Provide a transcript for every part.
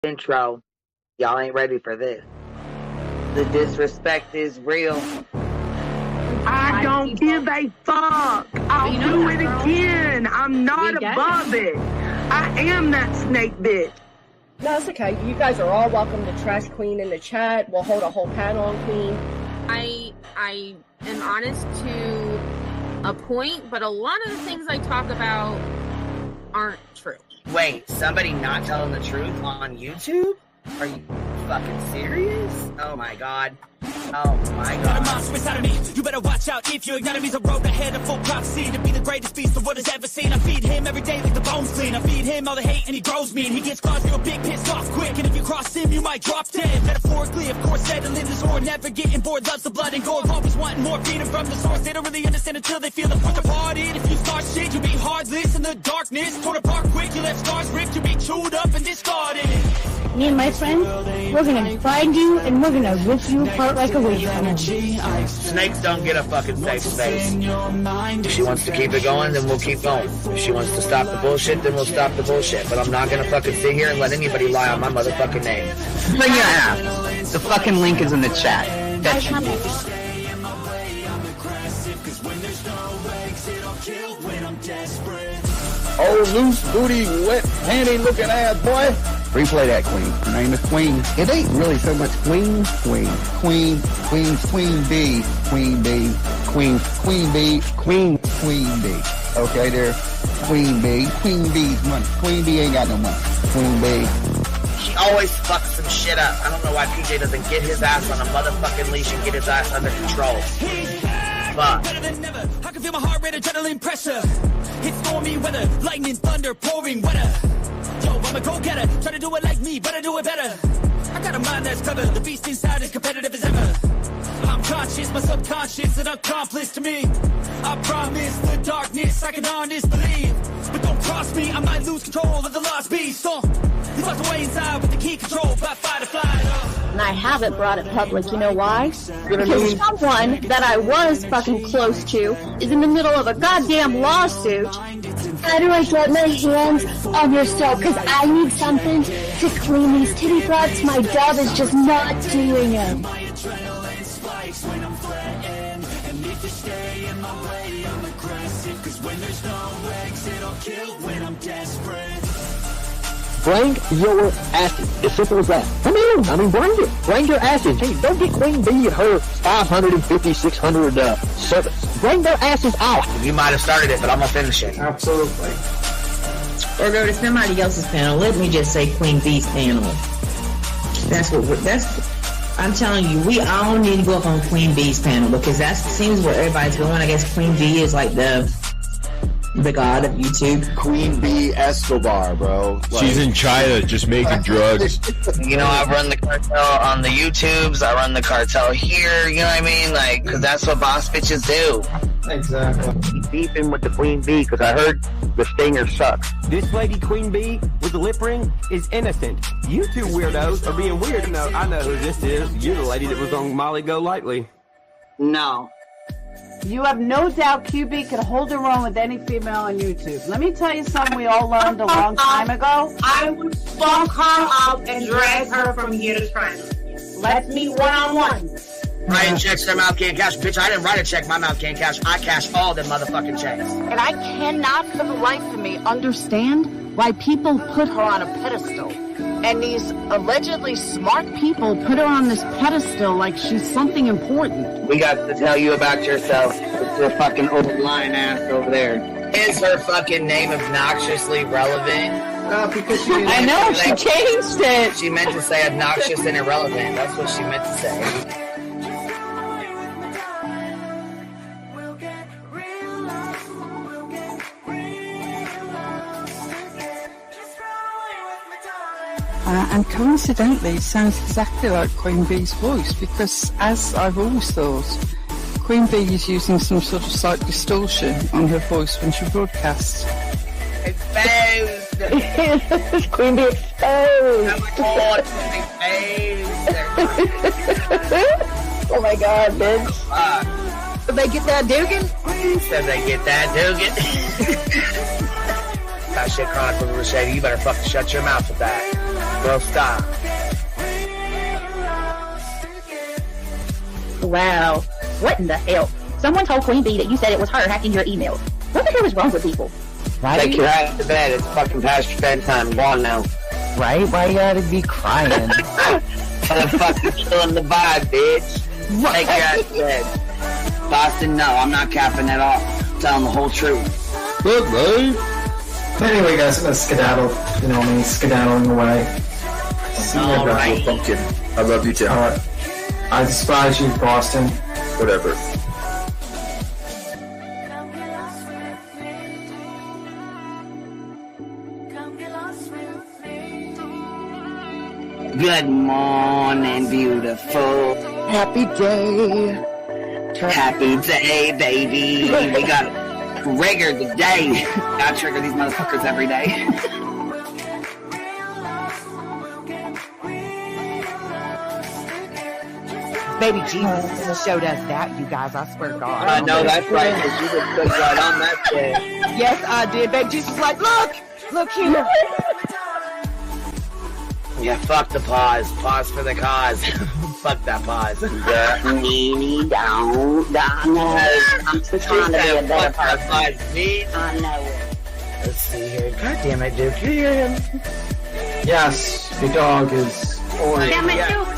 intro. Y'all ain't ready for this. The disrespect is real. I don't give a fuck. I'll do it again. I'm not above it. I am that snake bitch. No, it's okay. You guys are all welcome to trash Queen in the chat. We'll hold a whole panel on Queen. I am honest to a point, but a lot of the things I talk about aren't true. Wait, somebody not telling the truth on YouTube? Are you fucking serious? Oh my god. Oh my god. Got a monster inside of me. You better watch out if you ignite me. The road ahead of full prophecy to be the greatest beast the world has ever seen. I feed him every day like the bones clean. I feed him all the hate and he grows me. And he gets claws real big, pissed off quick. And if you cross him, you might drop dead. Metaphorically, of course, settling the sword. Never getting bored, loves the blood and gore. Always wanting more, feeding from the source. They don't really understand until they feel the fourth apart. If you start shit, you'll be heartless in the darkness. Torn apart quick, you left scars ripped. You'll be chewed up and discarded. Me and my friend, we're gonna find you and we're gonna rip you apart like a wave funnel. Snakes don't get a fucking safe space. If she wants to keep it going, then we'll keep going. If she wants to stop the bullshit, then we'll stop the bullshit. But I'm not gonna fucking sit here and let anybody lie on my motherfucking name. Bring your ass. The fucking link is in the chat. That's Oh, loose booty, wet panty looking ass boy. Replay that, Queen. Her name is Queen. It ain't really so much Queen. Queen B. Queen B. Queen B. Okay, there. Queen B. Queen B's money. Queen B ain't got no money. Queen B. She always fucks some shit up. I don't know why PJ doesn't get his ass on a motherfucking leash and get his ass under control. Fuck. Better than never. I can feel my heart rate, adrenaline pressure. It's stormy weather, lightning, thunder, pouring weather. Yo, I'm a go-getter. Try to do it like me, but I do it better. I got a mind that's clever. The beast inside is competitive as ever. I'm conscious, my subconscious, an accomplice to me. I promise the darkness I can honest believe. But don't cross me, I might lose control of the lost beast. So, he's locked away inside with the key control by fight or flight. And I haven't brought it public. You know why? Because someone that I was fucking close to is in the middle of a goddamn lawsuit. How do I get my hands on your soap? Because I need something to clean these titty flaps. My dove is just not doing it. Bring your asses. As simple as that. Come in. I mean, bring it. Bring your asses. Hey, don't get Queen B at her 550, 600 service. Bring their asses out. You might have started it, but I'm gonna finish it. Absolutely. Or go to somebody else's panel. Let me just say Queen B's panel. I'm telling you, we all need to go up on Queen B's panel because that seems where everybody's going. I guess Queen B is like the god of YouTube. Queen B Escobar, bro. She's in China just making drugs. You know, I run the cartel on the YouTubes. I run the cartel here. You know what I mean? Like, because that's what boss bitches do. Exactly. He's beefing with the Queen Bee because I heard the stinger sucks. This lady Queen Bee with the lip ring is innocent. You two weirdos are being weird. No, I know who this is. You're the lady that was on Molly Go Lightly. No. You have no doubt QB can hold her own with any female on YouTube. Let me tell you something we all learned a long time ago. I would fuck her up and drag her from here to China. Let's meet one-on-one. Writing checks, their mouth can't cash. Bitch, I didn't write a check, my mouth can't cash. I cash all them motherfucking checks. And I cannot for the life of me understand why people put her on a pedestal. And these allegedly smart people put her on this pedestal like she's something important. We got to tell you about yourself. It's your fucking old lying ass over there. Is her fucking name obnoxiously relevant? Because I know, she changed it. She meant to say obnoxious and irrelevant. That's what she meant to say. And coincidentally, it sounds exactly like Queen Bee's voice because, as I've always thought, Queen Bee is using some sort of slight distortion on her voice when she broadcasts. Exposed! Queen Bee exposed! Oh my god, bitch. Did they get that Dugan? Said they get that Dugan. That shit chronicle with Shady. You better fucking shut your mouth with that. Well, stop. Wow. What in the hell? Someone told Queen Bee that you said it was her hacking your emails. What the hell is wrong with people? Right? Take your ass to bed. It's fucking past your bedtime. Go on now. Right? Why you gotta be crying? Motherfucking killing the vibe, bitch. Take your ass to bed. Boston, no, I'm not capping at all. I'm telling the whole truth. Good, babe. Anyway, guys, I'm gonna skedaddle. You know me, skedaddling away. See you All guys. right. Pumpkin. I love you too. Alright. I despise you, Boston. Whatever. Good morning, beautiful. Happy day. Happy day, baby. We got trigger today. Gotta trigger these motherfuckers every day. Baby Jesus showed us that, you guys. I swear to God. I know that's right, because you just put right on that shit. Yes, I did. Baby Jesus was like, look here. Yeah, fuck the pause. Pause for the cause. Fuck that pause. I'm just trying to be a better person. I know it. Let's see here. God damn it, Duke. You hear him? Yes, the dog is orange. Damn it, Duke.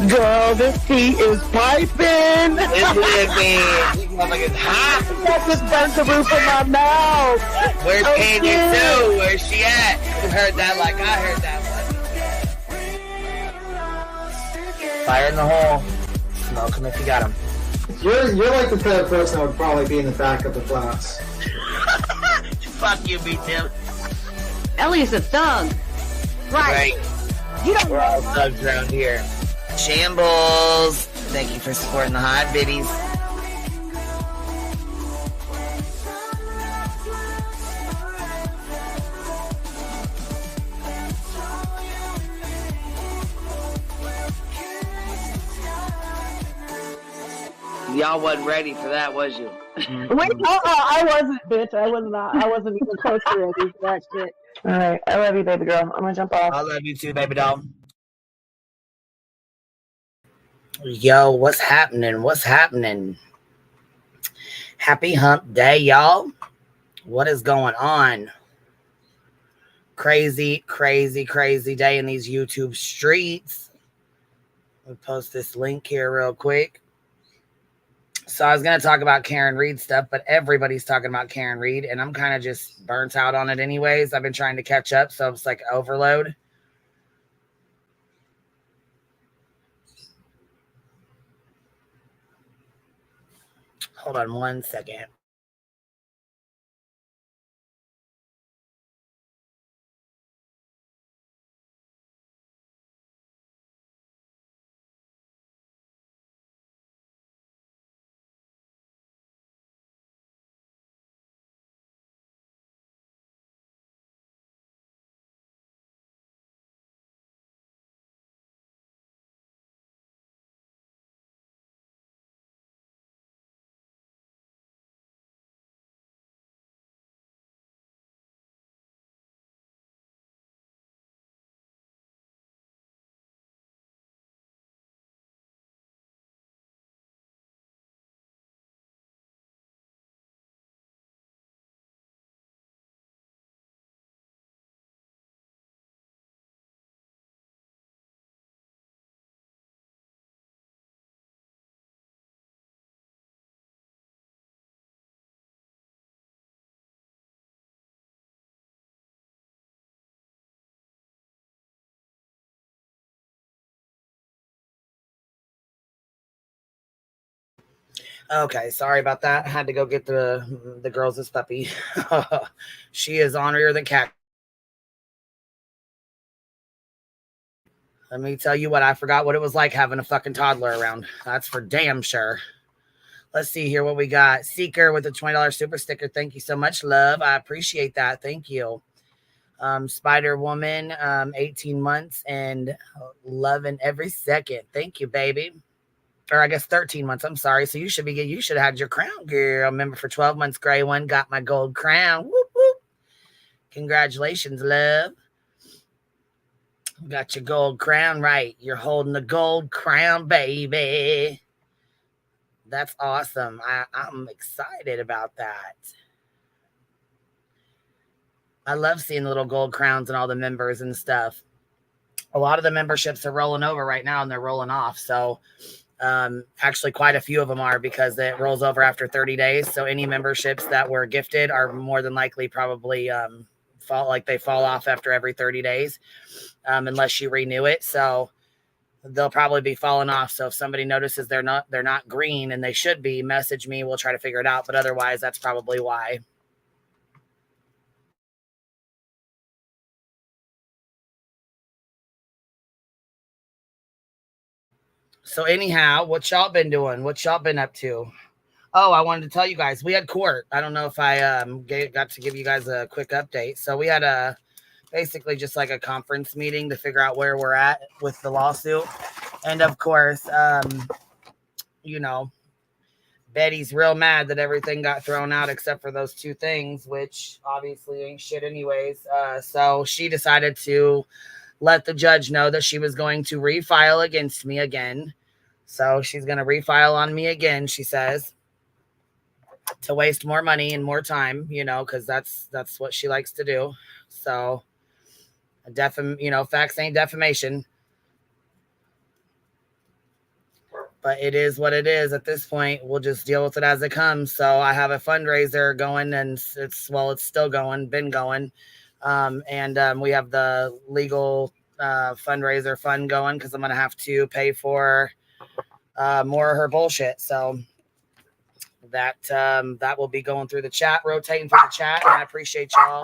Girl, this tea is piping. It's living. This motherfucker's hot. That just burnt the roof of my mouth. Where's Oh, Candy shit. Sue? Where's she at? You heard that like I heard that one. Fire in the hole. Smoke him if you got him. You're like the type of person that would probably be in the back of the class. Fuck you, B-Tim. Ellie's a thug. Right. You don't We're all thugs around here. Shambles. Thank you for supporting the hot biddies. Y'all wasn't ready for that, was you? Wait, I wasn't, bitch. I was not. I wasn't even close to ready for that shit. All right, I love you, baby girl. I'm gonna jump off. I love you too, baby doll. Yo, what's happening? What's happening? Happy hump day, y'all. What is going on? Crazy, crazy, crazy day in these YouTube streets. Let me post this link here real quick. So I was going to talk about Karen Reed stuff, but everybody's talking about Karen Reed, and I'm kind of just burnt out on it anyways. I've been trying to catch up, so it's like overload. Hold on one second. Okay, sorry about that. I had to go get the girls' puppy. She is ornerier than cat. Let me tell you what, I forgot what it was like having a fucking toddler around. That's for damn sure. Let's see here what we got. Seeker with a $20 super sticker. Thank you so much, love. I appreciate that. Thank you. Spider Woman, 18 months and loving every second. Thank you, baby. Or I guess 13 months. I'm sorry. So you should have had your crown, girl. Remember for 12 months, gray one, got my gold crown. Whoop, whoop. Congratulations, love. Got your gold crown, right? You're holding the gold crown, baby. That's awesome. I'm excited about that. I love seeing the little gold crowns and all the members and stuff. A lot of the memberships are rolling over right now and they're rolling off. So actually quite a few of them are, because it rolls over after 30 days. So any memberships that were gifted are more than likely probably fall off after every 30 days, unless you renew it. So they'll probably be falling off. So if somebody notices they're not green and they should be, message me. We'll try to figure it out. But otherwise, that's probably why. So anyhow, what y'all been doing? What y'all been up to? Oh, I wanted to tell you guys, we had court. I don't know if I got to give you guys a quick update. So we had basically just like a conference meeting to figure out where we're at with the lawsuit. And of course, Betty's real mad that everything got thrown out except for those two things, which obviously ain't shit anyways. So she decided to let the judge know that she was going to refile against me again. So she's going to refile on me again, she says, to waste more money and more time, because that's what she likes to do. So, facts ain't defamation. But it is what it is at this point. We'll just deal with it as it comes. So I have a fundraiser going, and it's still going, been going. And we have the legal fundraiser fund going, because I'm going to have to pay for more of her bullshit. So that will be going through the chat, rotating through the chat. And I appreciate y'all.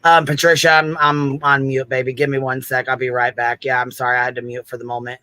Patricia, I'm on mute, baby. Give me 1 sec. I'll be right back. Yeah, I'm sorry. I had to mute for the moment.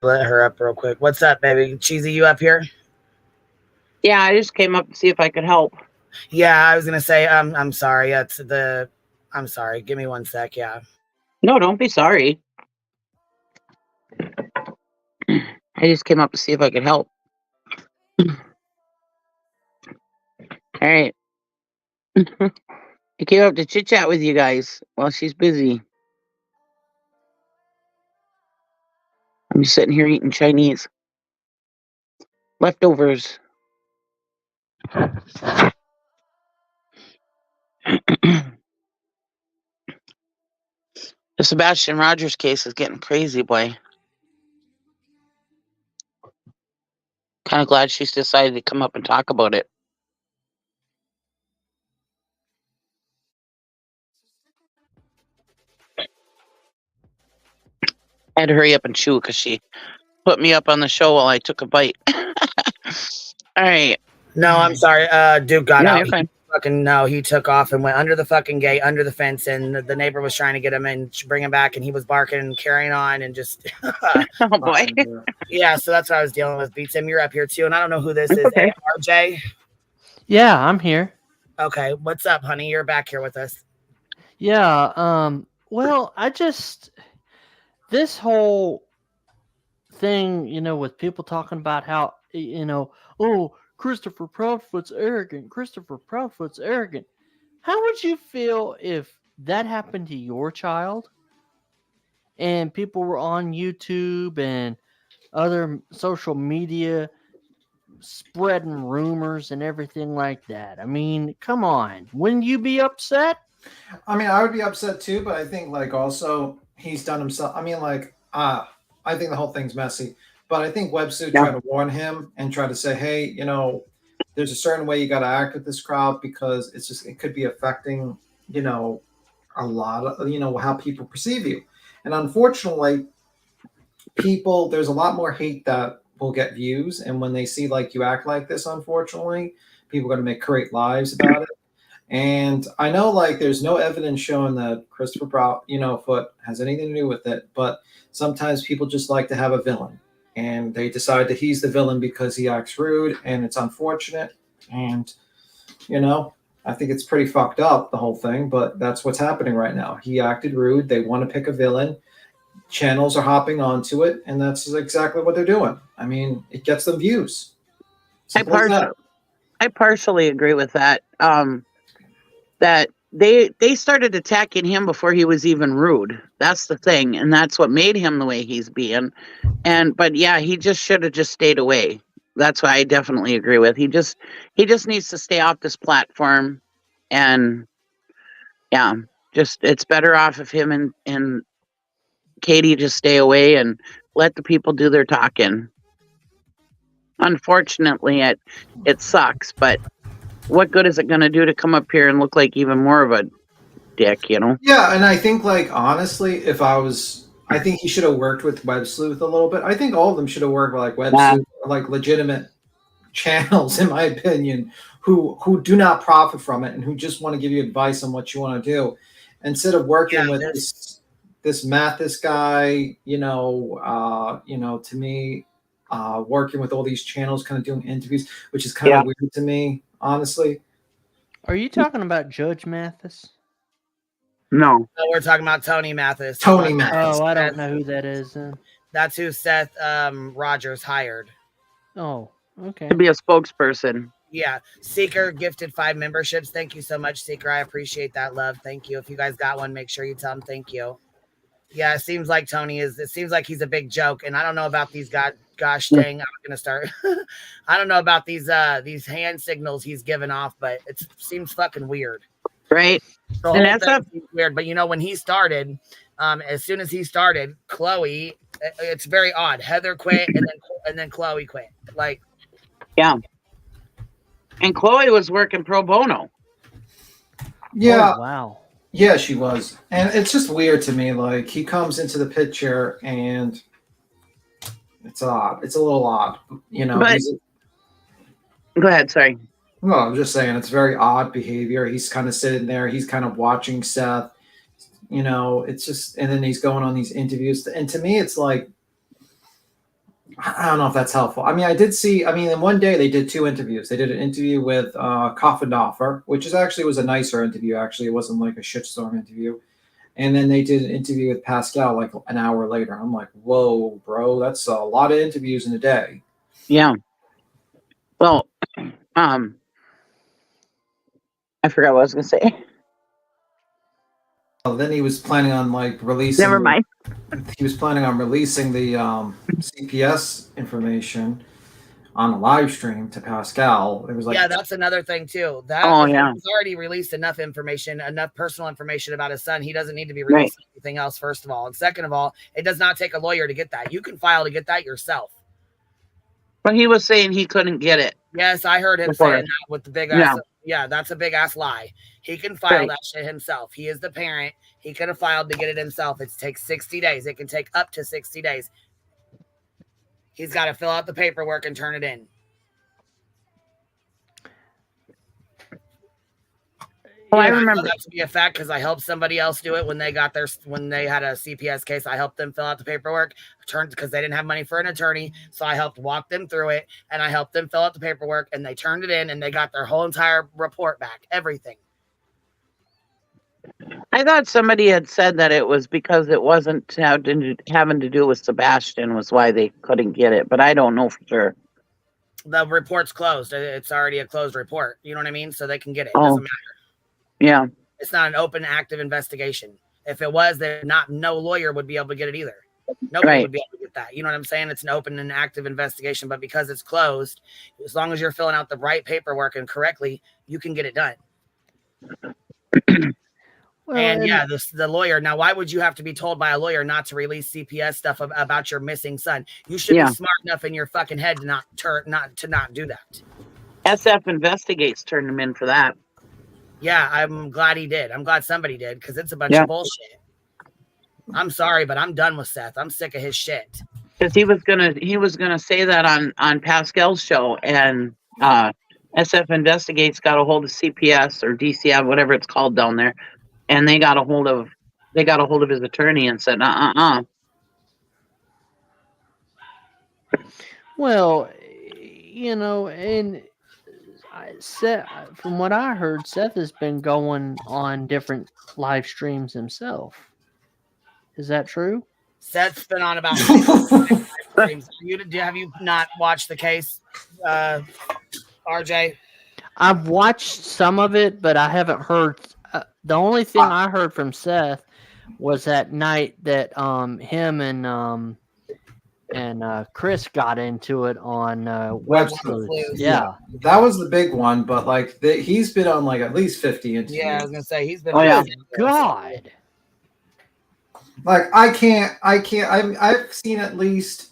let her up real quick. What's up, baby? Cheesy, you up here? Yeah, I just came up to see if I could help. Yeah, I was gonna say, I'm sorry. I'm sorry. Give me 1 sec. Yeah. No, don't be sorry. I just came up to see if I could help. All right. I came up to chit chat with you guys while she's busy. I'm just sitting here eating Chinese leftovers. The Sebastian Rogers case is getting crazy, boy. Kind of glad she's decided to come up and talk about it. I had to hurry up and chew because she put me up on the show while I took a bite. All right. No, I'm sorry. Dude got Yeah, out. you're fine. He took off and went under the fucking gate, under the fence, and the neighbor was trying to get him and bring him back, and he was barking and carrying on and just. Oh boy. Yeah, so that's what I was dealing with. Beat Tim, you're up here too, and I don't know who this is. Okay. RJ. Yeah, I'm here. Okay, what's up, honey? You're back here with us. Yeah. Well, this whole thing, with people talking about how, oh, Christopher Proudfoot's arrogant. Christopher Proudfoot's arrogant. How would you feel if that happened to your child and people were on YouTube and other social media spreading rumors and everything like that? I mean, come on. Wouldn't you be upset? I mean, I would be upset too, but I think also he's done himself. I mean, I think the whole thing's messy, but I think Websuit tried to warn him and try to say, hey, there's a certain way you got to act with this crowd because it could be affecting, a lot of, how people perceive you. And unfortunately, there's a lot more hate that will get views. And when they see you act like this, unfortunately, people are going to create lives about it. And I know there's no evidence showing that Christopher Foot has anything to do with it, but sometimes people just like to have a villain and they decide that he's the villain because he acts rude, and it's unfortunate. And, I think it's pretty fucked up, the whole thing, but that's what's happening right now. He acted rude. They want to pick a villain. Channels are hopping onto it, and that's exactly what they're doing. I mean, it gets them views. I partially agree with that. That they started attacking him before he was even rude. That's the thing, and that's what made him the way he's being. But yeah, he just should have just stayed away. That's why I definitely agree with. He just needs to stay off this platform, and yeah, it's better off if him and Katie just stay away and let the people do their talking. Unfortunately, it sucks, but what good is it going to do to come up here and look like even more of a dick, Yeah, and I think, honestly, I think he should have worked with Web Sleuth a little bit. I think all of them should have worked with, Web Sleuth, legitimate channels, in my opinion, who do not profit from it and who just want to give you advice on what you want to do. Instead of working with this Mathis guy, to me, working with all these channels, kind of doing interviews, which is kind of weird to me, honestly. Are you talking about Judge Mathis? No, we're talking about Tony Mathis. Tony Mathis. Oh, I don't know who that is then. That's who Seth Rogers hired. Oh, okay. To be a spokesperson. Yeah. Seeker gifted 5 memberships. Thank you so much, Seeker. I appreciate that love. Thank you. If you guys got one, make sure you tell him thank you. Yeah, it seems like it seems like he's a big joke. And I don't know about these gosh dang, I'm gonna start. I don't know about these hand signals he's giving off, but it seems fucking weird. Right. And that's weird. But when he started, as soon as he started, Chloe, it's very odd. Heather quit and then Chloe quit. Yeah. And Chloe was working pro bono. Yeah. Oh, wow. Yeah, she was. And it's just weird to me. He comes into the picture and it's odd. It's a little odd. But, go ahead, sorry. Well, I'm just saying it's very odd behavior. He's kind of sitting there. He's kind of watching Seth. It's just, and then he's going on these interviews. And to me, it's I don't know if that's helpful. I mean, I did see. I mean, in one day they did 2 interviews. They did an interview with Coffindoffer, which was a nicer interview. Actually, it wasn't like a shitstorm interview. And then they did an interview with Pascal like an hour later. I'm like, whoa, bro, that's a lot of interviews in a day. Yeah. Well, I forgot what I was gonna say. Well, then he was planning on like releasing. Never mind. He was planning on releasing the CPS information on a live stream to Pascal. It was like, yeah, that's another thing too. That he's already released enough information, enough personal information about his son. He doesn't need to be releasing anything else, first of all. And second of all, it does not take a lawyer to get that. You can file to get that yourself. But he was saying he couldn't get it. Yes, I heard him saying that with the big ass. Yeah, that's a big ass lie. He can file that shit himself. He is the parent. He could have filed to get it himself. It takes 60 days. It can take up to 60 days. He's got to fill out the paperwork and turn it in. Well, I remember that to be a fact because I helped somebody else do it when they had a CPS case. I helped them fill out the paperwork, because they didn't have money for an attorney. So I helped walk them through it, and I helped them fill out the paperwork, and they turned it in, and they got their whole entire report back, everything. I thought somebody had said that it was because it wasn't having to do with Sebastian was why they couldn't get it, but I don't know for sure. The report's closed. It's already a closed report. You know what I mean? So they can get it. It doesn't matter. Yeah. It's not an open, active investigation. If it was, then no lawyer would be able to get it either. Nobody would be able to get that. You know what I'm saying? It's an open and active investigation, but because it's closed, as long as you're filling out the right paperwork and correctly, you can get it done. The lawyer. Now, why would you have to be told by a lawyer not to release CPS stuff about your missing son? You should be smart enough in your fucking head to not do that. SF Investigates turned him in for that. Yeah, I'm glad he did. I'm glad somebody did, because it's a bunch of bullshit. I'm sorry, but I'm done with Seth. I'm sick of his shit. Because he was gonna say that on Pascal's show, and SF Investigates got a hold of CPS or DCI, whatever it's called down there, and they got a hold of his attorney and said, Well, and Seth, from what I heard, Seth has been going on different live streams himself. Is that true? Seth's been on about streams. Have you not watched the case, RJ? I've watched some of it, but I haven't heard. The only thing I heard from Seth was that night that him and Chris got into it on websites. Yeah, that was the big one. But like he's been on like at least 50 interviews. Yeah, I was gonna say he's been. Oh yeah, God. Like I've seen at least.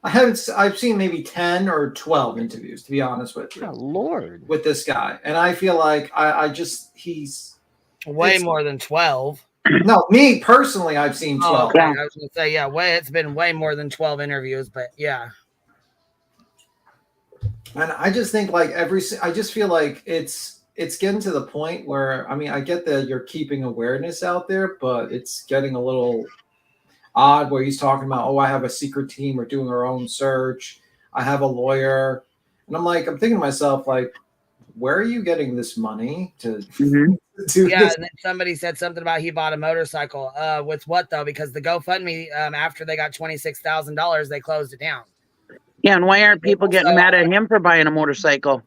I've seen maybe 10 or 12 interviews, to be honest with you. Oh, Lord. With this guy, and I feel like he's way more than 12. No, me personally, I've seen 12. Oh, okay. I was going to say, it's been way more than 12 interviews, but yeah. And I just think I just feel like it's getting to the point where, I mean, I get that you're keeping awareness out there, but it's getting a little odd where he's talking about, I have a secret team, we're doing our own search, I have a lawyer. And I'm thinking to myself, where are you getting this money to do this? And then somebody said something about he bought a motorcycle. With what though? Because the GoFundMe, after they got $26,000, they closed it down. Yeah, and why aren't people getting mad at him for buying a motorcycle?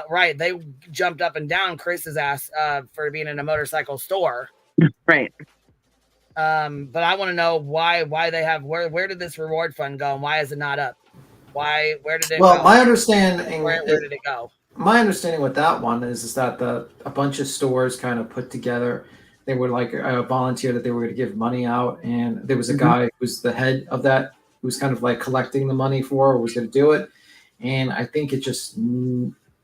Right, they jumped up and down Chris's ass for being in a motorcycle store. Right. But I want to know why they have where did this reward fund go and why is it not up? Where did it go? Well, my understanding where did it go? My understanding with that one is that a bunch of stores kind of put together. They were like a volunteer that they were going to give money out, and there was a guy who was the head of that, who was kind of like collecting the money or was going to do it. And I think it just,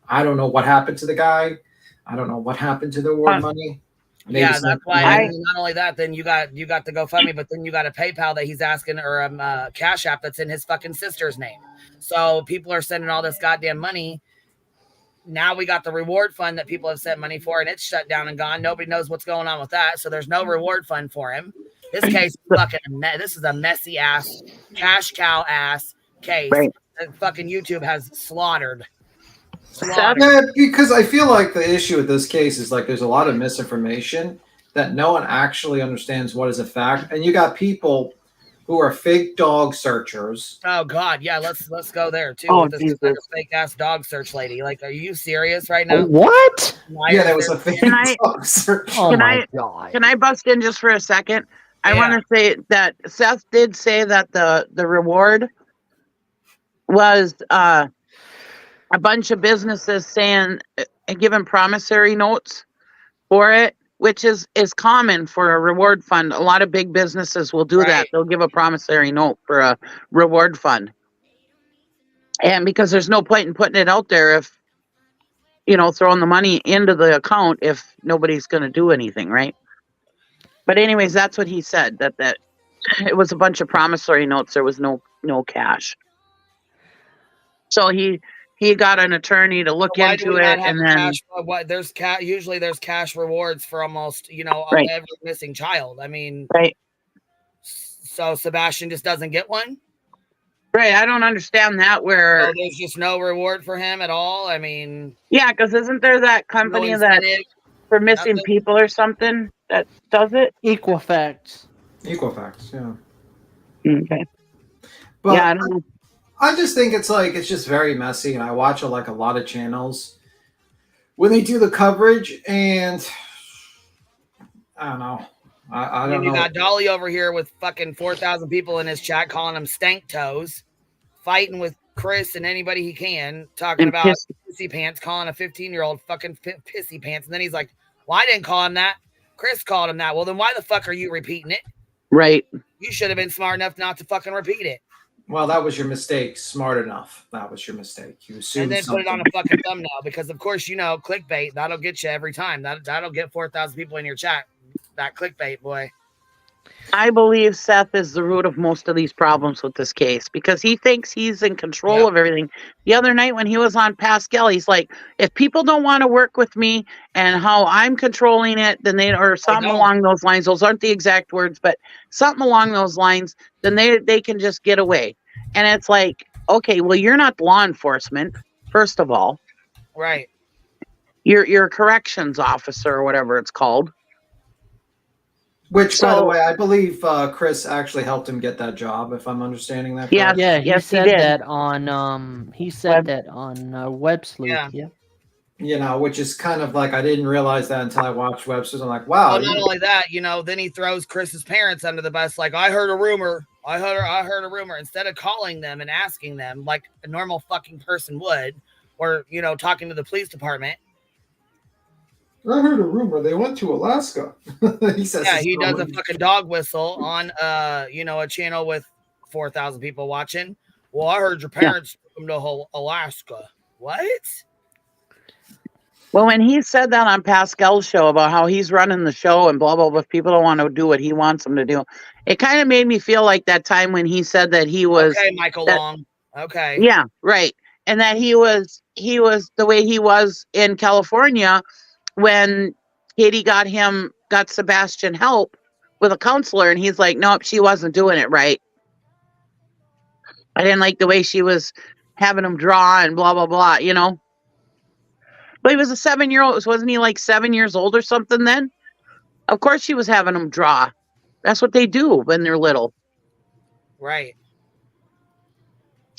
I don't know what happened to the guy. I don't know what happened to the reward money. Yeah, that's why. Not only that, then you got the GoFundMe, but then you got a PayPal that he's asking, or a Cash App that's in his fucking sister's name. So people are sending all this goddamn money. Now we got the reward fund that people have sent money for, and it's shut down and gone. Nobody knows what's going on with that. So there's no reward fund for him. This case is this is a messy ass, cash cow ass case that fucking YouTube has slaughtered. Yeah, because I feel like the issue with this case is like there's a lot of misinformation that no one actually understands what is a fact, and you got people who are fake dog searchers. Oh God, yeah, let's go there too. Oh, With this Jesus. fake ass dog search lady. Like, are you serious right now? What? Yeah, there was a fake dog search. Can I bust in just for a second? I want to say that Seth did say that the reward was a bunch of businesses saying giving promissory notes for it, which is common for a reward fund. A lot of big businesses will do that. They'll give a promissory note for a reward fund. And because there's no point in putting it out there if, throwing the money into the account if nobody's going to do anything, right? But anyways, that's what he said, that it was a bunch of promissory notes. There was no cash. So he got an attorney to look into it, and then usually there's cash rewards for almost every missing child. I mean, so Sebastian just doesn't get one. Right, I don't understand that. Where there's just no reward for him at all. I mean, yeah, because isn't there that company that for missing people or something that does it? Equifax, yeah. Okay. But yeah, I don't know. I just think it's just very messy, and I watch a lot of channels when they do the coverage, and I don't know. I don't know. You got Dolly over here with fucking 4,000 people in his chat calling him stank toes, fighting with Chris and anybody he can, talking about pissy pants, calling a 15-year-old fucking pissy pants, and then he's like, "Well, I didn't call him that. Chris called him that." Well, then why the fuck are you repeating it? Right. You should have been smart enough not to fucking repeat it. Well, that was your mistake. Smart enough. That was your mistake. You assumed and then something. put it on a fucking thumbnail because, of course, clickbait. That'll get you every time. That'll get 4,000 people in your chat. That clickbait, boy. I believe Seth is the root of most of these problems with this case because he thinks he's in control of everything. The other night when he was on Pascal, he's like, if people don't want to work with me and how I'm controlling it, then or something along those lines. Those aren't the exact words, but something along those lines, then they can just get away. And it's like, okay, well, you're not law enforcement, first of all. Right. You're a corrections officer or whatever it's called. Which, by the way, I believe Chris actually helped him get that job, if I'm understanding that correctly. Yeah, he said did. that on Web Sleuth. Yeah. Which is kind of like I didn't realize that until I watched Web Sleuth. I'm like, wow. Well, not only that, then he throws Chris's parents under the bus. Like, I heard a rumor. I heard a rumor. Instead of calling them and asking them like a normal fucking person would, or talking to the police department. I heard a rumor they went to Alaska. He says, yeah, he does a fucking dog whistle on a channel with 4,000 people watching. Well, I heard your parents took them to Alaska. What? Well, when he said that on Pascal's show about how he's running the show and blah blah blah, people don't want to do what he wants them to do. It kind of made me feel like that time when he said that he was Michael Long. Okay. Yeah, right, and that he was the way he was in California. When Katie got Sebastian help with a counselor, and he's like, nope, she wasn't doing it right. I didn't like the way she was having him draw and blah, blah, blah, But he was a 7-year-old. Wasn't he like 7 years old or something then? Of course she was having him draw. That's what they do when they're little. Right.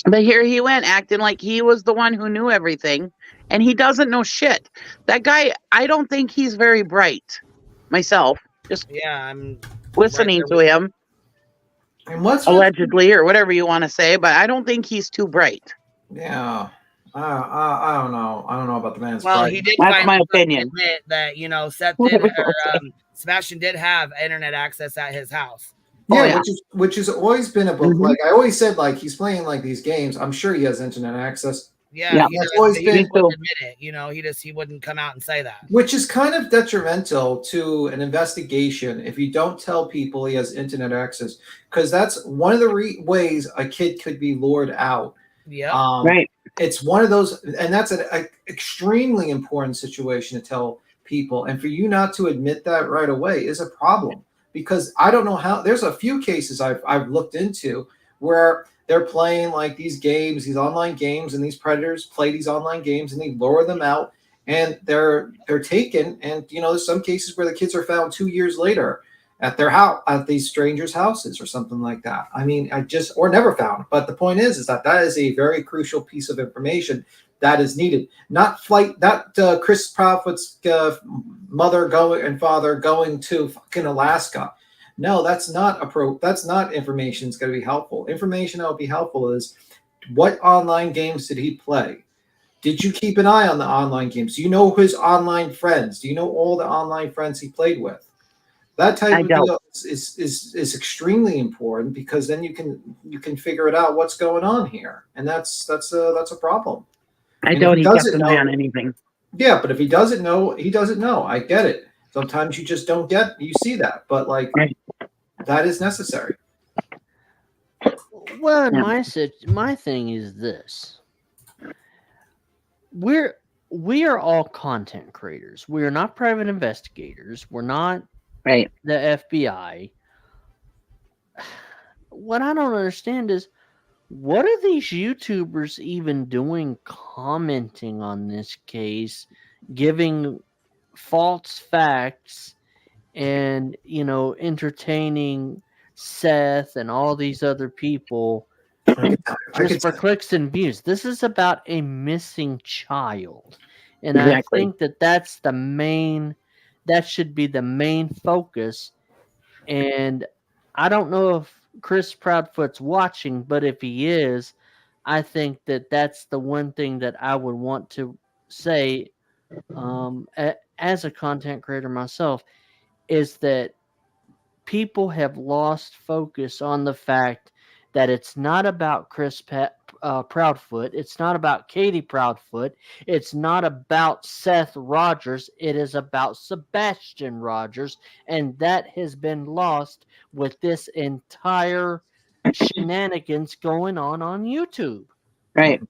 But here he went acting like he was the one who knew everything. And he doesn't know shit. That guy, I don't think he's very bright. Myself, just I'm listening to him. And what's allegedly or whatever you want to say, but I don't think he's too bright. Yeah, I don't know. I don't know about the man's. Well, bright. he did. That's my opinion. Admit that Seth did. Sebastian did have internet access at his house. Yeah, which has always been a book. Like I always said, like he's playing like these games. I'm sure he has internet access. Yeah, that's always been. He wouldn't admit it. He wouldn't come out and say that. Which is kind of detrimental to an investigation if you don't tell people he has internet access, because that's one of the ways a kid could be lured out. Yeah, right. It's one of those, and that's an extremely important situation to tell people. And for you not to admit that right away is a problem, because I don't know how. There's a few cases I've looked into where they're playing like these games, these online games, and these predators play these online games, and they lure them out, and they're taken. And there's some cases where the kids are found 2 years later at their house, at these strangers' houses, or something like that. I mean, or never found. But the point is that is a very crucial piece of information that is needed. Not Chris Proudfoot's mother and father going to fucking Alaska. No, that's not that's not information that's going to be helpful. Information that will be helpful is what online games did he play? Did you keep an eye on the online games? Do you know his online friends? Do you know all the online friends he played with? That type of deal is extremely important, because then you can figure it out what's going on here, and that's a problem. I don't. He doesn't know anything. Yeah, but if he doesn't know, he doesn't know. I get it. Sometimes you just don't you see that, but that is necessary. Well, my thing is this: we are all content creators. We are not private investigators. We're not the FBI. What I don't understand is, what are these YouTubers even doing commenting on this case, giving false facts, and entertaining Seth and all these other people just for clicks and views? This is about a missing child, and I think that should be the main focus. And I don't know if Chris Proudfoot's watching, but if he is, I think that that's the one thing that I would want to say, as a content creator myself, is that people have lost focus on the fact that it's not about Chris Proudfoot. It's not about Katie Proudfoot. It's not about Seth Rogers. It is about Sebastian Rogers, and that has been lost with this entire shenanigans going on YouTube. Right.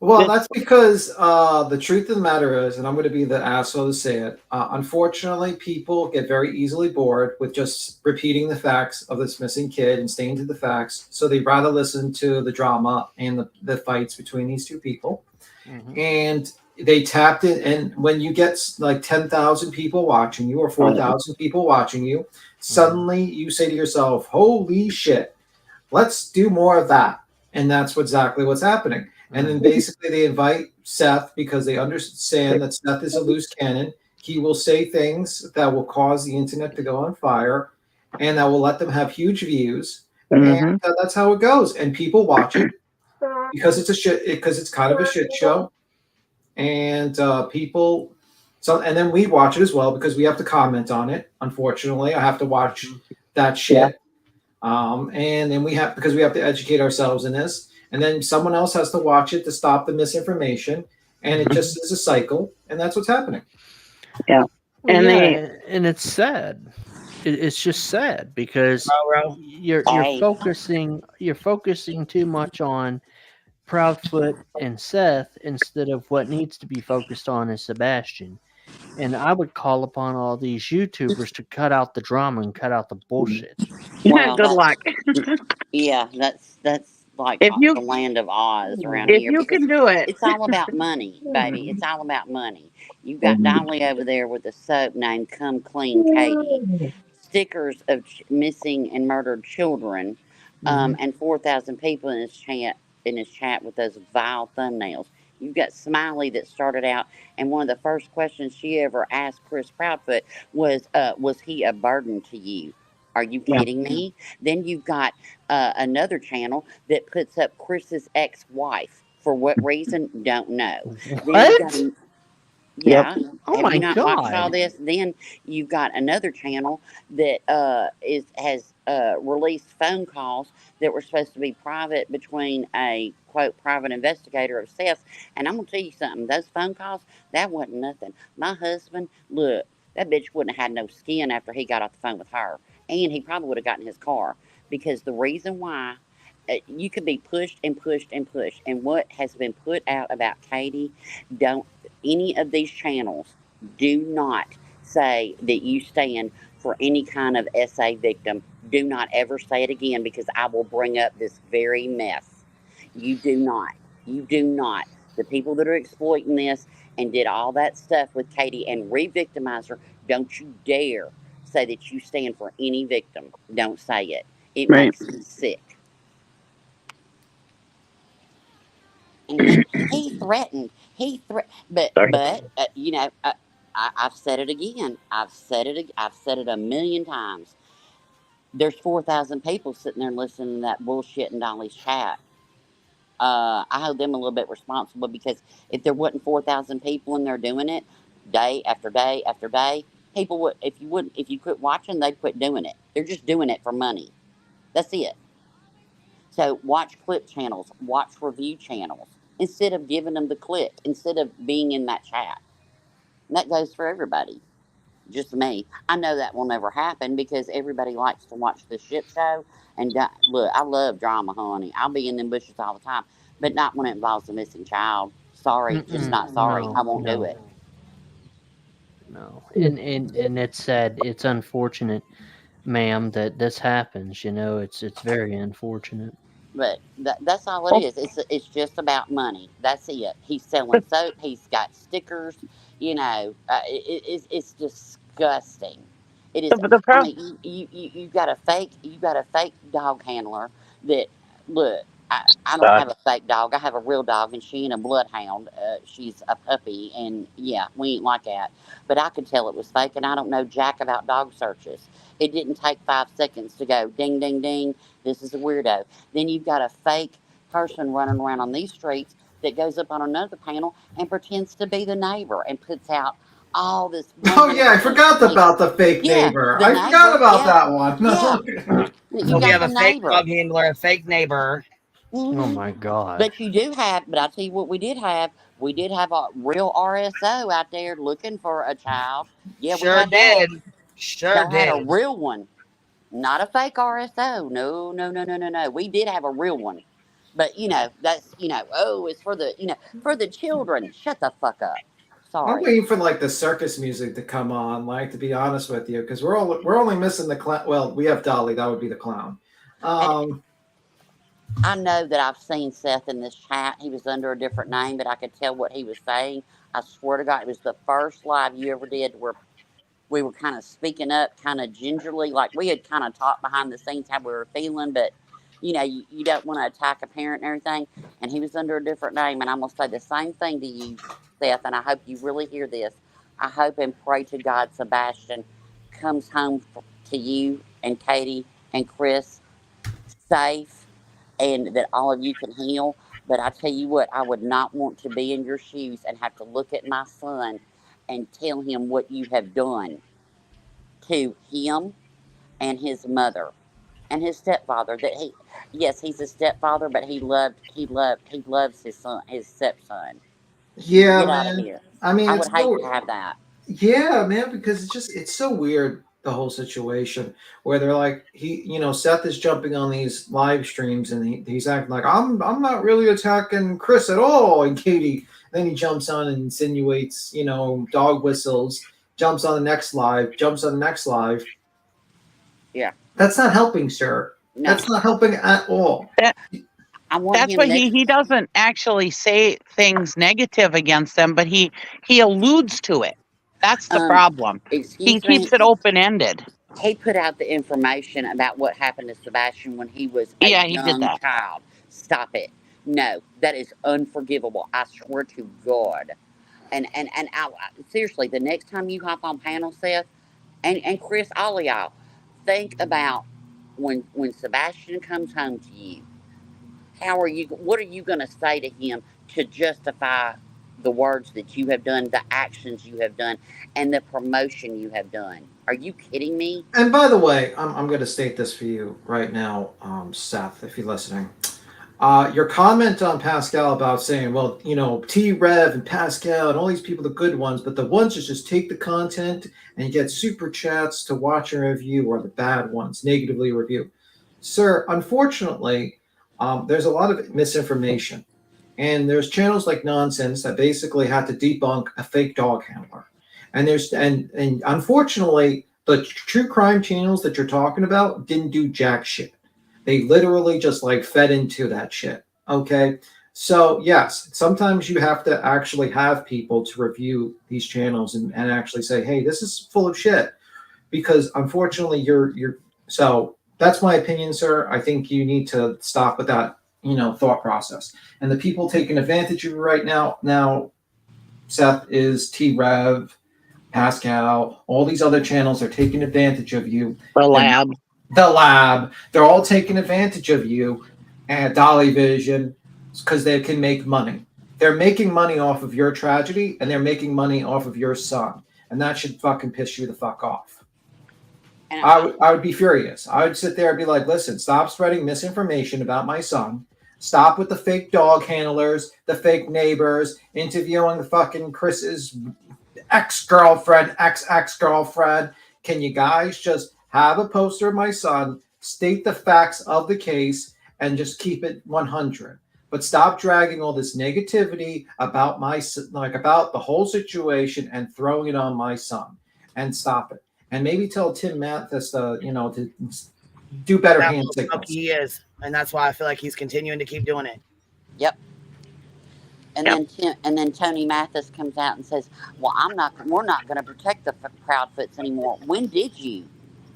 Well, that's because the truth of the matter is, and I'm going to be the asshole to say it, unfortunately, people get very easily bored with just repeating the facts of this missing kid and staying to the facts. So they'd rather listen to the drama and the fights between these two people. Mm-hmm. And they tapped in. And when you get like 10,000 people watching you, or 4,000 people watching you, suddenly you say to yourself, holy shit, let's do more of that. And that's exactly what's happening. And then basically they invite Seth because they understand that Seth is a loose cannon. He will say things that will cause the internet to go on fire, and that will let them have huge views. Mm-hmm. And that's how it goes. And people watch it because it's kind of a shit show. And people, and then we watch it as well because we have to comment on it. Unfortunately, I have to watch that shit. And then because we have to educate ourselves in this. And then someone else has to watch it to stop the misinformation, and it just is a cycle, and that's what's happening. Yeah, and it's sad. It's just sad because you're focusing too much on Proudfoot and Seth instead of what needs to be focused on is Sebastian. And I would call upon all these YouTubers to cut out the drama and cut out the bullshit. Well, good luck. Yeah, that's like the land of Oz around here. If you can do it. It's all about money, baby. It's all about money. You've got Dolly over there with a soap named Come Clean Katie. Stickers of missing and murdered children. And 4,000 people in his chat with those vile thumbnails. You've got Smiley that started out, and one of the first questions she ever asked Chris Proudfoot was he a burden to you? Are you kidding me? Then you've got another channel that puts up Chris's ex-wife. For what reason? Don't know. What? Yeah. Oh Have my you not God. watched all this? Then you've got another channel that has released phone calls that were supposed to be private between a, quote, private investigator of Seth. And I'm going to tell you something. Those phone calls, that wasn't nothing. My husband, look, that bitch wouldn't have had no skin after he got off the phone with her. And he probably would have gotten his car. Because the reason why you could be pushed and pushed and pushed. And what has been put out about Katie, any of these channels do not say that you stand for any kind of SA victim. Do not ever say it again, because I will bring up this very mess. You do not. You do not. The people that are exploiting this and did all that stuff with Katie and re-victimized her, don't you dare say that you stand for any victim. Don't say it. It Right. makes me sick. And he threatened. But you know, I've said it again. I've said it a million times. There's 4,000 people sitting there listening to that bullshit in Dolly's chat. I hold them a little bit responsible, because if there wasn't 4,000 people in there doing it day after day after day, people would, if you quit watching, they'd quit doing it. They're just doing it for money. That's it. So watch clip channels, watch review channels, instead of giving them the click, instead of being in that chat. And that goes for everybody. Just me. I know that will never happen, because everybody likes to watch the shit show. And look, I love drama, honey. I'll be in them bushes all the time, but not when it involves a missing child. Sorry, just not sorry. I won't do it. No, and it's sad. It's unfortunate, ma'am, that this happens. You know, it's very unfortunate. But that's all it is. It's just about money. That's it. He's selling soap. He's got stickers. You know, it's disgusting. It is. I mean, you got a fake dog handler that, look. I don't have a fake dog. I have a real dog, and she ain't a bloodhound. She's a puppy, and yeah, we ain't like that. But I could tell it was fake, and I don't know jack about dog searches. It didn't take 5 seconds to go ding, ding, ding. This is a weirdo. Then you've got a fake person running around on these streets that goes up on another panel and pretends to be the neighbor and puts out all this. Oh yeah, I forgot about the fake neighbor. I forgot about that one. We have a fake dog handler, a fake neighbor. Oh my God! But you do have. But I tell you what, we did have a real RSO out there looking for a child. Yeah, Sure we had did. that. Sure did. Had a real one, not a fake RSO. No. We did have a real one. But you know, that's it's for the children. Shut the fuck up. Sorry. I'm waiting for like the circus music to come on. Like, to be honest with you, because we're only missing the clown. Well, we have Dolly. That would be the clown. I know that I've seen Seth in this chat. He was under a different name, but I could tell what he was saying. I swear to God, it was the first live you ever did where we were kind of speaking up, kind of gingerly, like we had kind of talked behind the scenes how we were feeling, but you don't want to attack a parent and everything. And he was under a different name, and I'm gonna say the same thing to you, Seth. And I hope you really hear this. I hope and pray to God Sebastian comes home to you and Katie and Chris safe, and that all of you can heal. But I tell you what, I would not want to be in your shoes and have to look at my son and tell him what you have done to him and his mother and his stepfather. That he's a stepfather, but he loves his son, his stepson. Yeah, Get man. out of here. I mean, I would hate to have that. Yeah, man, because it's so weird, the whole situation, where they're like, Seth is jumping on these live streams and he's acting like I'm not really attacking Chris at all, and Katie. Then he jumps on and insinuates, dog whistles, jumps on the next live. Yeah. That's not helping, sir. No. That's not helping at all. That's why he doesn't actually say things negative against them, but he alludes to it. That's the problem. He keeps it open-ended. He put out the information about what happened to Sebastian when he was a young child. Stop it. No, that is unforgivable. I swear to God. And seriously, the next time you hop on panel, Seth, and Chris, all of y'all, think about when Sebastian comes home to you. What are you going to say to him to justify the words that you have done, the actions you have done, and the promotion you have done? Are you kidding me? And by the way, I'm going to state this for you right now, Seth, if you're listening. Your comment on Pascal about saying, well, T-Rev and Pascal and all these people, the good ones, but the ones that just take the content and get super chats to watch and review are the bad ones, negatively review. Sir, unfortunately, there's a lot of misinformation. And there's channels like Nonsense that basically had to debunk a fake dog handler. And unfortunately, the true crime channels that you're talking about didn't do jack shit. They literally just like fed into that shit. Okay. So yes, sometimes you have to actually have people to review these channels and actually say, hey, this is full of shit. Because unfortunately you're so that's my opinion, sir. I think you need to stop with that, thought process. And the people taking advantage of you right now, Seth, is T-Rev, Pascal, all these other channels are taking advantage of you. The lab. They're all taking advantage of you at Dolly Vision because they can make money. They're making money off of your tragedy and they're making money off of your son. And that should fucking piss you the fuck off. I would be furious. I would sit there and be like, listen, stop spreading misinformation about my son. Stop with the fake dog handlers, the fake neighbors, interviewing the fucking Chris's ex-girlfriend, ex-girlfriend. Can you guys just have a poster of my son, state the facts of the case, and just keep it 100? But stop dragging all this negativity about about the whole situation and throwing it on my son. And stop it. And maybe tell Tim Mathis to do better hand signals. He is, and that's why I feel like he's continuing to keep doing it. Yep. And then Tony Mathis comes out and says, "Well, we're not going to protect the Proudfoots anymore." When did you?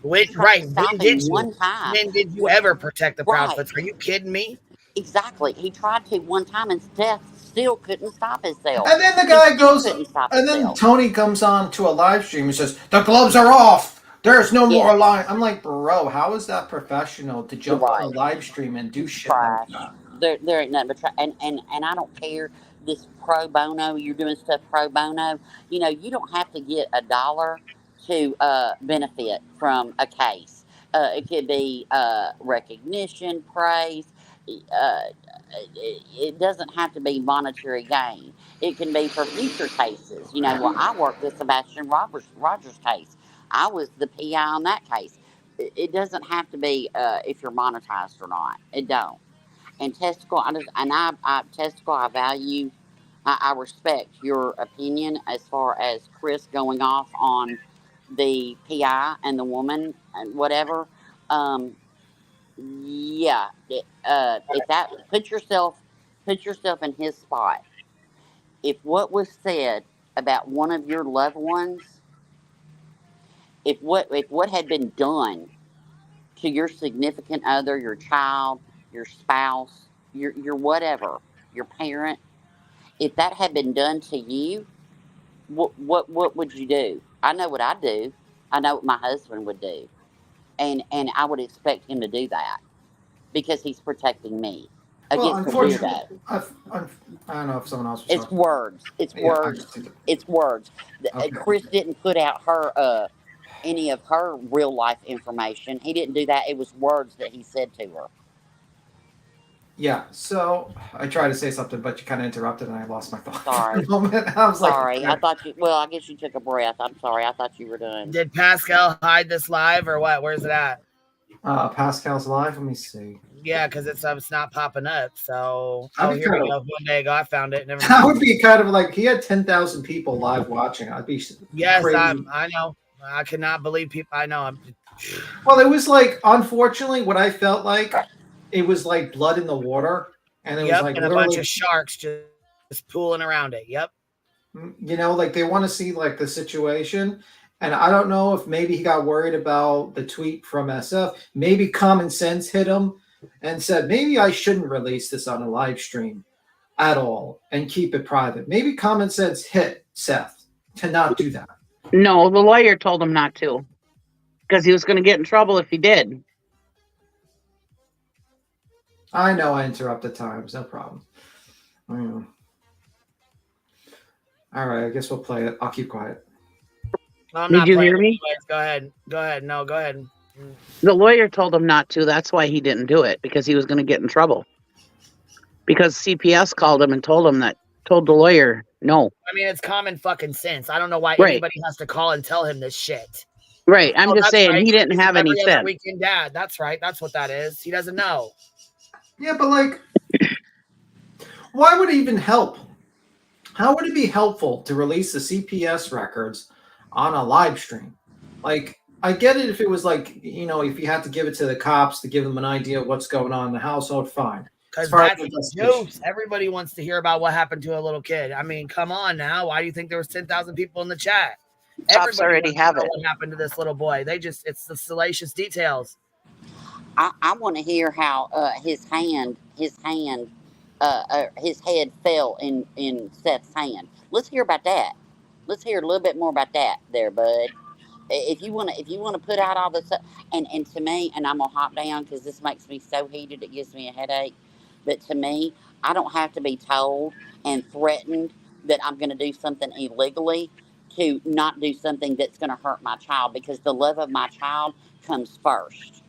When did you? One time. When did you ever protect the Proudfoots? Are you kidding me? Exactly. He tried to one time, and Steph still couldn't stop himself. And then the guy goes, and then Tony comes on to a live stream and says, "The gloves are off. There's no more line." I'm like, bro, how is that professional to jump on a live stream and do shit like that? There ain't nothing but and I don't care. This pro bono, you're doing stuff pro bono. You don't have to get $1 to benefit from a case. It could be recognition, praise. It doesn't have to be monetary gain. It can be for future cases. I worked with Sebastian Rogers case. I was the PI on that case. It doesn't have to be if you're monetized or not. It don't. And Testicle, Testicle, I value, I respect your opinion as far as Chris going off on the PI and the woman and whatever. Yeah, if that put yourself in his spot. If what was said about one of your loved ones, if what had been done to your significant other, your child, your spouse, your whatever, your parent, if that had been done to you, what would you do? I know what I'd do. I know what my husband would do, and I would expect him to do that because he's protecting me against the weirdo. I don't know if someone else. It's words. It's words. It's words. Okay. Chris didn't put out her any of her real life information. He didn't do that. It was words that he said to her. Yeah, so I tried to say something, but you kind of interrupted and I lost my thought. Sorry. I was sorry. Like, I thought you, well, I guess you took a breath. I'm sorry. I thought you were done. Did Pascal hide this live or what? Where's it at? Pascal's live? Let me see. Yeah, because it's not popping up. So, here we go. One day ago, I found it. That would be kind of like, he had 10,000 people live watching. I'd be Yes, crazy. I know. I cannot believe people. I know. Well, it was like, unfortunately, what I felt like, it was like blood in the water, and it was like and a bunch of sharks just pooling around it. Yep. Like they want to see like the situation, and I don't know if maybe he got worried about the tweet from SF. Maybe common sense hit him and said, maybe I shouldn't release this on a live stream at all and keep it private. Maybe common sense hit Seth to not do that. No, the lawyer told him not to because he was going to get in trouble if he did. I know I interrupt at times, no problem. All right, I guess we'll play it. I'll keep quiet. Did you hear me? Go ahead. No, go ahead. The lawyer told him not to. That's why he didn't do it, because he was going to get in trouble. Because CPS called him and told the lawyer, no. I mean, it's common fucking sense. I don't know why anybody has to call and tell him this shit. Right. I'm just saying he didn't have any sense. Weekend dad. That's right. That's what that is. He doesn't know. Yeah, but like, why would it even help? How would it be helpful to release the CPS records on a live stream? Like, I get it if it was like, you know, if you had to give it to the cops to give them an idea of what's going on in the household, fine. Because that's jokes. Everybody wants to hear about what happened to a little kid. I mean, come on now. Why do you think there was 10,000 people in the chat? Cops already have it. What happened to this little boy? It's the salacious details. I want to hear how his head fell in Seth's hand. Let's hear about that. Let's hear a little bit more about that, there, bud. If you want to put out all this, and to me, and I'm gonna hop down because this makes me so heated it gives me a headache. But to me, I don't have to be told and threatened that I'm going to do something illegally to not do something that's going to hurt my child, because the love of my child comes first.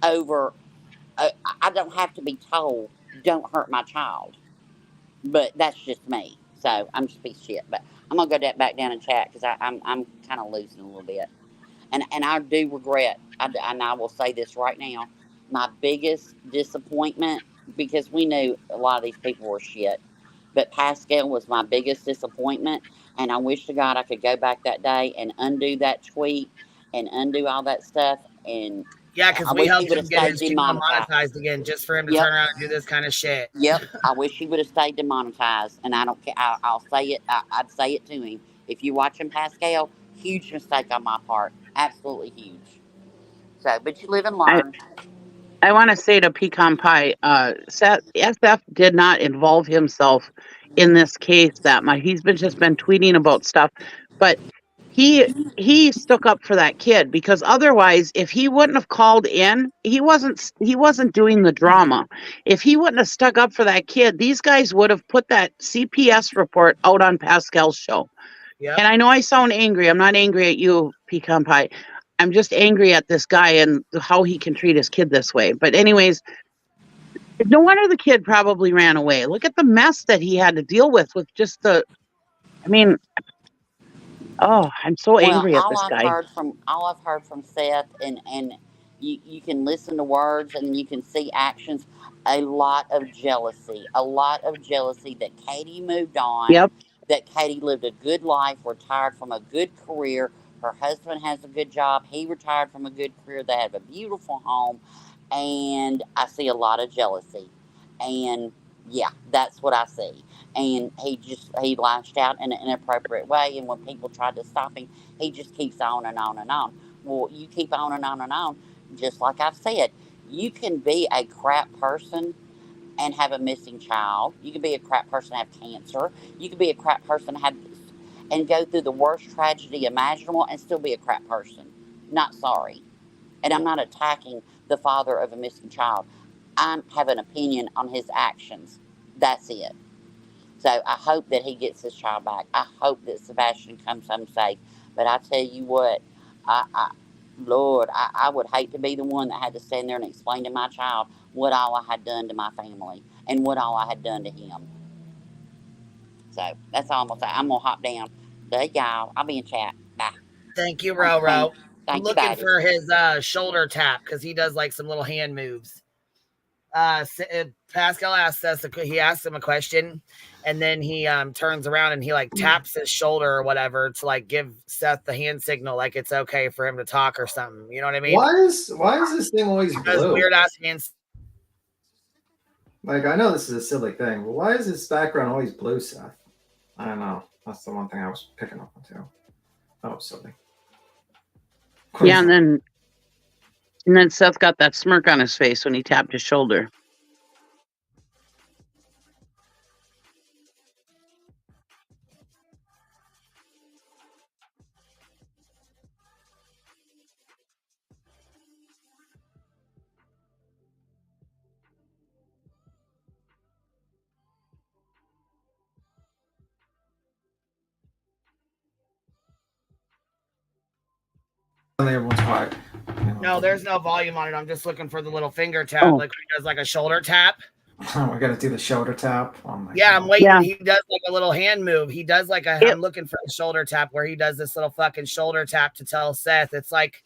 Over, I don't have to be told don't hurt my child, but that's just me. So I'm just a piece of shit. But I'm gonna go back down and chat because I'm kind of losing a little bit. And I do regret, and I will say this right now, my biggest disappointment, because we knew a lot of these people were shit, but Pascal was my biggest disappointment, and I wish to God I could go back that day and undo that tweet and undo all that stuff. And yeah, because we helped him get his channel monetized again, just for him to turn around and do this kind of shit. Yep, I wish he would have stayed demonetized, and I don't care. I'll say it. I'd say it to him. If you're watching Pascal, huge mistake on my part. Absolutely huge. So, but you live and learn. I want to say to Pecan Pie, SF did not involve himself in this case that much. He's just been tweeting about stuff, but he stuck up for that kid, because otherwise, if he wouldn't have called in, he wasn't doing the drama. If he wouldn't have stuck up for that kid, these guys would have put that CPS report out on Pascal's show. Yep. And I know I sound angry. I'm not angry at you, Pecan Pie. I'm just angry at this guy and how he can treat his kid this way. But anyways, no wonder the kid probably ran away. Look at the mess that he had to deal with just the, I mean, oh, I'm so angry at this guy. All I've heard from Seth, and you can listen to words and you can see actions, a lot of jealousy that Katie moved on. Yep. That Katie lived a good life, retired from a good career. Her husband has a good job. He retired from a good career. They have a beautiful home. And I see a lot of jealousy. And yeah, that's what I see. And he lashed out in an inappropriate way. And when people tried to stop him, he just keeps on and on and on. Well, you keep on and on and on. Just like I've said, you can be a crap person and have a missing child. You can be a crap person and have cancer. You can be a crap person and go through the worst tragedy imaginable and still be a crap person. Not sorry. And I'm not attacking the father of a missing child. I have an opinion on his actions. That's it. So I hope that he gets his child back. I hope that Sebastian comes home safe. But I tell you what, Lord, I would hate to be the one that had to stand there and explain to my child what all I had done to my family and what all I had done to him. So that's all I'm going to say. I'm going to hop down. There y'all. I'll be in chat. Bye. Thank you, Ro. I'm looking for his shoulder tap because he does like some little hand moves. Pascal asked he asked him a question, and then he turns around and he like taps his shoulder or whatever to like give Seth the hand signal, like it's okay for him to talk or something. You know what I mean? Why is this thing always blue? Weird ass hands. Like, I know this is a silly thing, but why is this background always blue, Seth? I don't know. That's the one thing I was picking up on too. Oh, silly. Yeah, and then Seth got that smirk on his face when he tapped his shoulder. Everyone's quiet. No, there's no volume on it. I'm just looking for the little finger tap, like he does like a shoulder tap. Oh, we're gonna do the shoulder tap. Oh my God. I'm waiting. Yeah. He does like a little hand move. He does like I'm looking for a shoulder tap where he does this little fucking shoulder tap to tell Seth. It's like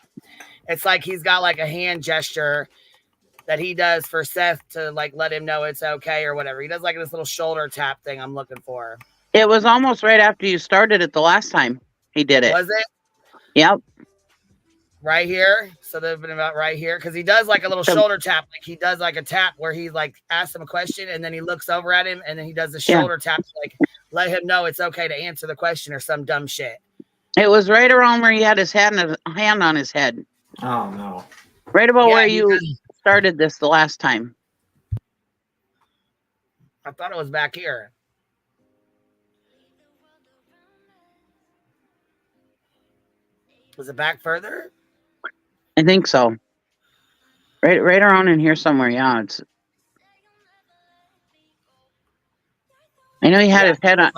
he's got like a hand gesture that he does for Seth to like let him know it's okay or whatever. He does like this little shoulder tap thing I'm looking for. It was almost right after you started it the last time he did it. Was it? Yep. right here. So they've been about right here because he does like a little shoulder tap. Like he does like a tap where he like asks him a question and then he looks over at him and then he does the shoulder tap to like let him know it's okay to answer the question or some dumb shit. It was right around where he had his hand on his head. Oh no! Right about where you started this the last time. I thought it was back here. Was it back further? I think so. Right around in here somewhere. Yeah, it's. I know he had his head on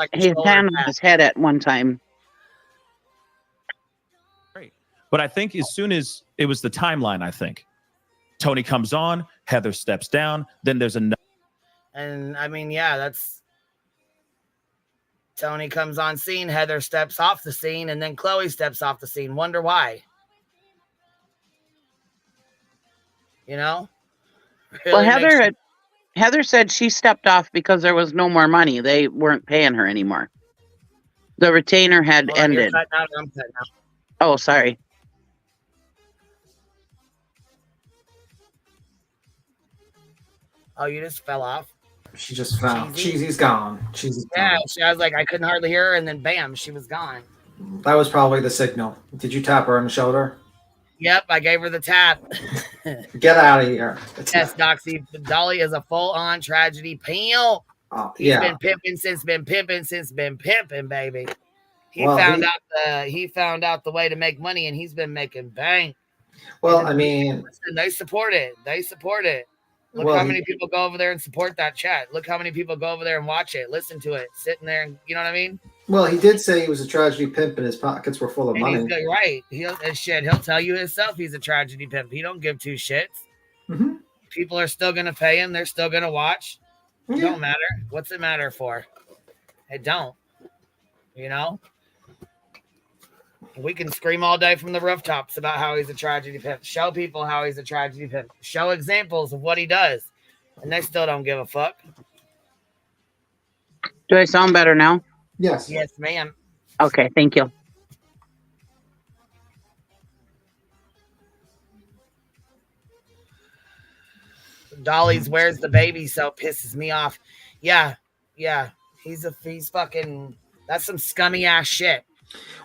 his head at one time. Great, but I think as soon as it was the timeline, I think Tony comes on, Heather steps down, then there's another. And I mean, yeah, that's Tony comes on scene, Heather steps off the scene, and then Chloe steps off the scene. Wonder why? You know? Really well, Heather said she stepped off because there was no more money. They weren't paying her ananymore. The retainer had ended. I'm cutting out. Oh, sorry. Oh, you just fell off? She just found Cheesy's gone. Cheesy's yeah, gone. I was like, I couldn't hardly hear her, and then bam, she was gone. That was probably the signal. Did you tap her on the shoulder? Yep, I gave her the tap. Get out of here. Yes, Doxy. Dolly is a full-on tragedy pimp. Oh, He's been pimping since been pimping, baby. He found out the way to make money, and he's been making bank. Well, I mean, listen, they support it. Look how many people go over there and support that chat. Look how many people go over there and watch it, listen to it, sitting there, and you know what I mean? Well, he did say he was a tragedy pimp and his pockets were full of money. He's right. He'll tell you himself he's a tragedy pimp. He don't give two shits. Mm-hmm. People are still going to pay him. They're still going to watch. It don't matter. What's it matter for? It don't. You know? We can scream all day from the rooftops about how he's a tragedy pimp. Show people how he's a tragedy pimp. Show examples of what he does. And they still don't give a fuck. Do I sound better now? Yes. Yes, ma'am. Okay, thank you. Dolly's where's the baby so pisses me off. Yeah. He's fucking, that's some scummy ass shit.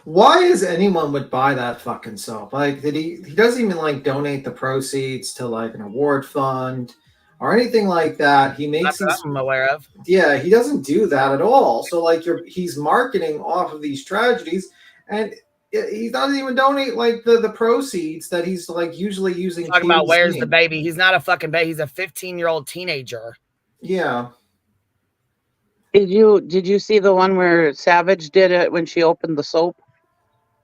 Why is anyone would buy that fucking soap? Like, he doesn't even like donate the proceeds to like an award fund or anything like that. He makes that's what I'm aware of. Yeah, he doesn't do that at all. So like he's marketing off of these tragedies, and he doesn't even donate like the proceeds that he's like usually using. Talking about where's the baby? He's not a fucking baby. He's a 15-year-old teenager. Yeah. Did you see the one where Savage did it when she opened the soap?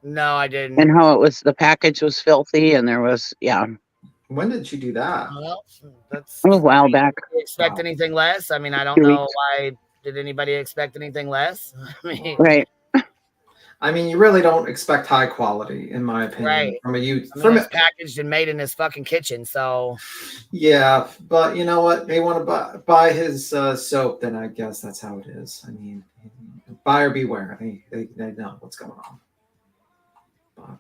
No, I didn't. And how the package was filthy and there was, When did she do that? Well, that's a while back. Did you expect anything less? I mean, I don't know why. Did anybody expect anything less? I mean, right. I mean, you really don't expect high quality, in my opinion, right? From a youth. It's packaged and made in his fucking kitchen, so. Yeah, but you know what? They want to buy his soap, then I guess that's how it is. I mean, buyer beware. They know what's going on. But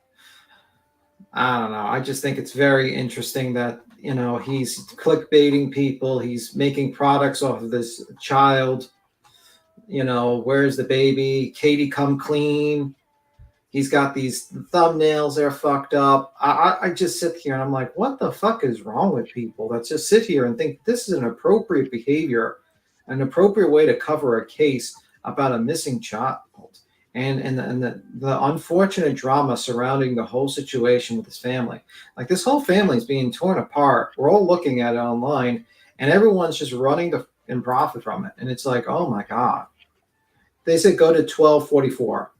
I don't know. I just think it's very interesting that, you know, he's clickbaiting people. He's making products off of this child. You know, where's the baby? Katie, come clean. He's got these thumbnails. They're fucked up. I just sit here and I'm like, what the fuck is wrong with people that just sit here and think this is an appropriate behavior, an appropriate way to cover a case about a missing child, and the unfortunate drama surrounding the whole situation with his family. Like, this whole family is being torn apart. We're all looking at it online, and everyone's just running and profit from it. And it's like, oh my God. They said go to 1244.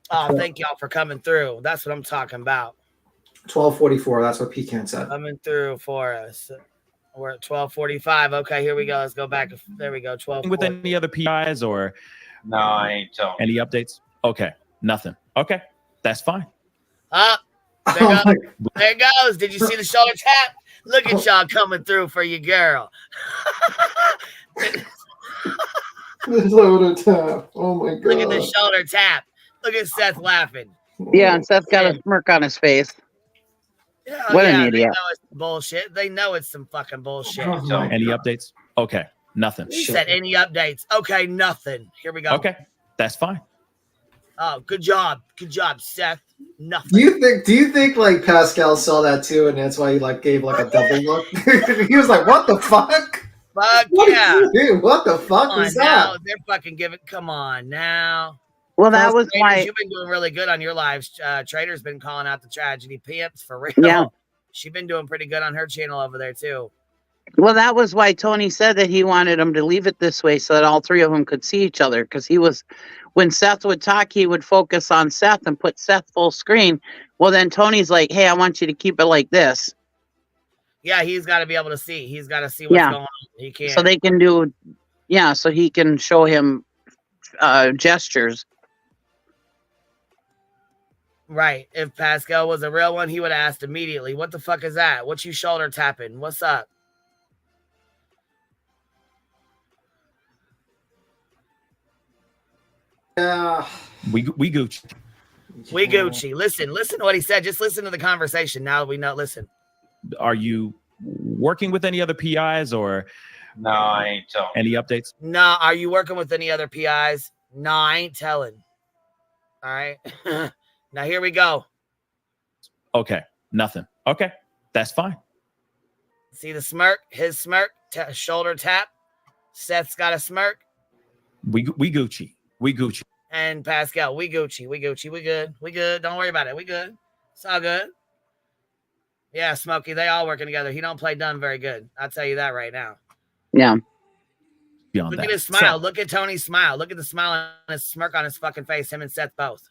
Oh, thank y'all for coming through. That's what I'm talking about. 1244. That's what Pecan said. Coming through for us. We're at 1245. Okay, here we go. Let's go back. There we go. 12. With any other PIs or no, I ain't telling. Any updates? Okay, nothing. Okay, that's fine. There it goes. Did you see the shoulder tap? Look at y'all coming through for your girl. The shoulder tap. Oh my God. Look at the shoulder tap. Look at Seth laughing. Yeah, and Seth got a smirk on his face. Yeah, What an yeah, they idiot. know it's bullshit. They know it's some fucking bullshit. Any updates? Okay, nothing. He said any updates. Okay, nothing. Here we go. Okay, that's fine. Oh, good job, Seth. Nothing. Do you think like Pascal saw that too, and that's why he like gave like a double look? He was like, "What the fuck? Fuck What yeah! did you do? What the fuck Come was on now. that?" They're fucking giving. Come on now. Well, that was Traders, why you've been doing really good on your lives. Trader's been calling out the tragedy pimps for real. Yeah. She's been doing pretty good on her channel over there too. Well, that was why Tony said that he wanted them to leave it this way so that all three of them could see each other. Because when Seth would talk, he would focus on Seth and put Seth full screen. Well, then Tony's like, "Hey, I want you to keep it like this." Yeah, he's got to be able to see. He's got to see what's going on. He can't. So they can do, so he can show him gestures. Right. If Pascal was a real one, he would have asked immediately, "What the fuck is that? What you shoulder tapping? What's up?" Yeah. We Gucci. We Gucci. Listen to what he said. Just listen to the conversation. Now we know. Listen. Are you working with any other PIs or? No, I ain't telling. Any updates? No. Are you working with any other PIs? No, I ain't telling. All right. Now here we go. Okay, nothing. Okay, that's fine. See the smirk? His smirk, shoulder tap. Seth's got a smirk. We Gucci. We Gucci. And Pascal, we Gucci. We Gucci. We good. We good. Don't worry about it. We good. It's all good. Yeah, Smokey, they all working together. He don't play dumb very good. I'll tell you that right now. Yeah. Beyond Look that. at his smile. Look at Tony's smile. Look at the smile and his smirk on his fucking face. Him and Seth both.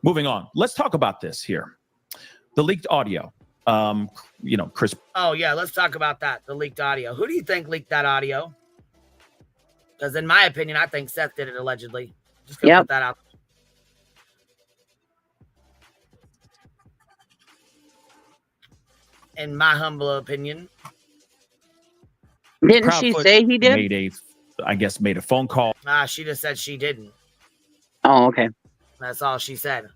Moving on. Let's talk about this here. The leaked audio. Chris. Oh, yeah. Let's talk about that. The leaked audio. Who do you think leaked that audio? Because in my opinion, I think Seth did it allegedly. Just gonna put that out. In my humble opinion. Didn't she say he did? Made a phone call. She just said she didn't. Oh, okay. That's all she said.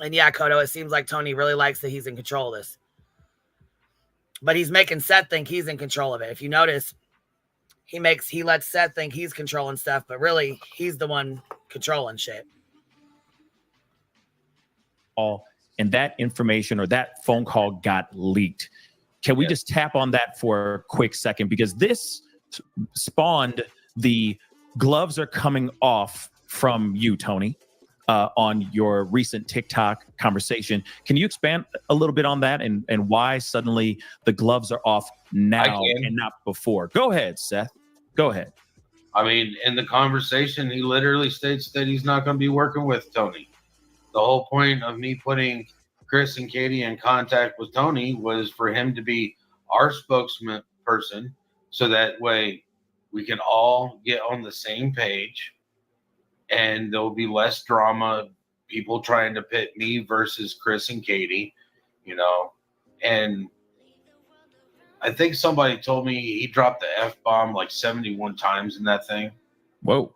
And yeah, Kodo, it seems like Tony really likes that he's in control of this. But he's making Seth think he's in control of it. If you notice, he lets Seth think he's controlling stuff, but really he's the one controlling shit. And that information or that phone call got leaked. Can we just tap on that for a quick second? Because this spawned the gloves are coming off from you, Tony, on your recent TikTok conversation. Can you expand a little bit on that and why suddenly the gloves are off now and not before? Go ahead, Seth. Go ahead. I mean, in the conversation, he literally states that he's not going to be working with Tony. The whole point of me putting Chris and Katie in contact with Tony was for him to be our spokesman person, so that way we can all get on the same page and there'll be less drama, people trying to pit me versus Chris and Katie, and I think somebody told me he dropped the F-bomb like 71 times in that thing. Whoa.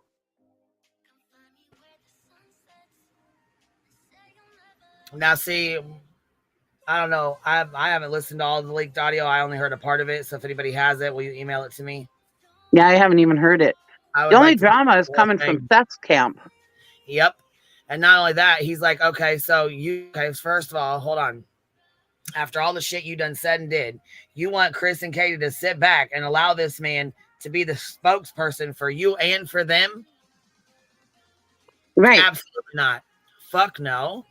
Now, see, I don't know. I haven't listened to all the leaked audio. I only heard a part of it. So if anybody has it, will you email it to me? Yeah, I haven't even heard it. The only drama is coming from Seth's camp. Yep. And not only that, he's like, okay, so first of all, hold on. After all the shit you done said and did, you want Chris and Katie to sit back and allow this man to be the spokesperson for you and for them? Right. Absolutely not. Fuck no.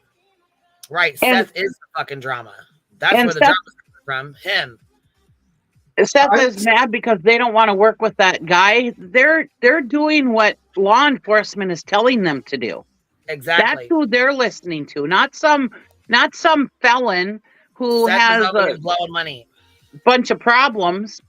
Right. Seth is the fucking drama. That's where the drama's coming from. Him. Seth is mad because they don't want to work with that guy. They're doing what law enforcement is telling them to do. Exactly. That's who they're listening to, not some felon who Seth has is blowing money, bunch of problems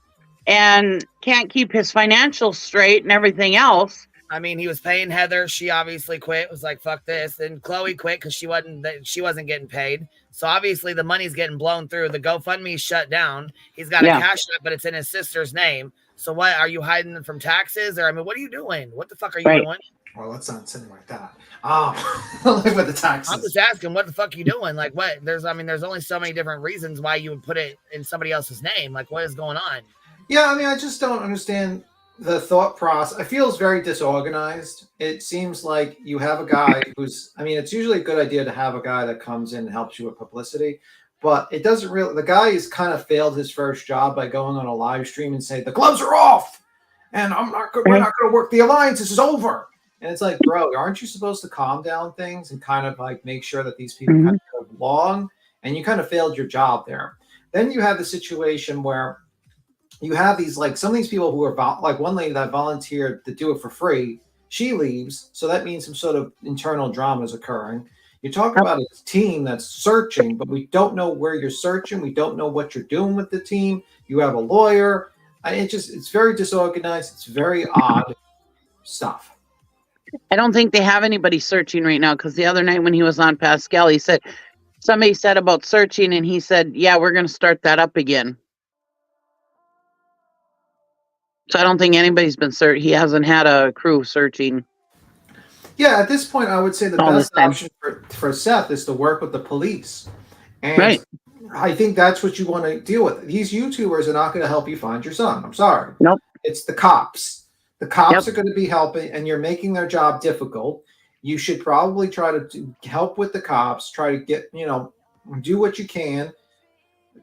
and can't keep his financials straight and everything else. I mean, he was paying Heather. She obviously quit. Was like, fuck this. And Chloe quit because she wasn't getting paid. So obviously the money's getting blown through. The GoFundMe shut down. He's got a cash app, but it's in his sister's name. So what, are you hiding them from taxes? Or, I mean, what are you doing? What the fuck are you doing? Well, let's not say like that. Like with the taxes. I'm just asking, what the fuck are you doing? Like, what? There's only so many different reasons why you would put it in somebody else's name. Like, what is going on? Yeah, I mean, I just don't understand the thought process. I feel it's very disorganized. It seems like you have a guy who's, I mean, it's usually a good idea to have a guy that comes in and helps you with publicity, but it doesn't really, the guy has kind of failed his first job by going on a live stream and say, the gloves are off and we're not going to work the alliance. This is over. And it's like, bro, aren't you supposed to calm down things and kind of like make sure that these people kind of go along? And you kind of failed your job there. Then you have the situation where you have these, like, some of these people who are like one lady that volunteered to do it for free. She leaves. So that means some sort of internal drama is occurring. You talk about a team that's searching, but we don't know where you're searching. We don't know what you're doing with the team. You have a lawyer. It's very disorganized. It's very odd stuff. I don't think they have anybody searching right now, because the other night when he was on Pascal, he said, somebody said about searching, and he said, yeah, we're going to start that up again. So I don't think anybody's been searching. He hasn't had a crew searching. Yeah, at this point, I would say the best option for Seth is to work with the police. And I think that's what you want to deal with. These YouTubers are not going to help you find your son. I'm sorry. Nope. It's the cops. The cops are going to be helping, and you're making their job difficult. You should probably try to help with the cops, try to get, do what you can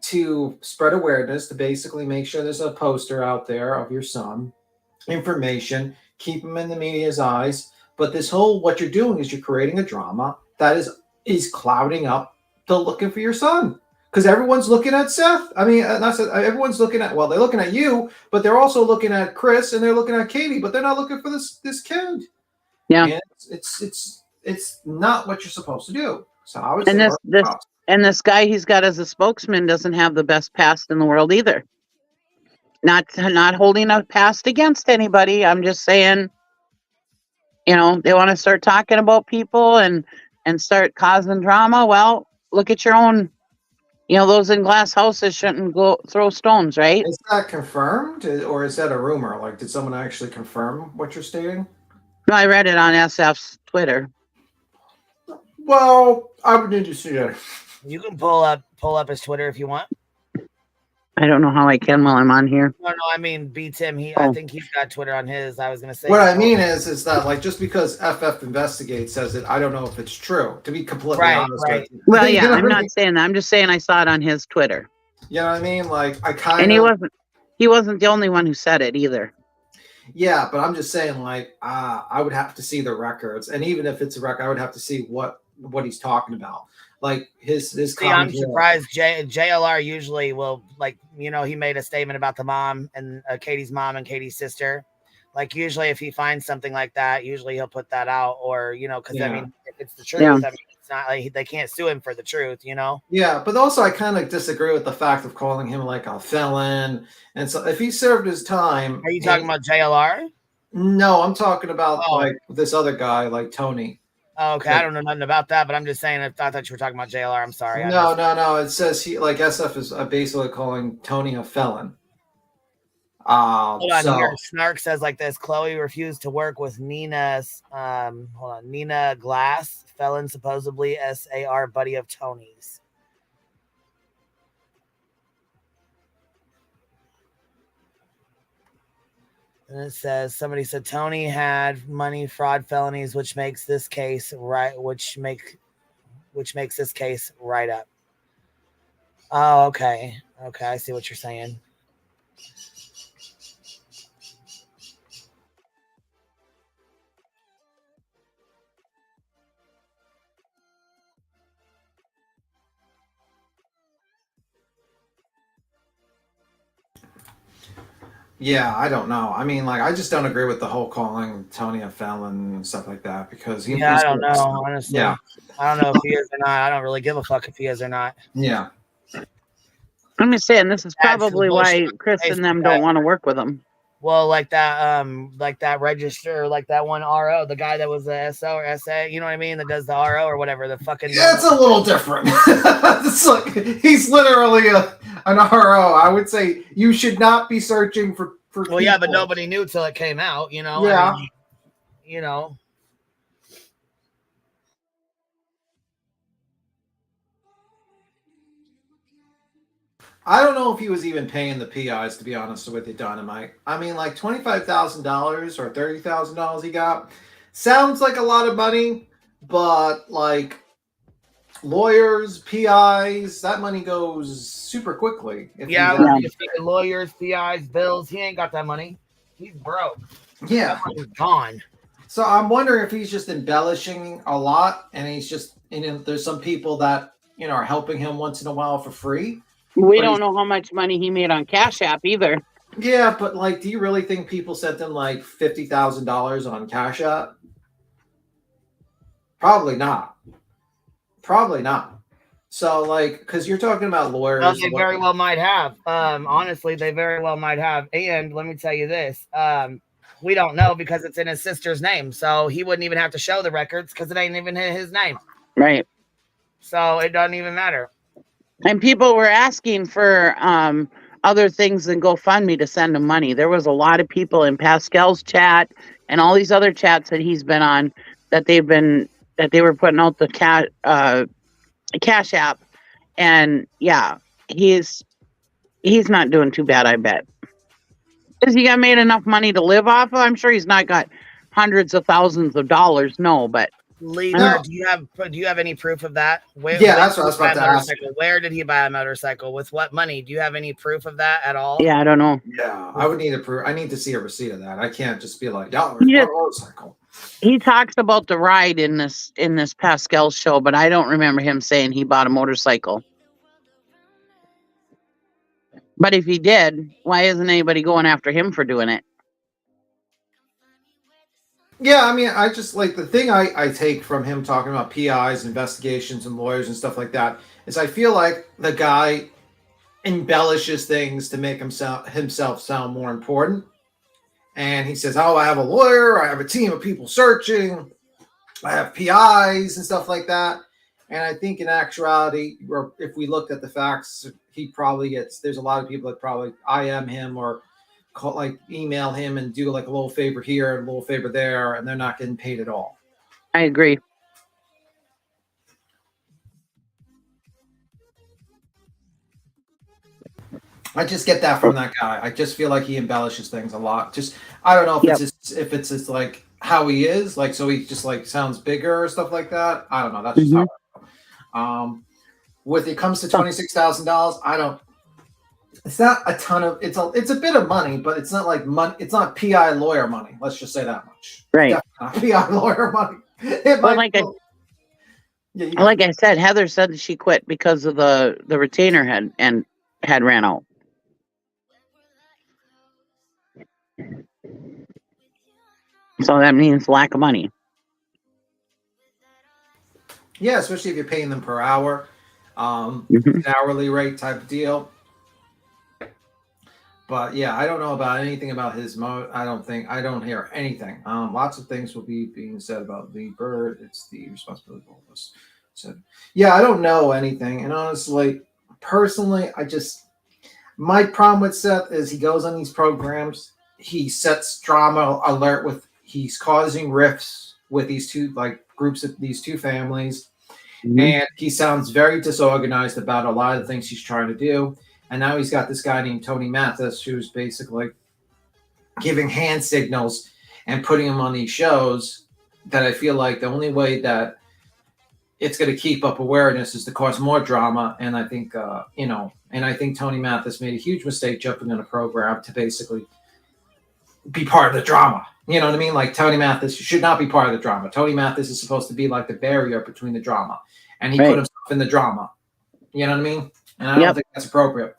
to spread awareness, to basically make sure there's a poster out there of your son, information, keep him in the media's eyes. But this whole, what you're doing is you're creating a drama that is clouding up the looking for your son. Because everyone's looking at Seth. I mean, everyone's looking at, well, they're looking at you, but they're also looking at Chris and they're looking at Katie, but they're not looking for this kid. Yeah. And it's not what you're supposed to do. So I would and say this guy he's got as a spokesman doesn't have the best past in the world either. Not holding a past against anybody. I'm just saying, they want to start talking about people and start causing drama. Well, look at your own. Those in glass houses shouldn't go throw stones, right? Is that confirmed, or is that a rumor? Like, did someone actually confirm what you're stating? No, I read it on SF's Twitter. Well, I would need to see that. You can pull up his Twitter if you want. I don't know how I can while I'm on here. No, I mean, beats him. I think he's got Twitter on his. I was going to say. What I mean is that, like, just because FF Investigate says it, I don't know if it's true, to be completely honest with you. Well, yeah, I'm not saying that. I'm just saying I saw it on his Twitter. You know what I mean? Like, I kind of... And he wasn't the only one who said it either. Yeah, but I'm just saying, like, I would have to see the records. And even if it's a record, I would have to see what he's talking about. Like his I'm surprised JLR usually will, like, he made a statement about the mom and Katie's mom and Katie's sister. Like, usually if he finds something like that, usually he'll put that out, or because I mean, if it's the truth, I mean, it's not like they can't sue him for the truth, Yeah, but also I kind of disagree with the fact of calling him like a felon. And so if he served his time, are you talking about JLR? No, I'm talking about like this other guy, like Tony. Oh, okay, I don't know nothing about that, but I'm just saying, I thought you were talking about JLR. I'm sorry. No. It says SF is basically calling Tony a felon. Hold on here. Snark says like this: Chloe refused to work with Nina's. Nina Glass, felon, supposedly SAR buddy of Tony's. And it says somebody said Tony had money fraud felonies, which makes this case right. Which makes this case right up. Oh, okay. Okay, I see what you're saying. Yeah, I don't know. I mean, like, I just don't agree with the whole calling Tony a felon and stuff like that because he. Yeah, I don't know. Honestly, yeah, I don't know if he is or not. I don't really give a fuck if he is or not. Yeah, I'm just saying this is probably why Chris and them don't want to work with him. Well, like that register, like that one RO, the guy that was the SO or SA, you know what I mean? That does the RO or whatever, the fucking. Yeah, it's a little different. It's like he's literally an RO. I would say you should not be searching for for Well, yeah, but people- nobody knew till it came out, you know. Yeah. I mean, you know. I don't know if he was even paying the PIs, to be honest with you, Dynamite. I mean, like $25,000 or $30,000 he got sounds like a lot of money, but like lawyers, PIs, that money goes super quickly. Yeah, he's like lawyers, PIs, bills. He ain't got that money. He's broke. Yeah. That money's gone. So I'm wondering if he's just embellishing a lot, and he's just, there's some people that are helping him once in a while for free. We don't know how much money he made on Cash App either. Yeah, but like, do you really think people sent them like $50,000 on Cash App? Probably not. Probably not. So like, because you're talking about lawyers. Well, they very well might have. Honestly, they very well might have. And let me tell you this. We don't know because it's in his sister's name. So he wouldn't even have to show the records because it ain't even in his name. Right. So it doesn't even matter. And people were asking for other things than GoFundMe to send him money. There was a lot of people in Pascal's chat and all these other chats that he's been on that they were putting out the Cash App. And yeah, he's not doing too bad, I bet. Has he got made enough money to live off of? I'm sure he's not got hundreds of thousands of dollars. No, but Leader, do you have any proof of that? Yeah, that's what I was about to ask. Where did he buy a motorcycle? With what money? Do you have any proof of that at all? Yeah, I don't know. Yeah, I would need a proof. I need to see a receipt of that. I can't just be like, "Yeah, motorcycle." He talks about the ride in this Pascal show, but I don't remember him saying he bought a motorcycle. But if he did, why isn't anybody going after him for doing it? Yeah, I mean, I just like the thing I take from him talking about PIs, investigations, and lawyers and stuff like that is I feel like the guy embellishes things to make himself sound more important. And he says, "Oh, I have a lawyer, I have a team of people searching, I have PIs and stuff like that." And I think in actuality, if we looked at the facts, he probably there's a lot of people that probably IM him or email him and do like a little favor here and a little favor there, and they're not getting paid at all. I agree. I just get that from that guy. I just feel like he embellishes things a lot. Just I don't know if it's just like how he is, like so he just like sounds bigger or stuff like that. I don't know. That's just how I feel. When it comes to $26,000, I don't. It's not a ton of. It's a bit of money, but it's not like money. It's not PI lawyer money. Let's just say that much. Right. Definitely not PI lawyer money. Like I said, Heather said that she quit because of the retainer had ran out. So that means lack of money. Yeah, especially if you're paying them per hour, an hourly rate type of deal. But yeah, I don't know about anything about his mode. I don't hear anything. Lots of things will be being said about the bird. It's the responsibility of all of us. So yeah, I don't know anything. And honestly, personally, my problem with Seth is he goes on these programs, he sets drama alert he's causing rifts with these two groups of these two families. And he sounds very disorganized about a lot of the things he's trying to do. And now he's got this guy named Tony Mathis, who's basically giving hand signals and putting him on these shows that I feel like the only way that it's going to keep up awareness is to cause more drama. And I think, and I think Tony Mathis made a huge mistake jumping in a program to basically be part of the drama. You know what I mean? Like Tony Mathis should not be part of the drama. Tony Mathis is supposed to be like the barrier between the drama. And he put himself in the drama. You know what I mean? And I don't think that's appropriate.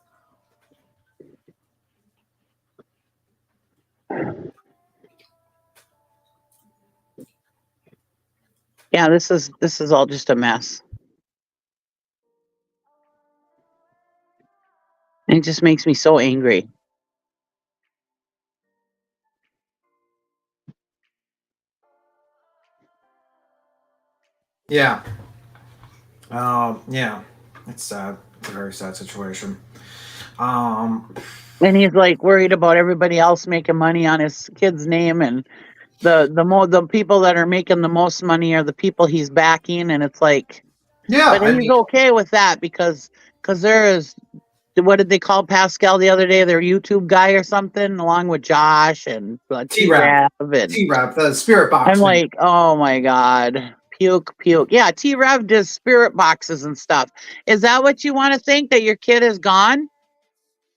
Yeah, this is all just a mess. It just makes me so angry. Yeah. Yeah. It's sad. It's a very sad situation. And he's like worried about everybody else making money on his kid's name, and the people that are making the most money are the people he's backing, and it's like, yeah, but he's okay with that because there is, what did they call Pascal the other day? Their YouTube guy or something, along with Josh and T-Rav and T-Rav, the spirit box. I'm like, oh my god, puke. Yeah, T-Rav does spirit boxes and stuff. Is that what you want to think, that your kid is gone?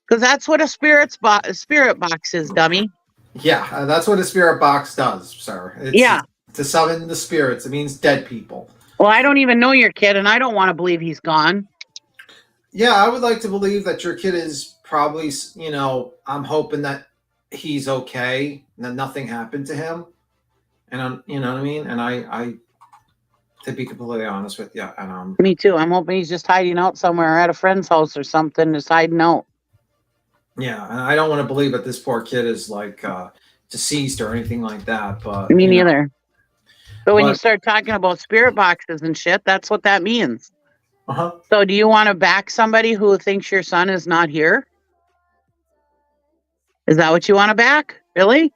Because that's what a spirit box is, dummy. Yeah, that's what a spirit box does, sir. It's to summon the spirits. It means dead people. Well, I don't even know your kid, and I don't want to believe he's gone. Yeah, I would like to believe that your kid is probably, I'm hoping that he's okay, and that nothing happened to him. And you know what I mean? And I to be completely honest with you, and me too. I'm hoping he's just hiding out somewhere at a friend's house or something, just hiding out. Yeah, and I don't want to believe that this poor kid is like deceased or anything like that. But me neither. But when you start talking about spirit boxes and shit, that's what that means. So do you want to back somebody who thinks your son is not here? Is that what you want to back? Really?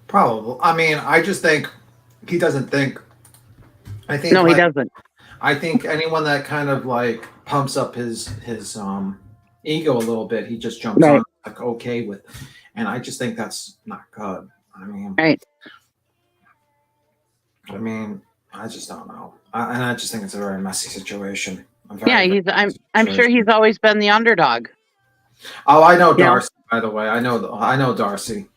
Probably. I mean, I just think he doesn't think. I think no, he doesn't. I think anyone that kind of like pumps up his ego a little bit, he just jumps on like okay with, and I just think that's not good. I mean, I just don't know, and I just think it's a very messy situation. I'm sure he's always been the underdog. Oh, I know Darcy. By the way, I know Darcy.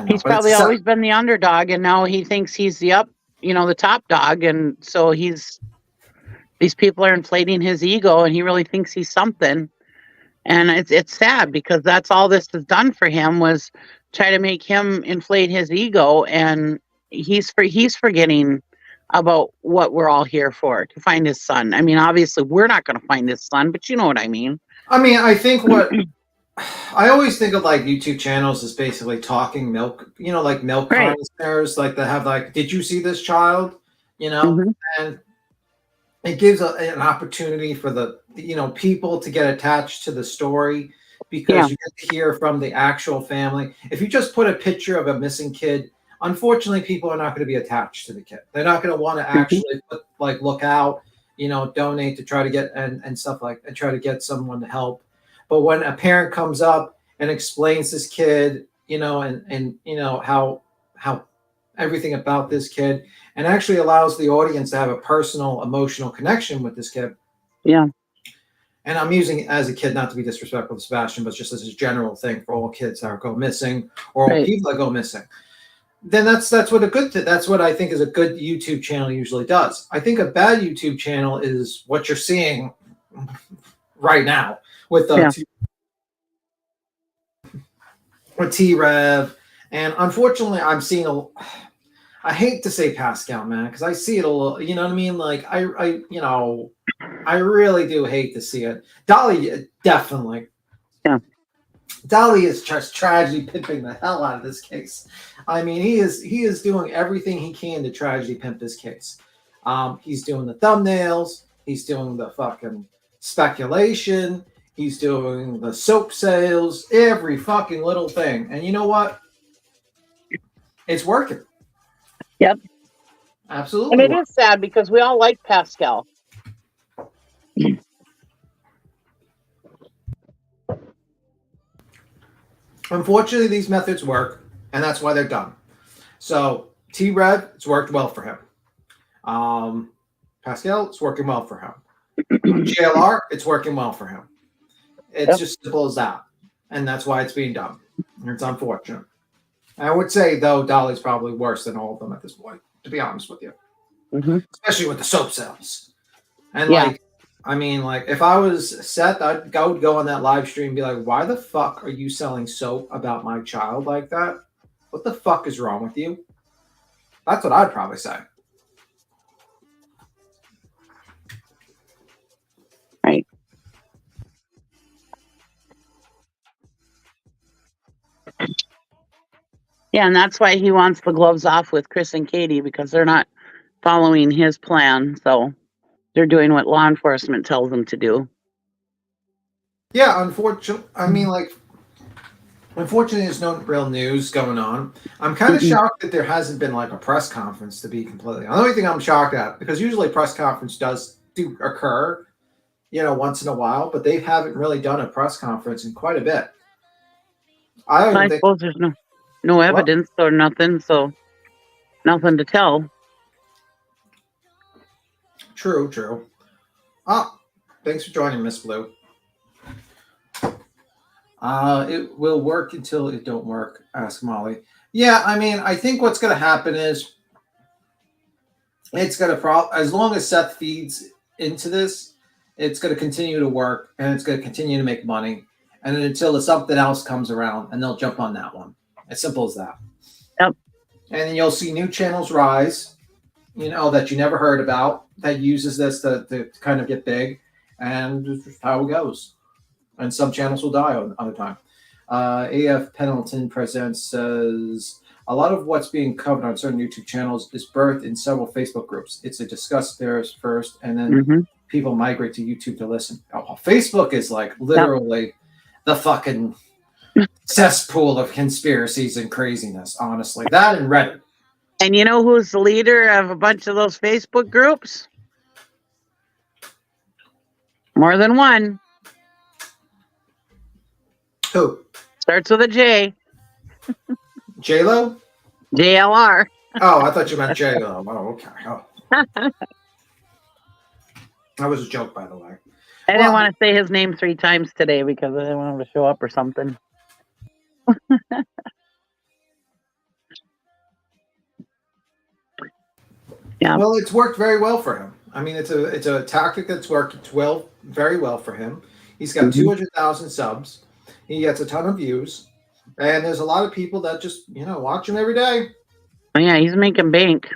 He's probably always been the underdog, and now he thinks he's the top dog, and so these people are inflating his ego, and he really thinks he's something. And it's sad because that's all this has done for him, was try to make him inflate his ego, and he's forgetting about what we're all here for, to find his son. I mean, obviously we're not going to find his son, but you know what I mean. I mean, I think what I always think of like YouTube channels is basically talking milk, like milk connoisseurs, like that have like, did you see this child? And it gives an opportunity for the people to get attached to the story, because you get to hear from the actual family. If you just put a picture of a missing kid, unfortunately, people are not going to be attached to the kid. They're not going to want to actually look out, donate to try to get and stuff and try to get someone to help. But when a parent comes up and explains this kid, and how everything about this kid, and actually allows the audience to have a personal, emotional connection with this kid. Yeah. And I'm using it as a kid, not to be disrespectful to Sebastian, but just as a general thing for all kids that go missing, or all people that go missing. Then that's what I think is a good YouTube channel usually does. I think a bad YouTube channel is what you're seeing right now with T-Rev, and unfortunately, I'm seeing I hate to say Pascal, man, because I see it a little. You know what I mean? Like I really do hate to see it. Dolly, definitely. Yeah. Dolly is just tragedy pimping the hell out of this case. I mean, he is doing everything he can to tragedy pimp this case. He's doing the thumbnails. He's doing the fucking speculation. He's doing the soap sales. Every fucking little thing. And you know what? It's working. Yep. Absolutely. And it is sad because we all like Pascal. Unfortunately, these methods work, and that's why they're done. So T-Rev, it's worked well for him. Pascal, it's working well for him. JLR, it's working well for him. It's just simple as that, and that's why it's being done. It's unfortunate. I would say, though, Dolly's probably worse than all of them at this point, to be honest with you. Especially with the soap sales. And if I was Seth, I'd go on that live stream and be like, why the fuck are you selling soap about my child like that? What the fuck is wrong with you? That's what I'd probably say. Right. Yeah, and that's why he wants the gloves off with Chris and Katie, because they're not following his plan. So They're doing what law enforcement tells them to do. Yeah, unfortunately, unfortunately, there's no real news going on. I'm kind of shocked that there hasn't been like a press conference, to be completely. The only thing I'm shocked at, because usually press conference do occur, once in a while, but they haven't really done a press conference in quite a bit. I suppose there's no evidence or nothing, so nothing to tell. True. Thanks for joining, Miss Blue. It will work until it don't work, asked Molly. Yeah, I think what's going to happen is it's going to as long as Seth feeds into this, it's going to continue to work and it's going to continue to make money. And then until something else comes around and they'll jump on that one. As simple as that. Yep. And then you'll see new channels rise, that you never heard about, that uses this to kind of get big. And this is how it goes. And some channels will die on other time. AF Pendleton Presents says, a lot of what's being covered on certain YouTube channels is birthed in several Facebook groups. It's a discuss there first, and then people migrate to YouTube to listen. Facebook is like literally the fucking cesspool of conspiracies and craziness, honestly. That and Reddit. And you know who's the leader of a bunch of those Facebook groups? More than one. Who? Starts with a J. J-Lo? JLR. Oh, I thought you meant J-Lo. Oh, okay. Oh. That was a joke, by the way. I didn't want to say his name 3 times today because I didn't want him to show up or something. Yeah. Well, it's worked very well for him. It's a tactic that's worked very well for him. He's got 200,000 subs. He gets a ton of views, and there's a lot of people that just watch him every day. Oh yeah, he's making bank.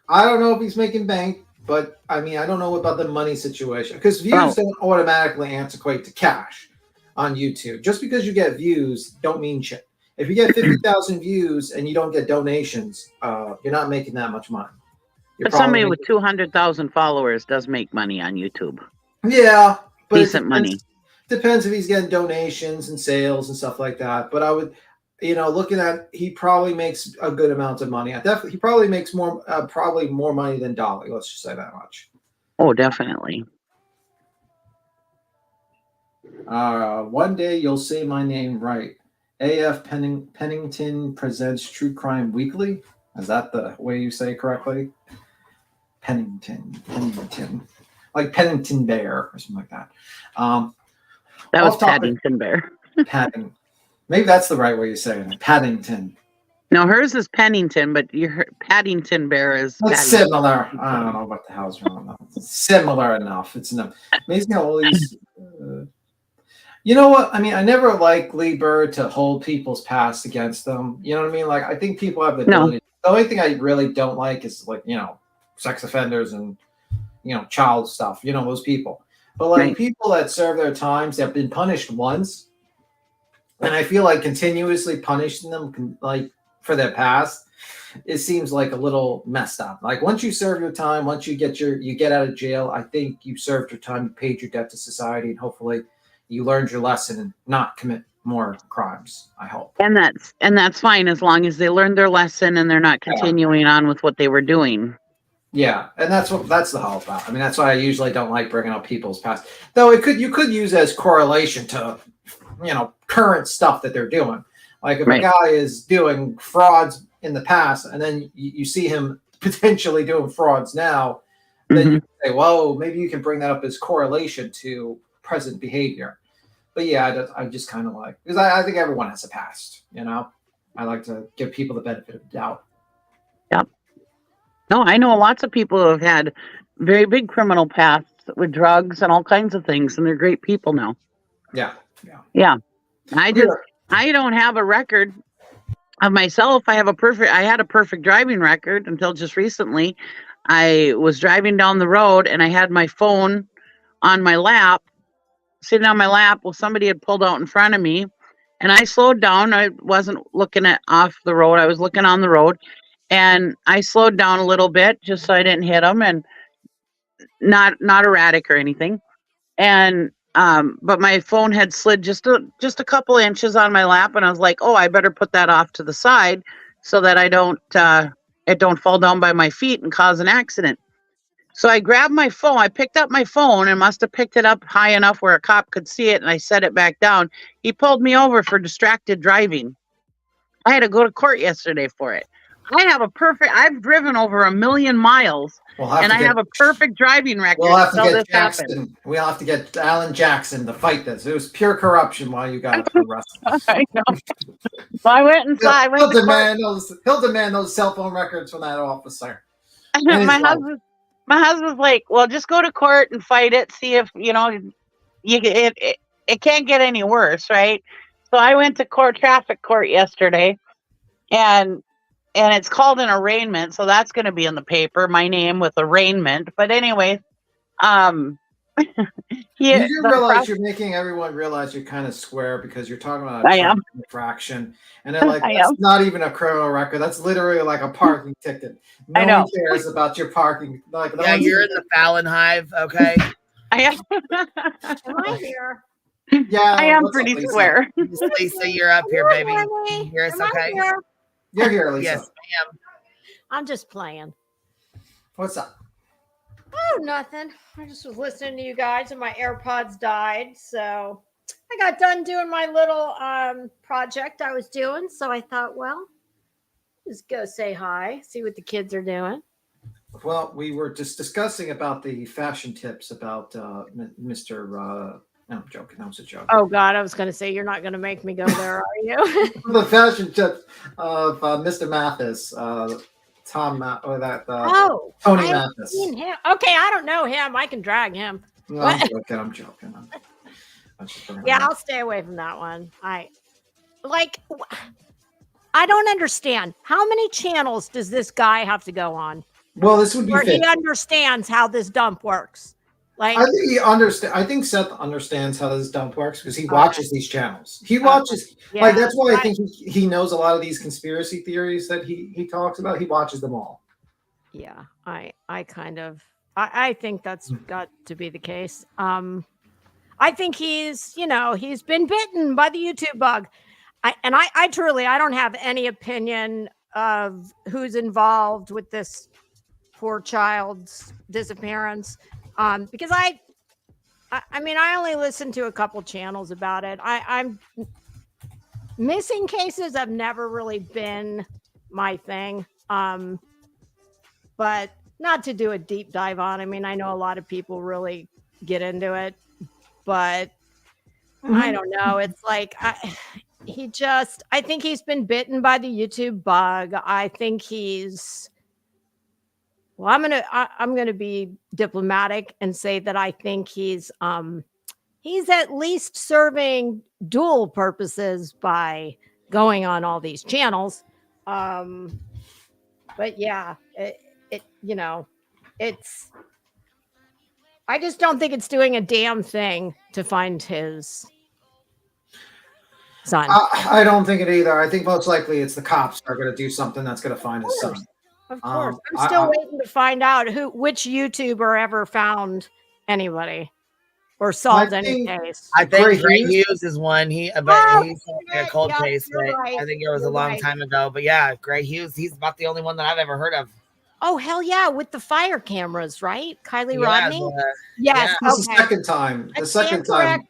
I don't know if he's making bank, but I don't know about the money situation because views don't automatically equate to cash on YouTube. Just because you get views don't mean shit. If you get 50,000 views and you don't get donations, you're not making that much money. But somebody with 200,000 followers does make money on YouTube. Yeah, but decent money. Depends if he's getting donations and sales and stuff like that. But I would, looking at, he probably makes a good amount of money. He probably makes more money than Dolly. Let's just say that much. Oh, definitely. One day you'll say my name right. AF Pennington Presents True Crime Weekly. Is that the way you say it correctly? Pennington, like Pennington Bear or something like that. That was Paddington Bear. Paddington. Maybe that's the right way you say it. Paddington. No, hers is Pennington, but your Paddington Bear is. It's similar. I don't know what the hell's wrong with that. It's similar enough. It's enough. Amazing how all these. You know what? I never like Lee Bird to hold people's past against them. You know what I mean? Like, I think people have the ability. The only thing I really don't like is sex offenders and child stuff. Those people. But people that serve their times, they've been punished once, and I feel like continuously punishing them for their past, it seems like a little messed up. Like once you serve your time, once you get out of jail, I think you served your time, you paid your debt to society, and hopefully you learned your lesson and not commit more crimes. I hope. And that's fine as long as they learned their lesson and they're not continuing on with what they were doing. Yeah, and that's the whole about. That's why I usually don't like bringing up people's past. Though you could use as correlation to, current stuff that they're doing. Like if a guy is doing frauds in the past, and then you see him potentially doing frauds now, then you say, "Whoa, maybe you can bring that up as correlation to present behavior." But yeah, I just kind of like because I think everyone has a past. I like to give people the benefit of the doubt. Yep. No, I know lots of people who have had very big criminal pasts with drugs and all kinds of things, and they're great people now. Yeah. I don't have a record of myself. I had a perfect driving record until just recently. I was driving down the road and I had my phone on my lap, sitting on my lap. Well, somebody had pulled out in front of me, and I slowed down. I wasn't looking off the road. I was looking on the road. And I slowed down a little bit just so I didn't hit them. And not erratic or anything. And but my phone had slid just a couple inches on my lap, and I was like, oh, I better put that off to the side so that I don't it don't fall down by my feet and cause an accident. So I grabbed my phone. I picked up my phone and must have picked it up high enough where a cop could see it, and I set it back down. He pulled me over for distracted driving. I had to go to court yesterday for it. I've driven over 1 million miles, and I have a perfect driving record. We'll have to until get this happened. Jackson. We'll have to get Alan Jackson to fight this. It was pure corruption while you got arrested. I know. So I went inside. He'll demand those cell phone records from that officer. My husband's like, well, just go to court and fight it. See if it can't get any worse, right? So I went to traffic court yesterday, and it's called an arraignment, so that's going to be in the paper. My name with arraignment. But anyway, you do realize you're making everyone realize you're kind of square because you're talking about a infraction, and they're like, that's not even a criminal record. That's literally like a parking ticket. No one cares about your parking. Like, yeah, you're in the Fallon hive, okay? I am. Am I here? Yeah, I am pretty square. Lisa, you're up here, baby. You hear us, okay? You're here, Lisa. Yes, I am. I'm just playing. What's up? Oh, nothing. I just was listening to you guys and my AirPods died. So I got done doing my little project I was doing. So I thought, well, just go say hi, see what the kids are doing. Well, we were just discussing about the fashion tips about Mr. No, I'm joking. That was a joke. Oh, God. I was going to say, you're not going to make me go there, are you? The fashion tips of Mr. Mathis. Tony Mathis. Seen him. Okay, I don't know him. I can drag him. No, I'm joking. Yeah, I'll stay away from that one. I don't understand. How many channels does this guy have to go on? Well, this would be where he understands how this dump works. Like, I think he understands. I think Seth understands how this dump works because he watches these channels. He watches, like, that's why I think he knows a lot of these conspiracy theories that he talks about. He watches them all. Yeah, I think that's got to be the case. I think he's been bitten by the YouTube bug. I truly, I don't have any opinion of who's involved with this poor child's disappearance. Because I mean, I only listened to a couple channels about it. I'm missing cases have never really been my thing. But not to do a deep dive on. I mean, I know a lot of people really get into it, but I don't know. It's like, I think he's been bitten by the YouTube bug. I think I'm gonna be diplomatic and say that I think he's at least serving dual purposes by going on all these channels. But yeah, I just don't think it's doing a damn thing to find his son. I don't think it either. I think most likely it's the cops are going to do something that's going to find his son. Of course. I'm still waiting to find out which YouTuber ever found anybody or solved any case. I think Gray Hughes is one. He's a cold case, but right. I think it was a long time ago. But yeah, Gray Hughes, he's about the only one that I've ever heard of. Oh, hell yeah, with the fire cameras, right? Kylie Rodney? Yes. Yeah. The second time. The second time.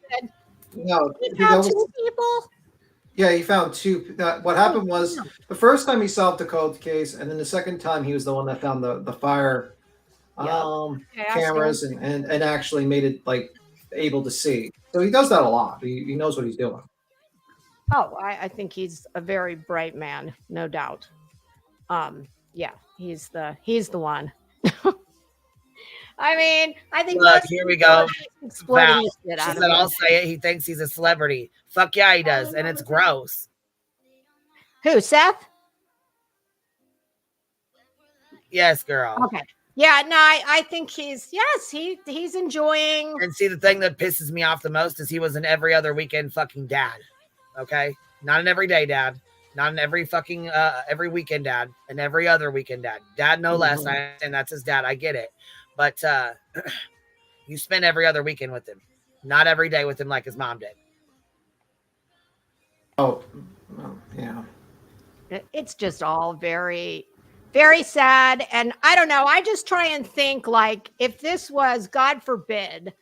No, he found two people? Yeah, he found two. What happened was the first time he solved the cold case, and then the second time he was the one that found the fire cameras and actually made it like able to see. So he does that a lot. He knows what he's doing. Oh, I think he's a very bright man, no doubt. Yeah, he's the one. I mean, I think. Look, here we go. Val. She said, "I'll say it." He thinks he's a celebrity. Fuck yeah, he does, and it's gross. Who, Seth? Yes, girl. Okay. Yeah, no, I think he's enjoying. And see, the thing that pisses me off the most is he was an every other weekend fucking dad. Okay, not an everyday dad, not an every fucking every weekend dad, an every other weekend dad. Dad no less. And that's his dad. I get it. But you spend every other weekend with him, not every day with him like his mom did. Oh, yeah. It's just all very, very sad. And I don't know. I just try and think like if this was, God forbid,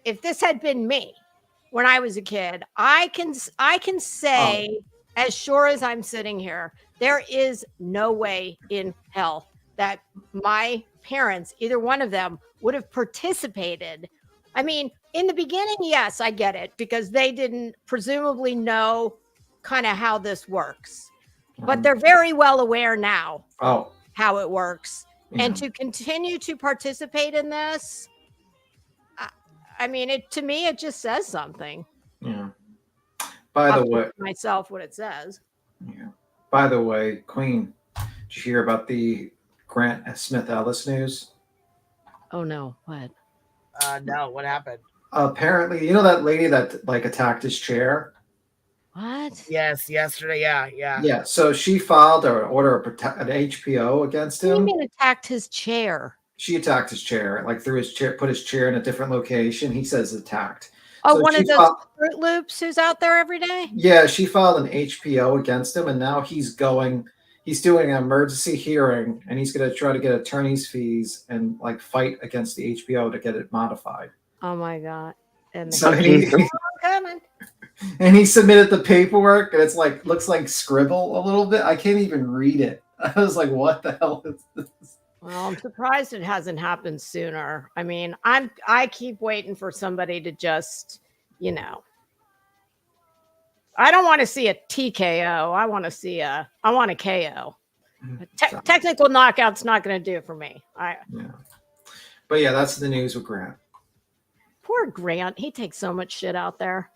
if this had been me when I was a kid, I can say as sure as I'm sitting here, there is no way in hell that my parents, either one of them, would have participated. I mean, in the beginning, yes, I get it because they didn't presumably know kind of how this works. But they're very well aware now how it works. Yeah. And to continue to participate in this, I mean, to me, it just says something. Yeah. By the way, myself what it says. Yeah. By the way, Queen, did you hear about the Grant Smith Ellis news? Oh no, what? No, what happened? Apparently, you know that lady that like attacked his chair? What? Yes, yesterday. Yeah. Yeah. So she filed an order of an HPO against What do him. you mean attacked his chair? She attacked his chair, like threw his chair, put his chair in a different location. He says attacked. Oh, So one she of those filed- Fruit Loops who's out there every day? Yeah, she filed an HPO against him, and now he's doing an emergency hearing, and he's going to try to get attorney's fees and like fight against the HPO to get it modified. Oh my God. And So and he submitted the paperwork, and it's like looks like scribble a little bit. I can't even read it. I was like, "What the hell is this?" Well, I'm surprised it hasn't happened sooner. I mean, I keep waiting for somebody to just, you know. I don't want to see a TKO. I want a KO. Technical knockout's not going to do it for me. But yeah, that's the news with Grant. Poor Grant. He takes so much shit out there.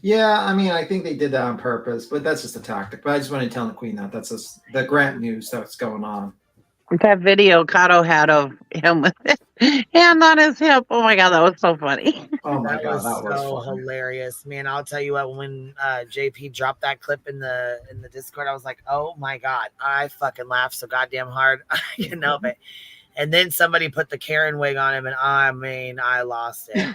Yeah, I mean, I think they did that on purpose, but that's just a tactic. But I just wanted to tell the Queen that that's just the Grant news that's going on. That video Kato had of him with his hand on his hip. Oh my God, that was so funny. Oh my God, that was so hilarious, man. I'll tell you what, when JP dropped that clip in the Discord, I was like, oh my God, I fucking laughed so goddamn hard. You know, but and then somebody put the Karen wig on him, and I mean, I lost it.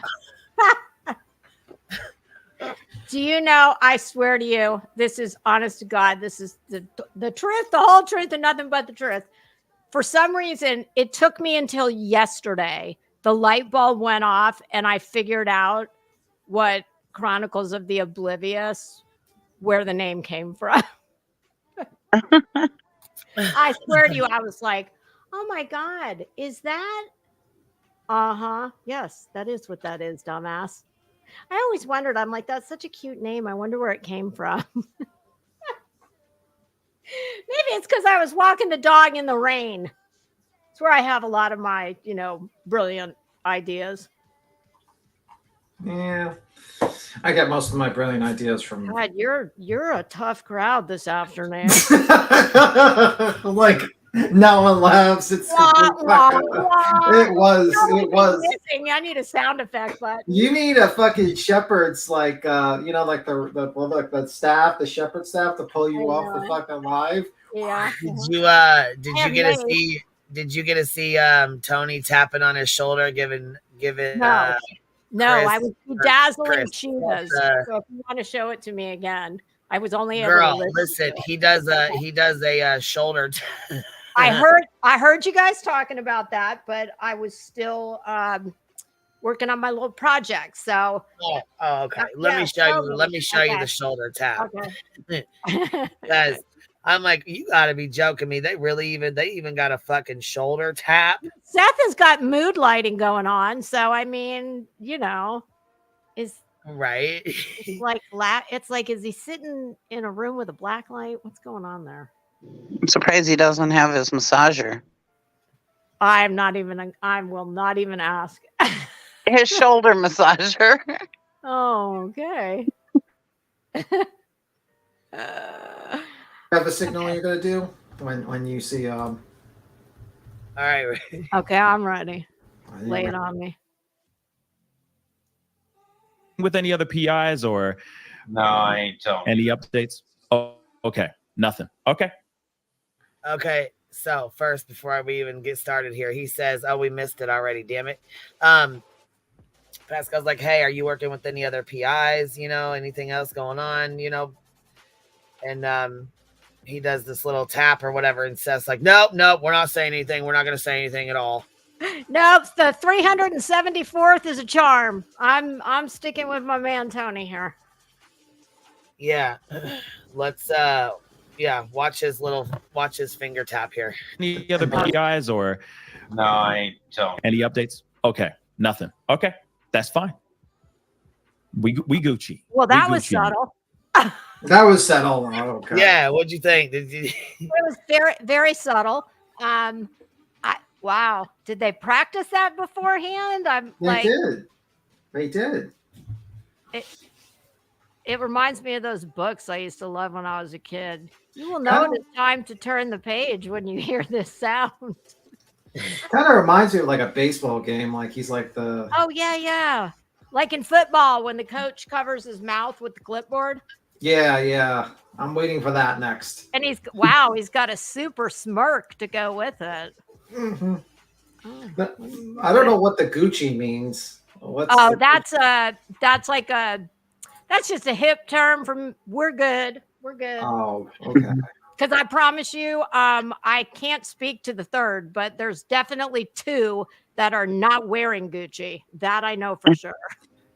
Do you know, I swear to you, this is honest to God, this is the truth, the whole truth, and nothing but the truth. For some reason, it took me until yesterday. The light bulb went off, and I figured out what Chronicles of the Oblivious, where the name came from. I swear to you, I was like, oh my God, is that? Uh-huh. Yes, that is what that is, dumbass. I always wondered, I'm like, that's such a cute name. I wonder where it came from. Maybe it's because I was walking the dog in the rain. It's where I have a lot of my, brilliant ideas. Yeah, I get most of my brilliant ideas from. God, you're a tough crowd this afternoon. Like no one laughs. It's it was. I need a sound effect, but you need a fucking shepherd's like like the staff, the shepherd staff to pull you off the fucking live. Yeah. Did you get to see Tony tapping on his shoulder, giving No, I was bedazzling cheetahs. So if you want to show it to me again, I was only able to listen. He does a shoulder. I heard you guys talking about that, but I was still working on my little project. So okay. Let me show you the shoulder tap. Okay. Guys, I'm like, you gotta be joking me. They even got a fucking shoulder tap. Seth has got mood lighting going on, so I mean, is right. It's like, is he sitting in a room with a black light? What's going on there? I'm surprised he doesn't have his massager. I will not even ask. His shoulder massager. Oh, okay. Have a signal you're gonna do when you see All right. Okay, I'm ready. Lay it on me. With any other PIs or no, I ain't telling any updates? Oh, okay. Nothing. Okay. Okay. So first, before we even get started here, he says, "Oh, we missed it already. Damn it." Pascal's like, "Hey, are you working with any other PIs? You know, anything else going on? You know?" And he does this little tap or whatever, and says like, "Nope, we're not saying anything. We're not going to say anything at all." Nope, the 374th is a charm. I'm sticking with my man Tony here. Yeah, let's watch his finger tap here. Any other PIs or No, I ain't telling. any updates? Okay, nothing. Okay, that's fine. We Gucci. Well, that We was Gucci. subtle. That was settled. Okay. Yeah, what'd you think? Did you? It was very, very subtle. Wow. Did they practice that beforehand? They did. It reminds me of those books I used to love when I was a kid. You will know it's time to turn the page when you hear this sound. Kind of reminds me of like a baseball game. Like he's like the. Oh yeah. Like in football when the coach covers his mouth with the clipboard. Yeah. I'm waiting for that next. And he's got a super smirk to go with it. Mm-hmm. I don't know what the Gucci means. That's just a hip term from we're good. Oh, okay. Because I promise you, I can't speak to the third, but there's definitely two that are not wearing Gucci. That I know for sure.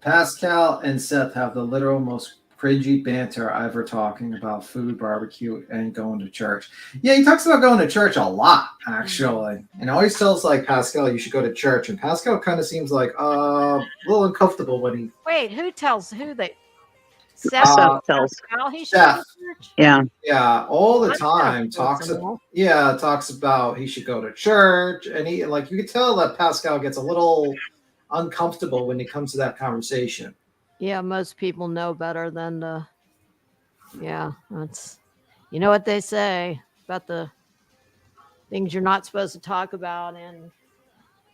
Pascal and Seth have the literal most cringy banter ever talking about food, barbecue, and going to church. Yeah, he talks about going to church a lot, actually. And always tells like Pascal you should go to church. And Pascal kind of seems like a little uncomfortable when he. Wait, who tells who they? Seth tells. He should go to church? Yeah, all the time talks about he should go to church, and he like you can tell that Pascal gets a little uncomfortable when it comes to that conversation. Yeah, most people know better than to. Yeah, that's you know what they say about the things you're not supposed to talk about, and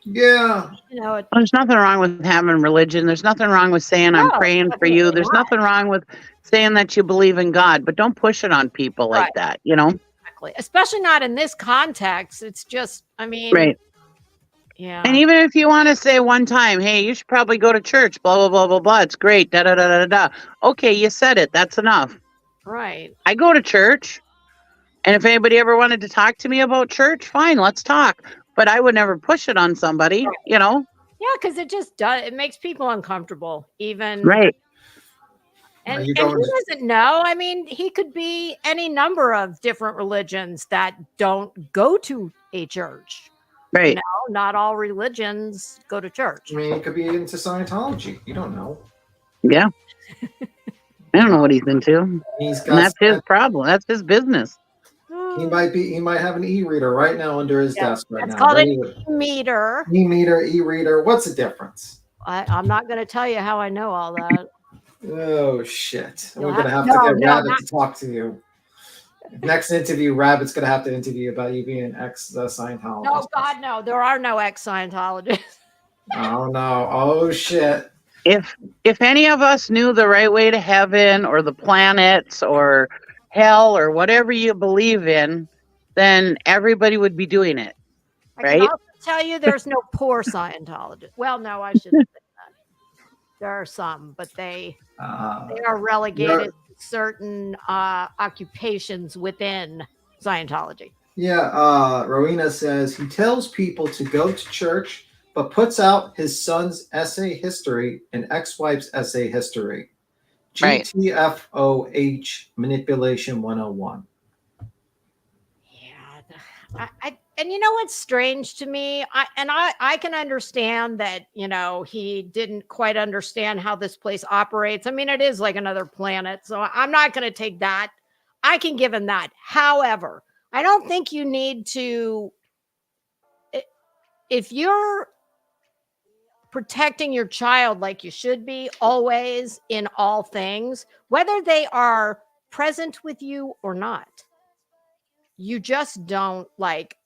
yeah, you know there's nothing wrong with having religion. There's nothing wrong with saying I'm praying for you. There's nothing wrong with saying that you believe in God, but don't push it on people like that, you know? Exactly. Especially not in this context. It's just, I mean, right. Yeah. And even if you want to say one time, hey, you should probably go to church, blah, blah, blah, blah, blah. It's great. Da, da, da, da, da. Okay, you said it. That's enough. Right. I go to church. And if anybody ever wanted to talk to me about church, fine, let's talk. But I would never push it on somebody, you know? Yeah, because it just does. It makes people uncomfortable, even. Right. And he doesn't know. I mean, he could be any number of different religions that don't go to a church. Right. You know, not all religions go to church. I mean, he could be into Scientology. You don't know. Yeah. I don't know what he's into. And that's his problem. That's his business. He might have an e-reader right now under his desk right now. It's called an e-meter. E-reader. What's the difference? I'm not going to tell you how I know all that. Oh, shit. We're going to have to get Rabbit to talk to you. Next interview, Rabbit's going to have to interview about you being an ex-Scientologist. No, God, no. There are no ex-Scientologists. Oh, no. Oh, shit. If any of us knew the right way to heaven or the planets or hell or whatever you believe in, then everybody would be doing it, right? I can also tell you there's no poor Scientologists. Well, no, I shouldn't say that. There are some, but they are relegated to certain occupations within Scientology. Yeah, Rowena says he tells people to go to church, but puts out his son's essay history and ex-wife's essay history. GTFOH manipulation 101. Yeah, and you know what's strange to me? I can understand that, you know, he didn't quite understand how this place operates. I mean, it is like another planet, so I'm not going to take that. I can give him that. However, I don't think you need to, if you're protecting your child like you should be always in all things, whether they are present with you or not, you just don't like,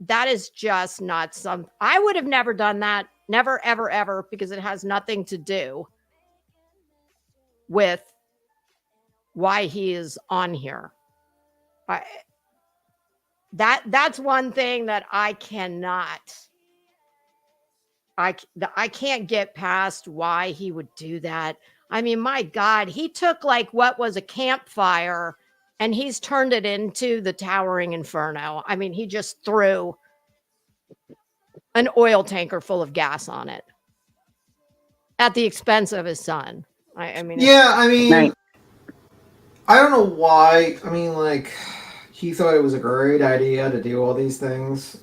that is just not some, I would have never done that. Never, ever, ever, because it has nothing to do with why he is on here. that's one thing that I cannot. I can't get past why he would do that. I mean, my God, he took like what was a campfire and he's turned it into the towering inferno. I mean, he just threw an oil tanker full of gas on it at the expense of his son. I mean, I don't know why. I mean, like, he thought it was a great idea to do all these things.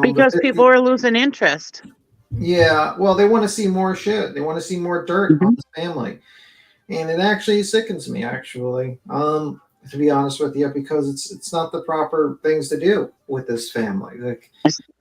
Because people are losing interest. Yeah, well, they want to see more shit. They want to see more dirt on this family. And it actually sickens me, actually, to be honest with you, because it's not the proper things to do with this family. Like,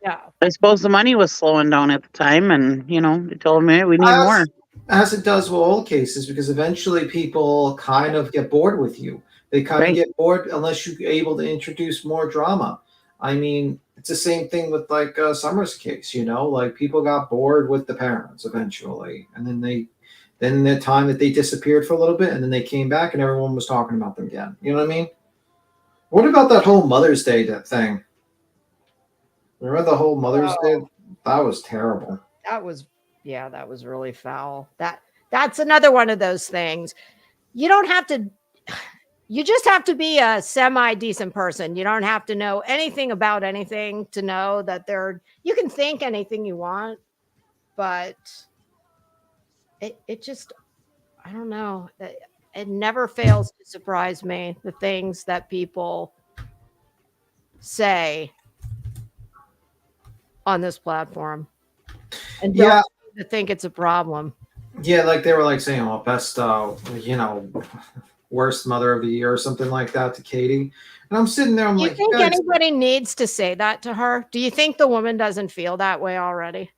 yeah, I suppose the money was slowing down at the time, and they told me we need more. As it does with all cases, because eventually people kind of get bored with you. They kind of get bored unless you're able to introduce more drama. I mean, it's the same thing with like Summer's case, like people got bored with the parents eventually, and then the time that they disappeared for a little bit, and then they came back, and everyone was talking about them again. You know what I mean? What about that whole Mother's Day thing? Remember the whole Mother's Day? That was terrible. That was really foul. That's another one of those things. You don't have to. You just have to be a semi-decent person. You don't have to know anything about anything to know that you can think anything you want, but it just, I don't know. It never fails to surprise me, the things that people say on this platform. And don't seem to think it's a problem. Yeah, like they were like saying, "Oh, best, worst mother of the year" or something like that to Katie. And I'm sitting there, Do you think anybody needs to say that to her? Do you think the woman doesn't feel that way already?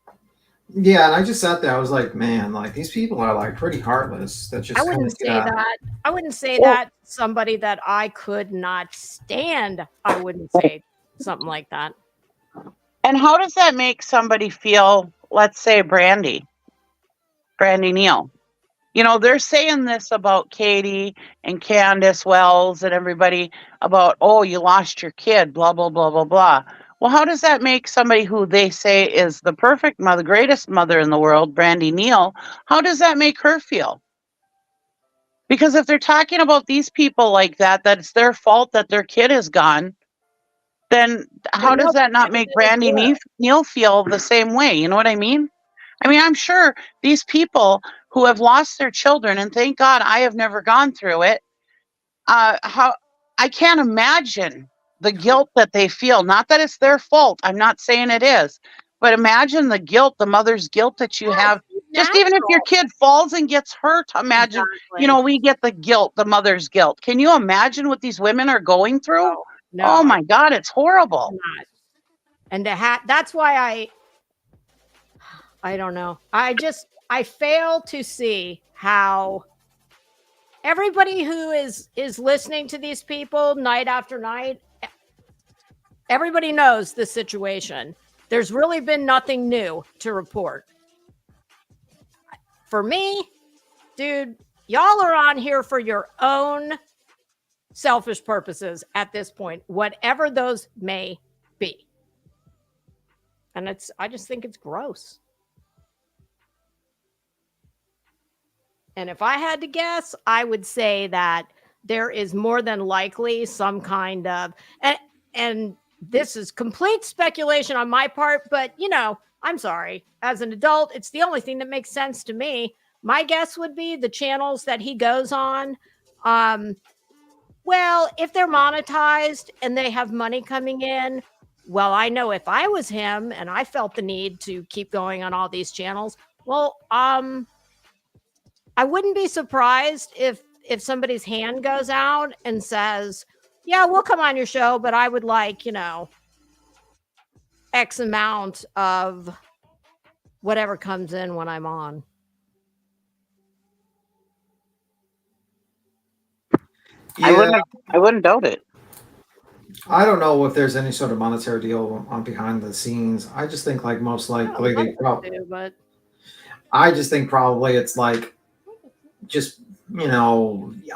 Yeah, and I just sat there. I was like, man, like these people are like pretty heartless. That just I wouldn't say that. I wouldn't say that to somebody that I could not stand. I wouldn't say something like that. And how does that make somebody feel? Let's say Brandy Neal. They're saying this about Katie and Candace Wells and everybody about, oh, you lost your kid, blah, blah, blah, blah, blah. Well, how does that make somebody who they say is the perfect mother, greatest mother in the world, Brandy Neal, how does that make her feel? Because if they're talking about these people like that it's their fault that their kid is gone, then how does that not make Brandy Neal feel the same way? You know what I mean? I mean, I'm sure these people who have lost their children, and thank God I have never gone through it, how I can't imagine the guilt that they feel. Not that it's their fault. I'm not saying it is. But imagine the guilt, the mother's guilt that you have. Just even if your kid falls and gets hurt, imagine, we get the guilt, the mother's guilt. Can you imagine what these women are going through? No, oh my God, it's horrible. And that's why I don't know. I fail to see how everybody who is listening to these people night after night, everybody knows the situation. There's really been nothing new to report. For me, dude, y'all are on here for your own selfish purposes at this point, whatever those may be. And I just think it's gross. And if I had to guess, I would say that there is more than likely some kind of, and this is complete speculation on my part, but I'm sorry. As an adult, it's the only thing that makes sense to me. My guess would be the channels that he goes on. Well, if they're monetized and they have money coming in, well, I know if I was him and I felt the need to keep going on all these channels, well, I wouldn't be surprised if somebody's hand goes out and says, yeah, we'll come on your show, but I would like, X amount of whatever comes in when I'm on. Yeah. I wouldn't doubt it. I don't know if there's any sort of monetary deal on behind the scenes. I just think like most likely I just think probably it's like just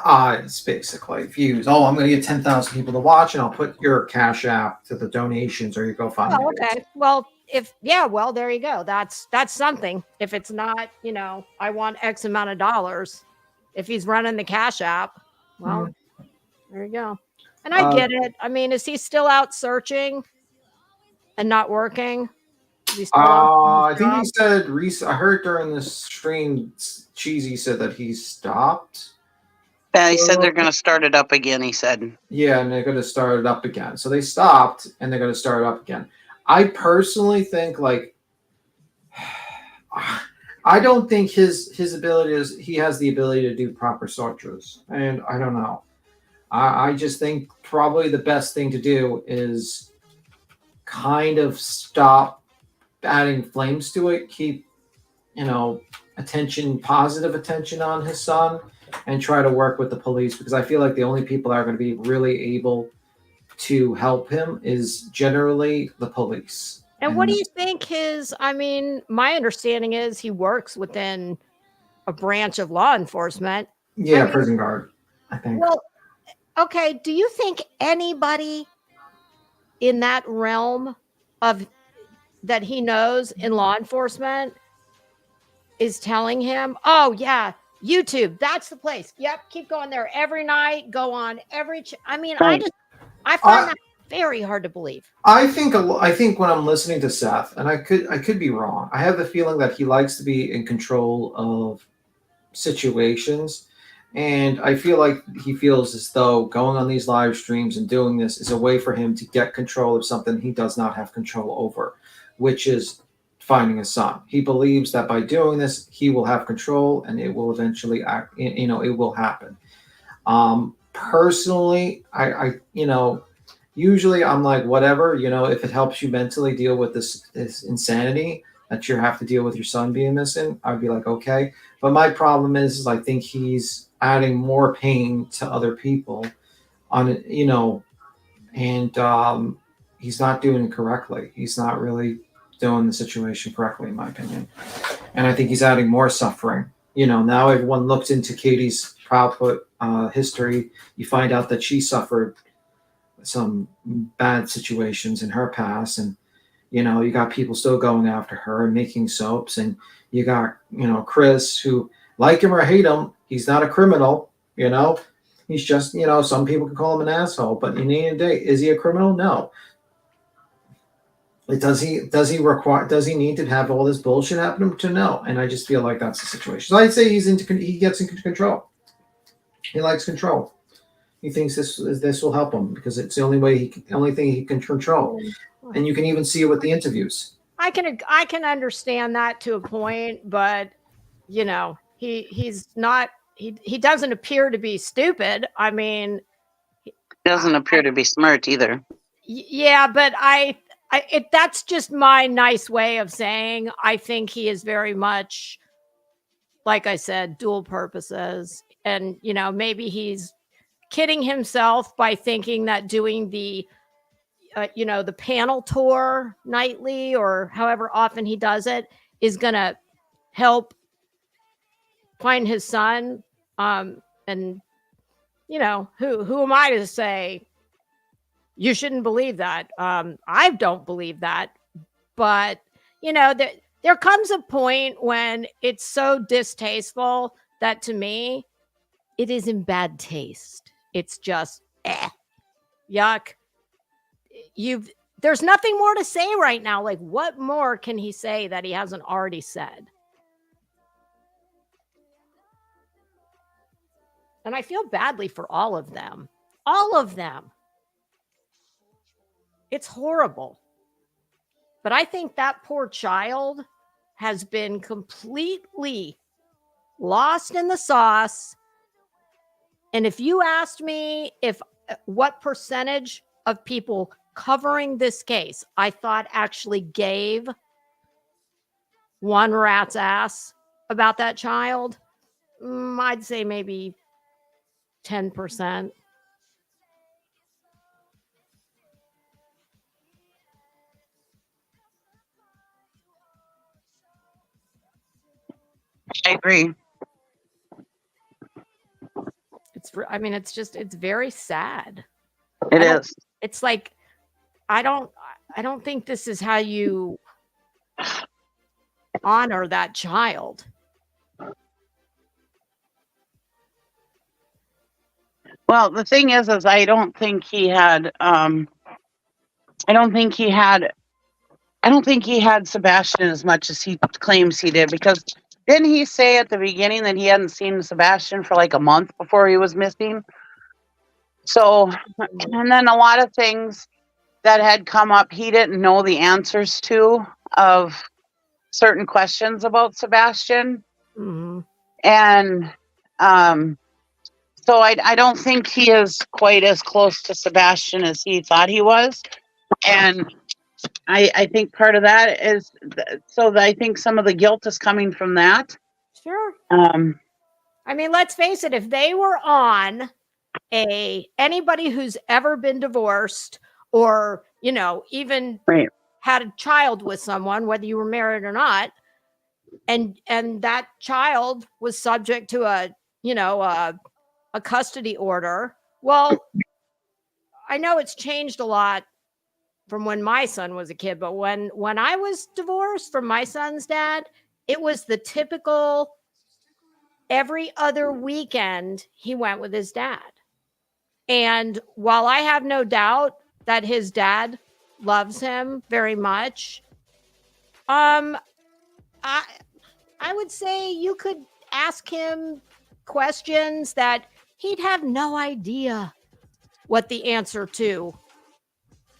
odds, basically, views. Oh, I'm going to get 10,000 people to watch, and I'll put your Cash App to the donations or your GoFundMe. Oh, okay. Well, well, there you go. That's something. If it's not, I want X amount of dollars. If he's running the Cash App, well, there you go. And I get it. I mean, is he still out searching and not working? Is he still I think he said, I heard during this stream, Cheesy said that he stopped. Yeah, he said they're going to start it up again, he said. Yeah, and they're going to start it up again. So they stopped, and they're going to start it up again. I personally think, I don't think his ability is, he has the ability to do proper searches. And I don't know. I just think probably the best thing to do is kind of stop adding flames to it, keep, positive attention on his son, and try to work with the police, because I feel like the only people that are going to be really able to help him is generally the police. And what do you think my understanding is he works within a branch of law enforcement. Yeah, prison guard, I think. Well, okay, do you think anybody in that realm of that he knows in law enforcement is telling him, oh yeah, YouTube, that's the place. Yep, keep going there every night, go on every I find that very hard to believe. I think when I'm listening to Seth, and I could be wrong, I have the feeling that he likes to be in control of situations, and I feel like he feels as though going on these live streams and doing this is a way for him to get control of something he does not have control over, which is finding his son. He believes that by doing this, he will have control, and it will eventually it will happen. Personally, I usually I'm like, whatever, if it helps you mentally deal with this insanity that you have to deal with your son being missing, I'd be like, okay. But my problem is I think he's adding more pain to other people on it, and he's not doing it correctly. He's not really doing the situation correctly, in my opinion. And I think he's adding more suffering. Now everyone looks into Katie's Proudfoot history. You find out that she suffered some bad situations in her past, and you got people still going after her and making soaps, and you got Chris, who, like him or hate him, he's not a criminal. He's just some people can call him an asshole, but in the end of the day, is he a criminal? No. Does he need to have all this bullshit happen to? No. And I just feel like that's the situation. So I'd say he gets into control. He likes control. He thinks this will help him because it's the only thing he can control. And you can even see it with the interviews. I can understand that to a point, but he's not. He doesn't appear to be stupid. He doesn't appear to be smart either. Yeah, but that's just my nice way of saying I think he is very much, like I said, dual purposes, and maybe he's kidding himself by thinking that doing the the panel tour nightly or however often he does it is going to help find his son. And who am I to say you shouldn't believe that? I don't believe that, but there comes a point when it's so distasteful that to me it is in bad taste. It's just yuck. There's nothing more to say right now. Like, what more can he say that he hasn't already said? And I feel badly for all of them. All of them. It's horrible. But I think that poor child has been completely lost in the sauce. And if you asked me what percentage of people covering this case I thought actually gave one rat's ass about that child, I'd say maybe 10%. I agree. I mean, it's very sad. It is. It's like, I don't think this is how you honor that child. Well, the thing is I don't think he had Sebastian as much as he claims he did, because didn't he say at the beginning that he hadn't seen Sebastian for like a month before he was missing? So, and then a lot of things that had come up, he didn't know the answers to, of certain questions about Sebastian. Mm-hmm. And so I don't think he is quite as close to Sebastian as he thought he was. And I think part of that is, so I think some of the guilt is coming from that. Sure. I mean, let's face it, if they were on anybody who's ever been divorced or, even had a child with someone, whether you were married or not, and that child was subject to a custody order. Well, I know it's changed a lot from when my son was a kid, but when I was divorced from my son's dad, it was the typical every other weekend he went with his dad. And while I have no doubt that his dad loves him very much, I would say you could ask him questions that he'd have no idea what the answer to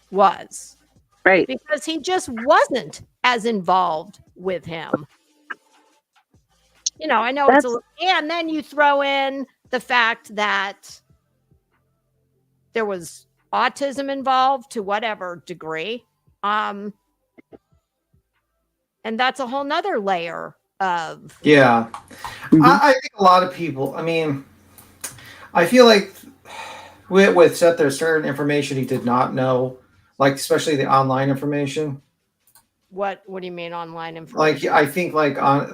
was. Right. Because he just wasn't as involved with him. I know and then you throw in the fact that there was autism involved to whatever degree. And that's a whole nother layer of. Yeah. I think a lot of people, I feel like with Seth, there's certain information he did not know, like especially the online information. What do you mean online information? Like, I think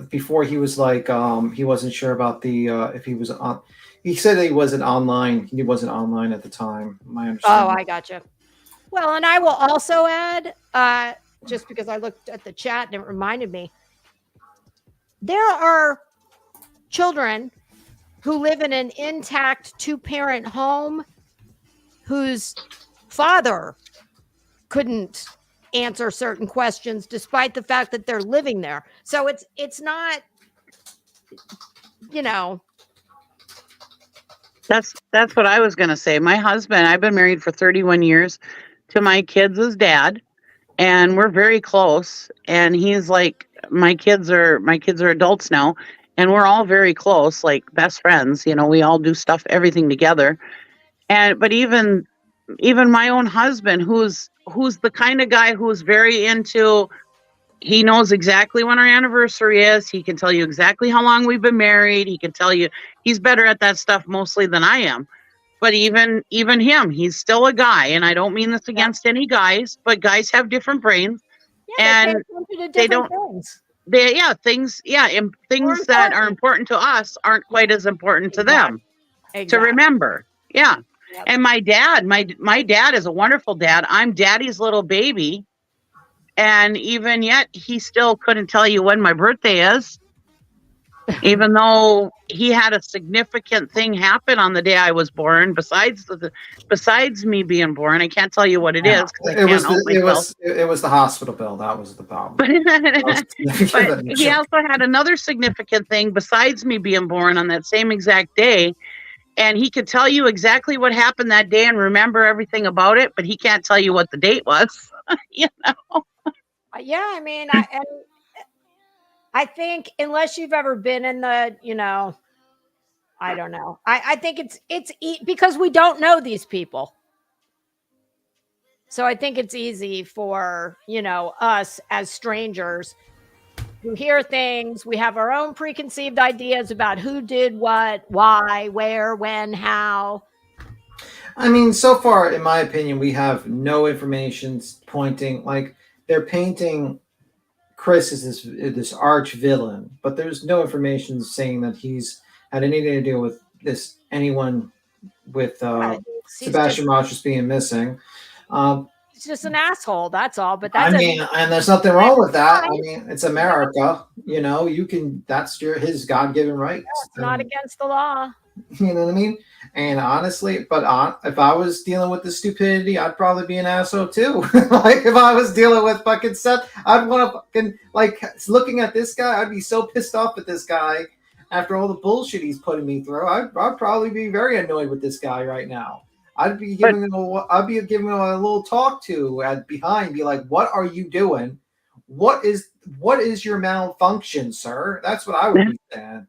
before he was he wasn't sure about the if he was on. He said that he wasn't online. He wasn't online at the time. My understanding. Oh, I gotcha. Well, and I will also add, just because I looked at the chat and it reminded me, there are children who live in an intact 2-parent home whose father couldn't answer certain questions despite the fact that they're living there. So it's not, That's what I was going to say. My husband, I've been married for 31 years to my kids' dad, and we're very close. And he's like, my kids are adults now, and we're all very close, like best friends. We all do stuff, everything together. But even my own husband, who's the kind of guy who's very into, he knows exactly when our anniversary is. He can tell you exactly how long we've been married. He can tell you, he's better at that stuff mostly than I am. But even him, he's still a guy. And I don't mean this against any guys, but guys have different brains. Yeah, and they don't. Things that are important to us aren't quite as important to them to remember. Yeah. Yep. And my dad is a wonderful dad. I'm daddy's little baby. And even yet, he still couldn't tell you when my birthday is, even though he had a significant thing happen on the day I was born. Besides me being born, I can't tell you what it is. It was the hospital bill. That was the problem. But he also had another significant thing besides me being born on that same exact day. And he could tell you exactly what happened that day and remember everything about it, but he can't tell you what the date was. Yeah, I think unless you've ever been in the, I don't know. I think it's because we don't know these people. So I think it's easy for, us as strangers who hear things. We have our own preconceived ideas about who did what, why, where, when, how. So far, in my opinion, we have no information pointing, like they're painting Chris as this arch villain, but there's no information saying that he's had anything to do with anyone Sebastian Rogers being missing. He's just an asshole. That's all. But I that's mean, and there's nothing wrong with that. I mean, it's America. You know, you can. That's his God-given right. It's not against the law. You know what I mean? And honestly, if I was dealing with the stupidity, I'd probably be an asshole too. Like if I was dealing with fucking Seth, I'd want to fucking like looking at this guy. I'd be so pissed off at this guy after all the bullshit he's putting me through. I'd probably be very annoyed with this guy right now. I'd be giving him a little talk to at behind, be like, "What are you doing? What is your malfunction, sir?" That's what I would be saying.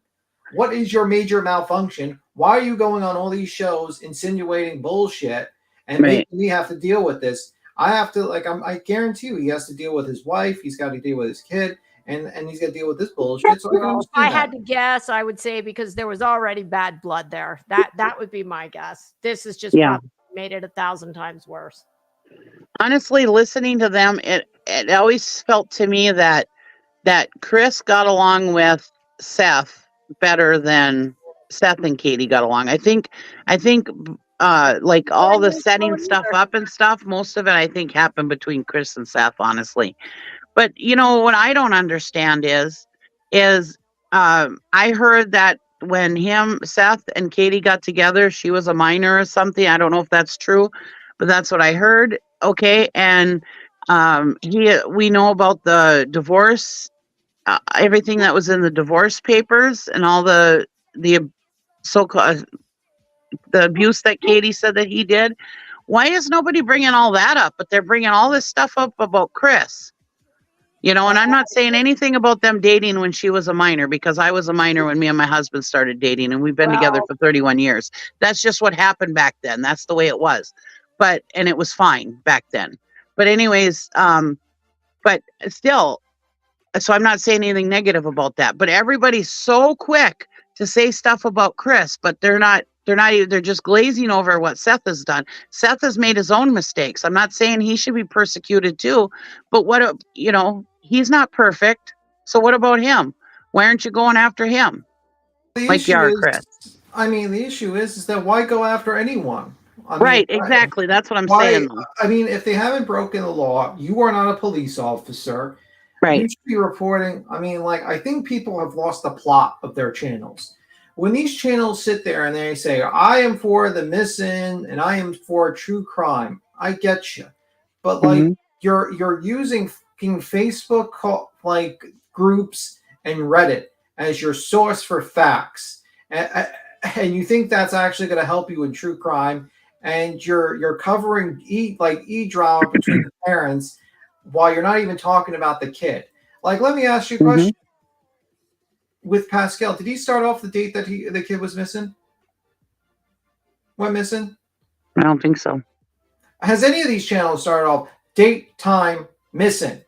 What is your major malfunction? Why are you going on all these shows insinuating bullshit and making me have to deal with this? I have to I guarantee you, he has to deal with his wife. He's got to deal with his kid, and he's got to deal with this bullshit. So If I had to guess, I would say because there was already bad blood there. That would be my guess. This has just probably made it 1,000 times worse. Honestly, listening to them, it always felt to me that Chris got along with Seth better than Seth and Katie got along. I think like all the setting stuff up and stuff, most of it I think happened between Chris and Seth, honestly. But you know what I don't understand is I heard that when Seth and Katie got together, she was a minor or something. I don't know if that's true, but that's what I heard. Okay, and we know about the divorce. Everything that was in the divorce papers and all the so-called the abuse that Katie said that he did. Why is nobody bringing all that up? But they're bringing all this stuff up about Chris. You know, and I'm not saying anything about them dating when she was a minor, because I was a minor when me and my husband started dating, and we've been together for 31 years. That's just what happened back then. That's the way it was. And it was fine back then. But anyways, but still, so I'm not saying anything negative about that, but everybody's so quick to say stuff about Chris, but they're just glazing over what Seth has done. Seth has made his own mistakes. I'm not saying he should be persecuted too, but he's not perfect. So what about him? Why aren't you going after him? Like you are, Chris. I mean, the issue is that why go after anyone? Exactly. That's what I'm saying. I mean, if they haven't broken the law, you are not a police officer. Right. You should be reporting. I mean, I think people have lost the plot of their channels. When these channels sit there and they say, I am for the missing and I am for true crime, I get you. But you're using Facebook groups and Reddit as your source for facts. And you think that's actually going to help you in true crime. And you're covering e-drama between the parents while you're not even talking about the kid. Let me ask you a question. With Pascal, did he start off the date that the kid was missing? Went missing? I don't think so. Has any of these channels started off date, time, missing,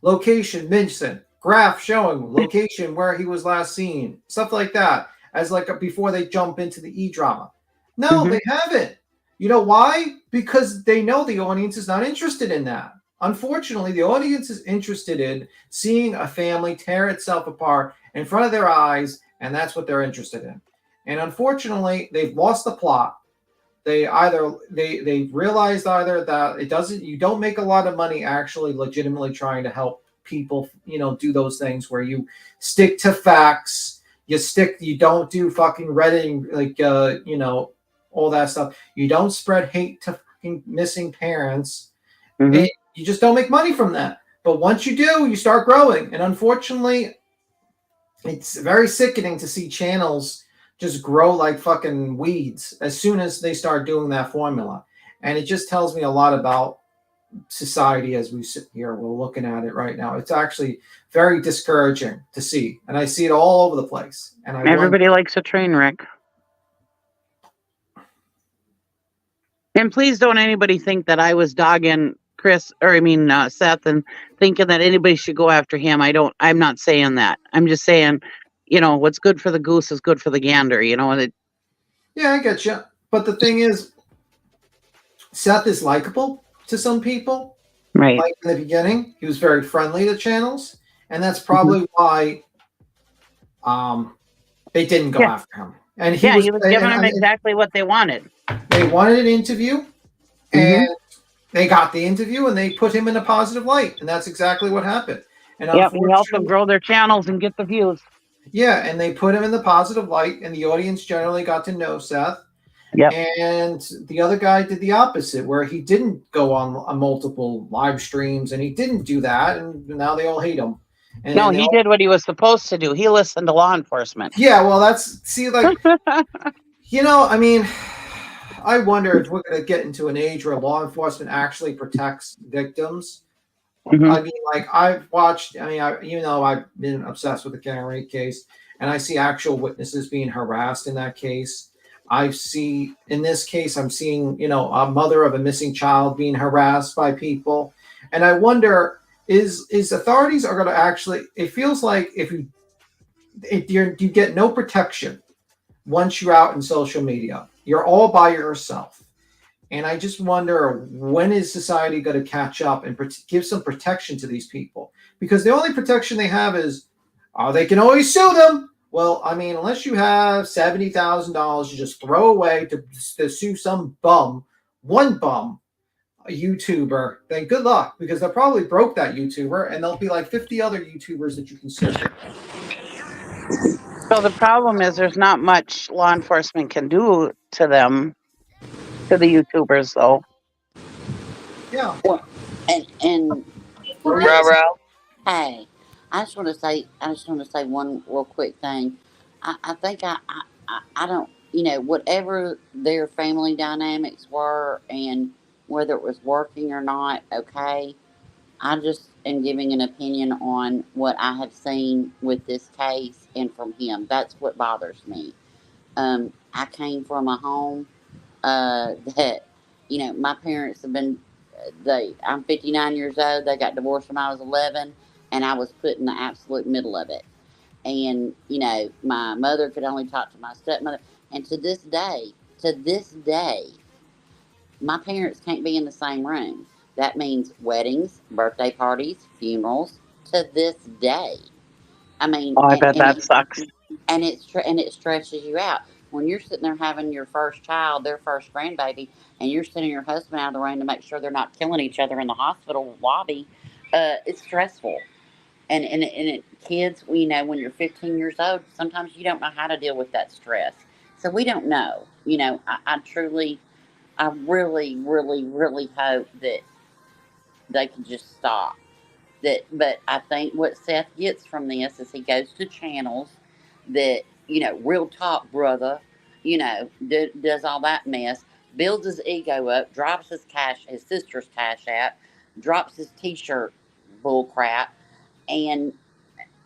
location, missing, graph showing location where he was last seen, stuff like that, as before they jump into the e-drama? No, they haven't. You know why? Because they know the audience is not interested in that. Unfortunately, the audience is interested in seeing a family tear itself apart in front of their eyes, and that's what they're interested in. And unfortunately, they've lost the plot. They realized that you don't make a lot of money actually legitimately trying to help people, do those things where you stick to facts, you don't do fucking Reddit, all that stuff. You don't spread hate to fucking missing parents. You just don't make money from that. But once you do, you start growing. And unfortunately, it's very sickening to see channels just grow like fucking weeds as soon as they start doing that formula. And it just tells me a lot about society as we sit here. We're looking at it right now. It's actually very discouraging to see. And I see it all over the place. And everybody likes a train wreck. And please don't anybody think that I was dogging Seth and thinking that anybody should go after him. I'm not saying that. I'm just saying, what's good for the goose is good for the gander, Yeah, I get you. But the thing is, Seth is likable to some people. Right. Like in the beginning, he was very friendly to channels. And that's probably why they didn't go after him. And he was giving them exactly what they wanted. They wanted an interview, and they got the interview, and they put him in a positive light, and that's exactly what happened. And Yep, and help them unfortunately, grow their channels and get the views. yeah, and they put him in the positive light, and the audience generally got to know Seth. Yep. And the other guy did the opposite, where he didn't go on multiple live streams, and he didn't do that, and now they all hate him. And No, they he all- did what he was supposed to do. He listened to law enforcement. Yeah, well, that's like, I mean, I wonder if we're going to get into an age where law enforcement actually protects victims. Mhm. I mean, like I've watched. I mean, I've been obsessed with the Karen Reed case, and I see actual witnesses being harassed in that case. I see in this case, I'm seeing a mother of a missing child being harassed by people, and I wonder is authorities are going to actually. It feels like if you get no protection once you're out in social media, you're all by yourself. And I just wonder, when is society going to catch up and give some protection to these people? Because the only protection they have is, they can always sue them. Well, I mean, unless you have $70,000 you just throw away to sue some bum, one bum, a YouTuber, then good luck, because they'll probably broke that YouTuber, and there'll be like 50 other YouTubers that you can sue. So the problem is there's not much law enforcement can do to them, to the YouTubers, though. Yeah. Well, and hey, I just want to say one real quick thing. I think I don't, whatever their family dynamics were and whether it was working or not, okay. I just am giving an opinion on what I have seen with this case and from him. That's what bothers me. I came from a home that, my parents have been, I'm 59 years old. They got divorced when I was 11, and I was put in the absolute middle of it. And, my mother could only talk to my stepmother. And to this day, my parents can't be in the same room. That means weddings, birthday parties, funerals, to this day. I mean, Oh, I and, bet and that it sucks. and it stresses you out when you're sitting there having your first child, their first grandbaby, and you're sending your husband out of the room to make sure they're not killing each other in the hospital lobby. It's stressful, kids, when you're 15 years old, sometimes you don't know how to deal with that stress. So we don't know. I truly, I really, really, really hope that they can just stop but I think what Seth gets from this is he goes to channels that, real talk, brother, does all that mess, builds his ego up, drops his sister's cash out, drops his t-shirt bull crap, and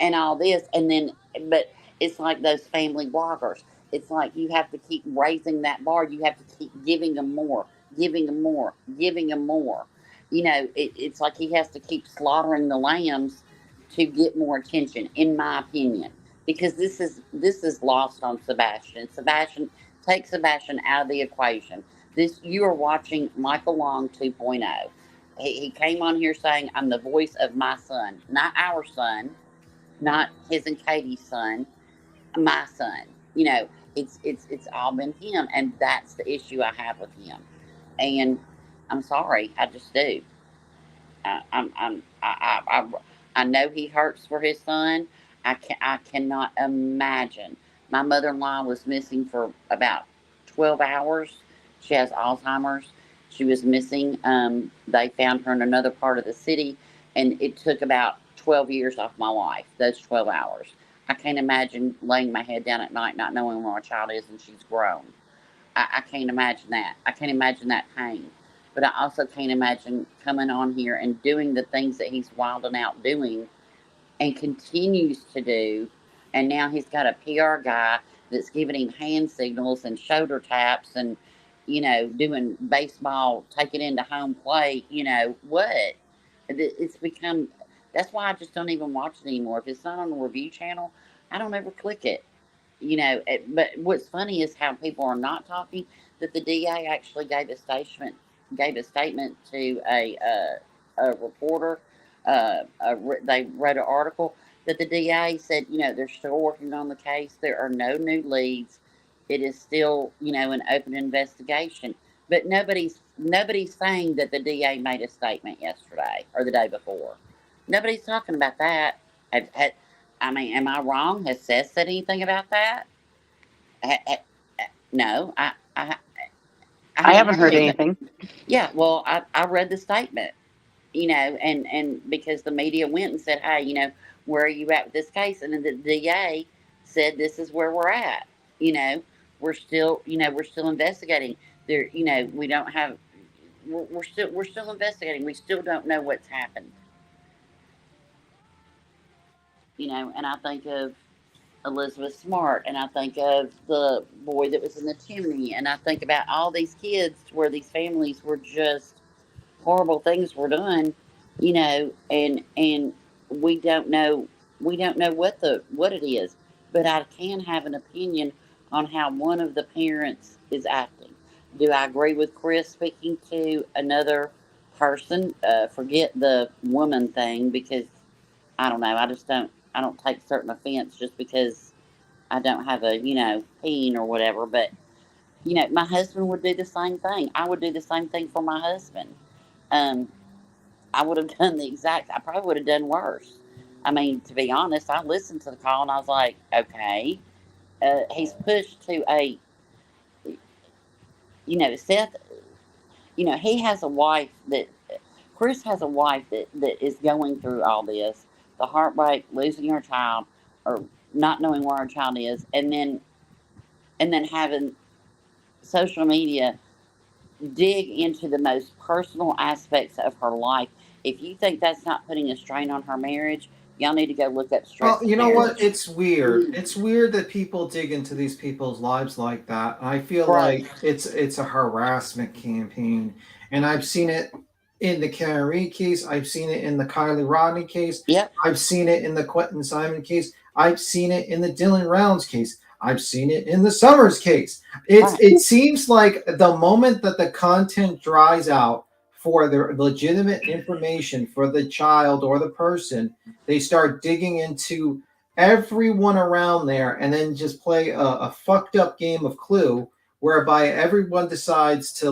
all this, and then, but it's like those family bloggers. It's like you have to keep raising that bar. You have to keep giving them more, giving them more, giving them more. It's like he has to keep slaughtering the lambs to get more attention, in my opinion, because this is lost on Sebastian. Take Sebastian out of the equation. You are watching Michael Long 2.0. He came on here saying, "I'm the voice of my son, not our son, not his and Katie's son, my son." It's all been him, and that's the issue I have with him. And I'm sorry, I just do. I know he hurts for his son. I cannot imagine. My mother-in-law was missing for about 12 hours. She has Alzheimer's. She was missing. They found her in another part of the city, and it took about 12 years off my life, those 12 hours. I can't imagine laying my head down at night not knowing where my child is and she's grown. I can't imagine that. I can't imagine that pain. But I also can't imagine coming on here and doing the things that he's wilding out doing and continues to do. And now he's got a PR guy that's giving him hand signals and shoulder taps and, doing baseball, taking into home plate. What? It's become, that's why I just don't even watch it anymore. If it's not on the review channel, I don't ever click it. But what's funny is how people are not talking. That the DA actually gave a statement to a reporter. They read an article that the DA said, they're still working on the case. There are no new leads. It is still, an open investigation. But nobody's saying that the DA made a statement yesterday or the day before. Nobody's talking about that. Am I wrong? Has Seth said anything about that? No, I haven't heard anything. anything. Yeah, well, I read the statement, and because the media went and said, hey, where are you at with this case? And then the DA said, this is where we're at. We're still investigating. There, we don't have. We're still investigating. We still don't know what's happened. And I think of Elizabeth Smart, and I think of the boy that was in the chimney, and I think about all these kids where these families were just horrible things were done, and we don't know what it is, but I can have an opinion on how one of the parents is acting. Do I agree with Chris speaking to another person? Forget the woman thing, because I don't know. I don't take certain offense just because I don't have a, peen or whatever. But, my husband would do the same thing. I would do the same thing for my husband. I would have done I probably would have done worse. I mean, to be honest, I listened to the call and I was like, okay, he's pushed to Seth, he has a wife Chris has a wife that is going through all this, the heartbreak, losing her child, or not knowing where her child is, and then having social media dig into the most personal aspects of her life. If you think that's not putting a strain on her marriage, y'all need to go look up stress. Well, you know what? It's weird. It's weird that people dig into these people's lives like that. I feel like it's a harassment campaign, and I've seen it in the Karen Reed case. I've seen it in the Kylie Rodney case. Yep. I've seen it in the Quentin Simon case. I've seen it in the Dylan Rounds case. I've seen it in the Summers case. It seems like the moment that the content dries out for the legitimate information for the child or the person, they start digging into everyone around there and then just play a fucked up game of Clue, whereby everyone decides to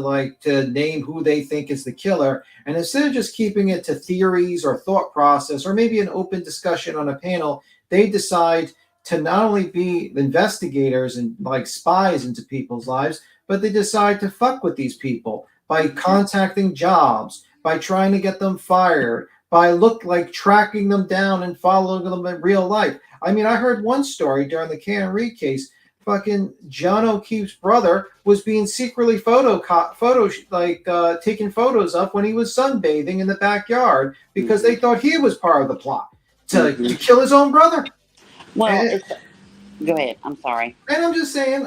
name who they think is the killer. And instead of just keeping it to theories or thought process or maybe an open discussion on a panel, they decide to not only be investigators and like spies into people's lives, but they decide to fuck with these people by contacting jobs, by trying to get them fired, by tracking them down and following them in real life. I mean, I heard one story during the Karen Reed case. Fucking John O'Keefe's brother was being secretly taking photos of when he was sunbathing in the backyard because they thought he was part of the plot to kill his own brother. Well, go ahead. I'm sorry. And I'm just saying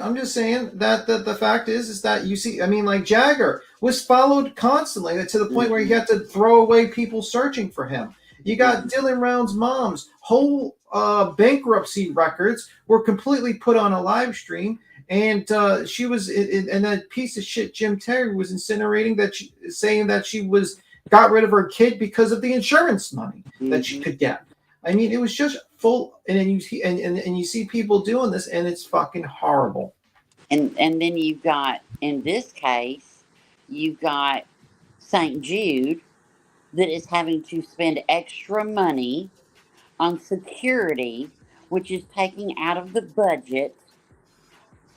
that the fact is that you see, I mean, like Jagger was followed constantly to the point where he had to throw away people searching for him. You got Dylan Round's mom's whole bankruptcy records were completely put on a live stream, and she was, and that piece of shit Jim Terry was incinerating saying that she got rid of her kid because of the insurance money that she could get. I mean, it was just full, and then you see people doing this, and it's fucking horrible. And then you've got, in this case, you've got St. Jude that is having to spend extra money on security, which is taking out of the budget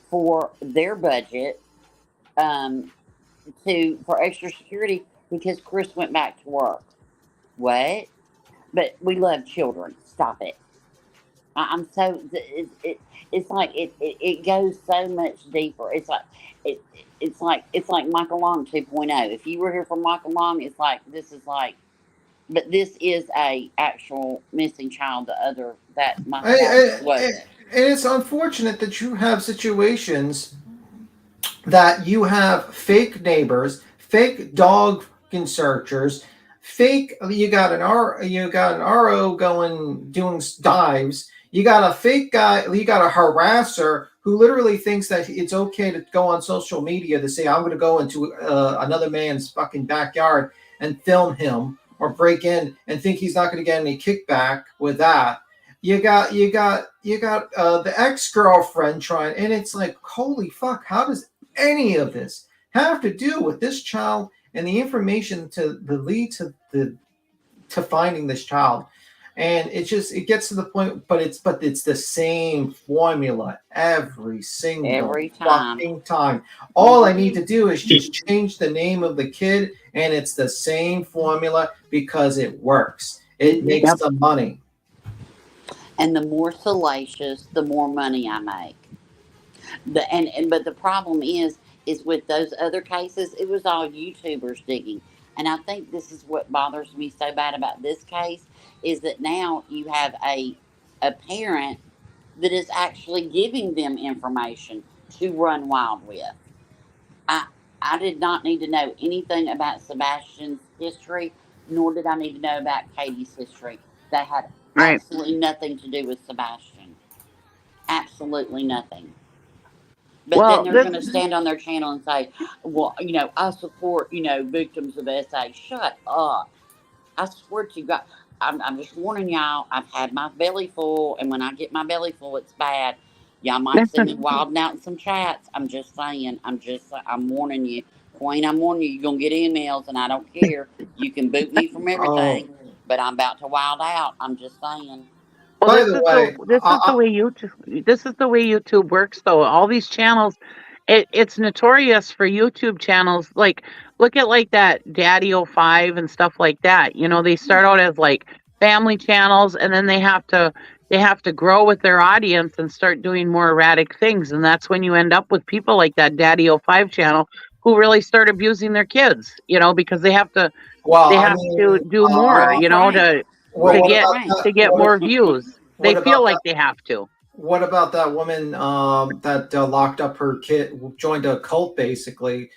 for their budget for extra security because Chris went back to work. What? But we love children. Stop it. I'm so it's like it goes so much deeper. It's like Michael Long 2.0. If you were here for Michael Long, it's like this is a actual missing child. That my wasn't. And it's unfortunate that you have situations that you have fake neighbors, fake dog searchers. You got an RO doing dives. You got a fake guy. You got a harasser who literally thinks that it's okay to go on social media to say, I'm going to go into another man's fucking backyard and film him or break in and think he's not going to get any kickback with that. you got the ex-girlfriend trying, and it's like, holy fuck, how does any of this have to do with this child and the information to the lead to finding this child? And it gets to the point, but it's the same formula every single fucking time. All I need to do is just change the name of the kid, and it's the same formula because it works. It makes the money. And the more salacious, the more money I make. But the problem is with those other cases, it was all YouTubers digging. And I think this is what bothers me so bad about this case, is that now you have a parent that is actually giving them information to run wild with. I did not need to know anything about Sebastian's history, nor did I need to know about Katie's history. That had absolutely nothing to do with Sebastian. Absolutely nothing. But then they're going to stand on their channel and say, well, I support, victims of SA. Shut up. I swear to God. I'm just warning y'all, I've had my belly full, and when I get my belly full, it's bad. Y'all might see me wilding out in some chats. I'm just saying. I'm warning you. Queen, I'm warning you. You're going to get emails, and I don't care. You can boot me from everything, but I'm about to wild out. I'm just saying. Well, this is the way YouTube works, though. All these channels, it's notorious for YouTube channels. Like, look at like that Daddy 05 and stuff like that. They start out as like family channels, and then they have to grow with their audience and start doing more erratic things, and that's when you end up with people like that Daddy 05 channel who really start abusing their kids. Because they have to to do more. To get more views. They feel like they have to. What about that woman that locked up her kid, joined a cult basically,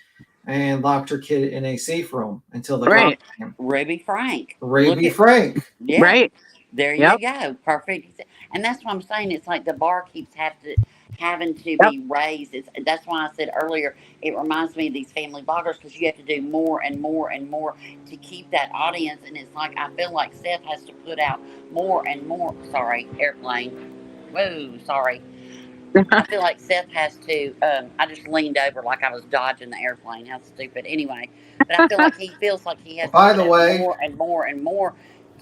and locked her kid in a safe room until the right. Ruby Frank. Frank. Yeah. Right. There you go. Perfect. And that's what I'm saying. It's like the bar keeps having to be raised. That's why I said earlier, it reminds me of these family bloggers, because you have to do more and more and more to keep that audience. And it's like, I feel like Seth has to put out more and more. Sorry, airplane. Whoa, sorry. I feel like Seth has to, I just leaned over like I was dodging the airplane. How stupid. Anyway, but I feel like he feels like he has to put out more and more and more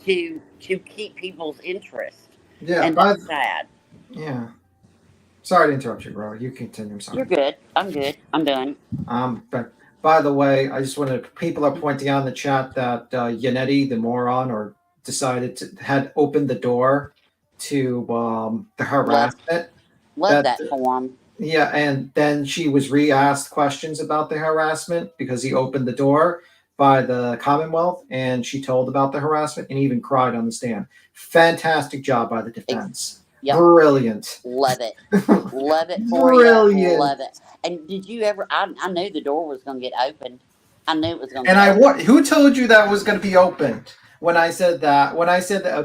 to keep people's interest. Yeah. And that's sad. Yeah. Sorry to interrupt you, bro. You continue. I'm sorry. You're good. I'm good. I'm done. But by the way, I just wanted, people are pointing out in the chat that Yannetti, the moron, had opened the door to the harassment. Love that for him. Yeah, and then she was re-asked questions about the harassment because he opened the door by the Commonwealth, and she told about the harassment and even cried on the stand. Fantastic job by the defense. Yep. Brilliant. Love it. Love it for Brilliant. You. Love it. And did you ever? I knew the door was going to get opened. I knew it was going to. And who told you that was going to be opened? When I said that,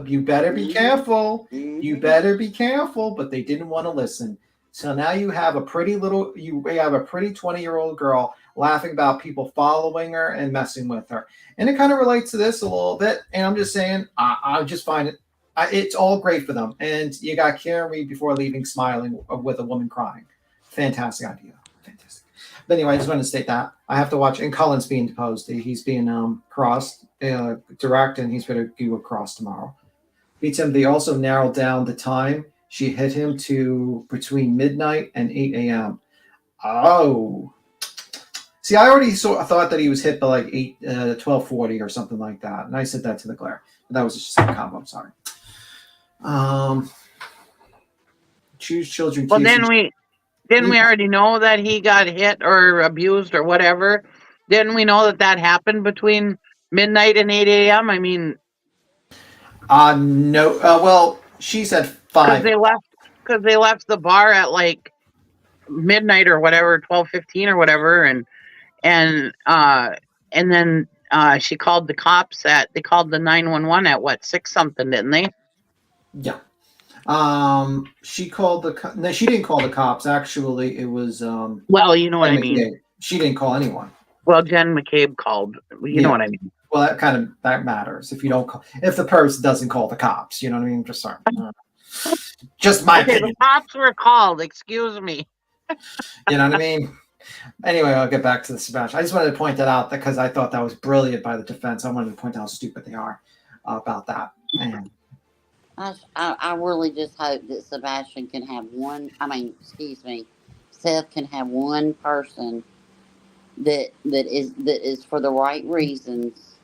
you better be careful. You better be careful. But they didn't want to listen. So now you have a pretty 20-year-old girl laughing about people following her and messing with her. And it kind of relates to this a little bit. And I'm just saying, I just find it. It's all great for them. And you got Karen Reed before leaving smiling with a woman crying. Fantastic idea. Fantastic. But anyway, I just wanted to state that. I have to watch. And Cullen's being deposed. He's being crossed, direct, and he's going to do a cross tomorrow. Beats him. They also narrowed down the time. She hit him to between midnight and 8 a.m. Oh. See, I already thought that he was hit by like 12:40 or something like that. And I said that to the glare. But that was just a combo. I'm sorry. Choose children. Well, didn't we already know that he got hit or abused or whatever? Didn't we know that happened between midnight and 8 a.m.? I mean, no. Well, she said 5. Because they left the bar at like midnight or whatever, 12:15 or whatever, and then she called the cops they called the 911 at what, 6 something, didn't they? Yeah. She called no, she didn't call the cops. Actually, it was well, you know what I mean. She didn't call anyone. Well, Jen McCabe called. You know what I mean. Well, that matters. If you don't call, if the person doesn't call the cops, you know what I mean. Just sorry. Just my Okay, opinion. the cops were called. Excuse me. You know what I mean? Anyway, I'll get back to the Sebastian. I just wanted to point that out because I thought that was brilliant by the defense. I wanted to point out how stupid they are about that. And I really just hope that Sebastian can have excuse me, Seth can have one person that is for the right reasons,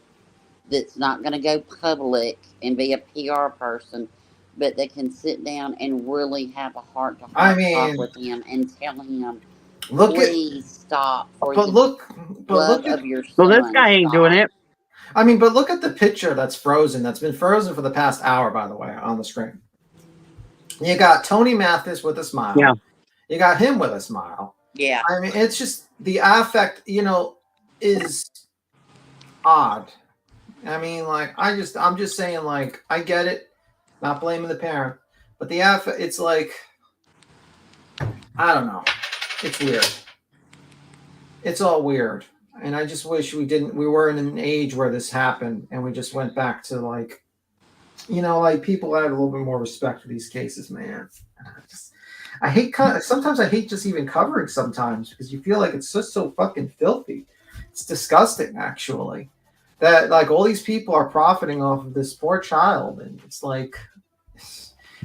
that's not going to go public and be a PR person, but that can sit down and really have a heart-to-heart talk with him and tell him, please stop for the love of your son. Well, this guy ain't doing it. I mean, but look at the picture that's frozen. That's been frozen for the past hour, by the way, on the screen. You got Tony Mathis with a smile. Yeah. You got him with a smile. Yeah. I mean, it's just the affect, is odd. I mean, like, I'm just saying, like, I get it, not blaming the parent, but the affect, it's like, I don't know. It's weird. It's all weird. And I just wish we were in an age where this happened and we just went back to, like, like people had a little bit more respect for these cases, man. Sometimes I hate just even covering sometimes because you feel like it's just so fucking filthy. It's disgusting, actually, that like all these people are profiting off of this poor child. And it's like,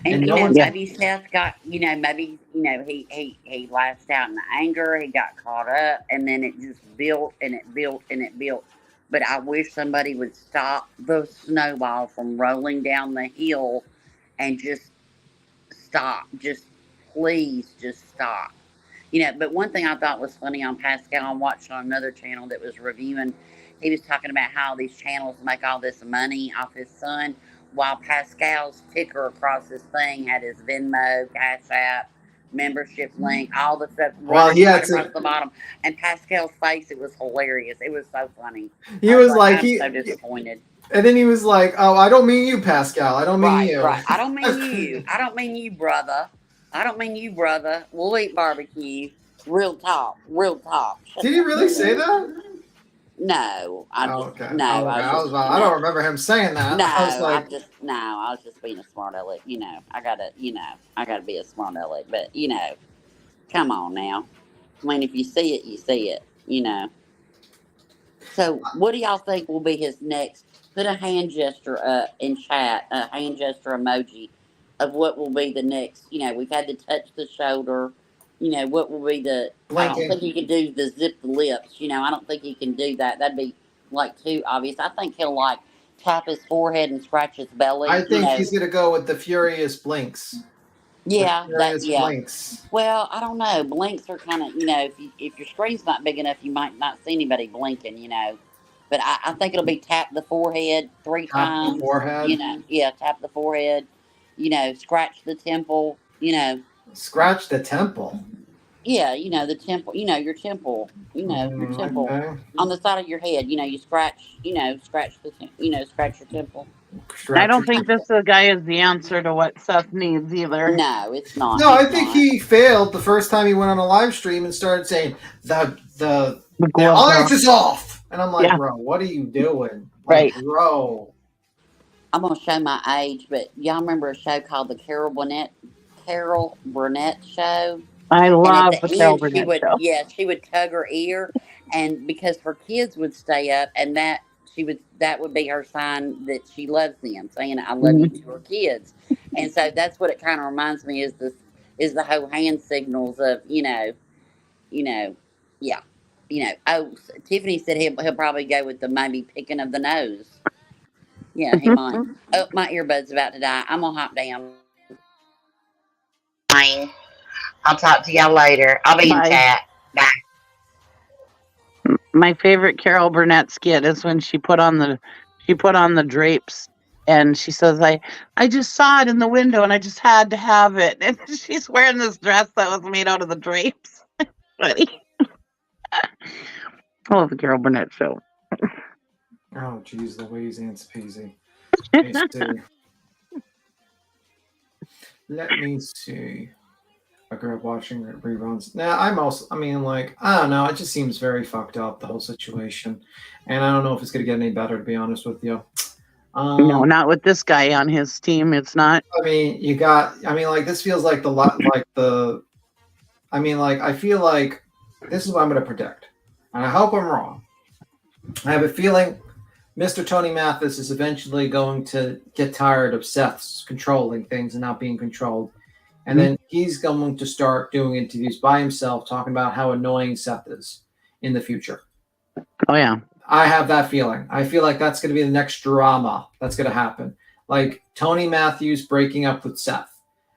and maybe Seth got, maybe, he lashed out in anger. He got caught up and then it just built and it built and it built. But I wish somebody would stop the snowball from rolling down the hill and just stop. Just please just stop. But one thing I thought was funny on Pascal, I watched on another channel that was reviewing, he was talking about how these channels make all this money off his son, while Pascal's ticker across his thing had his Venmo, Cash App, membership link, all the stuff running right across the bottom. And Pascal's face, it was hilarious. It was so funny. He was like, I'm so disappointed. And then he was like, "Oh, I don't mean you, Pascal. I don't mean you. Right. I don't mean you. I don't mean you, brother. I don't mean you, brother. We'll eat barbecue. Real talk. Real talk." Did he really say that? No, I don't remember him saying that. No, I was just being a smart aleck. I gotta be a smart aleck. But come on now. I mean, if you see it, you see it. So, what do y'all think will be his next? Put a hand gesture up in chat, a hand gesture emoji of what will be the next. We've had to touch the shoulder. What will be the... Blinking. I don't think he can do the zip the lips. I don't think he can do that. That'd be, like, too obvious. I think he'll, like, tap his forehead and scratch his belly. think he's going to go with the furious blinks. Yeah, blinks. Well, I don't know. Blinks are kind of, if your screen's not big enough, you might not see anybody blinking, But I think it'll be tap the forehead 3 times. Tap the forehead? Tap the forehead. Scratch the temple, Scratch the temple? Yeah, the temple, your temple, your temple. Okay. On the side of your head, you scratch, scratch your temple. I don't think this guy is the answer to what Seth needs either. No, it's not. No, I think he failed the first time he went on a live stream and started saying the lights is off, and I'm like, bro, what are you doing? Like, right, bro. I'm gonna show my age, but y'all remember a show called the Carol Burnett Show? I love the Carol Burnett show. Yeah, she would tug her ear, and because her kids would stay up, and that would be her sign that she loves them, saying "I love you" to her kids. And so that's what it kind of reminds me is the whole hand signals of Oh, Tiffany said he'll probably go with the maybe picking of the nose. Yeah, he might. Oh, my earbud's about to die. I'm gonna hop down. I'll talk to y'all later. I'll be in chat. Bye. My favorite Carol Burnett skit is when she put on the drapes, and she says, I just saw it in the window and I just had to have it. And she's wearing this dress that was made out of the drapes. Funny. I love the Carol Burnett show. Oh, geez, Louise, Aunt Peasy. Let me see. I grew up watching reruns. Now, I don't know. It just seems very fucked up, the whole situation. And I don't know if it's going to get any better, to be honest with you. No, not with this guy on his team. It's not. I mean, like this feels like I feel like this is what I'm going to predict. And I hope I'm wrong. I have a feeling Mr. Tony Mathis is eventually going to get tired of Seth's controlling things and not being controlled. And then he's going to start doing interviews by himself, talking about how annoying Seth is in the future. Oh, yeah. I have that feeling. I feel like that's going to be the next drama that's going to happen. Like Tony Matthews breaking up with Seth.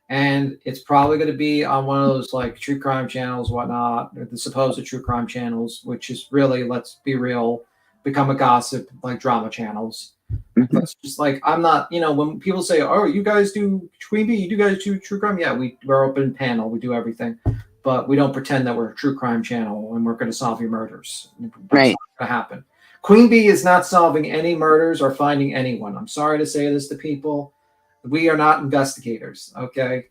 And it's probably going to be on one of those like true crime channels, whatnot, the supposed true crime channels, which is really, let's be real, become a gossip, like drama channels. That's just like, I'm not, when people say, oh, you guys do Queen Bee, you guys do true crime. Yeah, we're open panel. We do everything. But we don't pretend that we're a true crime channel and we're going to solve your murders. That's not going to happen. Queen Bee is not solving any murders or finding anyone. I'm sorry to say this to people. We are not investigators, okay?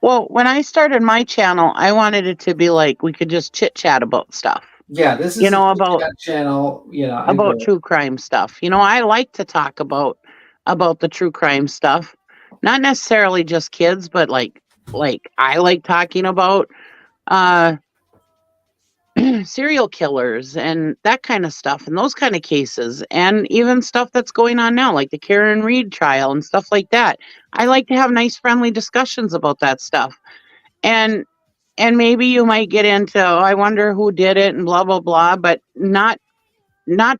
Well, when I started my channel, I wanted it to be like we could just chit chat about stuff. Yeah, this is about channel. Yeah, about true crime stuff. I like to talk about the true crime stuff, not necessarily just kids, but like I like talking about serial killers and that kind of stuff and those kind of cases, and even stuff that's going on now, like the Karen Reed trial and stuff like that. I like to have nice, friendly discussions about that stuff. And maybe you might get into, I wonder who did it and blah, blah, blah, but not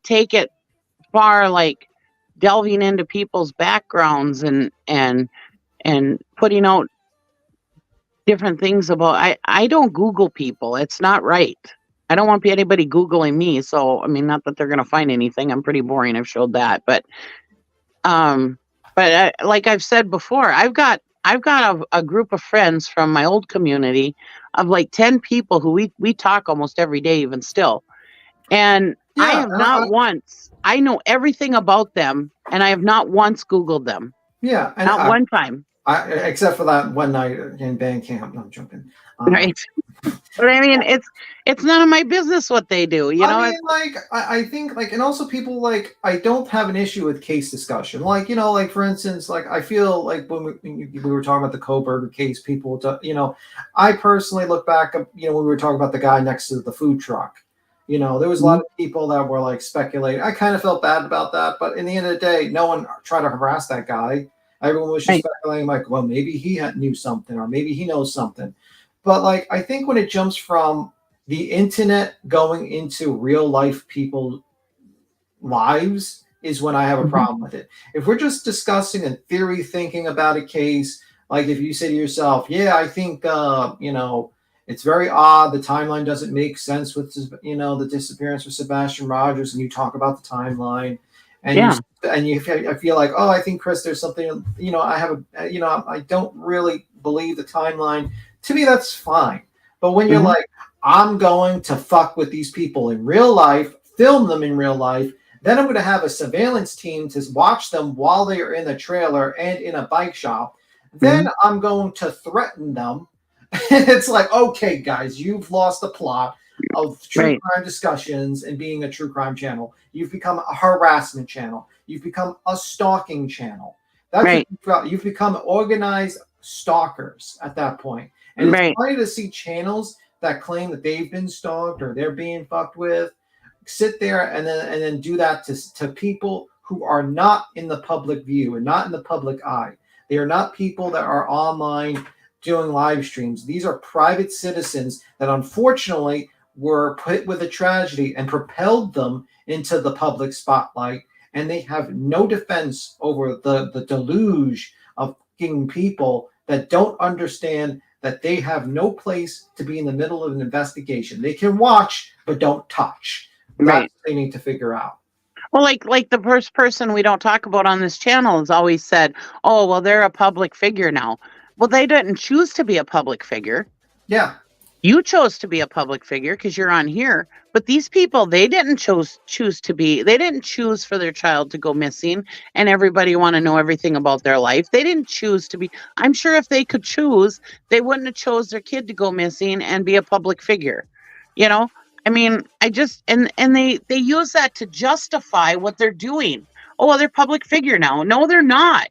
take it far, like delving into people's backgrounds and putting out different things about, I don't Google people. It's not right. I don't want anybody Googling me. So, I mean, not that they're going to find anything. I'm pretty boring. I've showed that. But like I've said before, I've got a group of friends from my old community of like 10 people who we talk almost every day, even still. And I have not once, I know everything about them, and I have not once Googled them. Yeah. And not one time. Except for that one night in band camp. No, I'm joking. Right. But I mean, it's none of my business what they do. I think and also people I don't have an issue with case discussion. For instance, I feel like when we were talking about the Coburg case, people, I personally look back, when we were talking about the guy next to the food truck, there was a lot of people that were speculating. I kind of felt bad about that, but in the end of the day, no one tried to harass that guy. Everyone was just speculating, well, maybe he knew something, or maybe he knows something. But I think when it jumps from the internet going into real life people's lives is when I have a problem with it. If we're just discussing and theory thinking about a case, like if you say to yourself, yeah, I think, it's very odd. The timeline doesn't make sense with, the disappearance of Sebastian Rogers, and you talk about the timeline. And I feel like, oh, I think, Chris, there's something, I don't really believe the timeline. To me, that's fine. But when you're like, I'm going to fuck with these people in real life, film them in real life, then I'm going to have a surveillance team to watch them while they are in the trailer and in a bike shop. Then I'm going to threaten them. It's like, okay, guys, you've lost the plot of true crime discussions and being a true crime channel. You've become a harassment channel. You've become a stalking channel. That's what you've become organized stalkers at that point. And it's funny to see channels that claim that they've been stalked or they're being fucked with sit there and then do that to people who are not in the public view and not in the public eye. They are not people that are online doing live streams. These are private citizens that unfortunately were put with a tragedy and propelled them into the public spotlight, and they have no defense over the deluge of fucking people that don't understand that they have no place to be in the middle of an investigation. They can watch, but don't touch. That's what they need to figure out. Well, like the first person we don't talk about on this channel has always said, oh, well, they're a public figure now. Well, they didn't choose to be a public figure. Yeah. You chose to be a public figure because you're on here. But these people, they didn't choose to be. They didn't choose for their child to go missing and everybody want to know everything about their life. They didn't choose to be. I'm sure if they could choose, they wouldn't have chose their kid to go missing and be a public figure. I mean, I just, and they use that to justify what they're doing. oh, they're public figure now. No, they're not.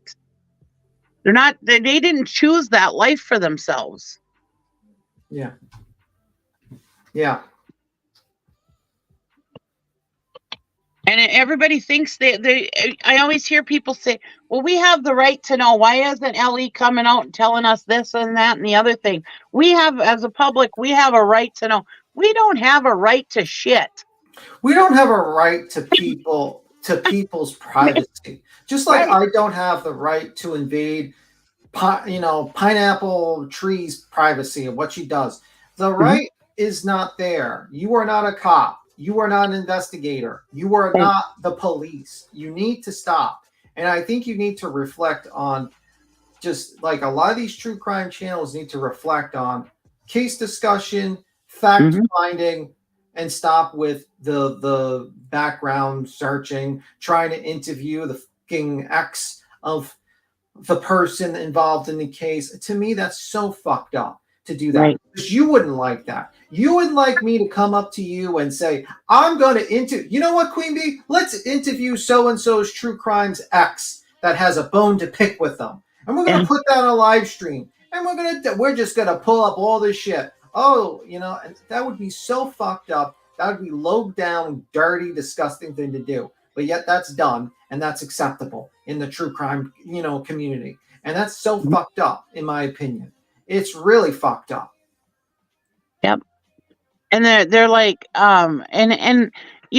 They're not. They didn't choose that life for themselves. Yeah. Yeah. And everybody thinks I always hear people say, well, we have the right to know. Why isn't LE coming out and telling us this and that and the other thing? We have, as a public, we have a right to know. We don't have a right to shit. We don't have a right to people's privacy. Just like I don't have the right to invade, Pineapple Tree's privacy and what she does. The right is not there. You are not a cop. You are not an investigator. You are not the police. You need to stop. And I think you need to reflect on, just like a lot of these true crime channels need to reflect on case discussion, fact finding, and stop with the background searching, trying to interview the fucking ex of the person involved in the case. To me, that's so fucked up to do that. Because you wouldn't like that. You wouldn't like me to come up to you and say, I'm going to interview, you know what, Queen Bee? Let's interview so-and-so's true crimes ex that has a bone to pick with them. And we're going to put that on a live stream. And we're just going to pull up all this shit. Oh, and that would be so fucked up. That would be low down, dirty, disgusting thing to do. But yet that's done, and that's acceptable in the true crime, community. And that's so fucked up, in my opinion. It's really fucked up. Yep. And they're like, and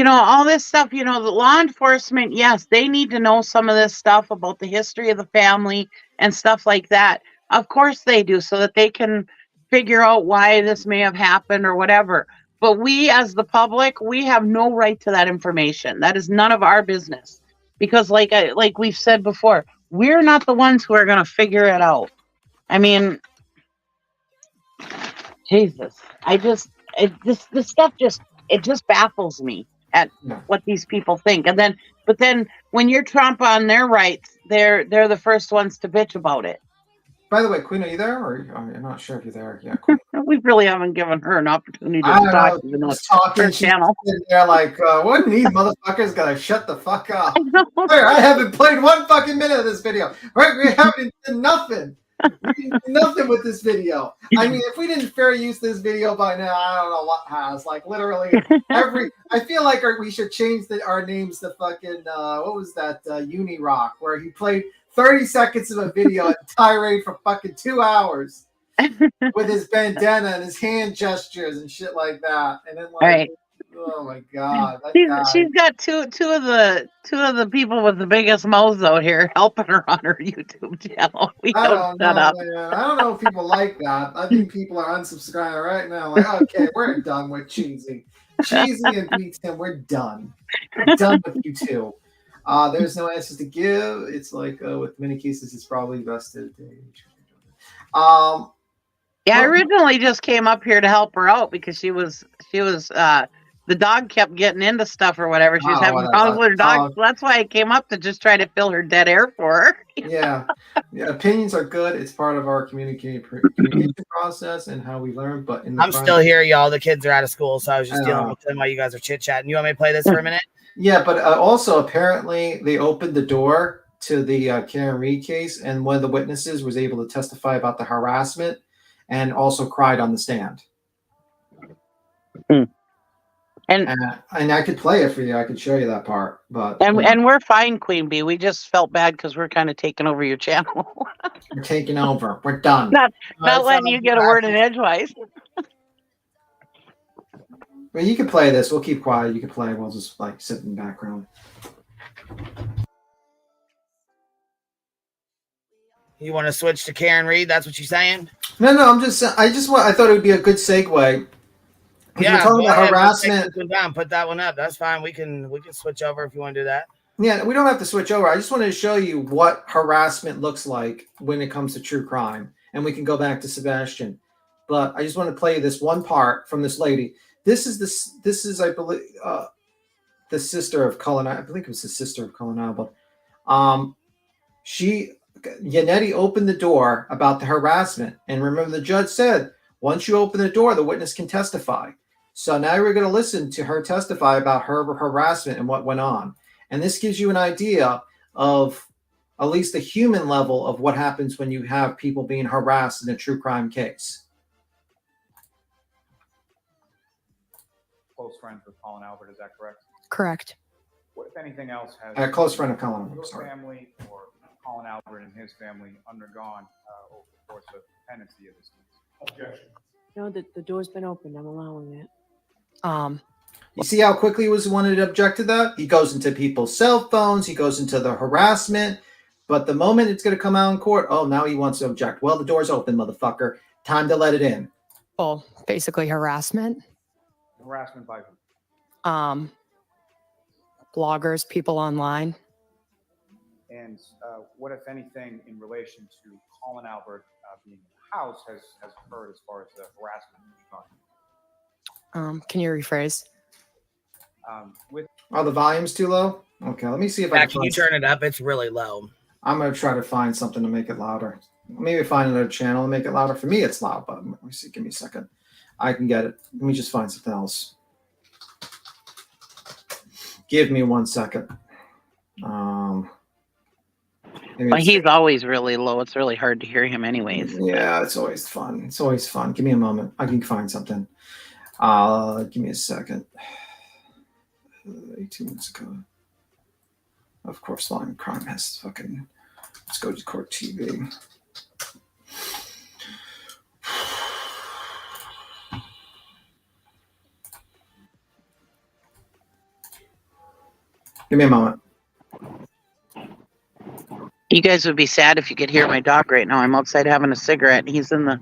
all this stuff, the law enforcement, yes, they need to know some of this stuff about the history of the family and stuff like that. Of course they do, so that they can figure out why this may have happened or whatever. But we, as the public, we have no right to that information. That is none of our business. Because like we've said before, we're not the ones who are going to figure it out. I mean, Jesus, this stuff just baffles me at what these people think. But then when you're Trump on their rights, they're the first ones to bitch about it. By the way, Queen, are you there? Or I'm not sure if you're there. Yeah, Queen. We really haven't given her an opportunity to talk. Talking channel. They're like, what these motherfuckers gotta shut the fuck up. I haven't played one fucking minute of this video. We haven't done nothing. We did nothing with this video. I mean, if we didn't fair use this video by now, I don't know what has. Like literally I feel like we should change our names to fucking what was that Uni Rock, where he played 30 seconds of a video and tirade for fucking 2 hours with his bandana and his hand gestures and shit like that. And then oh my god, she's got two of the people with the biggest mouths out here helping her on her YouTube channel. I don't know if people like that. I think people are unsubscribing right now. Like, okay, we're done with Cheesy and B10. We're done. We're done with you two. There's no answers to give. It's like with many cases, it's probably best to. I originally just came up here to help her out because she was the dog kept getting into stuff or whatever. She was having problems with her dog. So that's why I came up to just try to fill her dead air for her. Yeah, opinions are good. It's part of our communication process and how we learn. But I'm still here, y'all. The kids are out of school, so I was just dealing with them while you guys are chit chatting. You want me to play this for a minute? Yeah, but also apparently they opened the door to the Karen Reed case, and one of the witnesses was able to testify about the harassment and also cried on the stand. And I could play it for you. I could show you that part. But and we're fine, Queen Bee. We just felt bad because we're kind of taking over your channel. We're taking over. We're done. Not letting you get a word in edgewise. Well, you can play this. We'll keep quiet. You can play. We'll just sit in the background. You want to switch to Karen Reed? That's what you're saying? No. I thought it would be a good segue. Yeah, we're talking about harassment. Put that one up. That's fine. We can switch over if you want to do that. Yeah, we don't have to switch over. I just wanted to show you what harassment looks like when it comes to true crime, and we can go back to Sebastian. But I just want to play this one part from this lady. This is I believe the sister of Cullen. I believe it was the sister of Cullen Alba. Yannetti opened the door about the harassment, and remember the judge said once you open the door, the witness can testify. So now we're going to listen to her testify about her harassment and what went on. And this gives you an idea of at least the human level of what happens when you have people being harassed in a true crime case. Close friends with Colin Albert, is that correct? Correct. What, if anything else, has A close friend of Colin Albert, your sorry. family or Colin Albert and his family undergone over the course of pendency of this case? Objection. No, the door's been opened. I'm allowing it. You see how quickly he was wanted to object to that? He goes into people's cell phones. He goes into the harassment. But the moment it's going to come out in court, oh, now he wants to object. Well, the door's open, motherfucker. Time to let it in. Well, basically harassment. Harassment by who? Bloggers, people online. And what, if anything, in relation to Colin Albert being in the house has occurred as far as the harassment you're talking about? Can you rephrase? Are the volumes too low? Okay, let me see if Yeah, I can you turn it up? It's really low. I'm going to try to find something to make it louder. Maybe find another channel and make it louder. For me, it's loud, but let me see. Give me a second. I can get it. Let me just find something else. Give me 1 second. Well, he's always really low. It's really hard to hear him anyways. Yeah, it's always fun. It's always fun. Give me a moment. I can find something. Give me a second. 18 months ago. Of course, Law and Crime has fucking. Let's go to Court TV. Give me a moment. You guys would be sad if you could hear my dog right now. I'm outside having a cigarette. And he's in the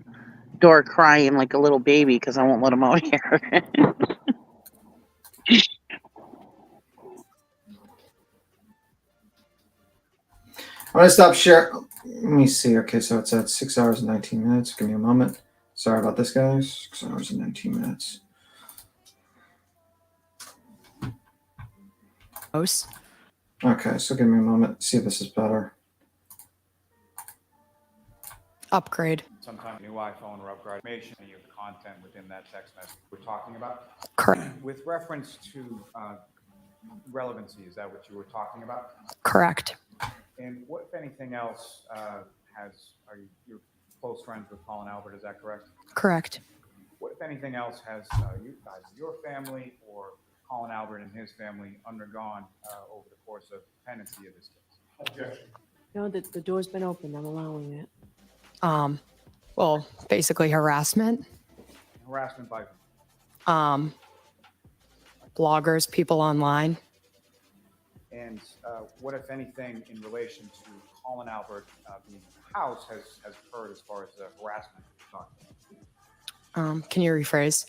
door crying like a little baby because I won't let him out here. I'm going to stop sharing. Let me see. Okay, so it's at 6 hours and 19 minutes. Give me a moment. Sorry about this, guys. 6 hours and 19 minutes. Okay, so give me a moment. See if this is better. Upgrade. Sometimes new iPhone or upgrade information and your content within that text message we're talking about. Correct. With reference to relevancy, is that what you were talking about? Correct. And what, if anything else, you're close friends with Colin Albert, is that correct? Correct. What, if anything else, has your family or Colin Albert and his family undergone over the course of pendency of this case? Objection. No, the door's been opened. I'm allowing it. Well, basically harassment. Harassment by who? Bloggers, people online. And what, if anything, in relation to Colin Albert being in the house has occurred as far as the harassment you're talking about? Can you rephrase?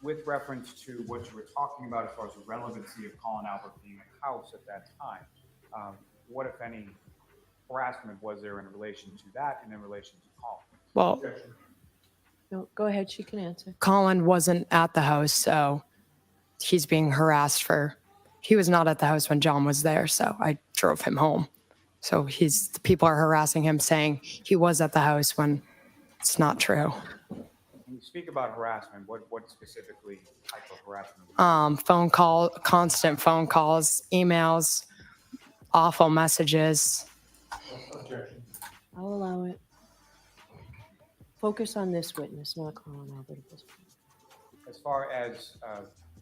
With reference to what you were talking about as far as the relevancy of Colin Albert being in the house at that time, what, if any, harassment was there in relation to that and in relation to Colin? Well, No, go ahead. She can answer. Colin wasn't at the house, so he's being harassed he was not at the house when John was there, so I drove him home. So people are harassing him saying he was at the house when it's not true. When you speak about harassment, what specifically type of harassment? Phone call, constant phone calls, emails, awful messages. I'll allow it. Focus on this witness, not Colin Albert at this point. As far as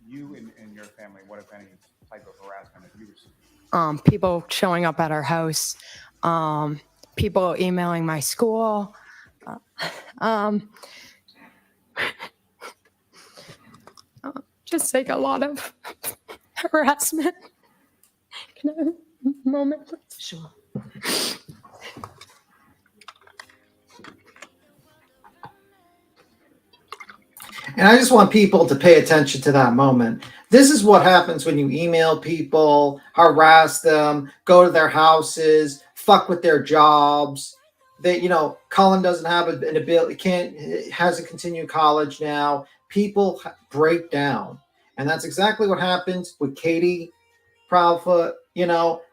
you and your family, what, if any, type of harassment have you received? People showing up at our house, people emailing my school, just like a lot of harassment. Can I have a moment, please? Sure. And I just want people to pay attention to that moment. This is what happens when you email people, harass them, go to their houses, fuck with their jobs. Colin doesn't have an ability, hasn't continued college now. People break down. And that's exactly what happens with Katie Proudfoot.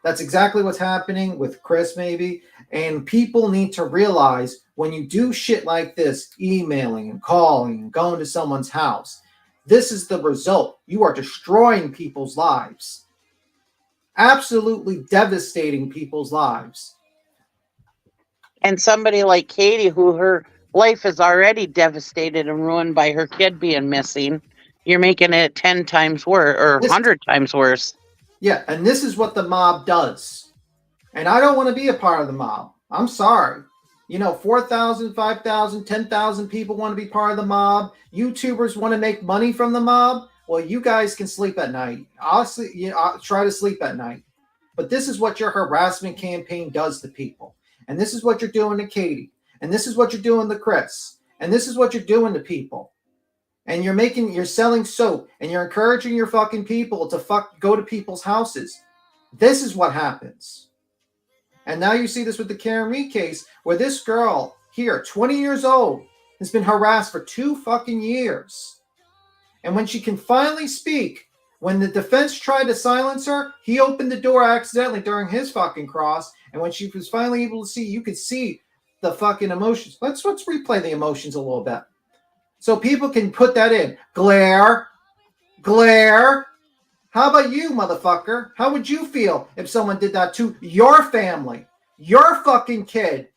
That's exactly what's happening with Chris, maybe. And people need to realize when you do shit like this, emailing and calling and going to someone's house, this is the result. You are destroying people's lives. absolutely devastating people's lives. And somebody like Katie, who her life is already devastated and ruined by her kid being missing, you're making it 10 times worse or 100 times worse. Yeah, and this is what the mob does. And I don't want to be a part of the mob. I'm sorry. 4,000, 5,000, 10,000 people want to be part of the mob. YouTubers want to make money from the mob. Well, you guys can sleep at night. I'll try to sleep at night. But this is what your harassment campaign does to people. And this is what you're doing to Katie. And this is what you're doing to Chris. And this is what you're doing to people. And you're selling soap. And you're encouraging your fucking people to go to people's houses. This is what happens. And now you see this with the Karen Reed case, where this girl here, 20 years old, has been harassed for 2 fucking years. And when she can finally speak, when the defense tried to silence her, he opened the door accidentally during his fucking cross. And when she was finally able to see, you could see the fucking emotions. Let's replay the emotions a little bit. So people can put that in. Glare. How about you, motherfucker? How would you feel if someone did that to your family? Your fucking kid.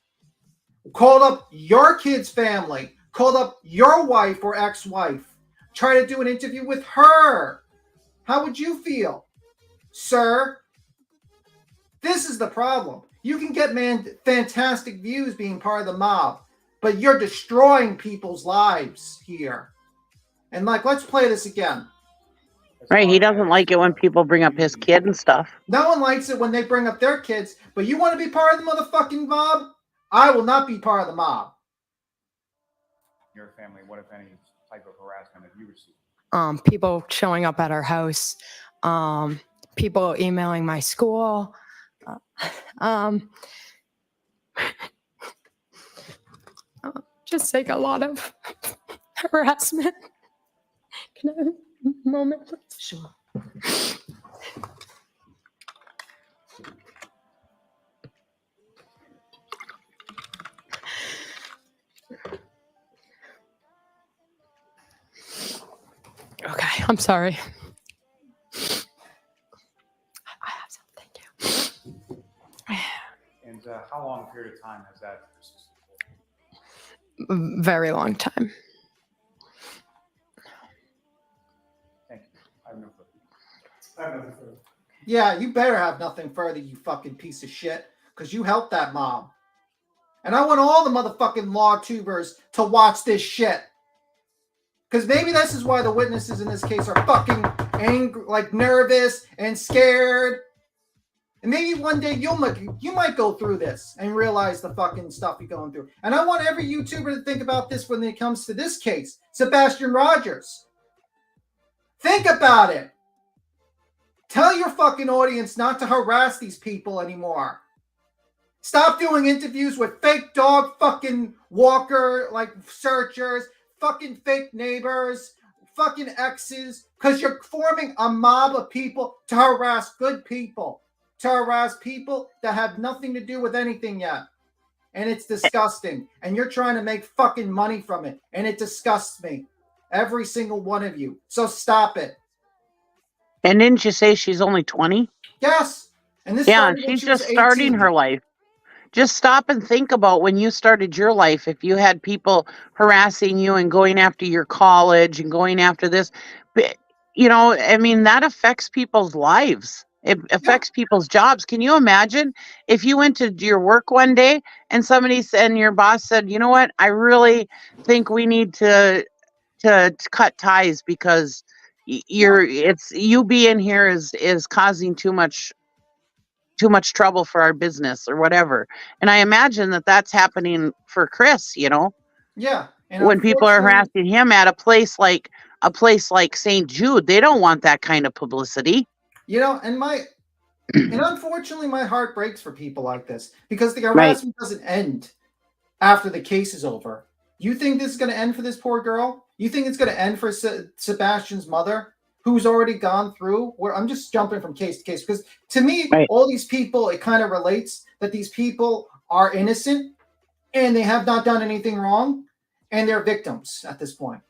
Called up your kid's family. Called up your wife or ex-wife. Try to do an interview with her. How would you feel? Sir? This is the problem. You can get fantastic views being part of the mob, but you're destroying people's lives here. And let's play this again. Right, he doesn't like it when people bring up his kid and stuff. No one likes it when they bring up their kids, but you want to be part of the motherfucking mob? I will not be part of the mob. Your family, what if any type of harassment have you received? People showing up at our house, people emailing my school, just like a lot of harassment. Can I have a moment, please? Sure. Okay, I'm sorry. I have some, thank you. And how long a period of time has that persisted Very long time. Thank you. I have no further. Yeah, you better have nothing further, you fucking piece of shit, because you helped that mob. And I want all the motherfucking law tubers to watch this shit. Because maybe this is why the witnesses in this case are fucking angry, nervous and scared. And maybe one day you might go through this and realize the fucking stuff you're going through. And I want every YouTuber to think about this when it comes to this case. Sebastian Rogers. Think about it. Tell your fucking audience not to harass these people anymore. Stop doing interviews with fake dog fucking walker, searchers, fucking fake neighbors, fucking exes, because you're forming a mob of people to harass good people, to harass people that have nothing to do with anything yet. And it's disgusting. And you're trying to make fucking money from it. And it disgusts me. Every single one of you. So stop it. And didn't you say she's only 20? Yes. And this she's just starting her life. Just stop and think about when you started your life. If you had people harassing you and going after your college and going after this, that affects people's lives. It affects people's jobs. Can you imagine if you went to your work one day and your boss said, you know what, I really think we need to cut ties because you being here is causing too much trouble for our business or whatever. And I imagine that that's happening for Chris, Yeah. And when people are harassing him at a place like St. Jude, they don't want that kind of publicity. And unfortunately my heart breaks for people like this because the harassment doesn't end after the case is over. You think this is going to end for this poor girl? You think it's going to end for Sebastian's mother, who's already gone through? I'm just jumping from case to case because to me, all these people, it kind of relates that these people are innocent and they have not done anything wrong and they're victims at this point.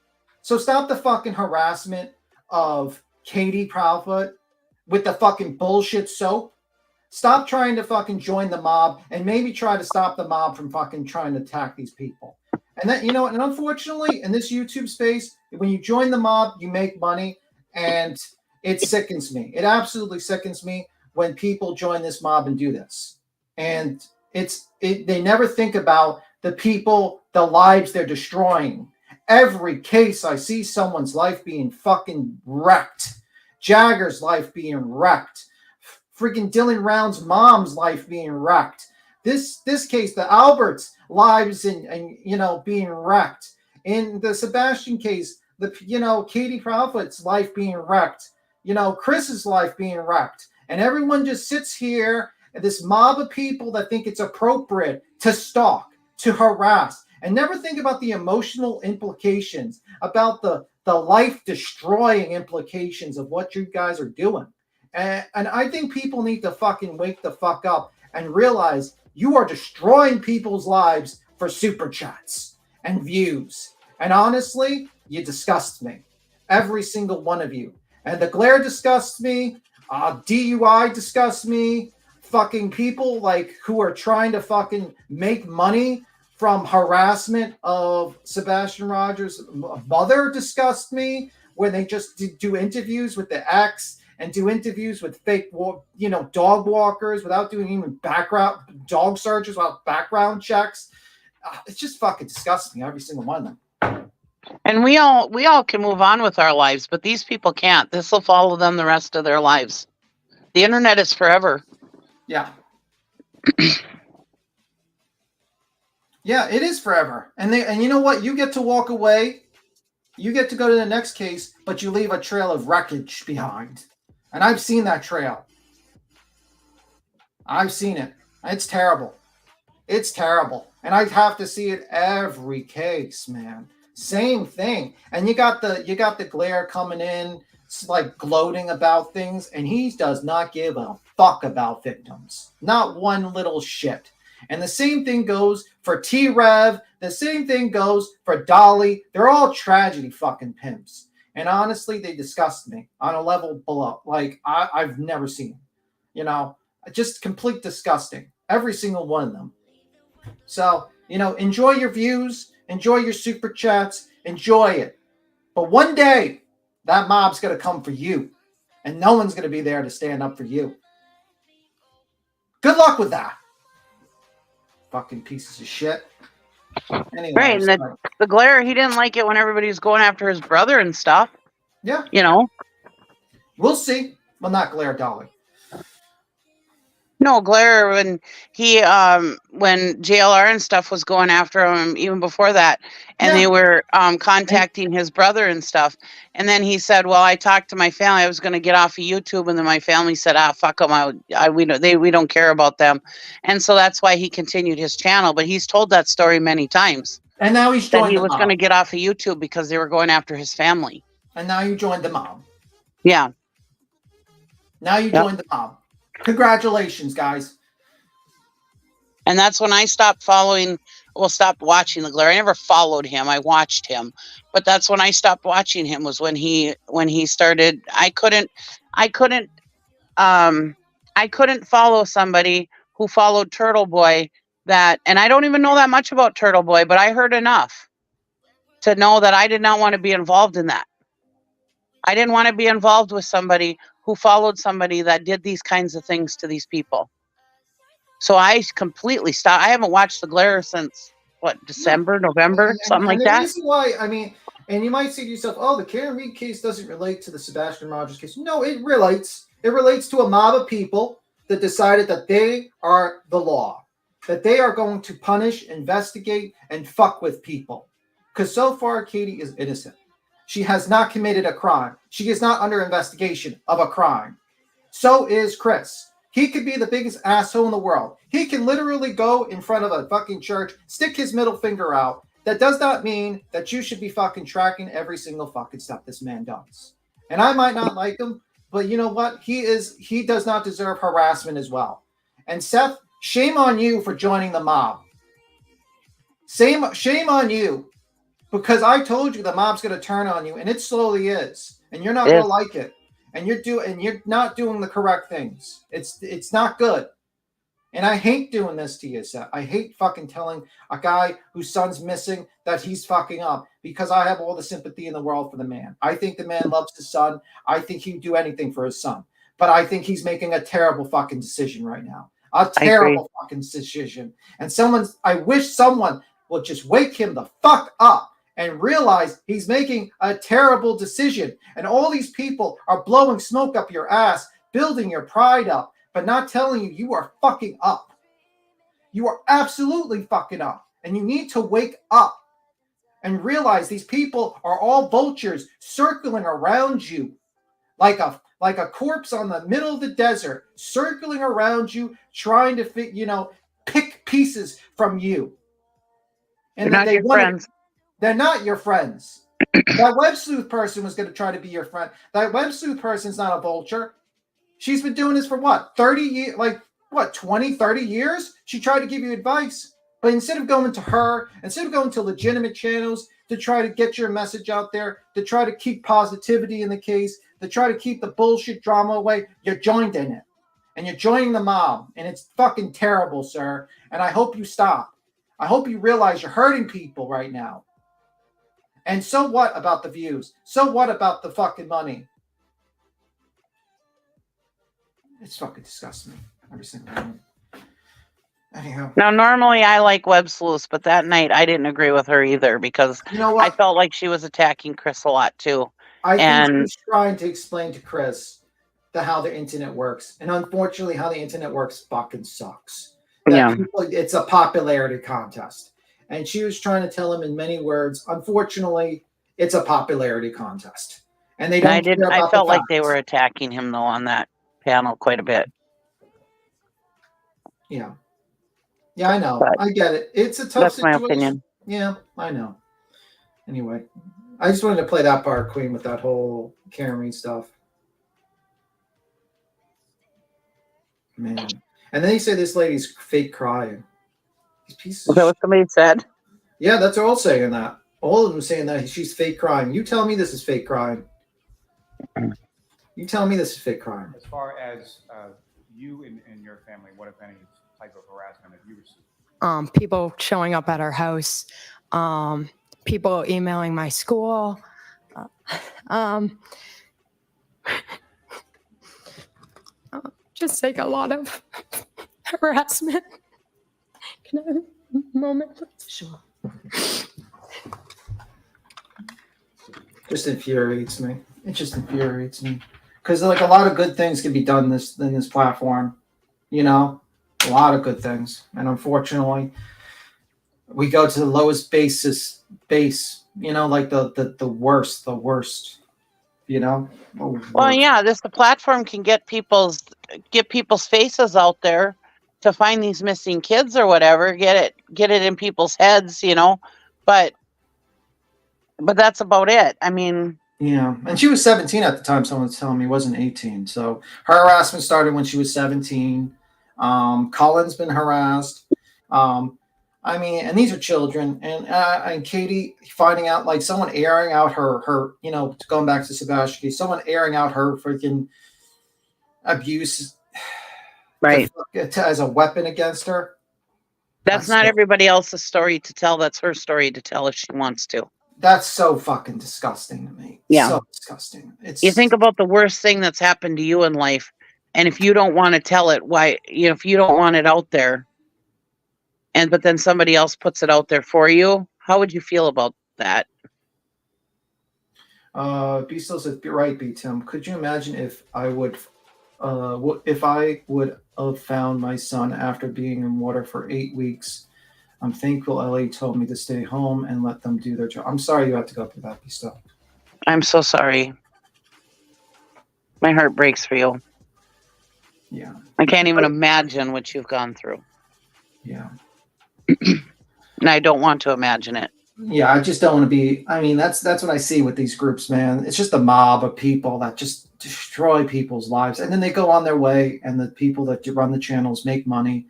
So stop the fucking harassment of Katie Proudfoot with the fucking bullshit soap. Stop trying to fucking join the mob and maybe try to stop the mob from fucking trying to attack these people. And then, and unfortunately, in this YouTube space, when you join the mob, you make money, and it sickens me. It absolutely sickens me when people join this mob and do this. And they never think about the people, the lives they're destroying. Every case I see someone's life being fucking wrecked. Jagger's life being wrecked. Freaking Dylan Round's mom's life being wrecked. This case, the Albert's lives and being wrecked. In the Sebastian case, Katie Proudfoot's life being wrecked. Chris's life being wrecked. And everyone just sits here, this mob of people that think it's appropriate to stalk, to harass, and never think about the emotional implications, about the life-destroying implications of what you guys are doing. And I think people need to fucking wake the fuck up and realize you are destroying people's lives for super chats and views. And honestly, you disgust me. Every single one of you. And the glare disgusts me. DUI disgusts me. Fucking people who are trying to fucking make money from harassment of Sebastian Rogers' mother disgusts me. When they just do interviews with the ex and do interviews with fake, dog walkers without doing even dog searches, without background checks. It's just fucking disgusting, every single one of them. And we all can move on with our lives, but these people can't. This will follow them the rest of their lives. The internet is forever. Yeah. Yeah, it is forever. And you know what? You get to walk away. You get to go to the next case, but you leave a trail of wreckage behind. And I've seen that trail. I've seen it. It's terrible. It's terrible. And I have to see it every case, man. Same thing. And you got the glare coming in, gloating about things, and he does not give a fuck about victims. Not one little shit. And the same thing goes for T-Rev. The same thing goes for Dolly. They're all tragedy fucking pimps. And honestly, they disgust me on a level below. I've never seen them. Just complete disgusting. Every single one of them. So, enjoy your views. Enjoy your super chats. Enjoy it. But one day, that mob's going to come for you. And no one's going to be there to stand up for you. Good luck with that. Fucking pieces of shit. Anyway, right, and the glare, he didn't like it when everybody was going after his brother and stuff. Yeah. We'll see. Well, not glare, Dolly. No, glare when when JLR and stuff was going after him even before that, and they were contacting his brother and stuff. And then he said, "Well, I talked to my family. I was going to get off of YouTube," and then my family said, fuck them. We don't care about them." And so that's why he continued his channel. But he's told that story many times. And now he's that he was going to get off of YouTube because they were going after his family. And now you joined the mob. Yeah. Now you joined the mob. Congratulations, guys. And that's when I stopped stopped watching the glare. I never followed him. I watched him. But that's when I stopped watching him, was when he started. I couldn't follow somebody who followed Turtle Boy and I don't even know that much about Turtle Boy, but I heard enough to know that I did not want to be involved in that. I didn't want to be involved with somebody who followed somebody that did these kinds of things to these people. So I completely stopped. I haven't watched the glare since December, November, something like that. The reason why, and you might say to yourself, "Oh, the Karen Reed case doesn't relate to the Sebastian Rogers case." No, it relates. It relates to a mob of people that decided that they are the law, that they are going to punish, investigate, and fuck with people. Because so far, Katie is innocent. She has not committed a crime. She is not under investigation of a crime. So is Chris. He could be the biggest asshole in the world. He can literally go in front of a fucking church, stick his middle finger out. That does not mean that you should be fucking tracking every single fucking step this man does. And I might not like him, but you know what? He does not deserve harassment as well. And Seth, shame on you for joining the mob. Shame on you. Because I told you the mob's going to turn on you, and it slowly is. And you're not going to like it. and you're not doing the correct things. It's not good. And I hate doing this to you, Seth. I hate fucking telling a guy whose son's missing that he's fucking up, because I have all the sympathy in the world for the man. I think the man loves his son. I think he'd do anything for his son. But I think he's making a terrible fucking decision right now. A terrible fucking decision. And I wish someone will just wake him the fuck up and realize he's making a terrible decision. And all these people are blowing smoke up your ass, building your pride up, but not telling you you are fucking up. You are absolutely fucking up. And you need to wake up and realize these people are all vultures circling around you like a corpse on the middle of the desert, circling around you, trying to pick pieces from you. And they're not your friends. They're not your friends. That web sleuth person was going to try to be your friend. That web sleuth person's not a vulture. She's been doing this for what, 30 years? Like, what, 20, 30 years? She tried to give you advice. But instead of going to her, instead of going to legitimate channels to try to get your message out there, to try to keep positivity in the case, to try to keep the bullshit drama away, you're joined in it. And you're joining the mob. And it's fucking terrible, sir. And I hope you stop. I hope you realize you're hurting people right now. And so what about the views? So what about the fucking money? It's fucking disgusting. Every single one. Anyhow. Now, normally I like web sleuths, but that night I didn't agree with her either, because I felt like she was attacking Chris a lot too. I think she's trying to explain to Chris how the internet works. And unfortunately, how the internet works fucking sucks. It's a popularity contest. And she was trying to tell him in many words, unfortunately, it's a popularity contest. And they don't I felt like they were attacking him, though, on that panel quite a bit. Yeah. Yeah, I know. I get it. It's a tough situation. That's my opinion. Yeah, I know. Anyway, I just wanted to play that part, Queen, with that whole Karen Reed stuff. Man. And then they say this lady's fake crying. These pieces. Is that what somebody said? Yeah, that's all saying that. All of them saying that she's fake crying. You tell me this is fake crying. You tell me this is fake crying. As far as you and your family, what, if any, type of harassment have you received? People showing up at our house, people emailing my school, just like a lot of harassment. Can I have a moment, please? Sure. Just infuriates me. It just infuriates me. Because like a lot of good things can be done in this platform. You know? A lot of good things. And unfortunately, we go to the lowest base, you know, like the worst, you know? Well, yeah, the platform can get people's faces out there to find these missing kids or whatever, get it in people's heads, you know, but that's about it. I mean, yeah. And she was 17 at the time. Someone's telling me wasn't 18. So her harassment started when she was 17. Colin's been harassed. I mean, and these are children, and Katie finding out, like, someone airing out her, you know, going back to Sebastian, someone airing out her freaking abuse, right, as a weapon against her. That's not everybody else's story to tell. That's her story to tell if she wants to. That's so fucking disgusting to me. Yeah, so disgusting. You think about the worst thing that's happened to you in life, and if you don't want to tell it, why? You know, if you don't want it out there. But then somebody else puts it out there for you. How would you feel about that? B still says, "Be right, B Tim. Could you imagine if I would have found my son after being in water for 8 weeks? I'm thankful Ellie told me to stay home and let them do their job." I'm sorry you had to go through that, B still. I'm so sorry. My heart breaks for you. Yeah. I can't even imagine what you've gone through. Yeah. And I don't want to imagine it. Yeah, I just don't want to be. I mean, that's what I see with these groups, man. It's just a mob of people that just destroy people's lives, and then they go on their way. And the people that run the channels make money,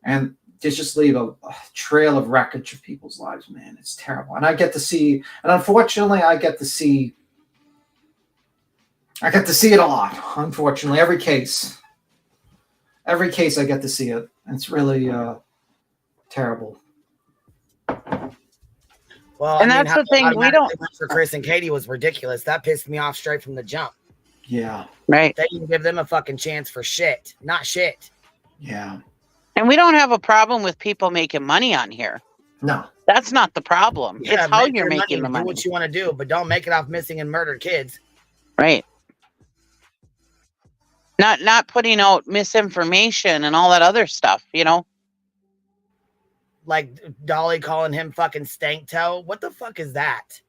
and they just leave a trail of wreckage of people's lives, man. It's terrible. And I get to see, and unfortunately, I get to see I get to see it a lot, unfortunately. Every case I get to see it. It's really terrible. Well, And I mean, that's how the thing, we don't for Chris and Katie was ridiculous. That pissed me off straight from the jump. Yeah. Right. They didn't give them a fucking chance for shit. Not shit. Yeah. And we don't have a problem with people making money on here. No. That's not the problem. Yeah, it's how make you're your making the Do money. what you want to do, but don't make it off missing and murdered kids. Right. Not putting out misinformation and all that other stuff, you know? Like Dolly calling him fucking stank toe. What the fuck is that?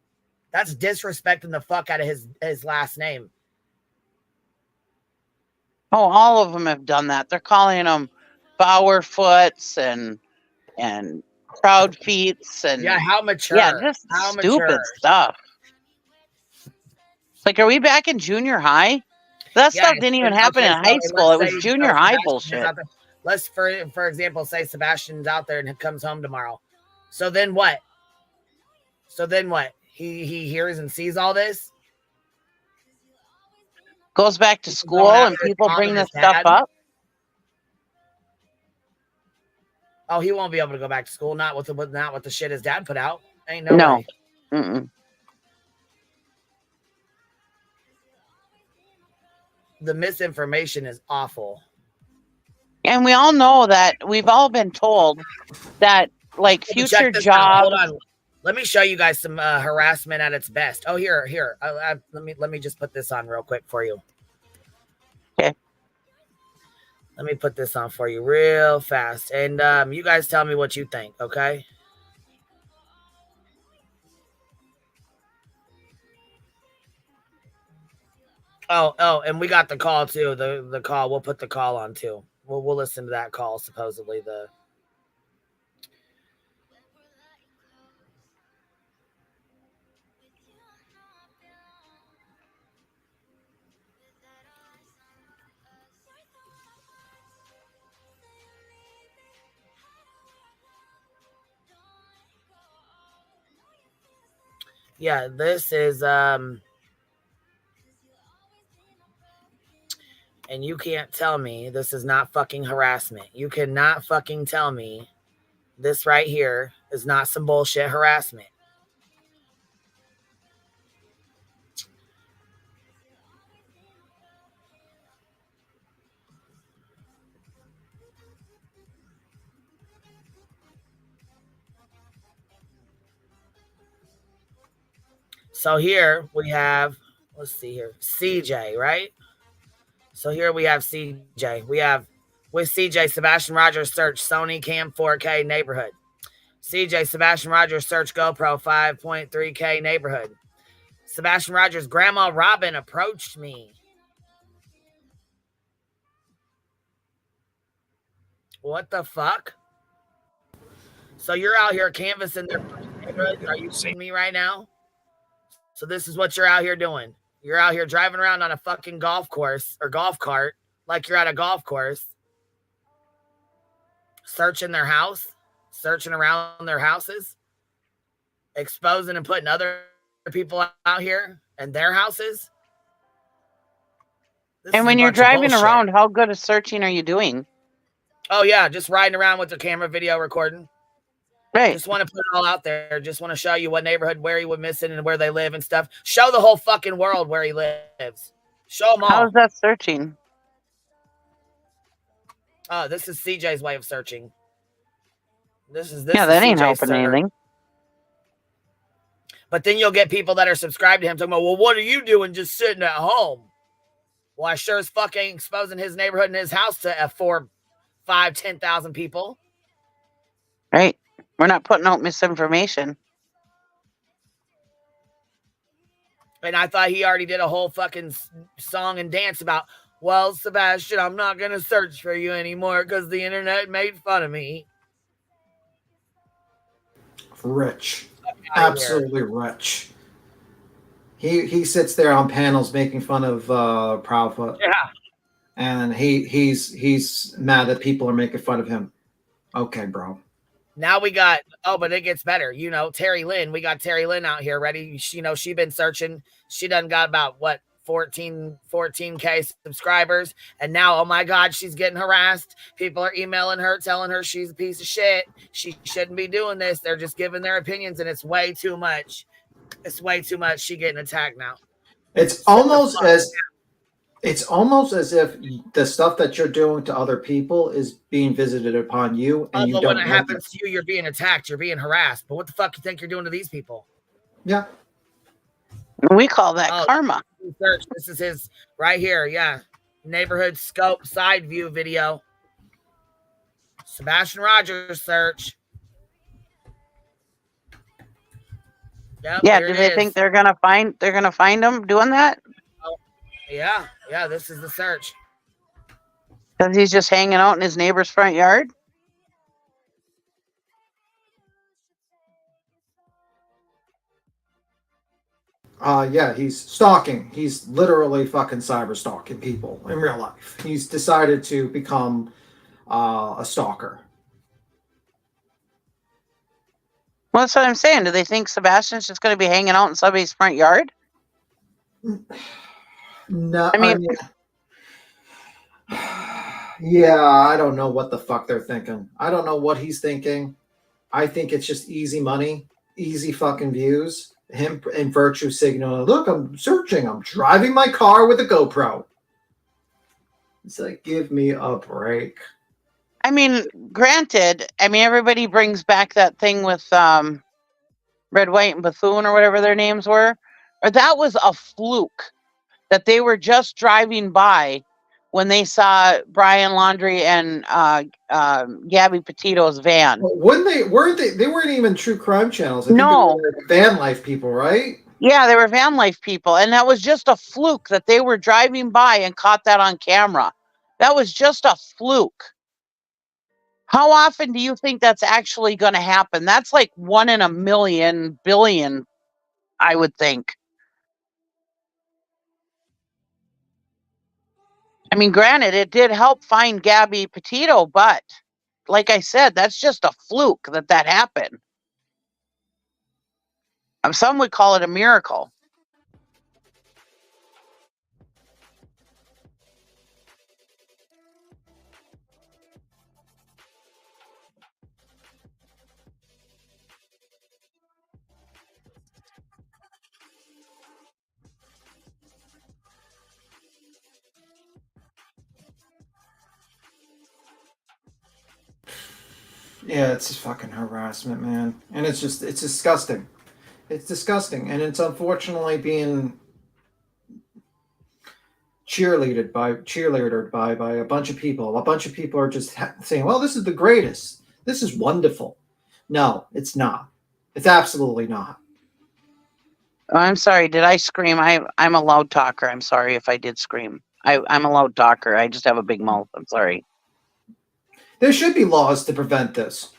That's disrespecting the fuck out of his last name. Oh, all of them have done that. They're calling them Bowerfoots and Proud Feets and Yeah, how mature. Yeah, just how stupid mature. stuff. Like, are we back in junior high? That Yeah, stuff didn't even happen in high school. It was junior high bullshit. Let's, for example, say Sebastian's out there and comes home tomorrow. So then what? He hears and sees all this? Goes back to school and people bring this stuff up? Oh, he won't be able to go back to school. Not with the shit his dad put out. Ain't no way. Mm-mm. The misinformation is awful. And we all know that we've all been told that, like, future jobs. Hold on. Let me show you guys some harassment at its best. Oh, here. Let me just put this on real quick for you. Okay. Let me put this on for you real fast, and you guys tell me what you think. Okay. Oh, and we got the call too. The call. We'll put the call on too. We'll listen to that call. Supposedly the. Yeah, this is and you can't tell me this is not fucking harassment. You cannot fucking tell me this right here is not some bullshit harassment. So here we have, let's see here, CJ, right? So here we have CJ. We have with CJ, Sebastian Rogers search Sony Cam 4K neighborhood. CJ, Sebastian Rogers search GoPro 5.3K neighborhood. Sebastian Rogers, Grandma Robin approached me. What the fuck? So you're out here canvassing their neighborhood. Are you seeing me right now? So this is what you're out here doing. You're out here driving around on a fucking golf course or golf cart like you're at a golf course, searching their house, searching around their houses, exposing and putting other people out here and their houses. And when you're driving around, how good of searching are you doing? Oh, yeah, just riding around with the camera video recording. Right. Just want to put it all out there. Just want to show you what neighborhood, where he went missing and where they live and stuff. Show the whole fucking world where he lives. Show them all. How's that searching? Oh, this is CJ's way of searching. This yeah, that ain't helping anything. But then you'll get people that are subscribed to him talking about, well, what are you doing just sitting at home? Well, I sure as fuck ain't exposing his neighborhood and his house to 4, 5, 10,000 people. Right. We're not putting out misinformation. And I thought he already did a whole fucking song and dance about, well, Sebastian, I'm not going to search for you anymore because the internet made fun of me. Rich. Absolutely rich. He sits there on panels making fun of Proudfoot. Yeah. And he's mad that people are making fun of him. Okay, bro. Now we got, but it gets better. You know, Terry Lynn. We got Terry Lynn out here ready. She been searching. She done got about, 14K subscribers, and now, oh my God, she's getting harassed. People are emailing her, telling her she's a piece of shit. She shouldn't be doing this. They're just giving their opinions, and it's way too much. It's way too much. She getting attacked now. It's almost as if the stuff that you're doing to other people is being visited upon you, and you But don't when it know happens to you, you're being attacked, you're being harassed. But what the fuck you think you're doing to these people? Yeah. We call that karma. Search. This is his right here. Yeah. Neighborhood scope side view video. Sebastian Rogers search. Yep, Yeah, here do it they is. think they're gonna find him doing that? Oh, yeah, this is the search. Because he's just hanging out in his neighbor's front yard? Yeah, he's stalking. He's literally fucking cyber stalking people in real life. He's decided to become a stalker. Well, that's what I'm saying. Do they think Sebastian's just going to be hanging out in somebody's front yard? No, I mean, yeah, I don't know what the fuck they're thinking. I don't know what he's thinking. I think it's just easy money, easy fucking views. Him and virtue signaling, look, I'm searching. I'm driving my car with a GoPro. It's like, give me a break. I mean, granted, everybody brings back that thing with Red, White, and Bethune or whatever their names were. Or that was a fluke that they were just driving by when they saw Brian Laundrie and Gabby Petito's van. Wouldn't they? They weren't even true crime channels. I think No. they were van life people, right? Yeah, they were van life people. And that was just a fluke that they were driving by and caught that on camera. That was just a fluke. How often do you think that's actually going to happen? That's like 1 in a million billion, I would think. I mean, granted, it did help find Gabby Petito, but like I said, that's just a fluke that happened. Some would call it a miracle. Yeah, it's just fucking harassment, man. And it's disgusting. It's disgusting. And it's unfortunately being cheerleaded by a bunch of people. A bunch of people are just saying, well, this is the greatest. This is wonderful. No, it's not. It's absolutely not. Oh, I'm sorry. Did I scream? I'm a loud talker. I'm sorry if I did scream. I'm a loud talker. I just have a big mouth. I'm sorry. There should be laws to prevent this.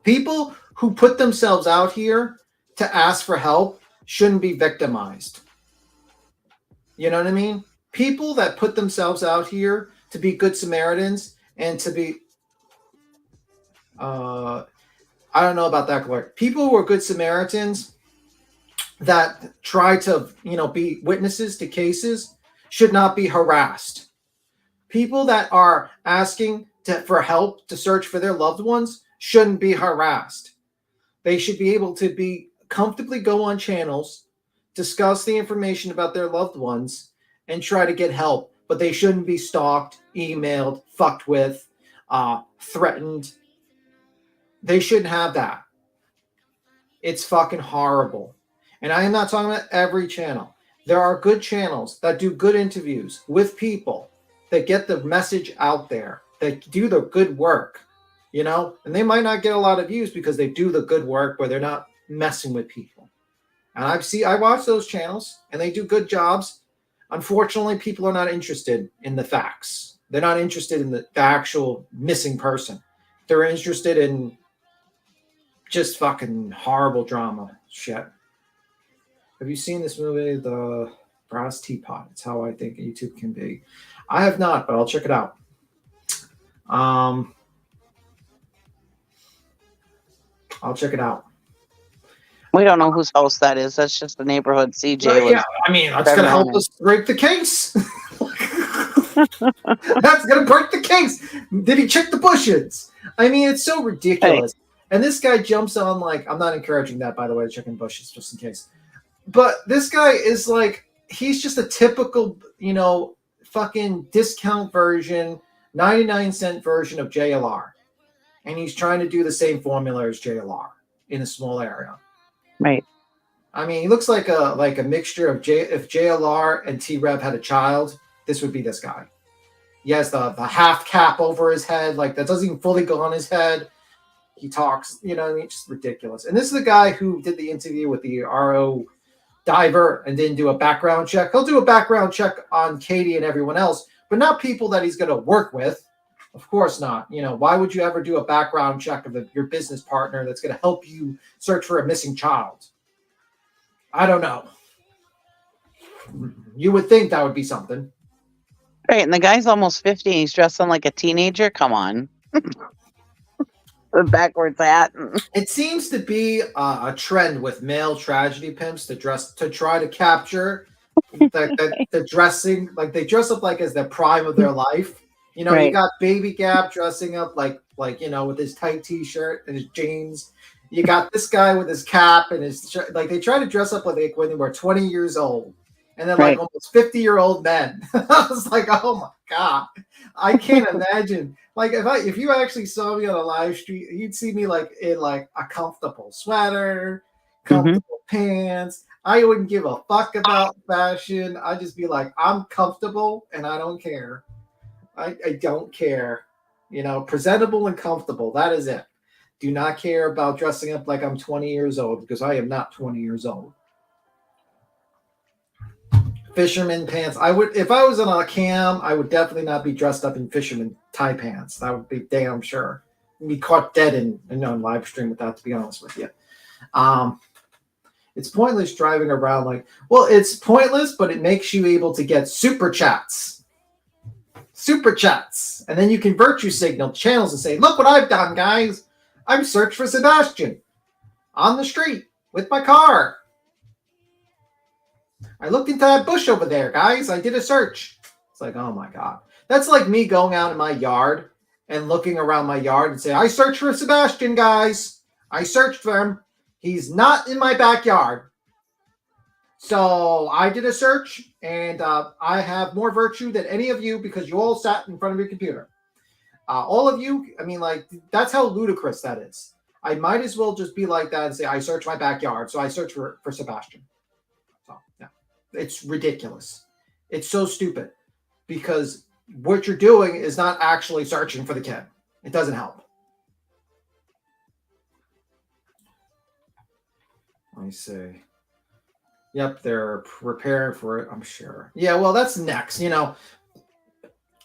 People who put themselves out here to ask for help shouldn't be victimized. You know what I mean? People that put themselves out here to be good Samaritans and to be, I don't know about that, Clark. People who are good Samaritans that try to, be witnesses to cases should not be harassed. People that are asking for help to search for their loved ones shouldn't be harassed. They should be able to be comfortably go on channels, discuss the information about their loved ones, and try to get help. But they shouldn't be stalked, emailed, fucked with, threatened. They shouldn't have that. It's fucking horrible. And I am not talking about every channel. There are good channels that do good interviews with people that get the message out there, that do the good work, and they might not get a lot of views because they do the good work where they're not messing with people. And I watch those channels and they do good jobs. Unfortunately, people are not interested in the facts. They're not interested in the actual missing person. They're interested in just fucking horrible drama shit. Have you seen this movie, The Brass Teapot? It's how I think YouTube can be. I have not, but I'll check it out. I'll check it out. We don't know whose house that is. That's just the neighborhood CJ was. Yeah, I mean, that's going to help us break the case. That's going to break the case. Did he check the bushes? I mean, it's so ridiculous. Hey. And this guy jumps on like, I'm not encouraging that, by the way, checking bushes just in case. But this guy is like, he's just a typical, you know, fucking discount version, 99-cent version of JLR. And he's trying to do the same formula as JLR in a small area. Right. I mean, he looks like a mixture of if JLR and T-Rev had a child, this would be this guy. He has the half cap over his head, like that doesn't even fully go on his head. He talks, you know what I mean? It's just ridiculous. And this is the guy who did the interview with the RO diver and didn't do a background check. He'll do a background check on Katie and everyone else, but not people that he's going to work with. Of course not. You know, why would you ever do a background check of your business partner that's going to help you search for a missing child? I don't know. You would think that would be something. Right, and the guy's almost 50 and he's dressing like a teenager. Come on. The backwards hat. It seems to be a trend with male tragedy pimps to try to capture the dressing, like they dress up like as the prime of their life. You know, You got Baby Gap dressing up like you know, with his tight t-shirt and his jeans. You got this guy with his cap and his shirt. Like they try to dress up like when they were 20 years old, and then like almost 50-year-old men. I was like, oh my god, I can't imagine. Like if you actually saw me on a live stream, you'd see me like in like a comfortable sweater, comfortable pants. I wouldn't give a fuck about fashion. I'd just be like, I'm comfortable and I don't care. I don't care. You know, presentable and comfortable. That is it. Do not care about dressing up like I'm 20 years old because I am not 20 years old. Fisherman pants. I would, if I was on a cam, I would definitely not be dressed up in fisherman tie pants. That would be damn sure. I'd be caught dead in live stream with that, to be honest with you. It's pointless driving around like, well, it's pointless, but it makes you able to get super chats. Super chats. And then you can virtue signal channels and say, look what I've done, guys. I've searched for Sebastian on the street with my car. I looked into that bush over there, guys. I did a search. It's like, oh my God. That's like me going out in my yard and looking around my yard and say, I searched for Sebastian, guys. I searched for him. He's not in my backyard. So I did a search, and I have more virtue than any of you because you all sat in front of your computer. All of you, I mean, like, that's how ludicrous that is. I might as well just be like that and say, I searched my backyard, so I searched for Sebastian. So, yeah, it's ridiculous. It's so stupid because what you're doing is not actually searching for the kid. It doesn't help. Let me see. Yep, they're preparing for it, I'm sure. Yeah, well, that's next. You know,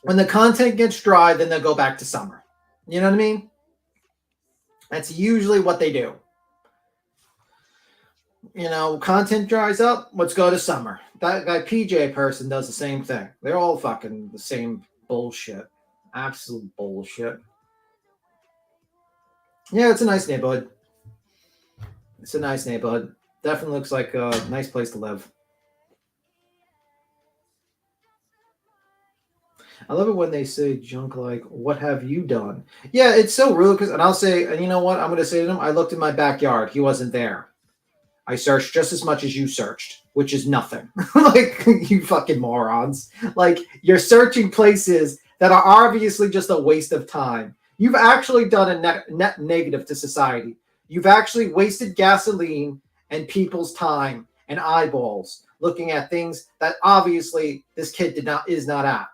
when the content gets dry, then they'll go back to summer. You know what I mean? That's usually what they do. You know, content dries up, let's go to summer. That guy PJ person does the same thing. They're all fucking the same bullshit. Absolute bullshit. Yeah, it's a nice neighborhood. It's a nice neighborhood. Definitely looks like a nice place to live. I love it when they say junk like, what have you done? Yeah, it's so rude because, and I'll say, and you know what? I'm going to say to them, I looked in my backyard. He wasn't there. I searched just as much as you searched, which is nothing. Like, you fucking morons. Like, you're searching places that are obviously just a waste of time. You've actually done a net negative to society. You've actually wasted gasoline and people's time and eyeballs looking at things that obviously this kid is not at.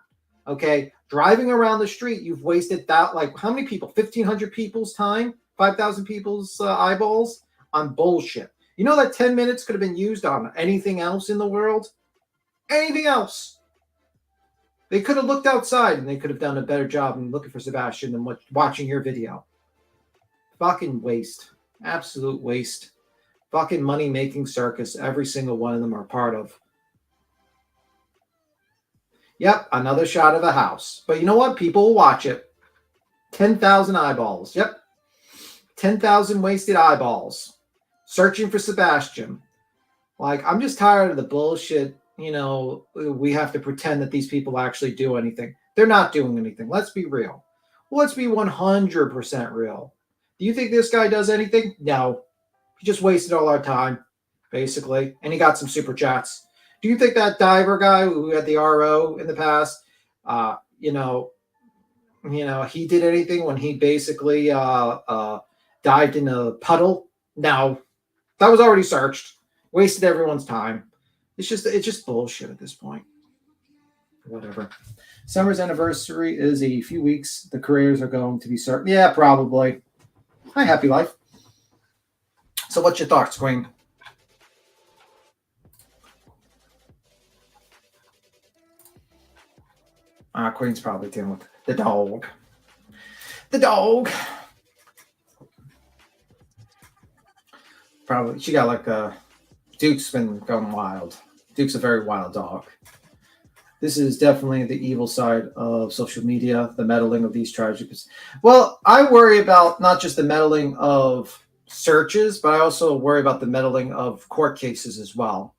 Okay, driving around the street, you've wasted that, like, how many people? 1,500 people's time, 5,000 people's eyeballs on bullshit. You know that 10 minutes could have been used on anything else in the world? Anything else. They could have looked outside and they could have done a better job in looking for Sebastian than watching your video. Fucking waste. Absolute waste. Fucking money-making circus. Every single one of them are part of. Yep, another shot of a house. But you know what? People will watch it. 10,000 eyeballs. Yep. 10,000 wasted eyeballs. searching for Sebastian. Like, I'm just tired of the bullshit. You know, we have to pretend that these people actually do anything. They're not doing anything. Let's be real. Let's be 100% real. Do you think this guy does anything? No. He just wasted all our time, basically. And he got some super chats. Do you think that diver guy who had the RO in the past, he did anything when he basically dived in a puddle? No. That was already searched. Wasted everyone's time. It's just bullshit at this point. Whatever. Summer's anniversary is a few weeks. The careers are going to be certain. Yeah, probably. Hi, happy life. So what's your thoughts, Queen? Queen's probably dealing with the dog. The dog. Probably. She got like a... Duke's been going wild. Duke's a very wild dog. This is definitely the evil side of social media, the meddling of these tragedies. Well, I worry about not just the meddling of searches, but I also worry about the meddling of court cases as well.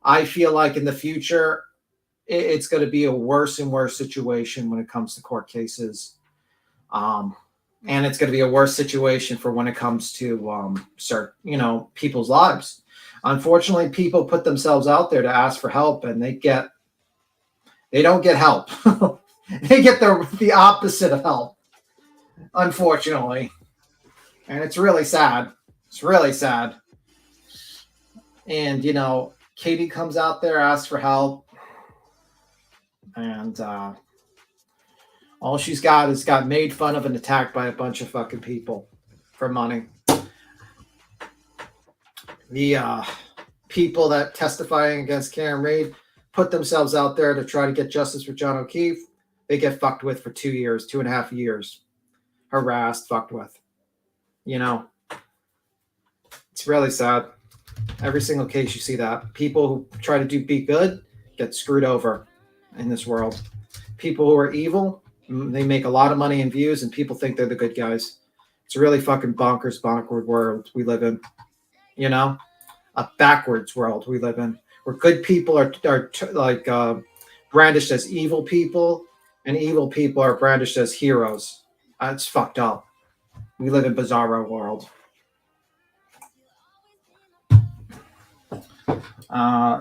I feel like in the future, it's going to be a worse and worse situation when it comes to court cases. And it's going to be a worse situation for when it comes to, people's lives. Unfortunately, people put themselves out there to ask for help, and they don't get help. They get the opposite of help, unfortunately. And it's really sad. It's really sad. And, Katie comes out there, asks for help. And all she's got is got made fun of and attacked by a bunch of fucking people for money. The people that testifying against Karen Reid put themselves out there to try to get justice for John O'Keefe. They get fucked with for 2 years, 2.5 years. Harassed, fucked with. It's really sad. Every single case you see that. People who try to be good get screwed over in this world. People who are evil, they make a lot of money and views, and people think they're the good guys. It's a really fucking bonkers, world we live in. A backwards world we live in, where good people are brandished as evil people, and evil people are brandished as heroes. It's fucked up. We live in bizarro world.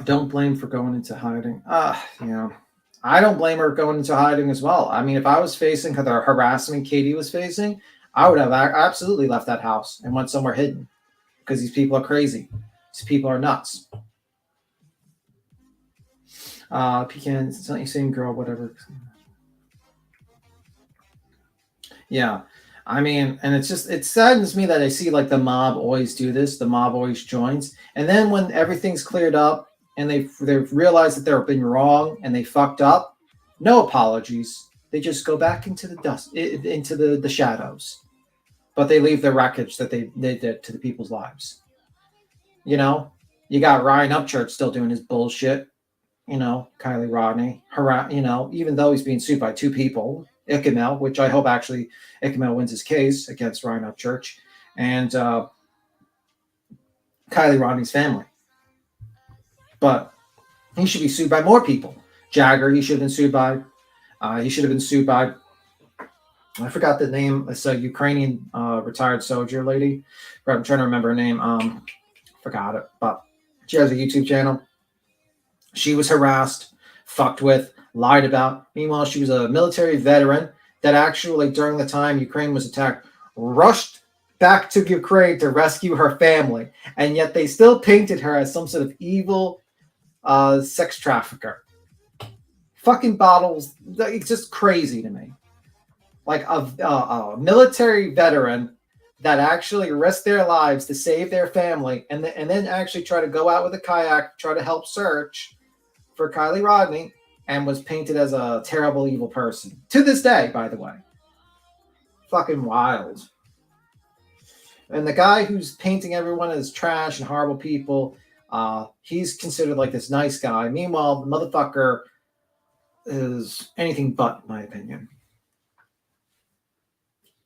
Don't blame for going into hiding. I don't blame her going into hiding as well. I mean, if I was facing the harassment Katie was facing, I would have absolutely left that house and went somewhere hidden, because these people are crazy. These people are nuts. Pecan, it's not you saying girl, whatever. Yeah. I mean, and it saddens me that I see like the mob always do this. The mob always joins. And then when everything's cleared up and they've realized that they've been wrong and they fucked up, no apologies. They just go back into the dust, into the shadows. But they leave the wreckage that they did to the people's lives. You got Ryan Upchurch still doing his bullshit. Kylie Rodney, even though he's being sued by 2 people, Ichamel, which I hope actually Ichamel wins his case against Ryan Upchurch, and Kylie Rodney's family. But he should be sued by more people. Jagger, he should have been sued by. He should have been sued by. I forgot the name. It's a Ukrainian retired soldier lady. I'm trying to remember her name. Forgot it, but she has a YouTube channel. She was harassed, fucked with, lied about. Meanwhile, she was a military veteran that actually, during the time Ukraine was attacked, rushed back to Ukraine to rescue her family. And yet they still painted her as some sort of evil sex trafficker. Fucking bottles. It's just crazy to me. Like a military veteran that actually risked their lives to save their family, and then actually try to go out with a kayak, try to help search for Kylie Rodney, and was painted as a terrible, evil person. To this day, by the way. Fucking wild. And the guy who's painting everyone as trash and horrible people, he's considered like this nice guy. Meanwhile, the motherfucker is anything but, in my opinion.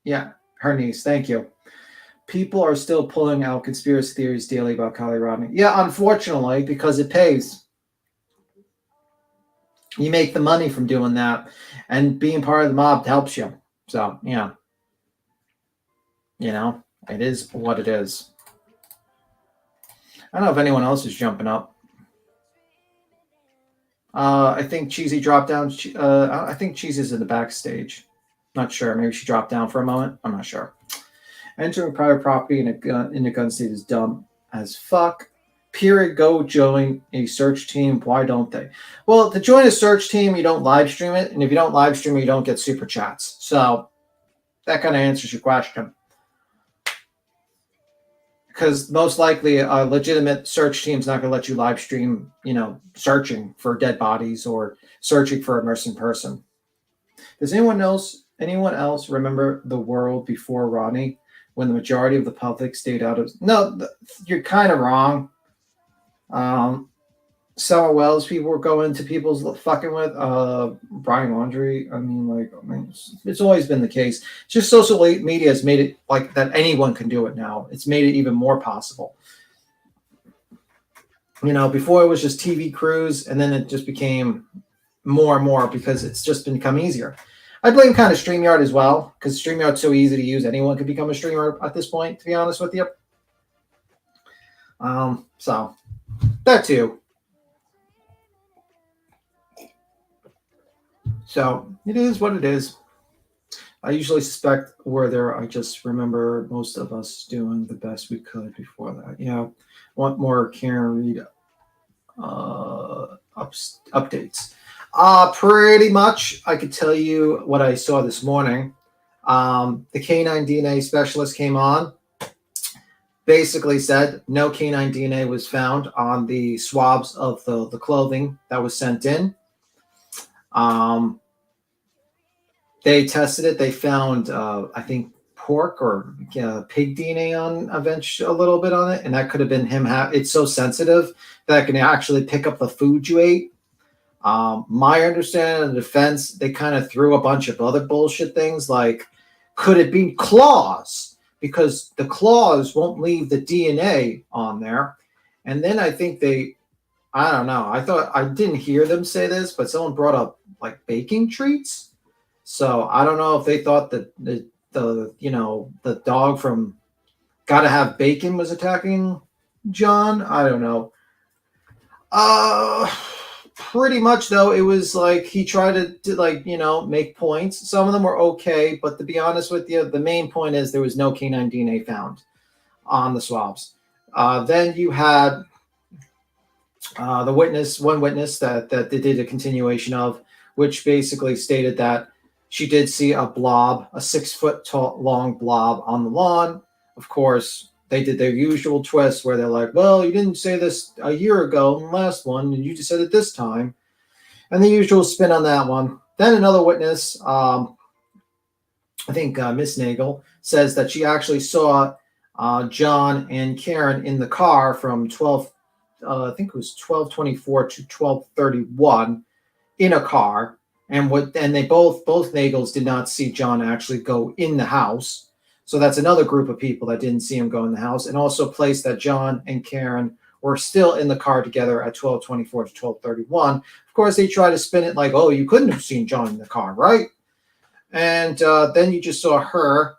Yeah, her niece. Thank you. people are still pulling out conspiracy theories daily about Kylie Rodney. Yeah, unfortunately, because it pays. You make the money from doing that, and being part of the mob helps you. So, yeah. You know, it is what it is. I don't know if anyone else is jumping up. I think Cheesy dropped down. I think Cheesy's in the backstage. Not sure. Maybe she dropped down for a moment. I'm not sure. Entering private property in a gun state is dumb as fuck. Period. Go join a search team. Why don't they? Well, to join a search team, you don't live stream it, and if you don't live stream it, you don't get super chats. So that kind of answers your question. Because most likely a legitimate search team is not going to let you live stream, you know, searching for dead bodies or searching for a missing person. Does anyone else remember the world before Ronnie, when the majority of the public stayed out of? No, you're kind of wrong. Summer Wells people were going to people's fucking with. Brian Laundrie. I mean, it's always been the case. It's just social media has made it like that anyone can do it now. It's made it even more possible. You know, before it was just TV crews, and then it just became more and more because it's just become easier. I blame kind of StreamYard as well, because StreamYard's so easy to use. Anyone could become a streamer at this point, to be honest with you. So that too. So it is what it is. I usually suspect we're there. I just remember most of us doing the best we could before that. Yeah. Want more Karen Reed updates? Pretty much. I could tell you what I saw this morning. The canine DNA specialist came on. Basically said no canine DNA was found on the swabs of the clothing that was sent in. They tested it. They found, I think, pork or pig DNA on a little bit on it, and that could have been him. It's so sensitive that it can actually pick up the food you ate. My understanding of the defense, they kind of threw a bunch of other bullshit things like, could it be claws? Because the claws won't leave the DNA on there. And then I think I don't know. I didn't hear them say this, but someone brought up like baking treats. So I don't know if they thought that the dog from Gotta Have Bacon was attacking John. I don't know. Pretty much though, it was like he tried to make points. Some of them were okay, but to be honest with you, the main point is there was no canine DNA found on the swabs. Then you had one witness that they did a continuation of, which basically stated that she did see a blob, a 6 foot tall, long blob on the lawn. Of course, they did their usual twist where they're like, well, you didn't say this a year ago in the last one, and you just said it this time. And the usual spin on that one. Then another witness, I think Miss Nagel, says that she actually saw John and Karen in the car from I think it was 12:24 to 12:31 in a car. And they both Nagels did not see John actually go in the house. So that's another group of people that didn't see him go in the house, and also placed that John and Karen were still in the car together at 12:24 to 12:31. Of course, they try to spin it like, oh, you couldn't have seen John in the car, right? And then you just saw her,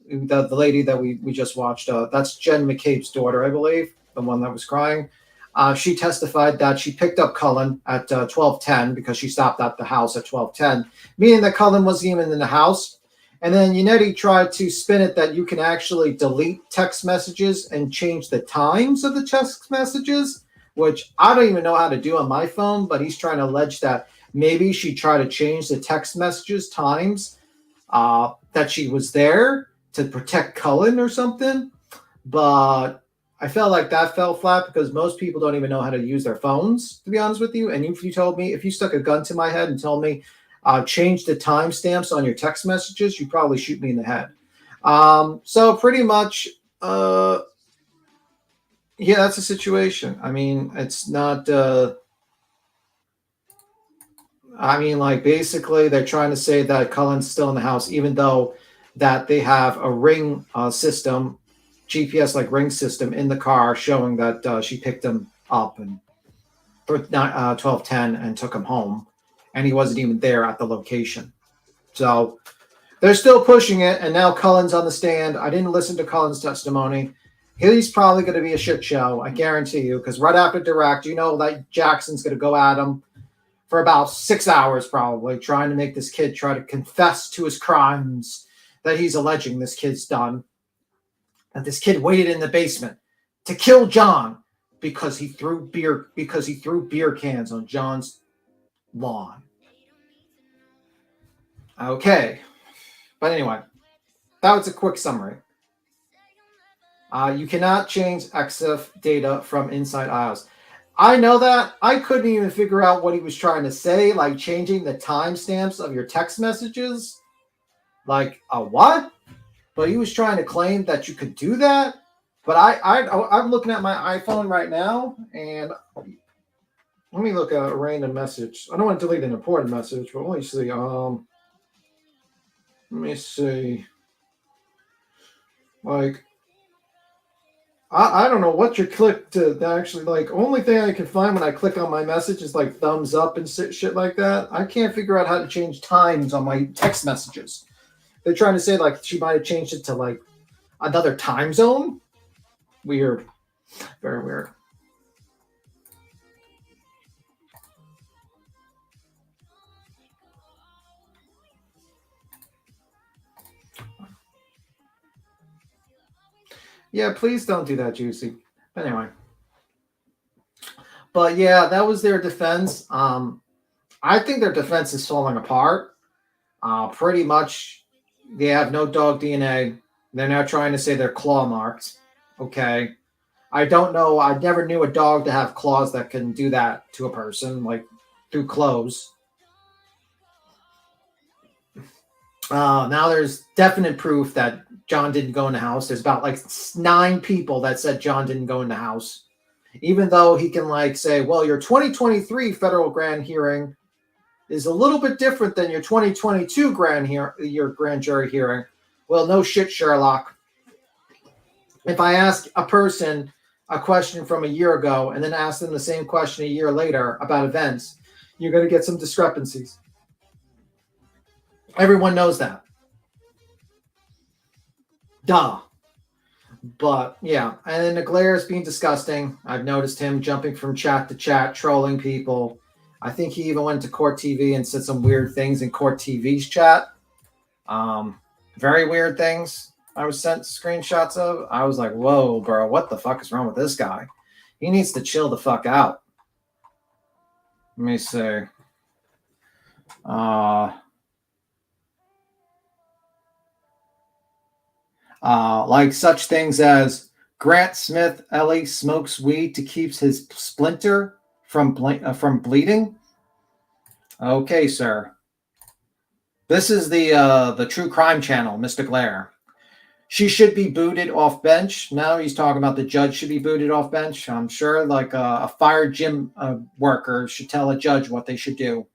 the lady that we just watched. That's Jen McCabe's daughter, I believe, the one that was crying. She testified that she picked up Cullen at 12:10 because she stopped at the house at 12:10, meaning that Cullen wasn't even in the house. And then Yannetti tried to spin it that you can actually delete text messages and change the times of the text messages, which I don't even know how to do on my phone, but he's trying to allege that maybe she tried to change the text messages times that she was there to protect Cullen or something. But I felt like that fell flat because most people don't even know how to use their phones, to be honest with you. And if you stuck a gun to my head and told me, change the timestamps on your text messages, you'd probably shoot me in the head. So pretty much, yeah, that's the situation. I mean, it's not, basically they're trying to say that Cullen's still in the house, even though that they have a ring system GPS like ring system in the car showing that she picked him up and 12:10 and took him home, and he wasn't even there at the location. So they're still pushing it, and now Cullen's on the stand. I didn't listen to Cullen's testimony. He's probably going to be a shit show, I guarantee you, because right after direct, you know that Jackson's going to go at him for about 6 hours probably, trying to make this kid try to confess to his crimes that he's alleging this kid's done. That this kid waited in the basement to kill John because he threw beer cans on John's lawn. Okay. But anyway, that was a quick summary. You cannot change EXIF data from inside IOS. I know that. I couldn't even figure out what he was trying to say, like changing the timestamps of your text messages. Like, a what? But he was trying to claim that you could do that. But I'm looking at my iPhone right now, and let me look at a random message. I don't want to delete an important message, but let me see. Let me see. Like, I don't know what you click to actually, like, only thing I can find when I click on my message is like thumbs up and shit like that. I can't figure out how to change times on my text messages. They're trying to say like she might have changed it to like another time zone. Weird. Very weird. Yeah, please don't do that, Juicy. Anyway. But yeah, that was their defense. I think their defense is falling apart. Pretty much, they have no dog DNA. They're now trying to say they're claw marks. Okay. I don't know. I never knew a dog to have claws that can do that to a person, like through clothes. Now there's definite proof that John didn't go in the house. There's about like 9 people that said John didn't go in the house. Even though he can like say, well, your 2023 federal grand hearing is a little bit different than your 2022 your grand jury hearing. Well, no shit, Sherlock. If I ask a person a question from a year ago and then ask them the same question a year later about events, you're going to get some discrepancies. Everyone knows that. Duh. But yeah, and then the glare is being disgusting. I've noticed him jumping from chat to chat, trolling people. I think he even went to Court TV and said some weird things in Court TV's chat. Very weird things I was sent screenshots of. I was like, whoa, bro, what the fuck is wrong with this guy? He needs to chill the fuck out. Let me see. Like such things as Grant Smith, Ellie smokes weed to keep his splinter from bleeding. Okay, sir. This is the true crime channel, Mr. Glare. She should be booted off bench. Now he's talking about the judge should be booted off bench. I'm sure like a fired gym worker should tell a judge what they should do.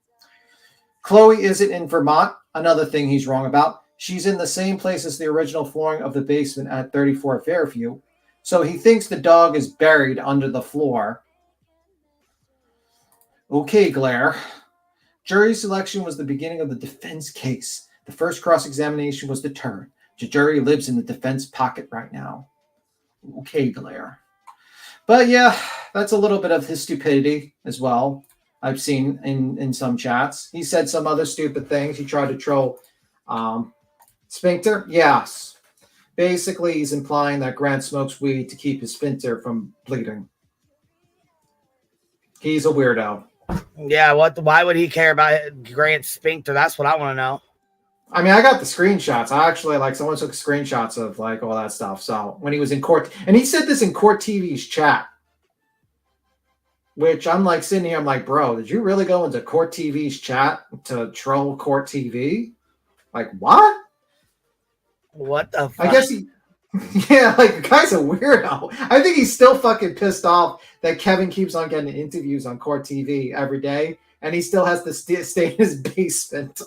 Chloe isn't in Vermont. Another thing he's wrong about. She's in the same place as the original flooring of the basement at 34 Fairview. So he thinks the dog is buried under the floor. Okay, Glare. Jury selection was the beginning of the defense case. The first cross-examination was the turn. The jury lives in the defense pocket right now. Okay, Glare. But yeah, that's a little bit of his stupidity as well. I've seen in some chats. He said some other stupid things. He tried to troll Sphincter? Yes. Basically, he's implying that Grant smokes weed to keep his sphincter from bleeding. He's a weirdo. Yeah, why would he care about Grant's sphincter? That's what I want to know. I mean, I got the screenshots. I actually, like, someone took screenshots of, like, all that stuff. So, when he was in court, and he said this in Court TV's chat, which I'm, like, sitting here, I'm like, bro, did you really go into Court TV's chat to troll Court TV? Like, what? What the fuck? I guess he, yeah, like, the guy's a weirdo. I think he's still fucking pissed off that Kevin keeps on getting interviews on Court TV every day, and he still has to stay in his basement.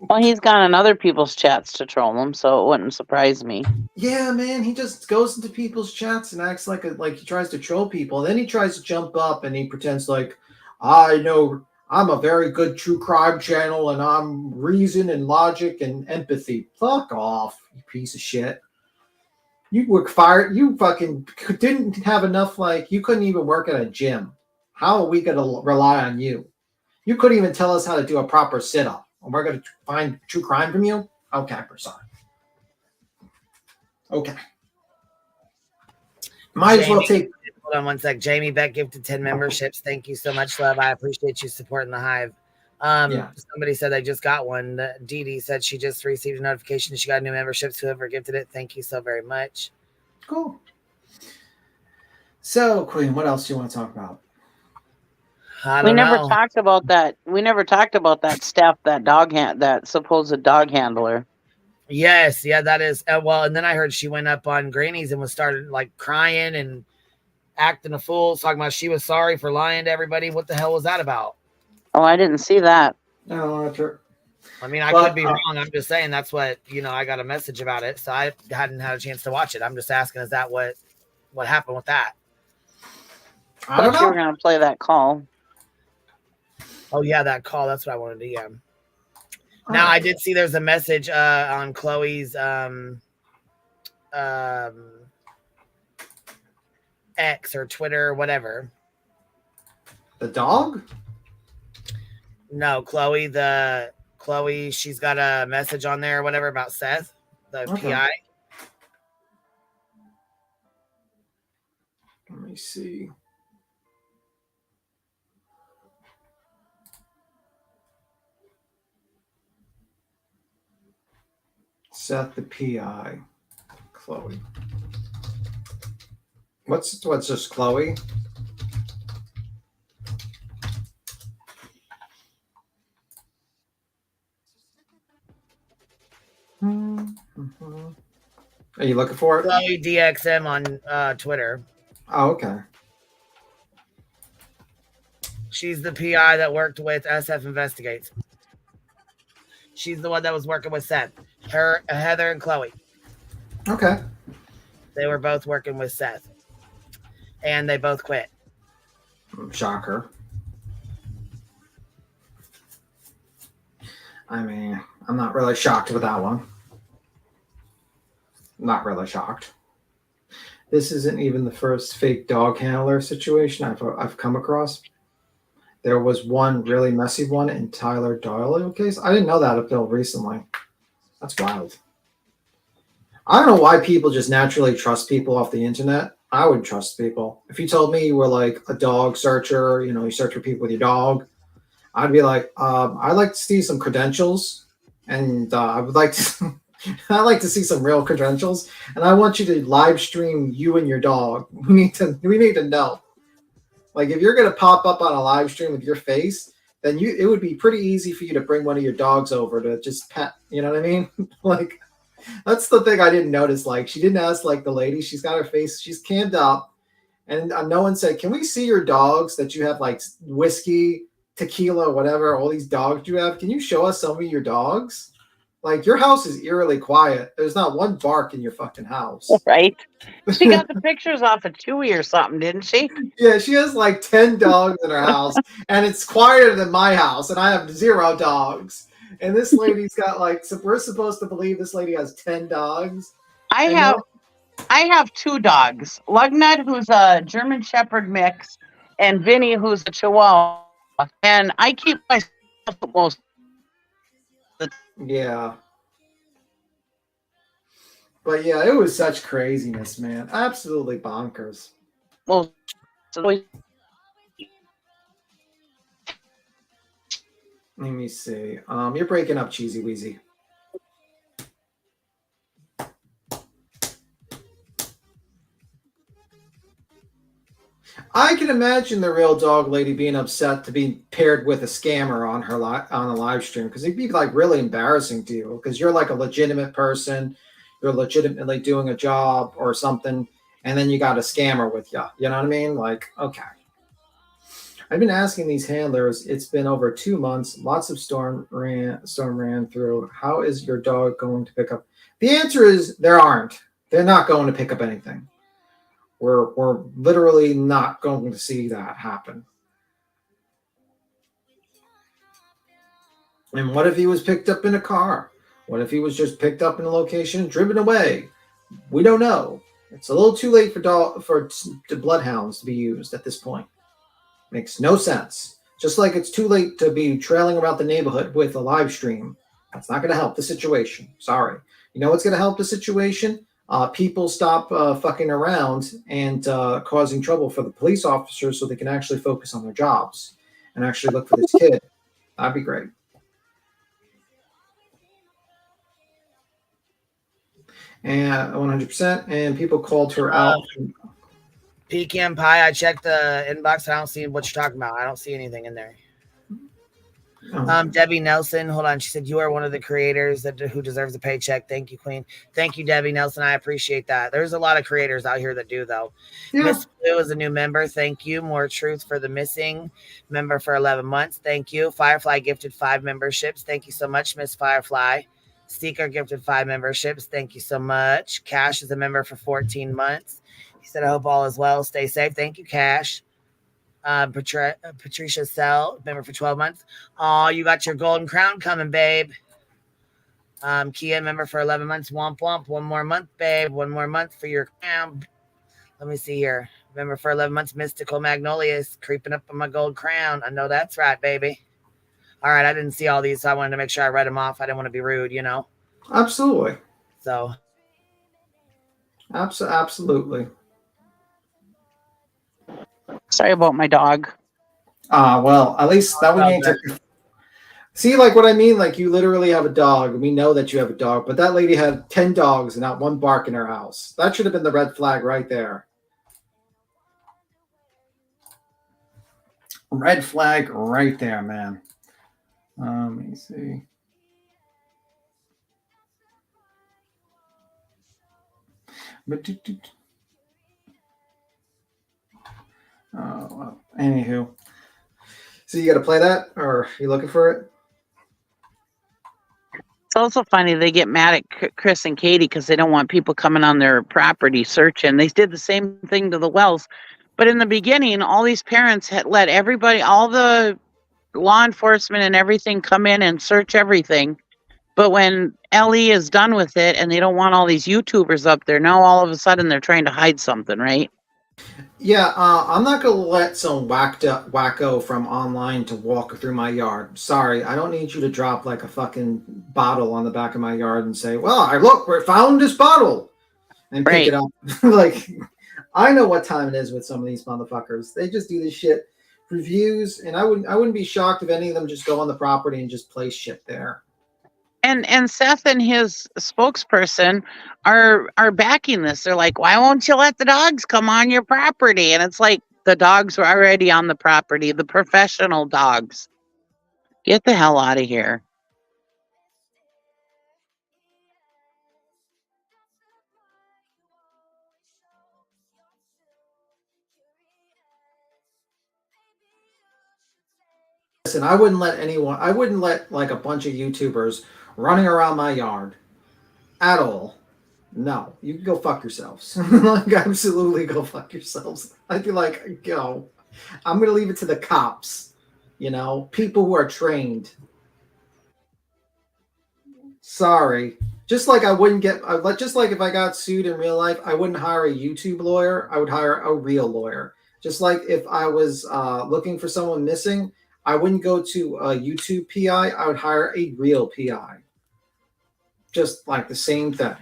Well, he's gone in other people's chats to troll them, so it wouldn't surprise me. Yeah, man, he just goes into people's chats and acts like he tries to troll people. Then he tries to jump up and he pretends like, I know I'm a very good true crime channel and I'm reason and logic and empathy. Fuck off, you piece of shit. You were fired. You fucking didn't have enough, you couldn't even work at a gym. How are we going to rely on you? You couldn't even tell us how to do a proper sit-up. And we're going to find true crime from you? Okay, Persona. Okay. Might as well take... Hold on one sec. Jamie Beck gifted 10 memberships. Thank you so much, love. I appreciate you supporting the Hive. Somebody said they just got one. Dee Dee said she just received a notification she got new memberships. Whoever gifted it, thank you so very much. Cool. So, Queen, what else do you want to talk about? We never talked about that. We never talked about that Steph, that supposed dog handler. Yes, yeah, that is. Well, and then I heard she went up on Granny's and started crying and acting a fool, talking about she was sorry for lying to everybody. What the hell was that about? Oh, I didn't see that. No, that's true. I mean, I could be wrong. I'm just saying that's what, I got a message about it. So I hadn't had a chance to watch it. I'm just asking, is that what happened with that? I thought you were going to play that call. Oh, yeah, that call. That's what I wanted to, yeah. Now, I did see there's a message on Chloe's X or Twitter or whatever. The dog? No, Chloe, she's got a message on there or whatever about Seth, the PI. Let me see. Seth the PI. Chloe. What's this, Chloe? Are you looking for it? Chloe DXM on Twitter. Oh, okay. She's the PI that worked with SF Investigates. She's the one that was working with Seth. Her, Heather, and Chloe. Okay. They were both working with Seth. And they both quit. Shocker. I mean, I'm not really shocked with that one. Not really shocked. This isn't even the first fake dog handler situation I've come across. There was one really messy one in Tyler Doyle case. I didn't know that until recently. That's wild. I don't know why people just naturally trust people off the internet. I would trust people. If you told me you were like a dog searcher, you search for people with your dog, I'd be like, I'd like to see some credentials, and I would like to. I like to see some real credentials, and I want you to live stream you and your dog. We need to know. Like, if you're gonna pop up on a live stream with your face, then it would be pretty easy for you to bring one of your dogs over to just pet. You know what I mean? Like, that's the thing I didn't notice. Like, she didn't ask the lady. She's got her face. She's cammed up, and no one said, "Can we see your dogs that you have whiskey, tequila, whatever? All these dogs you have. Can you show us some of your dogs?" Like, your house is eerily quiet. There's not one bark in your fucking house. Right. She got the pictures off of Chewy or something, didn't she? Yeah, she has 10 dogs in her house, and it's quieter than my house, and I have 0 dogs. And this lady's got so we're supposed to believe this lady has 10 dogs. I have 2 dogs. Lugnut, who's a German Shepherd mix, and Vinny, who's a Chihuahua. And I keep myself most. Yeah. But yeah, it was such craziness, man. Absolutely bonkers. Well, let me see. You're breaking up, Cheesy Weezy. I can imagine the real dog lady being upset to be paired with a scammer on her on a live stream, because it'd be really embarrassing to you, because you're a legitimate person, you're legitimately doing a job or something, and then you got a scammer with you. You know what I mean? Okay. I've been asking these handlers. It's been over 2 months. Lots of storm ran through. How is your dog going to pick up? The answer is there aren't. They're not going to pick up anything. We're literally not going to see that happen. And what if he was picked up in a car? What if he was just picked up in a location and driven away? We don't know. It's a little too late for bloodhounds to be used at this point. Makes no sense. Just like it's too late to be trailing around the neighborhood with a live stream. That's not going to help the situation. Sorry. You know what's going to help the situation? People stop fucking around and causing trouble for the police officers so they can actually focus on their jobs and actually look for this kid. That'd be great. And 100%. And people called her out. Pecan Pie, I checked the inbox. I don't see what you're talking about. I don't see anything in there. Debbie Nelson, hold on. She said, you are one of the creators who deserves a paycheck. Thank you, Queen. Thank you, Debbie Nelson. I appreciate that. There's a lot of creators out here that do, though. Yeah. Miss Blue is a new member. Thank you. More Truth for the Missing member for 11 months. Thank you. Firefly gifted 5 memberships. Thank you so much, Miss Firefly. Seeker gifted 5 memberships. Thank you so much. Cash is a member for 14 months. He said, I hope all is well. Stay safe. Thank you, Cash. Patricia Sell, member for 12 months. Oh, you got your golden crown coming, babe. Kia, member for 11 months. Womp womp. 1 more month, babe. 1 more month for your crown. Let me see here. Member for 11 months. Mystical Magnolias, creeping up on my gold crown. I know that's right, baby. All right, I didn't see all these, so I wanted to make sure I read them off. I didn't want to be rude, you know? Absolutely. So. Absolutely. Sorry about my dog. Well, at least that we need to see, like what I mean. Like you literally have a dog. We know that you have a dog, but that lady had 10 dogs and not one bark in her house. That should have been the red flag right there. Red flag right there, man. Let me see. Oh, well, anywho. So you got to play that, or are you looking for it? It's also funny they get mad at Chris and Katie because they don't want people coming on their property searching. They did the same thing to the Wells. But in the beginning, all these parents had let everybody, all the law enforcement and everything come in and search everything. But when LE is done with it and they don't want all these YouTubers up there, now all of a sudden they're trying to hide something, right? Yeah, I'm not going to let some wacko from online to walk through my yard. Sorry, I don't need you to drop like a fucking bottle on the back of my yard and say, well, we found this bottle. And pick it up. Like, I know what time it is with some of these motherfuckers. They just do this shit. Reviews, and I wouldn't be shocked if any of them just go on the property and just place shit there. And Seth and his spokesperson are backing this. They're like, why won't you let the dogs come on your property? And it's like the dogs were already on the property, the professional dogs. Get the hell out of here. Listen, I wouldn't let like a bunch of YouTubers running around my yard at all. No, you can go fuck yourselves. Like, absolutely go fuck yourselves. I'd be like, go. I'm going to leave it to the cops, you know, people who are trained. Sorry. Just like I wouldn't just like if I got sued in real life, I wouldn't hire a YouTube lawyer. I would hire a real lawyer. Just like if I was looking for someone missing, I wouldn't go to a YouTube PI. I would hire a real PI. Just like the same thing.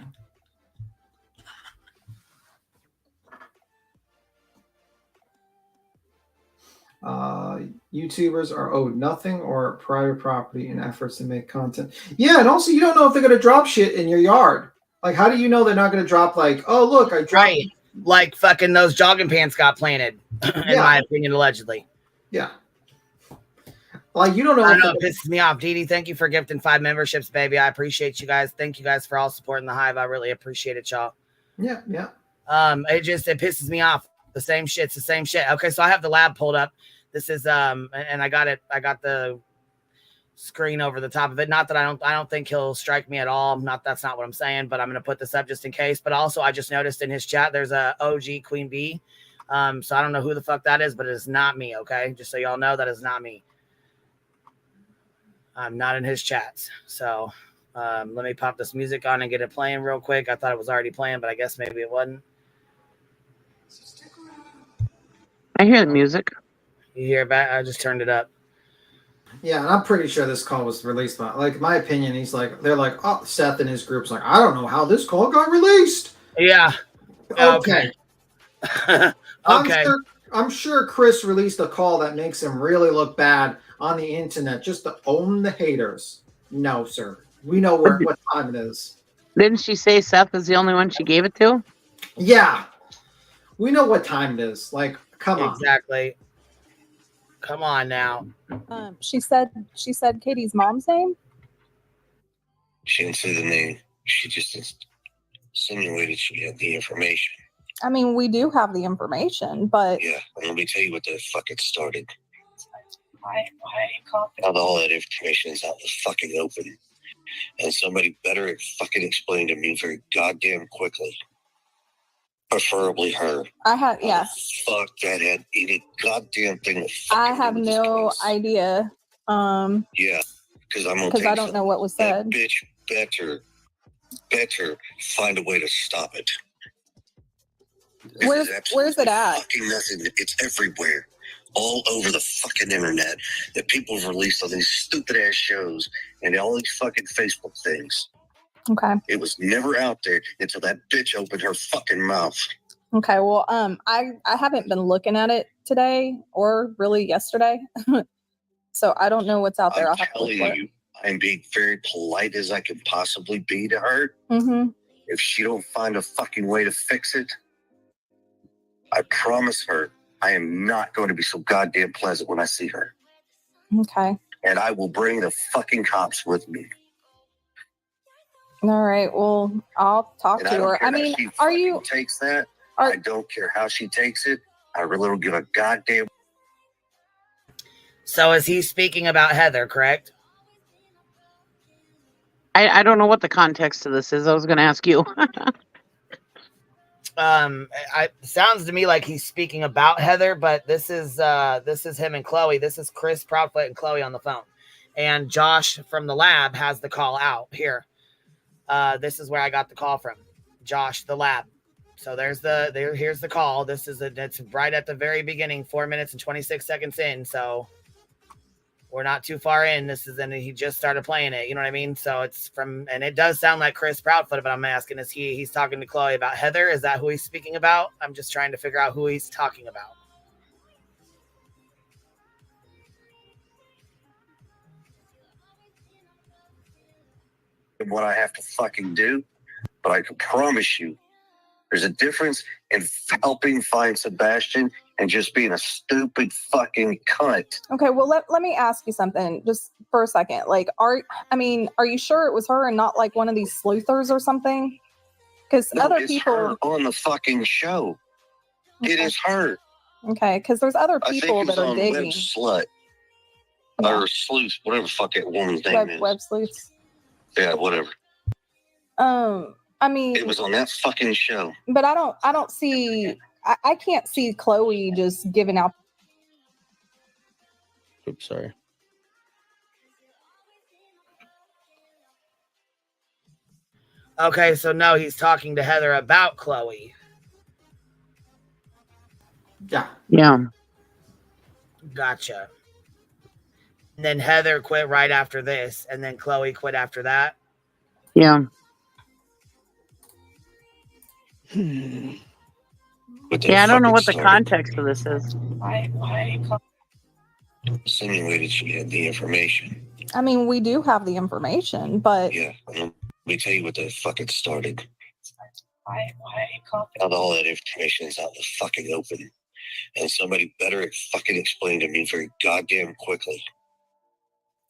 YouTubers are owed nothing or private property in efforts to make content. Yeah, and also you don't know if they're going to drop shit in your yard. Like, how do you know they're not going to drop like, oh, look, I dropped... Right. Like fucking those jogging pants got planted, in my opinion, allegedly. Yeah. Like, you don't know. I know it pisses me off. Dee, thank you for gifting 5 memberships, baby. I appreciate you guys. Thank you guys for all supporting the Hive. I really appreciate it, y'all. Yeah, yeah. It pisses me off. The same shit's the same shit. Okay, so I have the lab pulled up. This is and I got the screen over the top of it. Not that I don't think he'll strike me at all. That's not what I'm saying, but I'm gonna put this up just in case. But also I just noticed in his chat there's a OG Queen Bee. So I don't know who the fuck that is, but it is not me, okay? Just so y'all know that is not me. I'm not in his chats. So let me pop this music on and get it playing real quick. I thought it was already playing, but I guess maybe it wasn't. I hear the music. You hear it back? I just turned it up. Yeah, and I'm pretty sure this call was released by, like, my opinion, they're like, oh, Seth and his group's like, I don't know how this call got released. Yeah. Okay. Okay. I'm sure Chris released a call that makes him really look bad on the internet just to own the haters. No, sir. We know what time it is. Didn't she say Seth is the only one she gave it to? Yeah. We know what time it is. Like, come on. Exactly. Come on now. She said Katie's mom's name. She didn't say the name. She just insinuated she had the information. I mean, we do have the information, but Yeah, and let me tell you what the fuck it started. Now all that information is out in the fucking open. And somebody better fucking explain to me very goddamn quickly. Preferably her. Fuck that had any goddamn thing. I have no idea. Yeah, because I'm gonna because I don't know what was said. That bitch better find a way to stop it. Where's it at? Fucking nothing. It's everywhere. All over the fucking internet that people have released on these stupid ass shows and all these fucking Facebook things. Okay. It was never out there until that bitch opened her fucking mouth. Okay. Well, I haven't been looking at it today or really yesterday, so I don't know what's out there. I'm telling you, I'm being very polite as I can possibly be to her. Mm-hmm. If she don't find a fucking way to fix it, I promise her I am not going to be so goddamn pleasant when I see her. Okay. And I will bring the fucking cops with me. All right. Well, I'll talk And to her. I mean, are you takes that? I don't care how she takes it. I really don't give a goddamn. So is he speaking about Heather, correct? I don't know what the context of this is. I was going to ask you. Sounds to me like he's speaking about Heather, but this is him and Chloe. This is Chris Proudfoot and Chloe on the phone, and Josh from the lab has the call out here. This is where I got the call from, Josh, the lab. So here's the call. It's right at the very beginning, 4 minutes and 26 seconds in. So we're not too far in. He just started playing it. You know what I mean? So it's and it does sound like Chris Proudfoot, but I'm asking, he's talking to Chloe about Heather? Is that who he's speaking about? I'm just trying to figure out who he's talking about. What I have to fucking do, but I can promise you there's a difference in helping find Sebastian and just being a stupid fucking cunt. okay? Well, let me ask you something just for a second. Like, are you sure it was her and not like one of these sleuthers or something? Because other it's people her on the fucking show. Okay. It is her. Okay, because there's other people that are digging. Web Slut or Sleuth, whatever the fuck that woman's name is. Web Sleuths. Yeah, whatever. I mean, it was on that fucking show. But I don't see. I can't see Chloe just giving out. Oops, sorry. Okay, so no, he's talking to Heather about Chloe. Yeah. Gotcha. And then Heather quit right after this, and then Chloe quit after that. Yeah. Yeah, I don't know what the context of this is. Insinuated she had the information. I mean, we do have the information, but Yeah, let me tell you what the fuck it started. Now all that information is out in the fucking open. And somebody better fucking explain to me very goddamn quickly.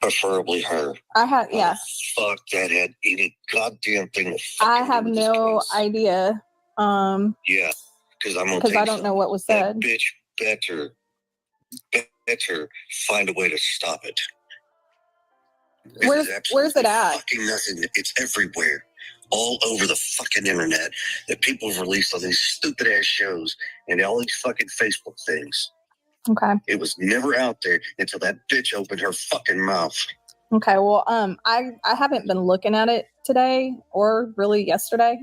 Preferably her. Fuck that had any goddamn thing to I have no idea. Yeah, because I'm gonna because I don't know what was said. Bitch better better find a way to stop it. Where's it at? Fucking nothing. It's everywhere. All over the fucking internet that people have released on these stupid ass shows and all these fucking Facebook things. Okay. It was never out there until that bitch opened her fucking mouth. Okay, well, I haven't been looking at it today or really yesterday,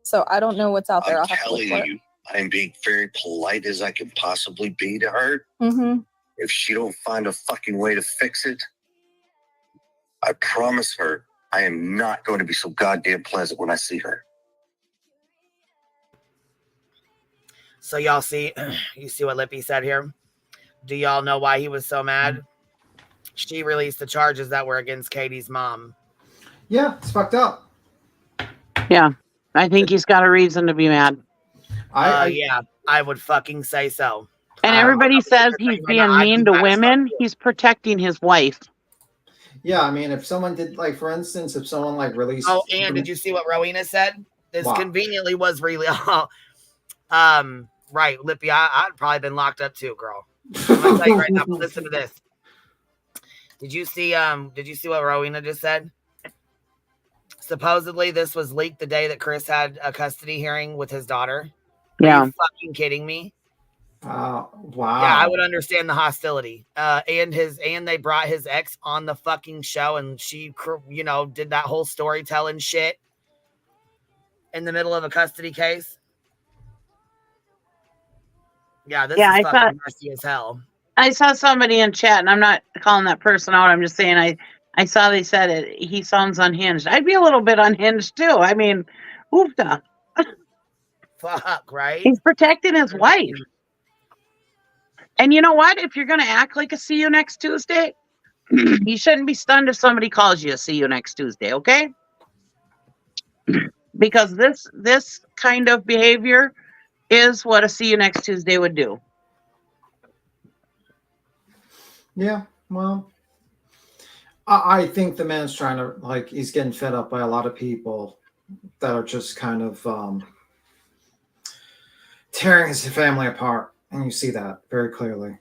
so I don't know what's out there. I'm I'll have to look telling for it. you, I am being very polite as I can possibly be to her. Mm-hmm. If she don't find a fucking way to fix it, I promise her I am not going to be so goddamn pleasant when I see her. So y'all see, you see what Lippy said here? Do y'all know why he was so mad? She released the charges that were against Katie's mom. Yeah, it's fucked up. Yeah, I think he's got a reason to be mad. Yeah, I would fucking say so. And everybody says he's being mean to women. He's protecting his wife. Yeah, I mean, if someone did, like, for instance, if someone, like, released... Oh, and did you see what Rowena said? This conveniently was really... right, Lippy, I'd probably been locked up too, girl. I'm gonna tell you right now, but listen to this. Did you see what Rowena just said? Supposedly, this was leaked the day that Chris had a custody hearing with his daughter. Yeah. Are you fucking kidding me? Wow. Yeah, I would understand the hostility. And they brought his ex on the fucking show, and she, did that whole storytelling shit in the middle of a custody case. Yeah, this is fucking messy as hell. I saw somebody in chat, and I'm not calling that person out. I'm just saying I saw they said it. He sounds unhinged. I'd be a little bit unhinged too. I mean, oofda. Fuck, right? He's protecting his wife. And you know what? If you're going to act like a see you next Tuesday, you shouldn't be stunned if somebody calls you a see you next Tuesday, okay? Because this kind of behavior is what a see you next Tuesday would do. Yeah, well, I think the man's trying to, like, he's getting fed up by a lot of people that are just kind of tearing his family apart. And you see that very clearly.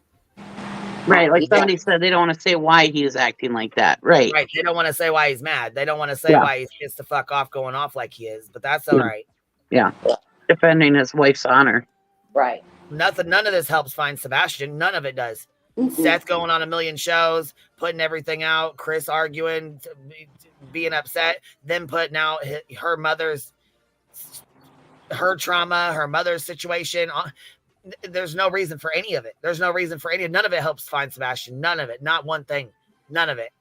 Right, like somebody said, they don't want to say why he is acting like that. Right. Right, they don't want to say why he's mad. They don't want to say why he's pissed the fuck off going off like he is. But that's all right. Yeah, defending his wife's honor. Right. None of this helps find Sebastian. None of it does. Seth going on 1 million shows, putting everything out, Chris arguing, being upset, then putting out her trauma, her mother's situation. There's no reason for any of it. There's no reason for any of it. None of it helps find Sebastian. None of it. Not one thing. None of it.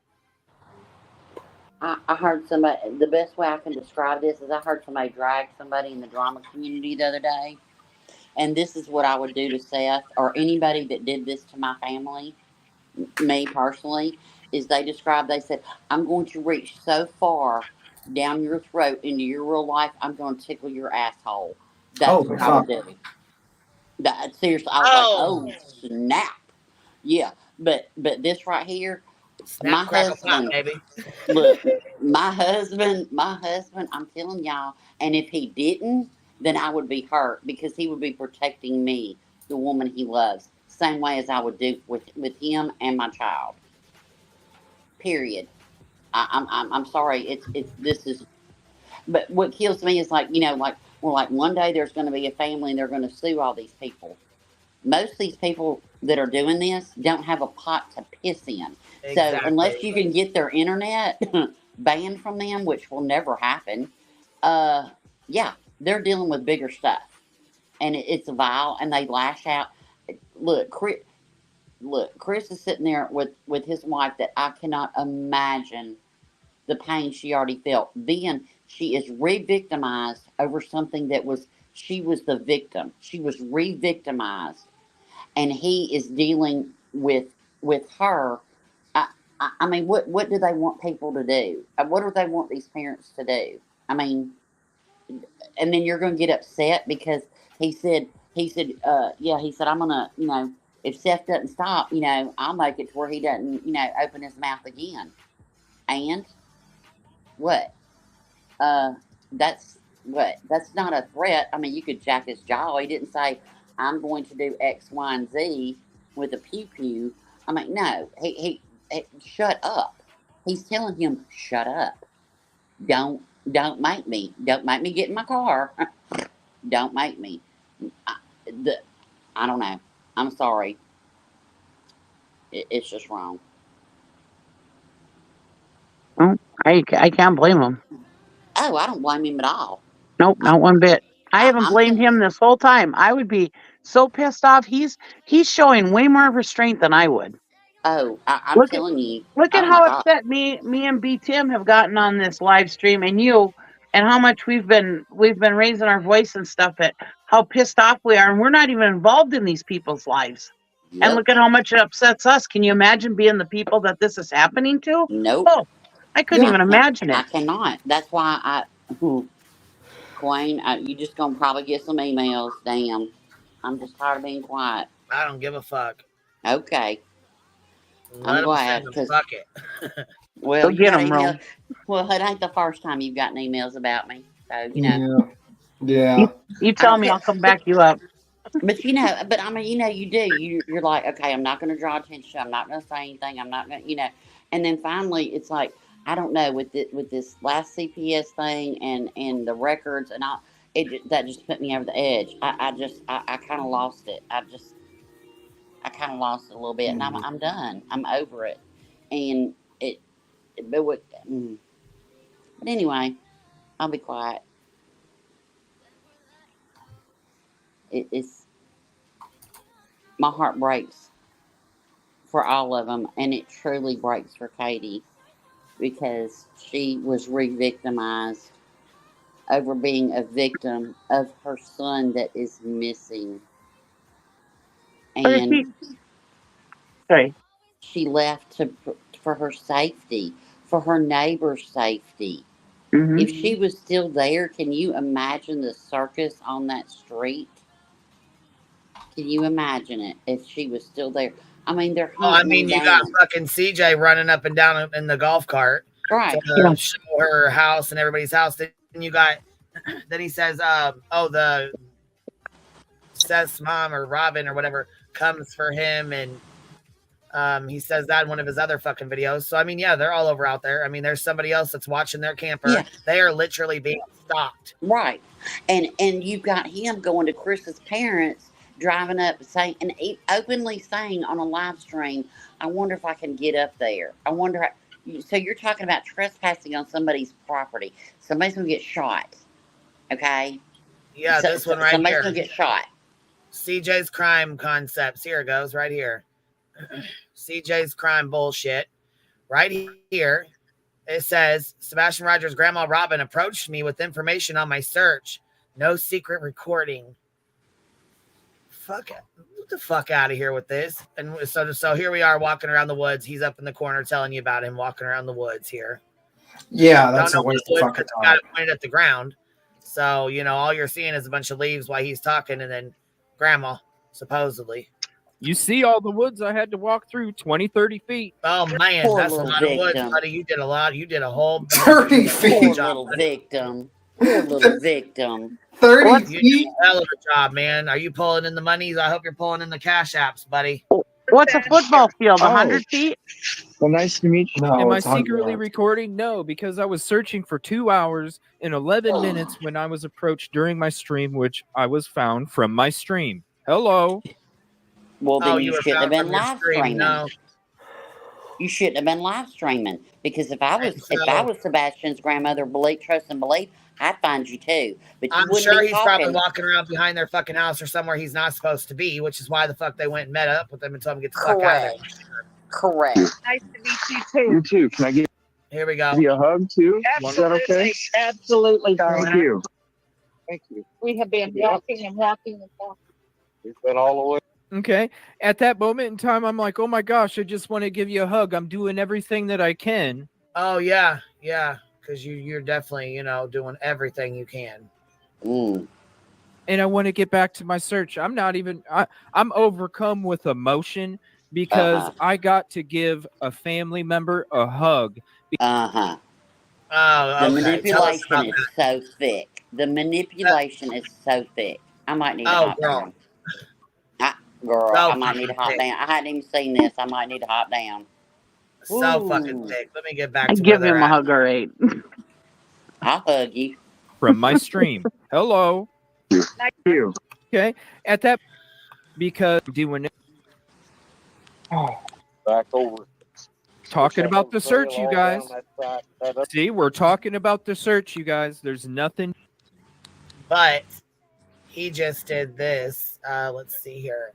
I heard somebody, the best way I can describe this is I heard somebody drag somebody in the drama community the other day. And this is what I would do to Seth or anybody that did this to my family, me personally, is they said, I'm going to reach so far down your throat into your real life, I'm going to tickle your asshole. That's what I would do. Seriously, I was like, oh, snap. Yeah, but this right here, Snap, my husband, baby. Look, my husband, I'm telling y'all, and if he didn't, then I would be hurt because he would be protecting me, the woman he loves, same way as I would do with him and my child. Period. I'm sorry. This is, but what kills me is like one day there's going to be a family and they're going to sue all these people. Most of these people that are doing this don't have a pot to piss in. Exactly. So unless you can get their internet banned from them, which will never happen, they're dealing with bigger stuff. And it's vile, and they lash out. Look, Chris is sitting there with his wife that I cannot imagine the pain she already felt. Then she is re-victimized over something that she was the victim. She was re-victimized. And he is dealing with her. I mean, what do they want people to do? What do they want these parents to do? I mean, and then you're going to get upset because he said, I'm going to, if Seth doesn't stop, I'll make it to where he doesn't, open his mouth again. And what? That's not a threat. I mean, you could jack his jaw. He didn't say, I'm going to do X, Y, and Z. with a pew pew. I'm like, no, he shut up. He's telling him, shut up. Don't make me get in my car. Don't make me. I don't know. I'm sorry. It's just wrong. Well, I can't blame him. Oh, I don't blame him at all. Nope, not one bit. I haven't I'm blamed him this whole time. I would be so pissed off. He's showing way more restraint than I would. Oh, I'm telling you. Look at Oh how my God. upset me and B Tim have gotten on this live stream, and you, and how much we've been raising our voice and stuff at how pissed off we are, and we're not even involved in these people's lives. Yep. And look at how much it upsets us. Can you imagine being the people that this is happening to? Nope. Oh, I couldn't even imagine it. I cannot. That's why Queen, you just gonna probably get some emails. Damn. I'm just tired of being quiet. I don't give a fuck. Okay. Let I'm glad. fuck it. Well, get them, Rome. Well, it ain't the first time you've gotten emails about me. So, you know. Yeah. You tell me, I'll come back you up. But I mean, you do. You're like, okay, I'm not going to draw attention. I'm not going to say anything. I'm not going to, And then finally, it's like, I don't know, with this last CPS thing and the records and all, that just put me over the edge. I kind of lost it. I kind of lost it a little bit, and I'm done. I'm over it, and but anyway, I'll be quiet. It's my heart breaks for all of them, and it truly breaks for Katie because she was re-victimized over being a victim of her son that is missing, and she left for her safety, for her neighbor's safety. Mm-hmm. If she was still there, can you imagine the circus on that street? Can you imagine it if she was still there? I mean, they're hunting you got fucking CJ running up and down in the golf cart, right? To show her house and everybody's house. Then you got. Then he says, the Seth's mom or Robin or whatever comes for him, and he says that in one of his other fucking videos. So I mean, yeah, they're all over out there. I mean, there's somebody else that's watching their camper. Yeah. They are literally being stalked. Right, and you've got him going to Chris's parents, driving up, saying and openly saying on a live stream, "I wonder if I can get up there. I wonder." So you're talking about trespassing on somebody's property. Somebody's gonna get shot. Okay. Yeah, this one right somebody's here. Gonna get shot. CJ's crime concepts. Here it goes, right here. CJ's crime bullshit. Right here. It says, Sebastian Rogers' grandma Robin approached me with information on my search. No secret recording. Fuck it. Get the fuck out of here with this. And so here we are walking around the woods. He's up in the corner telling you about him walking around the woods here. Yeah, that's a waste of fucking time. Got it pointed at the ground. So, all you're seeing is a bunch of leaves while he's talking, and then grandma, supposedly. You see all the woods I had to walk through, 20, 30 feet. Oh, man, that's a lot of woods, buddy. You did a lot. You did a whole 30 feet. Poor little victim. Poor little victim. 30 You feet? did a hell of a job, man. Are you pulling in the monies? I hope you're pulling in the cash apps, buddy. What's a football field? 100 feet? Well, nice to meet you. Am I it's 100 secretly yards. recording? No, because I was searching for 2 hours and 11 minutes when I was approached during my stream, which I was found from my stream. Hello. Well, then you were shouldn't have found been from your live stream, streaming. no. You shouldn't have been live streaming because if I was Sebastian's grandmother, trust and believe, I'd find you too. But you I'm wouldn't sure be he's talking. probably walking around behind their fucking house or somewhere he's not supposed to be, which is why the fuck they went and met up with them and told him to get the fuck out of there. Correct. Nice to meet you too. You too. Can I give Here we go. you a hug too? Is that okay? Absolutely, darling. Thank you. Thank you. We have been walking and walking and walking. We've been all the way. Okay. At that moment in time, I'm like, oh my gosh, I just want to give you a hug. I'm doing everything that I can. Oh, yeah. Yeah. Because you're definitely, doing everything you can. And I want to get back to my search. I'm overcome with emotion because I got to give a family member a hug. Oh, okay. The manipulation is so thick. The manipulation is so thick. I might need to hop on. Girl, So I might need to hop thick. down. I hadn't even seen this. I might need to hop down. So fucking thick. Let me get back I to where give they're him a at. hug or eight. I'll hug you. From my stream. Hello. Thank you. Okay. At that, because doing Back over. talking about the search, you All guys. down that side, that See, we're talking about the search, you guys. There's nothing. But he just did this. Let's see here.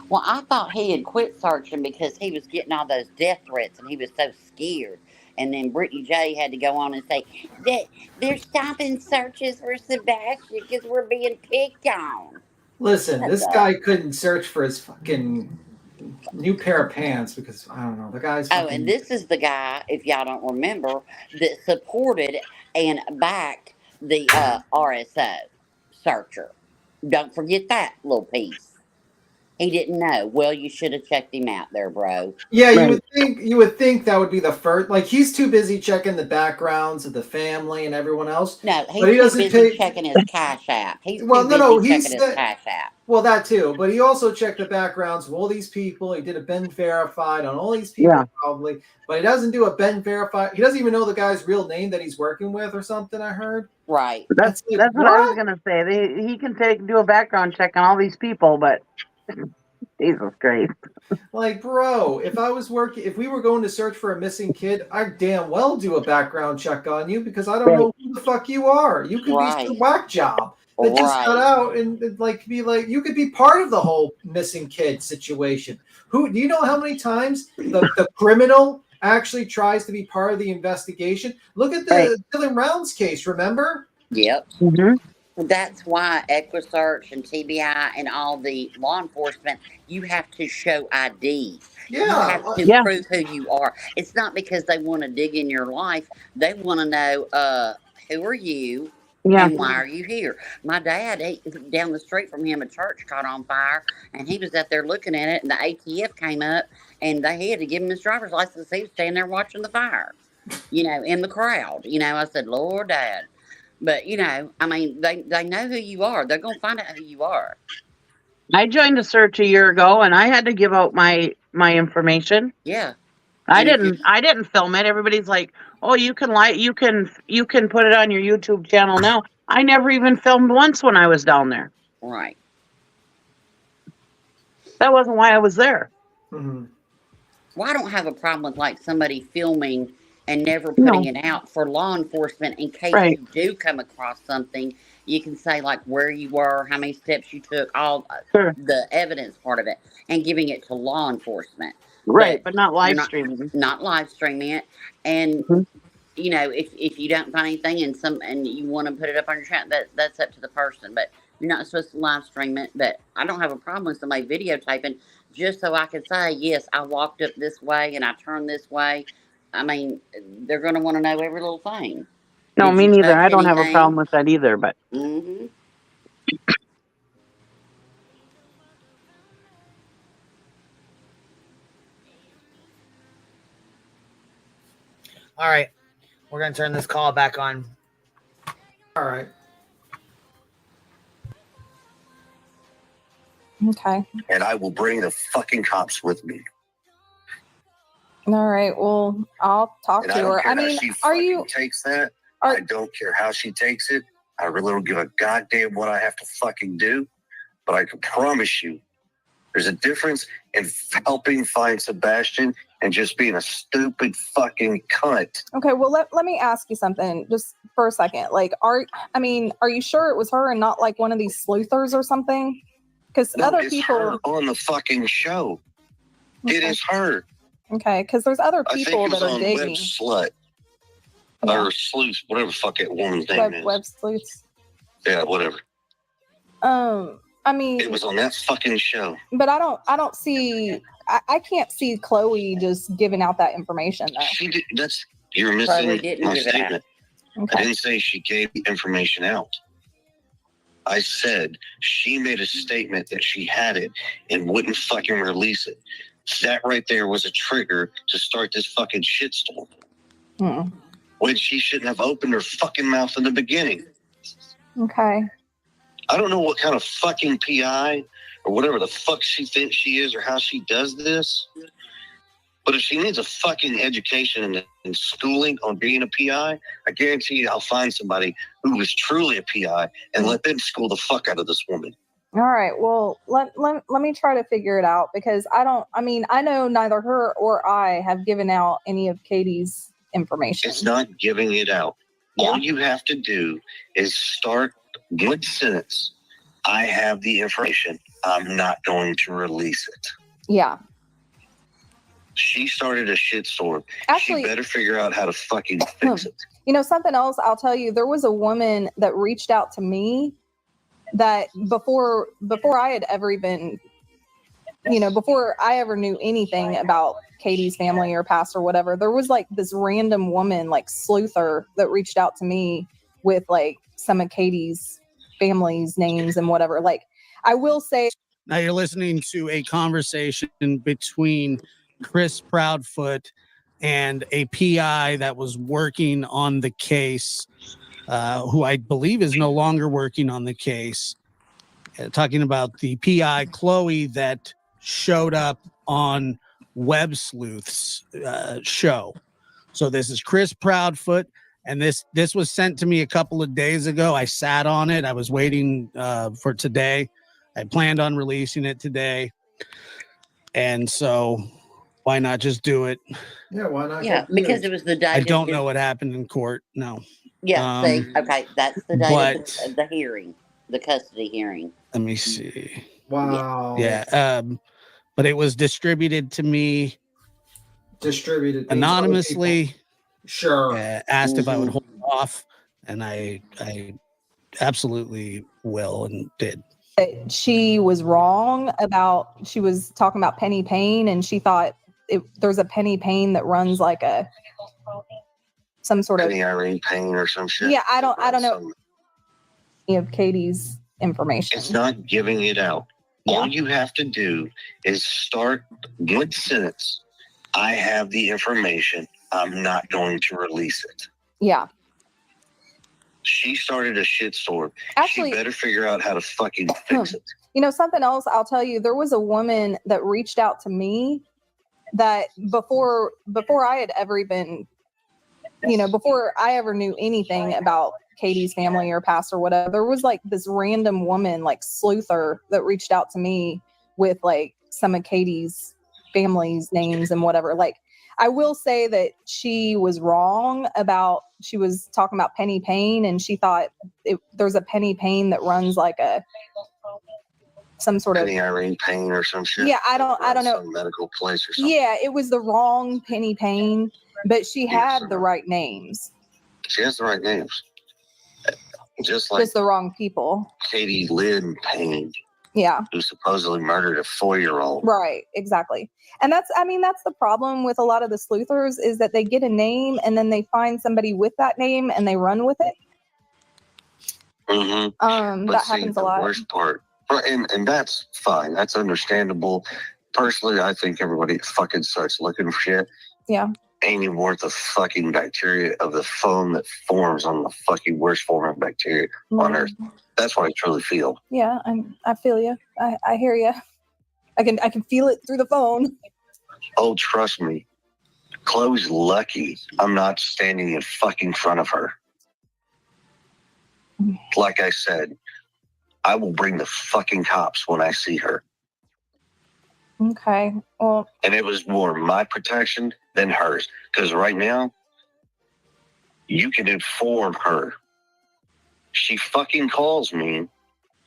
Well, I thought he had quit searching because he was getting all those death threats and he was so scared. And then Brittany J had to go on and say that they're stopping searches for Sebastian because we're being picked on. Listen, this guy couldn't search for his fucking new pair of pants because I don't know the guy's. Oh, and this is the guy, if y'all don't remember, that supported and backed the RSO searcher. Don't forget that little piece. He didn't know. Well, you should have checked him out there, bro. Yeah, you would think that would be the first. Like he's too busy checking the backgrounds of the family and everyone else. No, he's but he too doesn't busy checking his Cash App. He's Well, too no, busy he's checking his Cash App. Well, that too, but he also checked the backgrounds of all these people. He did a Ben verified on all these people, probably, but he doesn't do a Ben verified. He doesn't even know the guy's real name that he's working with or something. I heard. Right. That's what I was gonna say. He can do a background check on all these people, but Jesus Christ. Like, bro, if we were going to search for a missing kid, I'd damn well do a background check on you because I don't know who the fuck you are. You could be some whack job that just got out and like be like, you could be part of the whole missing kid situation. Do you know how many times the criminal actually tries to be part of the investigation? Look at the Dylan Rounds case, remember? Yep. That's why EquiSearch and TBI and all the law enforcement, you have to show ID. You have to prove who you are. It's not because they want to dig in your life. They want to know who are you and why are you here. My dad, down the street from him, a church caught on fire, and he was out there looking at it, and the ATF came up, and they had to give him his driver's license. He was standing there watching the fire, in the crowd. I said, Lord, Dad. But, I mean, they know who you are. They're going to find out who you are. I joined a search a year ago, and I had to give out my information. Yeah. I didn't film it. Everybody's like, "Oh, you can put it on your YouTube channel now." I never even filmed once when I was down there. Right. That wasn't why I was there. Mm-hmm. Well, I don't have a problem with like somebody filming and never putting it out for law enforcement in case you do come across something. You can say like where you were, how many steps you took, all the evidence part of it, and giving it to law enforcement. Right, but not live streaming. Not live streaming it. And if you don't find anything and you want to put it up on your channel, that's up to the person. But you're not supposed to live stream it. But I don't have a problem with somebody videotaping just so I can say, yes, I walked up this way and I turned this way. I mean, they're going to want to know every little thing. No, me neither. I don't have a problem with that either, but. Mm-hmm. All right. We're going to turn this call back on. All right. Okay. And I will bring the fucking cops with me. All right. Well, I'll talk to her. I mean, are you takes that? I don't care how she takes it. I really don't give a goddamn what I have to fucking do. But I can promise you, there's a difference in helping find Sebastian and just being a stupid fucking cunt. Okay, well let me ask you something just for a second. Like, are you sure it was her and not like one of these sleuthers or something? Because other people her on the fucking show. It is her. Okay, because there's other people that are digging. Web Slut. Or Sleuth, whatever the fuck that woman's name is. Web Sleuths. Yeah, whatever. I mean, it was on that fucking show. But I don't see. I can't see Chloe just giving out that information though. She did. You're missing my statement. Okay. I didn't say she gave the information out. I said she made a statement that she had it and wouldn't fucking release it. That right there was a trigger to start this fucking shitstorm. when she shouldn't have opened her fucking mouth in the beginning. Okay. I don't know what kind of fucking PI or whatever the fuck she thinks she is or how she does this. But if she needs a fucking education and schooling on being a PI, I guarantee you I'll find somebody who is truly a PI and let them school the fuck out of this woman. All right. Well, let me try to figure it out because I know neither her or I have given out any of Katie's information. It's not giving it out. Yeah. All you have to do is start one sentence. I have the information. I'm not going to release it. Yeah. She started a shitstorm. Actually, she better figure out how to fucking fix it. You know, something else I'll tell you, there was a woman that reached out to me that before I had ever even, before I ever knew anything about Katie's family or past or whatever, there was like this random woman, like Sleuther, that reached out to me with like some of Katie's family's names and whatever. Like, I will say. Now you're listening to a conversation between Chris Proudfoot and a PI that was working on the case, who I believe is no longer working on the case, talking about the PI Chloe that showed up on Web Sleuth's show. So this is Chris Proudfoot, and this was sent to me a couple of days ago. I sat on it. I was waiting for today. I planned on releasing it today. And so why not just do it? Yeah, why not? Yeah, because it was the day. I don't know what happened in court. No. Yeah, see, okay, that's the day of the hearing, the custody hearing. Let me see. Wow. Yeah. But it was distributed to me. Distributed anonymously. Sure. Asked if I would hold off, and I absolutely will and did. She was wrong about, she was talking about Penny Payne, and she thought there's a Penny Payne that runs like some sort of Penny Irene Payne or some shit. Yeah, I don't know any of Katie's information. It's not giving it out. Yeah. All you have to do is start one sentence. I have the information. I'm not going to release it. Yeah. She started a shitstorm. Actually, she better figure out how to fucking fix it. You know, something else I'll tell you, there was a woman that reached out to me that before I had ever even, before I ever knew anything about Katie's family or past or whatever, there was like this random woman, like Sleuther, that reached out to me with like some of Katie's family's names and whatever. Like, I will say that she was wrong about, she was talking about Penny Payne, and she thought there's a Penny Payne that runs like some sort of Penny Irene Payne or some shit. Yeah, I don't know. Some medical place or something. Yeah, it was the wrong Penny Payne, but she had the right names. She has the right names. Just like the wrong people. Katie Lynn Payne. Yeah. Who supposedly murdered a 4-year-old. Right, exactly. And that's the problem with a lot of the sleuthers, is that they get a name and then they find somebody with that name and they run with it. Mm-hmm. That happens a lot. The worst part, and that's fine. That's understandable. Personally, I think everybody fucking starts looking for shit. Yeah. Ain't even worth the fucking bacteria of the foam that forms on the fucking worst form of bacteria on Earth. That's what I truly feel. Yeah, I feel you. I hear you. I can feel it through the phone. Oh, trust me. Chloe's lucky I'm not standing in fucking front of her. Like I said, I will bring the fucking cops when I see her. Okay. Well, and it was more my protection than hers. Because right now, you can inform her. She fucking calls me,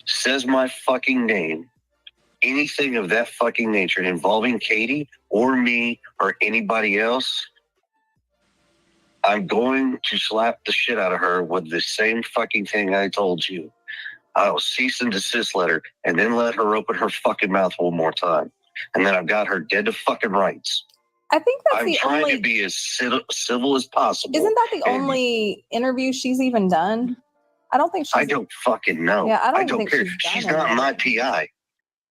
says my fucking name, anything of that fucking nature involving Katie or me or anybody else, I'm going to slap the shit out of her with the same fucking thing I told you. I'll cease and desist letter and then let her open her fucking mouth one more time. And then I've got her dead to fucking rights. I think that's I'm trying to be as civil as possible. Isn't that the only interview she's even done? I don't think she's... I don't fucking know. Yeah, I don't think care. She's not my PI.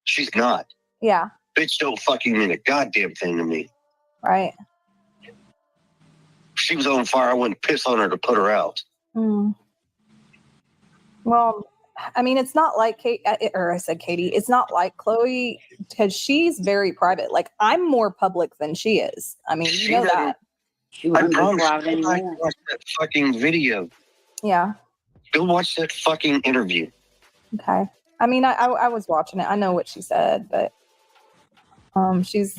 She's not. Yeah. Bitch don't fucking mean a goddamn thing to me. Right. she was on fire, I wouldn't piss on her to put her out. Mm. Well, I mean, it's not like Katie, it's not like Chloe, because she's very private. Like, I'm more public than she is. I mean, you know that. I promise you, I watched that fucking video. Yeah. Go watch that fucking interview. Okay. I mean, I was watching it. I know what she said, but she's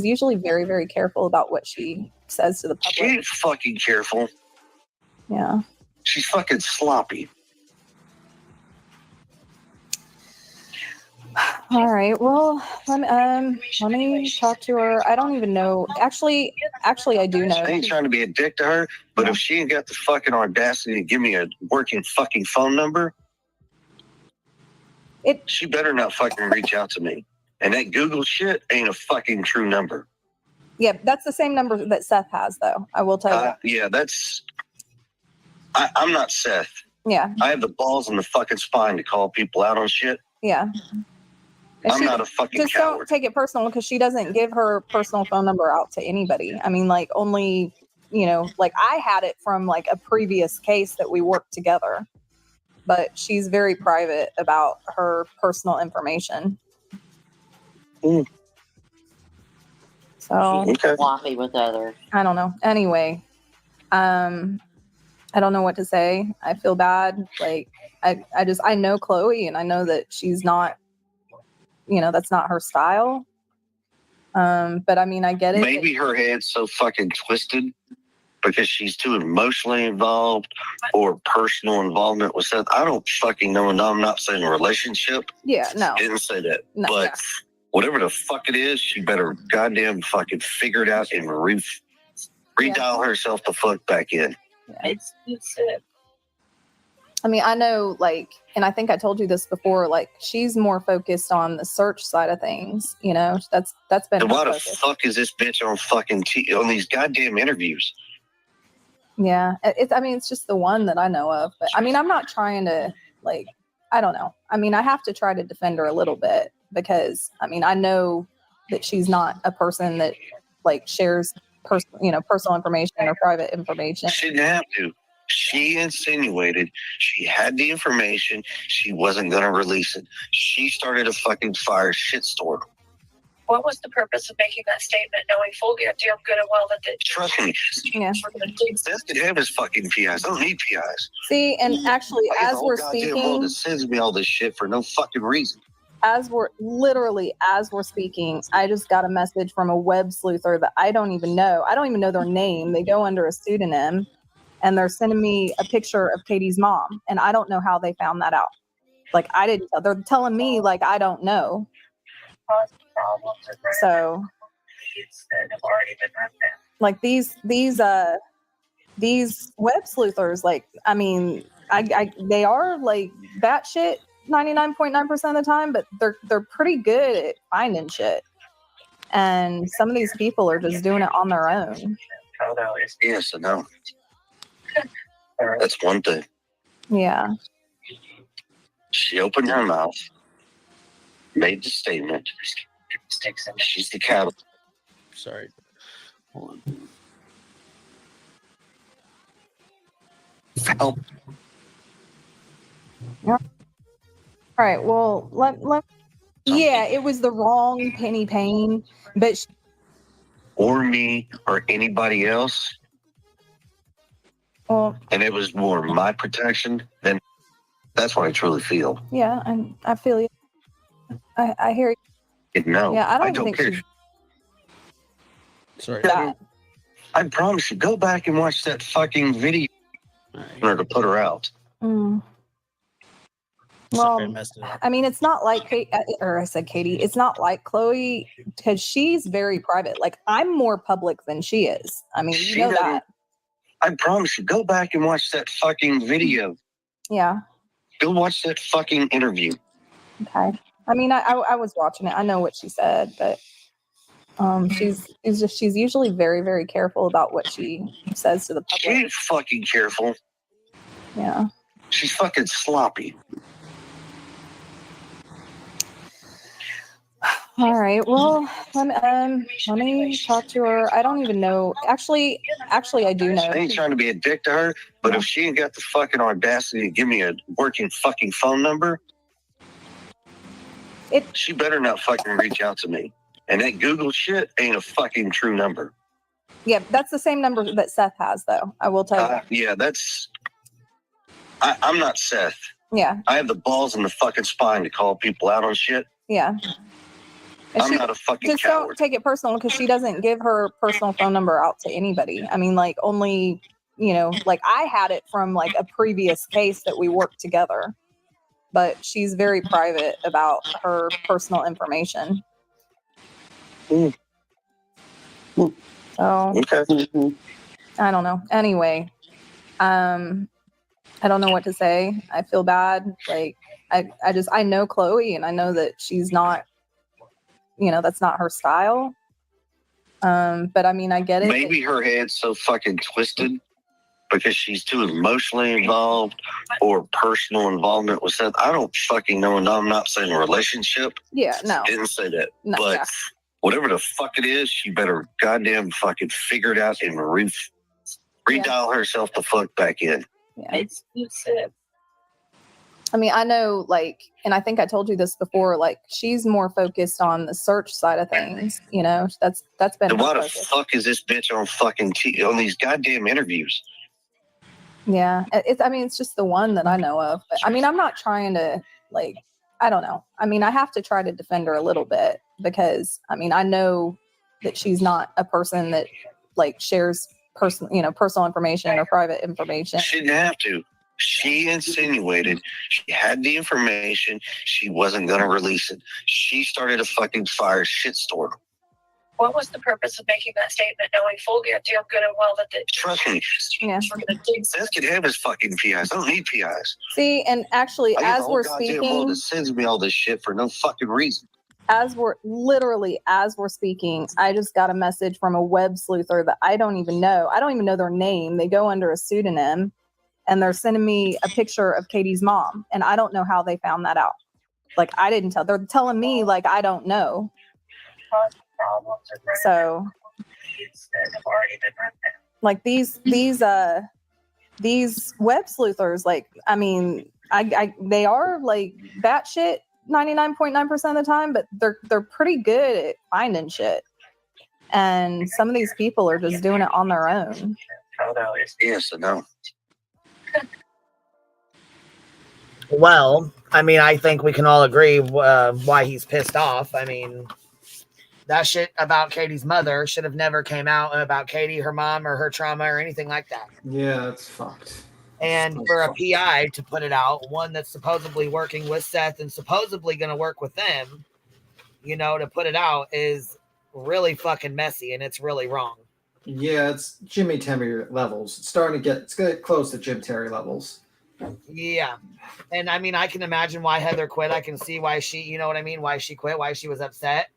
usually very, very careful about what she says to the public. She ain't fucking careful. Yeah. She's fucking sloppy. All right. Well, let me talk to her. I don't even know. Actually, I do know. I ain't trying to be a dick to her, but if she ain't got the fucking audacity to give me a working fucking phone number, she better not fucking reach out to me. And that Google shit ain't a fucking true number. Yeah, that's the same number that Seth has, though. I will tell you. Yeah, I'm not Seth. Yeah. I have the balls and the fucking spine to call people out on shit. Yeah. I'm not a fucking just coward. Don't take it personal, because she doesn't give her personal phone number out to anybody. I mean, like, only, like, I had it from like a previous case that we worked together, but she's very private about her personal information. Mm. So She's sloppy with others. I don't know. Anyway, I don't know what to say. I feel bad. Like, I know Chloe, and I know that she's not, that's not her style. But I mean, I get it. Maybe her head's so fucking twisted because she's too emotionally involved or personal involvement with Seth. I don't fucking know. No, I'm not saying a relationship. Yeah, no. Didn't say that. No, but whatever the fuck it is, she better goddamn fucking figure it out and redial herself the fuck back in. Yeah. I mean, I know, like, and I think I told you this before, like, she's more focused on the search side of things, that's been And her why the focus. fuck is this bitch on fucking on these goddamn interviews? Yeah, it's just the one that I know of. But I mean, I'm not trying to, like, I don't know. I mean, I have to try to defend her a little bit, because I mean, I know that she's not a person that, like, shares personal information or private information. She didn't have to. She insinuated she had the information. She wasn't going to release it. She started a fucking fire shitstorm. What was the purpose of making that statement, knowing full damn good and well that the Trust me. Yeah. Seth could have his fucking PIs. I don't need PIs. See, and actually, I got as the whole we're goddamn speaking, world that sends me all this shit for no fucking reason. as we're speaking, I just got a message from a web sleuther that I don't even know. I don't even know their name. They go under a pseudonym, and they're sending me a picture of Katie's mom, and I don't know how they found that out. Like, I didn't. They're telling me, like, I don't know. So, like, these web sleuthers, like, I mean, they are like batshit 99.9% of the time, but they're pretty good at finding shit. And some of these people are just doing it on their own. Yes, I know. That's one thing. Yeah. She opened her mouth, made the statement. She's the cattle. Sorry. Hold on. Help. All right. Well, yeah, it was the wrong Penny Payne, but Or me or anybody else. Well, and it was more my protection, then that's what I truly feel. yeah, and I feel you. I hear you. No, Yeah, I don't think care. she's Sorry. I promise you, go back and watch that fucking video in order to put her out. Mm. Well, I mean, it's not like Katie, it's not like Chloe, because she's very private. Like, I'm more public than she is. I mean, you know that. I promise you, go back and watch that fucking video. Yeah. Go watch that fucking interview. Okay. I mean, I was watching it. I know what she said, but she's usually very, very careful about what she says to the public. She ain't fucking careful. Yeah. She's fucking sloppy. All right. Well, let me talk to her. I don't even know. Actually, I do know. I ain't trying to be a dick to her, but if she ain't got the fucking audacity to give me a working fucking phone number, she better not fucking reach out to me. And that Google shit ain't a fucking true number. Yeah, that's the same number that Seth has, though. I will tell you. Yeah, I'm not Seth. Yeah. I have the balls and the fucking spine to call people out on shit. Yeah. And I'm not a fucking just coward. don't take it personal because she doesn't give her personal phone number out to anybody. I mean, like only, like I had it from like a previous case that we worked together, but she's very private about her personal information. Mm. So Okay. I don't know. Anyway, I don't know what to say. I feel bad. Like I know Chloe and I know that she's not, that's not her style. But I mean, I get it. Maybe her head's so fucking twisted because she's too emotionally involved or personal involvement with Seth. I don't fucking know. And I'm not saying a relationship. Yeah, no. Didn't say that. No, but yeah. whatever the fuck it is, she better goddamn fucking figure it out and redial herself the fuck back in. Yeah. I mean, I know, like, and I think I told you this before, like, she's more focused on the search side of things, that's been Then her why the focus. fuck is this bitch on fucking on these goddamn interviews? Yeah. It's just the one that I know of. But, I mean, I'm not trying to, like, I don't know. I mean, I have to try to defend her a little bit because, I mean, I know that she's not a person that, like, shares personal information or private information. She didn't have to. She insinuated she had the information. She wasn't going to release it. She started a fucking fire shitstorm. What was the purpose of making that statement, knowing full guilty of good and well that the... Trust me. Yeah. Seth can have his fucking PIs. I don't need PIs. See, and actually, I got as the we're whole goddamn world speaking, that sends me all this shit for no fucking reason. as we're speaking, I just got a message from a web sleuther that I don't even know. I don't even know their name. They go under a pseudonym. And they're sending me a picture of Katie's mom. And I don't know how they found that out. Like, I didn't tell. They're telling me, like, I don't know. So, like, these web sleuthers, like, I mean, they are, like, batshit 99.9% of the time, but they're pretty good at finding shit. And some of these people are just doing it on their own. Yes, I know. Well, I mean, I think we can all agree why he's pissed off. I mean, that shit about Katie's mother should have never came out about Katie, her mom, or her trauma or anything like that. Yeah, that's fucked. And for a PI to put it out, one that's supposedly working with Seth and supposedly going to work with them, to put it out is really fucking messy and it's really wrong. Yeah, it's Jimmy Terry levels. It's getting close to Jim Terry levels. Yeah. And I mean, I can imagine why Heather quit. I can see why she, why she quit, why she was upset.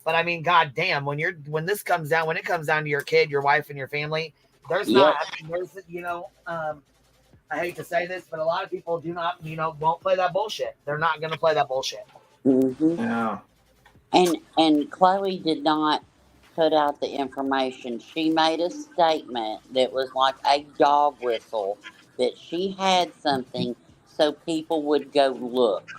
But I mean, goddamn, when it comes down to your kid, your wife, and your family, there's not, I hate to say this, but a lot of people do not, won't play that bullshit. They're not going to play that bullshit. Mm-hmm. Yeah. And Chloe did not put out the information. She made a statement that was like a dog whistle that she had something so people would go look.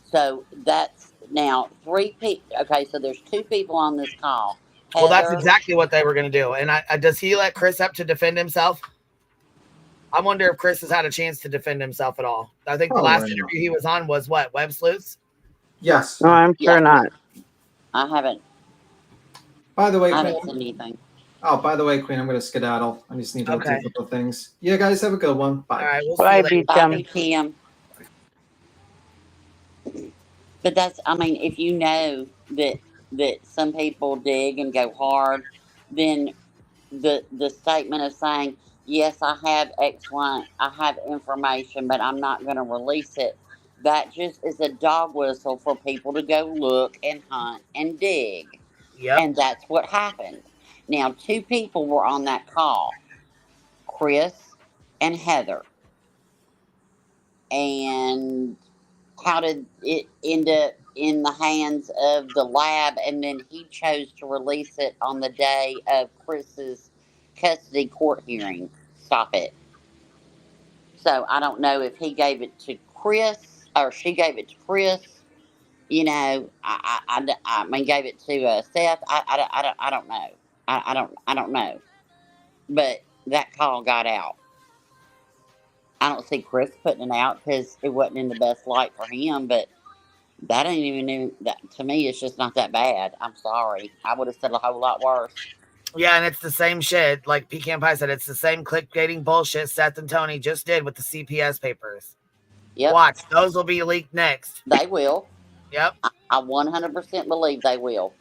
So that's now 3 people. Okay, so there's 2 people on this call. Well, that's exactly what they were going to do. And does he let Chris up to defend himself? I wonder if Chris has had a chance to defend himself at all. I think the last interview he was on was what? Web sleuths? Yes. No, I'm sure not. I haven't. By the way, I haven't seen anything. Oh, by the way, Queen, I'm going to skedaddle. I just need to do a couple of things. Yeah, guys, have a good one. Bye. All right, we'll Bye, see you later. PM. But that's, I mean, if you know that some people dig and go hard, then the statement of saying, yes, I have X, Y, I have information, but I'm not going to release it. That just is a dog whistle for people to go look and hunt and dig. Yep. And that's what happened. Now, 2 people were on that call, Chris and Heather. And how did it end up in the hands of the lab, and then he chose to release it on the day of Chris's custody court hearing. Stop it. So I don't know if he gave it to Chris or she gave it to Chris. You know, I mean, gave it to Seth. I don't know. I don't know. But that call got out. I don't see Chris putting it out because it wasn't in the best light for him. But that ain't even new. That to me, it's just not that bad. I'm sorry. I would have said a whole lot worse. Yeah, and it's the same shit. Like Pecan Pie said, it's the same clickbaiting bullshit Seth and Tony just did with the CPS papers. Yep. Watch, those will be leaked next. They will. Yep. I 100% believe they will.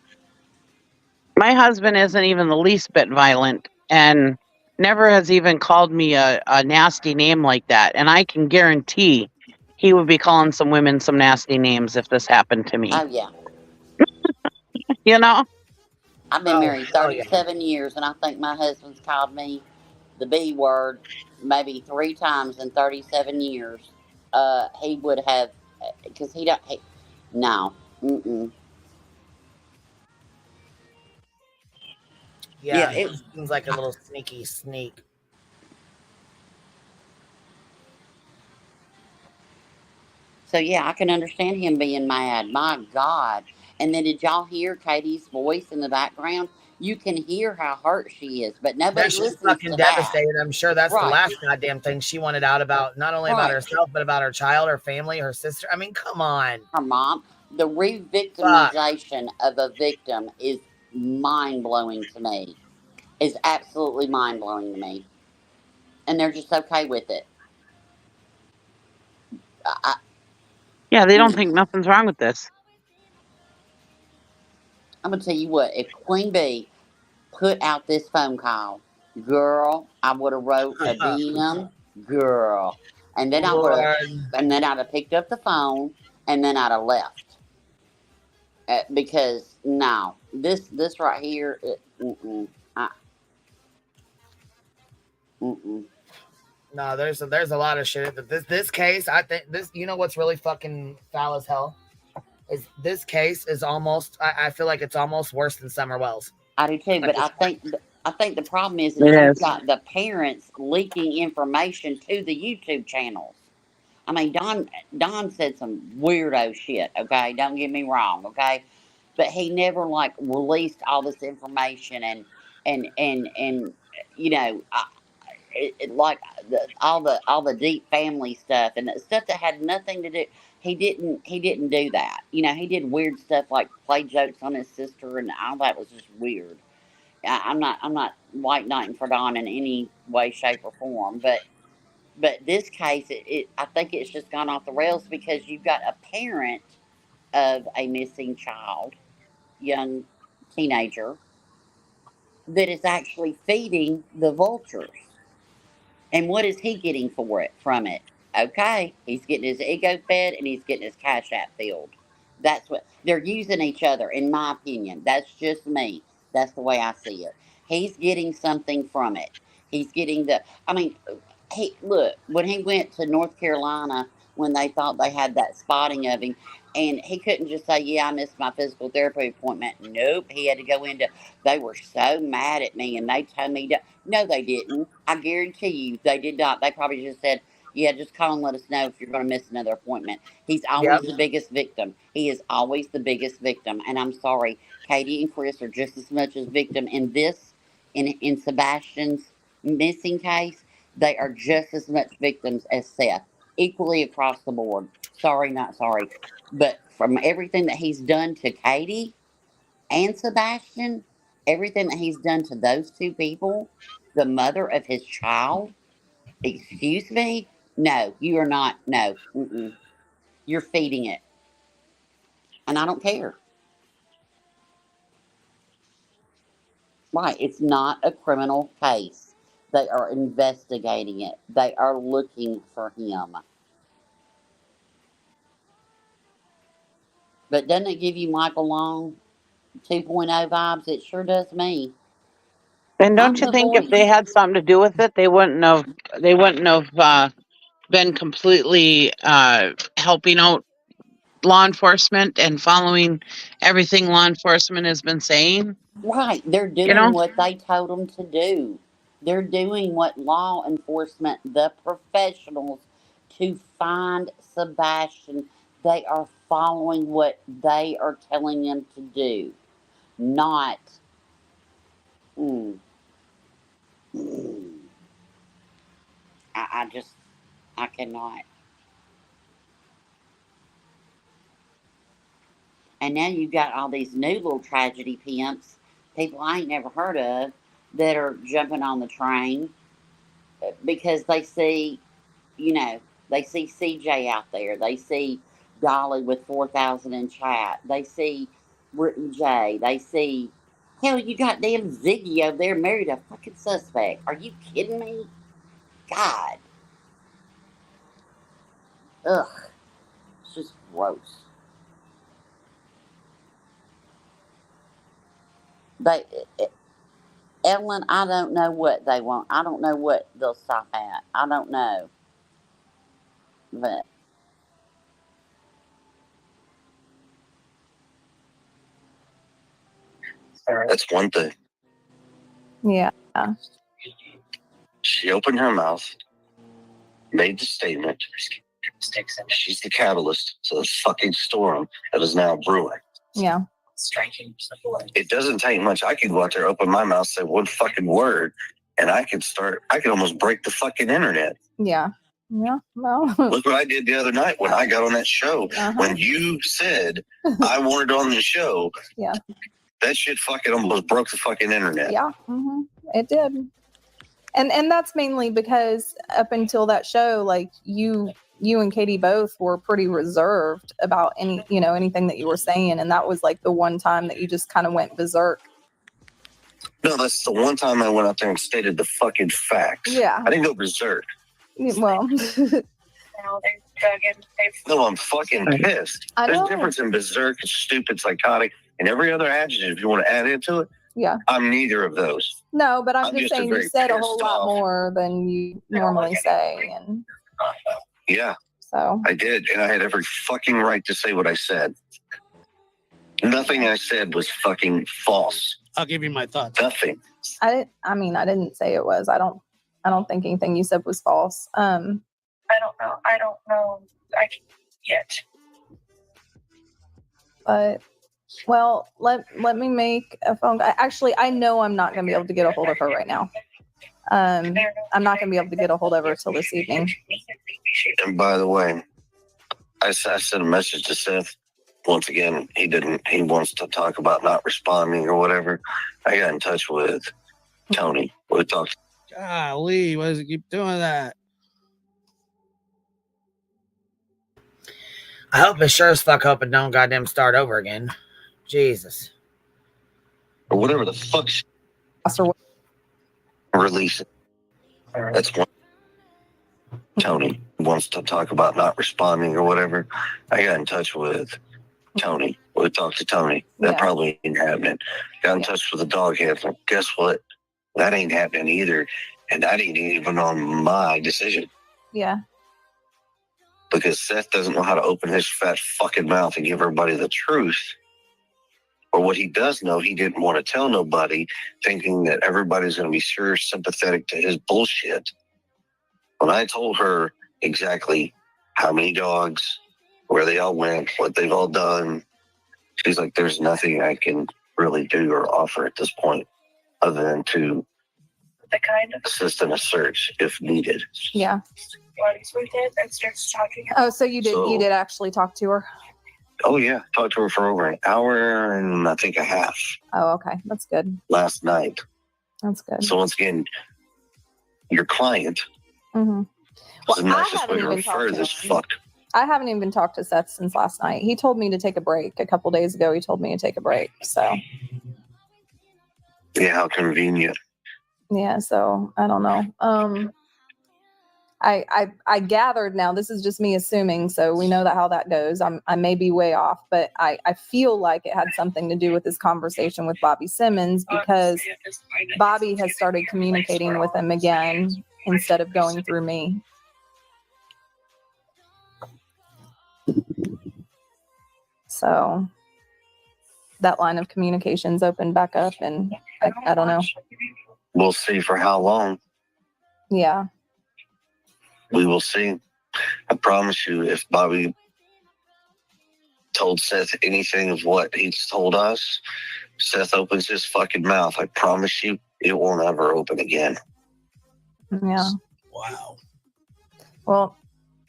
My husband isn't even the least bit violent and never has even called me a nasty name like that. And I can guarantee he would be calling some women some nasty names if this happened to me. Oh, yeah. You know? I've been married 37 years, and I think my husband's called me the B word maybe 3 times in 37 years. He would have, because he don't, no. Mm-mm. Yeah, it seems like a little sneaky sneak. So, yeah, I can understand him being mad. My God. And then did y'all hear Katie's voice in the background? You can hear how hurt she is, but nobody She's listens fucking to devastated. that. I'm sure that's the Right. last goddamn thing she wanted out about, not only about herself, but about her child, her family, her sister. I mean, come on. Her mom. The re-victimization of a victim is mind-blowing to me. Is absolutely mind-blowing to me. And they're just okay with it. Yeah, they don't think nothing's wrong with this. I'm going to tell you what. If Queen Bee put out this phone call, girl, I would have wrote a DM, girl. And then I'd have picked up the phone and then I'd have left. Because no, this right here, No, there's a lot of shit. This case, I think this. You know what's really fucking foul as hell is this case is almost. I feel like it's almost worse than Summer Wells. I do too, but I think the problem is that you've got the parents leaking information to the YouTube channels. I mean, Don said some weirdo shit. Okay, don't get me wrong. Okay, but he never like released all this information and you know. Like all the deep family stuff and stuff that had nothing to do. He didn't do that. You know, he did weird stuff like play jokes on his sister and all that was just weird. I'm not white knighting for Don in any way, shape, or form, but this case, I think it's just gone off the rails because you've got a parent of a missing child, young teenager, that is actually feeding the vultures. And what is he getting from it? Okay, he's getting his ego fed and he's getting his cash app filled. That's what they're using each other, in my opinion. That's just me. That's the way I see it. He's getting something from it. He's getting look, when he went to North Carolina when they thought they had that spotting of him, and he couldn't just say, yeah, I missed my physical therapy appointment. Nope. He had to go into, they were so mad at me and they told me, no, they didn't. I guarantee you they did not. They probably just said, yeah, just call and let us know if you're going to miss another appointment. He's always the biggest victim. He is always the biggest victim. And I'm sorry, Katie and Chris are just as much as victim in this, in Sebastian's missing case. They are just as much victims as Seth, equally across the board. Sorry, not sorry. But from everything that he's done to Katie and Sebastian, everything that he's done to those two people, the mother of his child, excuse me? No, you are not. No. Mm-mm. You're feeding it. And I don't care. Right. It's not a criminal case. They are investigating it. They are looking for him. But doesn't it give you Michael Long 2.0 vibes? It sure does me. And don't you think if they had something to do with it, they wouldn't have been completely helping out law enforcement and following everything law enforcement has been saying. Right. They're doing what they told them to do. They're doing what law enforcement, the professionals, to find Sebastian. They are following what they are telling them to do. Not. I cannot. And now you've got all these new little tragedy pimps, people I ain't never heard of, that are jumping on the train because they see, they see CJ out there. They see Dolly with 4,000 in chat. They see Britton J. They see, hell, you got damn Ziggy over there married a fucking suspect. Are you kidding me? God. Ugh. It's just gross. Ellen, I don't know what they want. I don't know what they'll stop at. I don't know. But That's one thing. Yeah. She opened her mouth, made the statement. She's the catalyst to the fucking storm that is now brewing. Yeah. It doesn't take much. I can go out there, open my mouth, say one fucking word, and I can almost break the fucking internet. Yeah. Yeah. Well. Look what I did the other night when I got on that show. When you said I wanted on the show, yeah, that shit fucking almost broke the fucking internet. Yeah. It did. And that's mainly because up until that show, like you and Katie both were pretty reserved about anything that you were saying, and that was like the one time that you just kind of went berserk. No, that's the one time I went out there and stated the fucking facts. Yeah. I didn't go berserk. Well. No, I'm fucking pissed. There's a difference in berserk and stupid, psychotic, and every other adjective you want to add into it. Yeah. I'm neither of those. No, but I'm just saying you said a whole pissed lot off. more than you normally say, and Yeah. so I did, and I had every fucking right to say what I said. Nothing I said was fucking false. I'll give you my thoughts. Nothing. I didn't say it was. I don't think anything you said was false. I don't know. I can't yet. But well, let me make a phone. Actually, I know I'm not going to be able to get a hold of her right now. I'm not going to be able to get a hold of her till this evening. And by the way, I sent a message to Seth. Once again, he wants to talk about not responding or whatever. I got in touch with Tony. We talked. Golly, why does it keep doing that? I hope it sure as fuck hope it don't goddamn start over again. Jesus. Or whatever the fuck. Release it. That's one. Tony wants to talk about not responding or whatever. I got in touch with Tony. We talked to Tony. That probably ain't happening. Got in touch with the dog handler. Guess what? That ain't happening either. And that ain't even on my decision. Yeah. Because Seth doesn't know how to open his fat fucking mouth and give everybody the truth. Or what he does know, he didn't want to tell nobody, thinking that everybody's going to be sure sympathetic to his bullshit. When I told her exactly how many dogs, where they all went, what they've all done, she's like, there's nothing I can really do or offer at this point other than to assist in a search if needed. Yeah. And starts talking. Oh, so you did actually talk to her? Oh, yeah. Talked to her for over an hour and I think a half. Oh, okay. That's good. Last night. That's good. So once again, your client Mm-hmm. was the nicest way to refer this fuck. I haven't even talked to Seth since last night. He told me to take a break a couple days ago. He told me to take a break. So. Yeah, how convenient. Yeah, so I don't know. I gathered now, this is just me assuming, so we know how that goes. I may be way off, but I feel like it had something to do with this conversation with Bobby Simmons, because Bobby has started communicating with him again instead of going through me. So that line of communication's opened back up, and I don't know. We'll see for how long. Yeah. We will see. I promise you, if Bobby told Seth anything of what he's told us, Seth opens his fucking mouth, I promise you, it will never open again. Yeah. Wow. Well,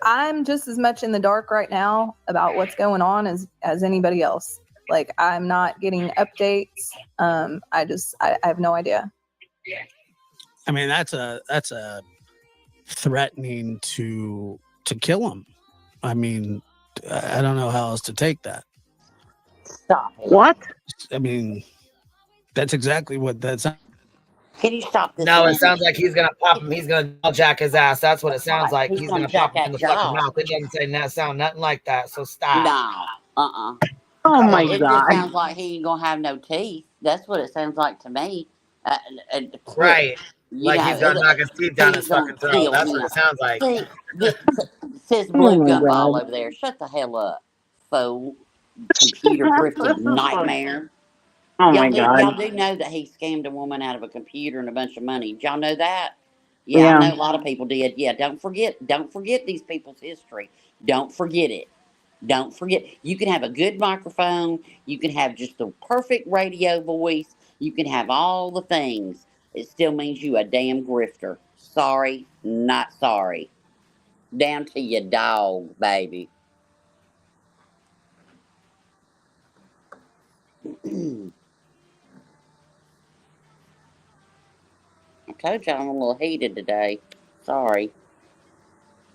I'm just as much in the dark right now about what's going on as anybody else. Like, I'm not getting updates. I have no idea. I mean, that's a threatening to kill him. I mean, I don't know how else to take that. Stop it. What? I mean, that's exactly what that's. Can you stop this? No, it sounds like he's gonna pop him. He's gonna jack his ass. That's what it sounds like. He's He's gonna gonna pop jack him in the that fucking jaw. mouth. It doesn't say that sound nothing like that. So stop. No. Oh Come my on. It God. just sounds like he ain't gonna have no teeth. That's what it sounds like to me. Right. You Like know, he's gonna knock his teeth down his he's gonna fucking throat. kill That's him. what it sounds like. See, says Oh Blue my Gumball God. over there. Shut the hell up, fool. Computer grifted nightmare. Oh my Y'all God. do know that he scammed a woman out of a computer and a bunch of money. Did y'all know that? Yeah, Yeah. I know a lot of people did. Yeah, don't forget these people's history. Don't forget it. Don't forget. You can have a good microphone. You can have just the perfect radio voice. You can have all the things. It still means you a damn grifter. Sorry, not sorry. Down to your dog, baby. I told you I'm a little heated today. Sorry.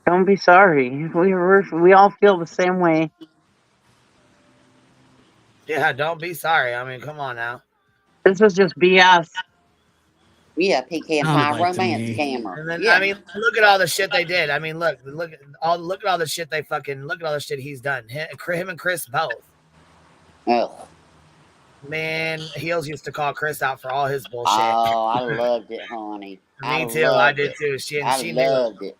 Don't be sorry. We all feel the same way. Yeah, don't be sorry. I mean, come on now. This was just BS. Yeah, pecan Sounded pie like to romance me. scammer. And then Yeah. I mean, look at all the shit they did. I mean, look at all the shit they fucking look at all the shit he's done. Him and Chris both. Ugh. Man, Heels used to call Chris out for all his bullshit. Oh, I loved it, honey. Me too. I did too. She knew. Loved it.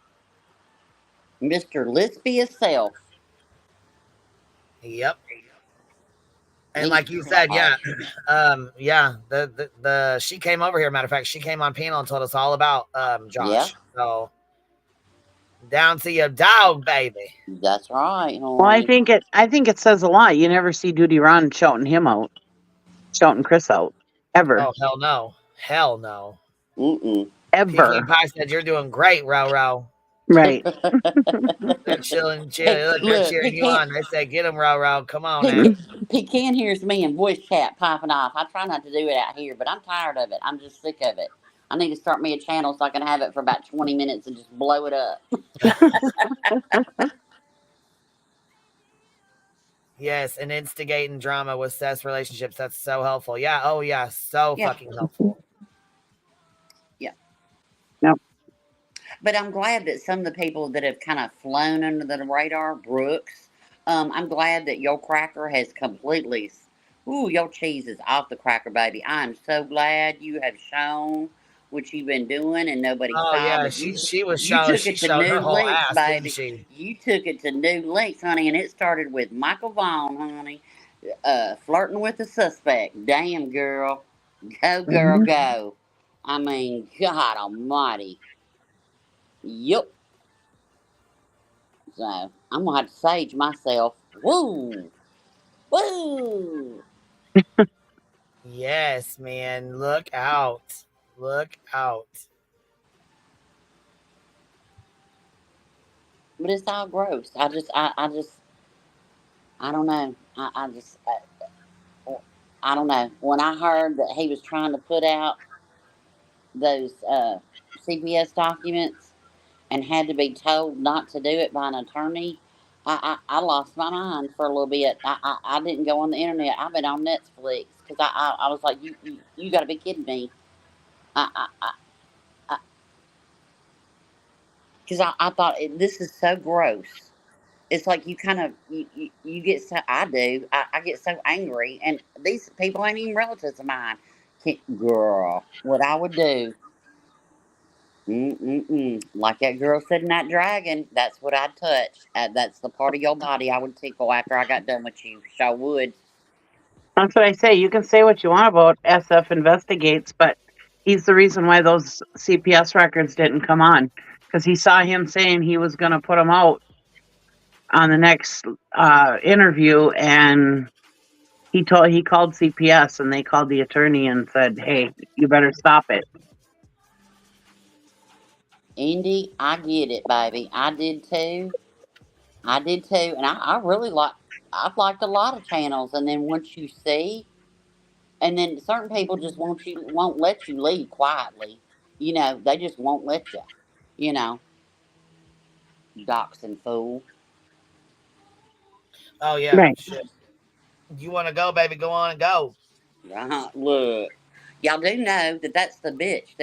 Mr. Lispy self. Yep. And like you said, yeah, yeah. The she came over here. Matter of fact, she came on panel and told us all about Josh. Yeah. So down to your dog, baby. That's right, honey. Well, I think it says a lot. You never see Duty Ron shouting Chris out. Ever. Oh hell no, hell no. Ever. Pecan Pie said you're doing great, Row. Right. They're chilling, cheering. Look, they're cheering you on. They say, "Get him, Row. Come on now." Pecan hears me in voice chat popping off. I try not to do it out here, but I'm tired of it. I'm just sick of it. I need to start me a channel so I can have it for about 20 minutes and just blow it up. Yes, and instigating drama with Seth's relationships. That's so helpful. Yeah. Oh yeah. So fucking helpful. Yeah. Yep. But I'm glad that some of the people that have kind of flown under the radar, Brooks, I'm glad that your cracker has completely, your cheese is off the cracker, baby. I'm so glad you have shown what you've been doing and nobody saw. Yeah, But she was you showing. took She it to showed her new whole lengths, ass, baby. didn't she? You took it to new lengths, honey, and it started with Michael Vaughn, honey, flirting with the suspect. Damn, girl. Go, girl, go. I mean, God almighty. Yup. So, I'm going to have to sage myself. Woo! Woo! Yes, man. Look out. Look out. But it's all gross. I don't know. I don't know. When I heard that he was trying to put out those CPS documents and had to be told not to do it by an attorney, I lost my mind for a little bit. I didn't go on the internet. I've been on Netflix because I was like, you got to be kidding me. Because I thought this is so gross. It's like you kind of you get so I get so angry, and these people ain't even relatives of mine. Girl, what I would do Like that girl said in that dragon, that's what I'd touch. That's the part of your body I would tickle after I got done with you. Sure would. That's what I say. You can say what you want about SF Investigates, but he's the reason why those CPS records didn't come on, because he saw him saying he was going to put them out on the next interview, and he called CPS, and they called the attorney and said, "Hey, you better stop it." Indy, I get it, baby. I did too. And I really I've liked a lot of channels, and then once you see, and then certain people just won't let you leave quietly. You know, they just won't let you. You know, doxing fool. Oh yeah. Right. Shit. You want to go, baby? Go on and go. Look, y'all do know that that's the bitch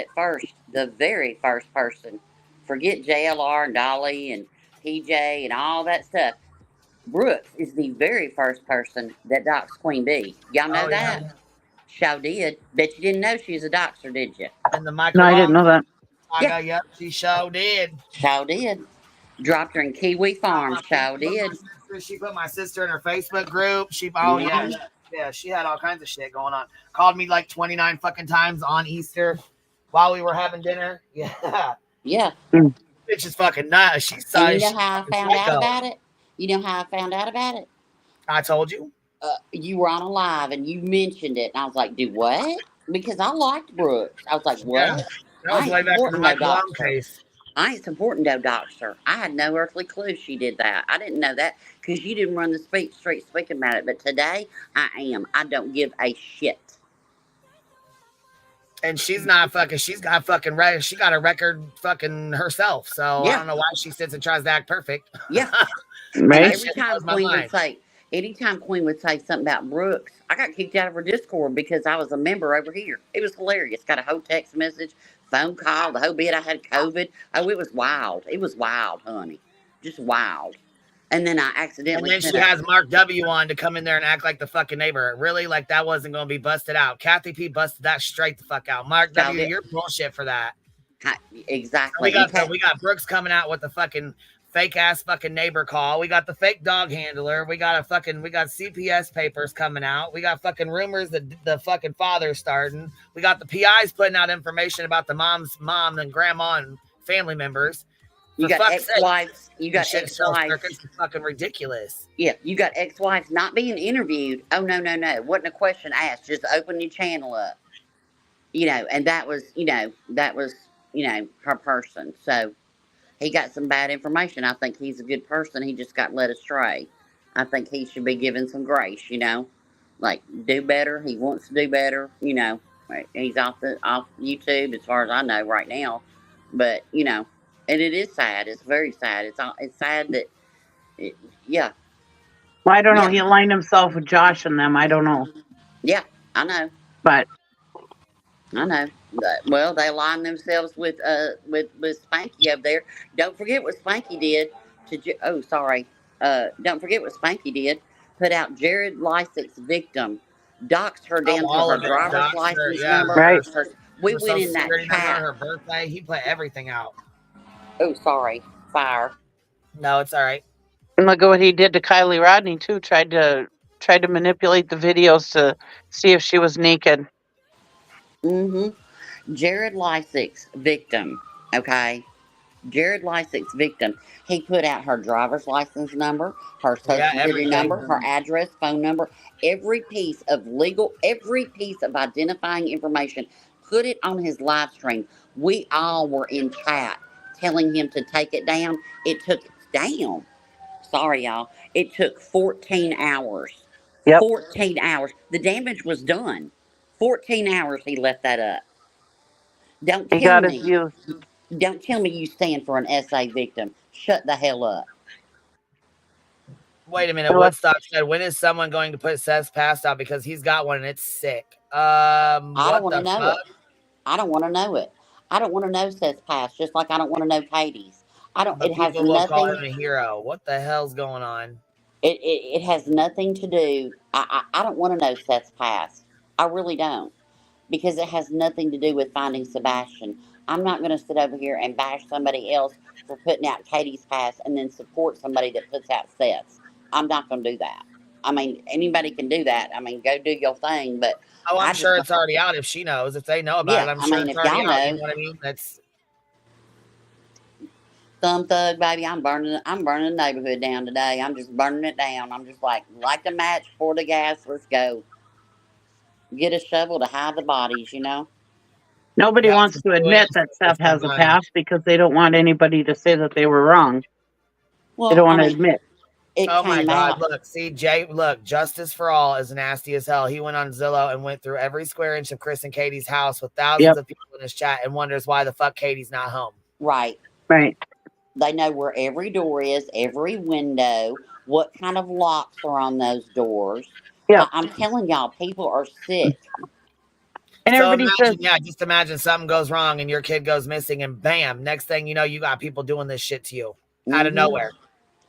the very first person. Forget JLR and Dolly and PJ and all that stuff. Brooks is the very first person that doxed Queen Bee. Y'all know that? Yeah. Show did. Bet you didn't know she was a doxer, did you? And the Michael. No, I didn't know that. Yep, she show did. Show did. Dropped her in Kiwi Farms. Show did. She put my sister in her Facebook group. She had all kinds of shit going on. Called me like 29 fucking times on Easter while we were having dinner. Yeah. Yeah. Bitch is fucking nuts. She's and you know how I found out about it? You know how I found out about it? I told you. You were on a live and you mentioned it. And I was like, do what? Because I liked Brooks. I was like, what? Yeah. That was way back in the Michael Long case. I ain't supporting no doxer. I had no earthly clue she did that. I didn't know that because you didn't run the street speaking about it. But today, I am. I don't give a shit. And she's not fucking. She got a record fucking herself. So I don't know why she sits and tries to act perfect. Yeah. Right. Anytime Queen would say something about Brooks, I got kicked out of her Discord because I was a member over here. It was hilarious. Got a whole text message, phone call, the whole bit. I had COVID. Oh, it was wild. It was wild, honey. Just wild. And then I accidentally. And then she has Mark W on to come in there and act like the fucking neighbor. Really? Like that wasn't going to be busted out. Kathy P busted that straight the fuck out. Mark W, you're bullshit for that. Exactly. So we got Brooks coming out with the fucking fake ass fucking neighbor call. We got the fake dog handler. We got CPS papers coming out. We got fucking rumors that the fucking father's starting. We got the PIs putting out information about the mom's mom and grandma and family members. You got ex-wives. You got ex-wives. It's fucking ridiculous. Yeah, you got ex-wives not being interviewed. Oh, no. Wasn't a question asked. Just open your channel up. You know, and that was her person. So he got some bad information. I think he's a good person. He just got led astray. I think he should be given some grace, you know. Like, do better. He wants to do better, you know. He's off YouTube as far as I know right now. But, you know, and it is sad. It's very sad. It's sad that, Well, I don't know. He aligned himself with Josh and them. I don't know. Yeah, I know. But I know. Well, they aligned themselves with Spanky over there. Don't forget what Spanky did don't forget what Spanky did. Put out Jared Lysick's victim, doxed her down to her driver's license number. Right. We went in that chat. Her birthday, he put everything out. Oh, sorry. Fire. No, it's all right. And look at what he did to Kylie Rodney too. Tried to manipulate the videos to see if she was naked. Jared Lysick's victim. Okay. Jared Lysick's victim. He put out her driver's license number, her social security number, her address, phone number, every piece of identifying information. Put it on his live stream. We all were in chat telling him to take it down. It took down. Sorry, y'all. It took 14 hours. Yep. 14 hours. The damage was done. 14 hours he left that up. Don't tell me you stand for an SA victim. Shut the hell up. Wait a minute. Woodstock said, when is someone going to put Seth's past out? Because he's got one and it's sick. I don't want to know it. I don't want to know it. I don't want to know Seth's past, just like I don't want to know Katie's. It has nothing. Will call him nothing. a hero. What the hell's going on? It has nothing to do. I don't want to know Seth's past. I really don't, because it has nothing to do with finding Sebastian. I'm not going to sit over here and bash somebody else for putting out Katie's past and then support somebody that puts out Seth's. I'm not going to do that. I mean, anybody can do that. I mean, go do your thing, but Oh, I'm I sure just, it's already out if she knows. If they know about it, I'm I sure mean, it's if already y'all out. You know, know what I mean? That's Thumb Thug, baby, I'm burning the neighborhood down today. I'm just burning it down. I'm just like the match, pour the gas, let's go. Get a shovel to hide the bodies, you know? Nobody that's wants the to admit situation that with Seth has a sometimes. past because they don't want anybody to say that they were wrong. They Well, don't I want to mean, admit. it Oh my came God! out. Look, see, Jay. Look, Justice for All is nasty as hell. He went on Zillow and went through every square inch of Chris and Katie's house with thousands Yep. of people in his chat and wonders why the fuck Katie's not home. Right. Right. They know where every door is, every window, what kind of locks are on those doors. Yep. I'm telling y'all, people are sick. And So everybody says, imagine, yeah, just imagine something goes wrong and your kid goes missing, and bam, next thing you know, you got people doing this shit to you out of nowhere.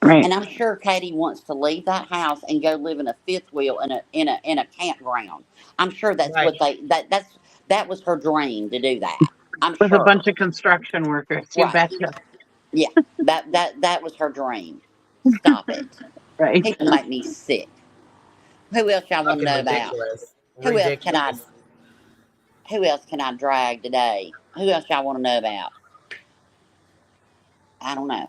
right. And I'm sure Katie wants to leave that house and go live in a fifth wheel in a campground. I'm sure that's Right. what that was her dream to do that. I'm with a sure. bunch of construction workers. You Right. betcha. Yeah. That was her dream. Stop it. Right. People make me sick. Who else y'all want to Fucking know about? ridiculous. Who else can I Ridiculous. who else can I drag today? Who else y'all want to know about? I don't know.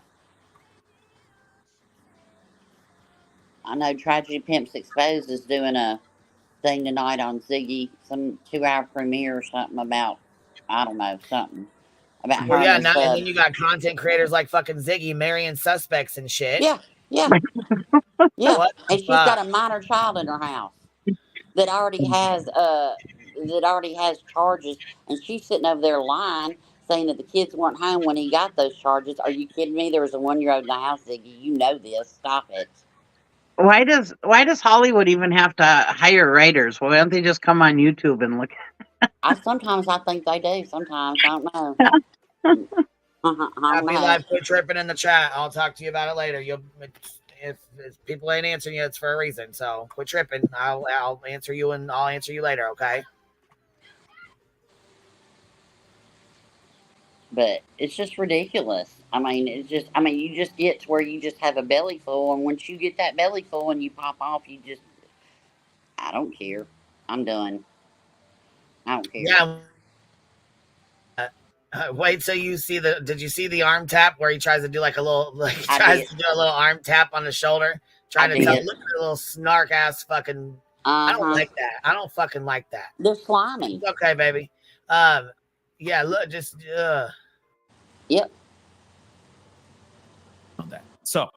I know Tragedy Pimps Exposed is doing a thing tonight on Ziggy, some 2-hour premiere or something about, I don't know, something about her Well, yeah, and the now, and sub. then you got content creators like fucking Ziggy marrying suspects and shit. Yeah, yeah, yeah. What the And she's got fuck? a minor child in her house that already has charges, and she's sitting over there lying, saying that the kids weren't home when he got those charges. Are you kidding me? There was a 1-year-old in the house, Ziggy. You know this. Stop it. Why does Hollywood even have to hire writers? Why don't they just come on YouTube and look? Sometimes I think they do. Sometimes I don't know. I don't Happy know. Life, quit tripping in the chat. I'll talk to you about it later. If people ain't answering you, it's for a reason. So quit tripping. I'll answer you and I'll answer you later. Okay. But it's just ridiculous. I mean, you just get to where you just have a belly full, and once you get that belly full and you pop off, I don't care. I'm done. I don't care. Yeah. Wait till you see did you see the arm tap where he tries to do like a little, tries to do a little arm tap on the shoulder, trying to tell, look at the little snark ass fucking, I don't like that. I don't fucking like that. They're slimy. Okay, baby. Yeah, look, just, Yep. On that. So,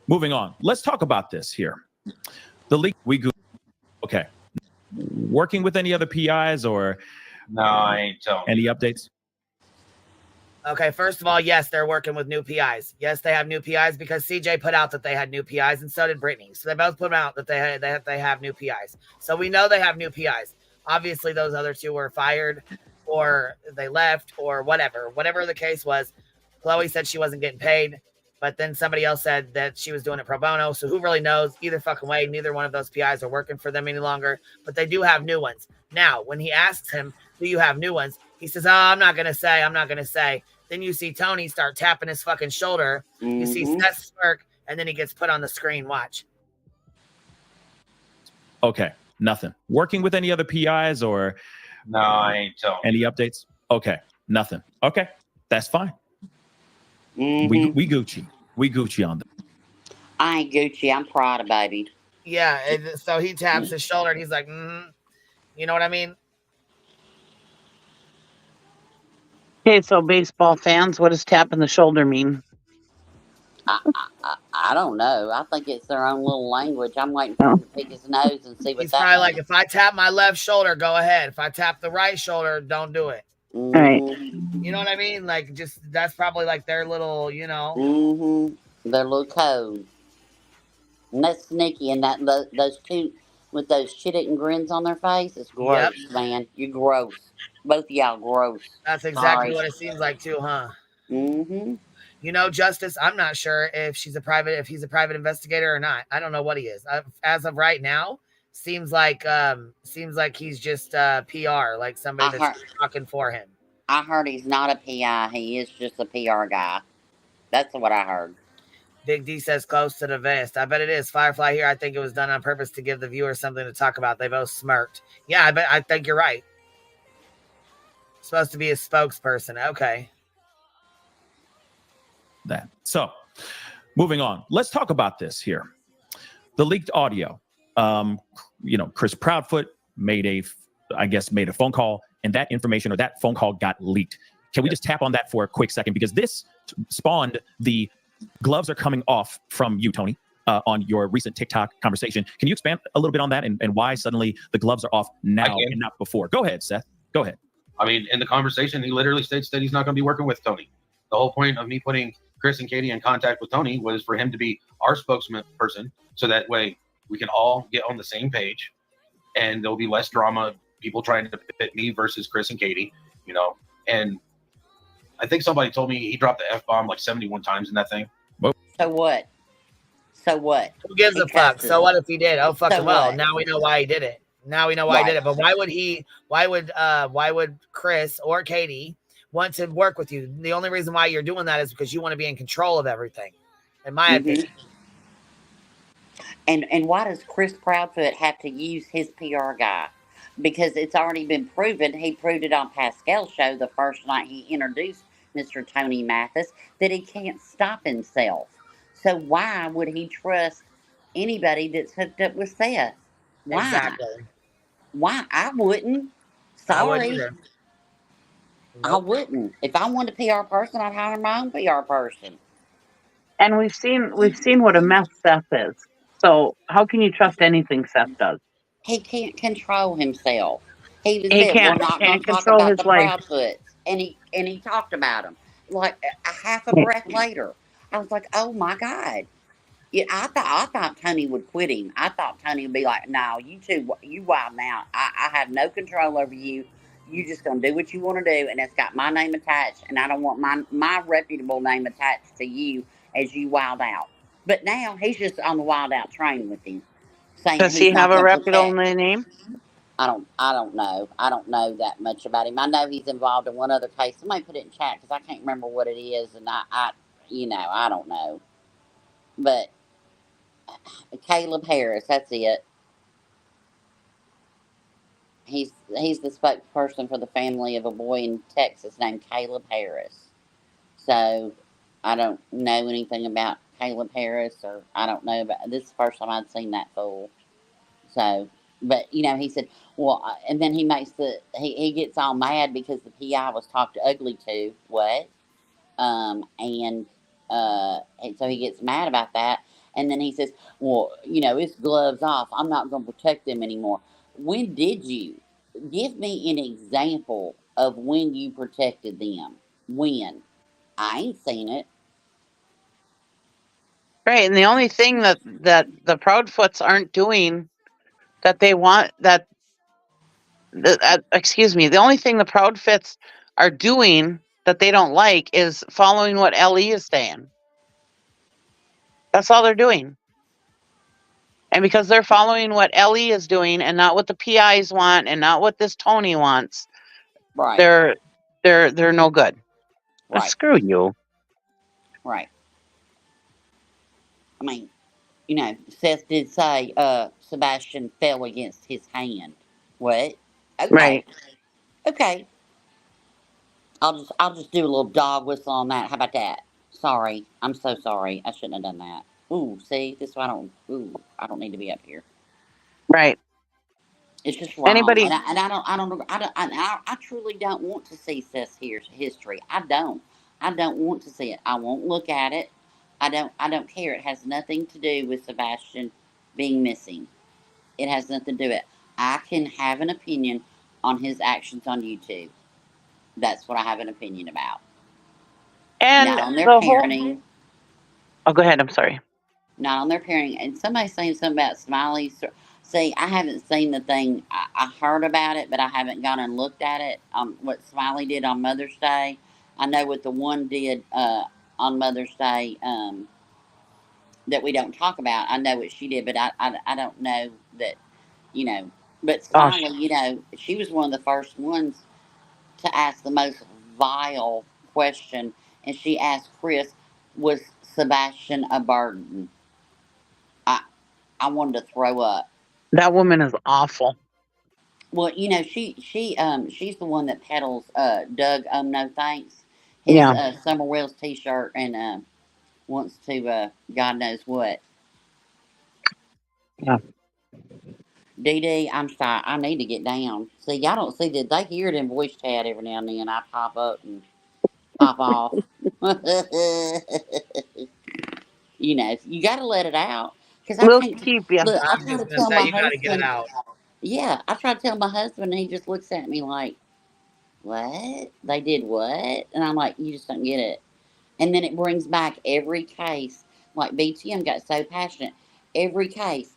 moving on. Let's talk about this here. The leak we go. Okay. Working with any other PIs or no, I ain't telling. Any updates? Okay, first of all, yes, they're working with new PIs. Yes, they have new PIs because CJ put out that they had new PIs, and so did Brittany. So they both put out that they have new PIs. So we know they have new PIs. Obviously, those other two were fired, or they left, or whatever the case was. Chloe said she wasn't getting paid, but then somebody else said that she was doing it pro bono. So who really knows? Either fucking way, neither one of those PIs are working for them any longer. But they do have new ones. Now, when he asks him, "Do you have new ones?" He says, "Oh, I'm not gonna say." Then you see Tony start tapping his fucking shoulder. You see Seth smirk, and then he gets put on the screen. Watch. Okay, nothing. Working with any other PIs or no, I ain't telling. Any updates? Okay, nothing. Okay, that's fine. We Gucci. We Gucci on that. I ain't Gucci. I'm Prada, baby. Yeah, so he taps his shoulder, and he's like, You know what I mean? Okay, so baseball fans, what does tapping the shoulder mean? I don't know. I think it's their own little language. I'm waiting for him to pick his nose and see what He's that probably means. like, if I tap my left shoulder, go ahead. If I tap the right shoulder, don't do it. Right. You know what I mean? Like, just that's probably like their little, you know. Their little code. And that's sneaky. And those two with those shit-eating grins on their face, it's gross, man. You're gross. Both of y'all gross. That's exactly what it seems like too, huh? You know, Justice, I'm not sure if he's a private investigator or not. I don't know what he is. As of right now, seems like he's just PR, like somebody that's talking for him. I heard he's not a PI. He is just a PR guy. That's what I heard. Big D says close to the vest. I bet it is. Firefly here, I think it was done on purpose to give the viewers something to talk about. They both smirked. Yeah, I think you're right. Supposed to be a spokesperson. Okay. That. So, moving on. Let's talk about this here. The leaked audio. Chris Proudfoot made a phone call, and that information or that phone call got leaked. Can we just tap on that for a quick second? Because this spawned the gloves are coming off from you, Tony, on your recent TikTok conversation. Can you expand a little bit on that and why suddenly the gloves are off now and not before? Go ahead, Seth. Go ahead. I mean, in the conversation, he literally states that he's not going to be working with Tony. The whole point of me putting Chris and Katie in contact with Tony was for him to be our spokesperson, so that way we can all get on the same page and there'll be less drama, people trying to pit me versus Chris and Katie, and I think somebody told me he dropped the F-bomb like 71 times in that thing. So what? Who gives a fuck? So what if he did? Oh, fucking well. Now we know why he did it. Now we know why he did it. But why would Chris or Katie want to work with you? The only reason why you're doing that is because you want to be in control of everything, in my opinion. And why does Chris Proudfoot have to use his PR guy? Because it's already been proven. He proved it on Pascal's show the first night he introduced Mr. Tony Mathis that he can't stop himself. So why would he trust anybody that's hooked up with Seth? Why? Exactly. Why? I wouldn't. Sorry. I wouldn't. If I wanted a PR person, I'd hire my own PR person. And we've seen what a mess Seth is. So how can you trust anything Seth does? He can't control himself. He can't control his life. Proudfoots. And he talked about them. Like a half a breath later, I was like, oh my God. Yeah, I thought Tony would quit him. I thought Tony would be like, no, you wild now. I have no control over you. You just gonna do what you want to do, and it's got my name attached, and I don't want my reputable name attached to you as you wild out. But now he's just on the wild out train with him. Does he have a reputable name? I don't know. I don't know that much about him. I know he's involved in one other case. Somebody put it in chat because I can't remember what it is, and I don't know. But Caleb Harris, that's it. He's the spokesperson for the family of a boy in Texas named Caleb Harris. So I don't know anything about Caleb Harris, or I don't know about this is the first time I'd seen that fool. So, but he said, well, and then he makes he gets all mad because the PI was talked ugly to. What? And so he gets mad about that. And then he says, well, it's gloves off. I'm not going to protect them anymore. When did you? Give me an example of when you protected them. When? I ain't seen it. Right, and the only thing that the Proudfoots aren't doing that they want the only thing the Proudfoots are doing that they don't like is following what LE is saying. That's all they're doing. And because they're following what LE is doing and not what the PIs want and not what this Tony wants, right? They're no good. Right. Screw you. Right. I mean, Seth did say Sebastian fell against his hand. What? Okay. Right. Okay. I'll just do a little dog whistle on that. How about that? Sorry. I'm so sorry. I shouldn't have done that. Ooh, see, this is why I don't need to be up here. Right. It's just wrong. I truly don't want to see Seth's history. I don't want to see it. I won't look at it. I don't care. It has nothing to do with Sebastian being missing. It has nothing to do with it. I can have an opinion on his actions on YouTube. That's what I have an opinion about. And not on their parenting. Oh, go ahead. I'm sorry. Not on their parenting. And somebody's saying something about Smiley. See, I haven't seen the thing. I heard about it, but I haven't gone and looked at it. What Smiley did on Mother's Day. I know what the one did on Mother's Day that we don't talk about. I know what she did, but I don't know that, But Smiley, she was one of the first ones to ask the most vile question, and she asked Chris, "Was Sebastian a burden?" I wanted to throw up. That woman is awful. Well, you know, she's the one that peddles Doug No Thanks, his Yeah. Summer Wells T-shirt, and wants to God knows what. Yeah. DD, I'm sorry, I need to get down. See, y'all don't see that they hear it in voice chat every now and then. I pop up and pop off. You know, you got to let it out because I We'll can't keep you. look. I I'm try to just gonna tell say my you got to get it husband. out. Yeah, I try to tell my husband, and he just looks at me like, "What? They did what?" And I'm like, "You just don't get it." And then it brings back every case. Like BTM got so passionate. Every case,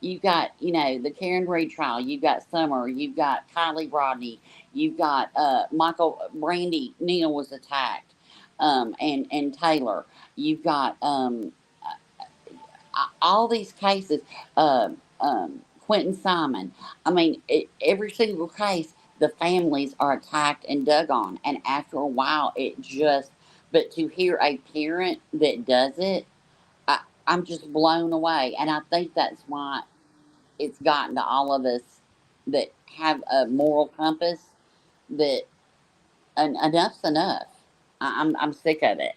you've got, you know, the Karen Reed trial. You've got Summer. You've got Kylie Rodney. You've got Michael Brandy. Neil was attacked, and Taylor. You've got all these cases. Quentin Simon. I mean, every single case, the families are attacked and dug on, and after a while, it just. But to hear a parent that does it, I'm just blown away, and I think that's why it's gotten to all of us that have a moral compass that enough's enough. I'm sick of it.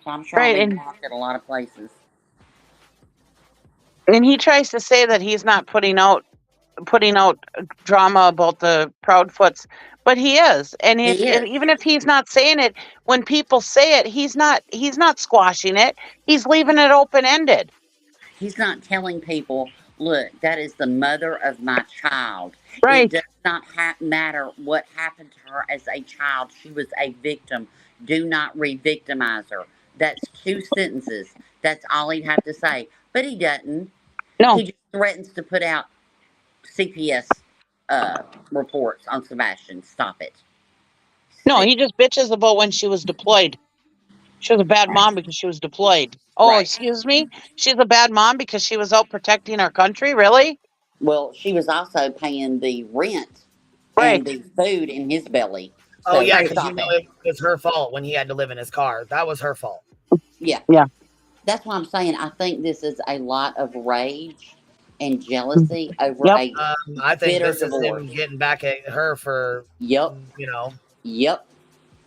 So I'm sure I'll Right, be and blocked at a lot of places. he tries to say that he's not putting out drama about the Proudfoots, but he is. And He is. even if he's not saying it, when people say it, he's not squashing it. He's leaving it open ended. He's not telling people, look, that is the mother of my child. Right. It does not matter what happened to her as a child. She was a victim. Do not re-victimize her. That's 2 sentences. That's all he'd have to say. But he doesn't. No. He just threatens to put out CPS reports on Sebastian. Stop it. No, he just bitches about when she was deployed. She was a bad mom because she was deployed. Oh, Right. Excuse me? She's a bad mom because she was out protecting our country? Really? Well, she was also paying the rent Right. and the food in his belly. Oh, So yeah, because stop you know it was her fault when he had to live in his car. That was her fault. Yeah. Yeah. That's why I'm saying I think this is a lot of rage and jealousy over Yep. a I think bitter this is divorce. him getting back at her for, Yep. you know. Yep.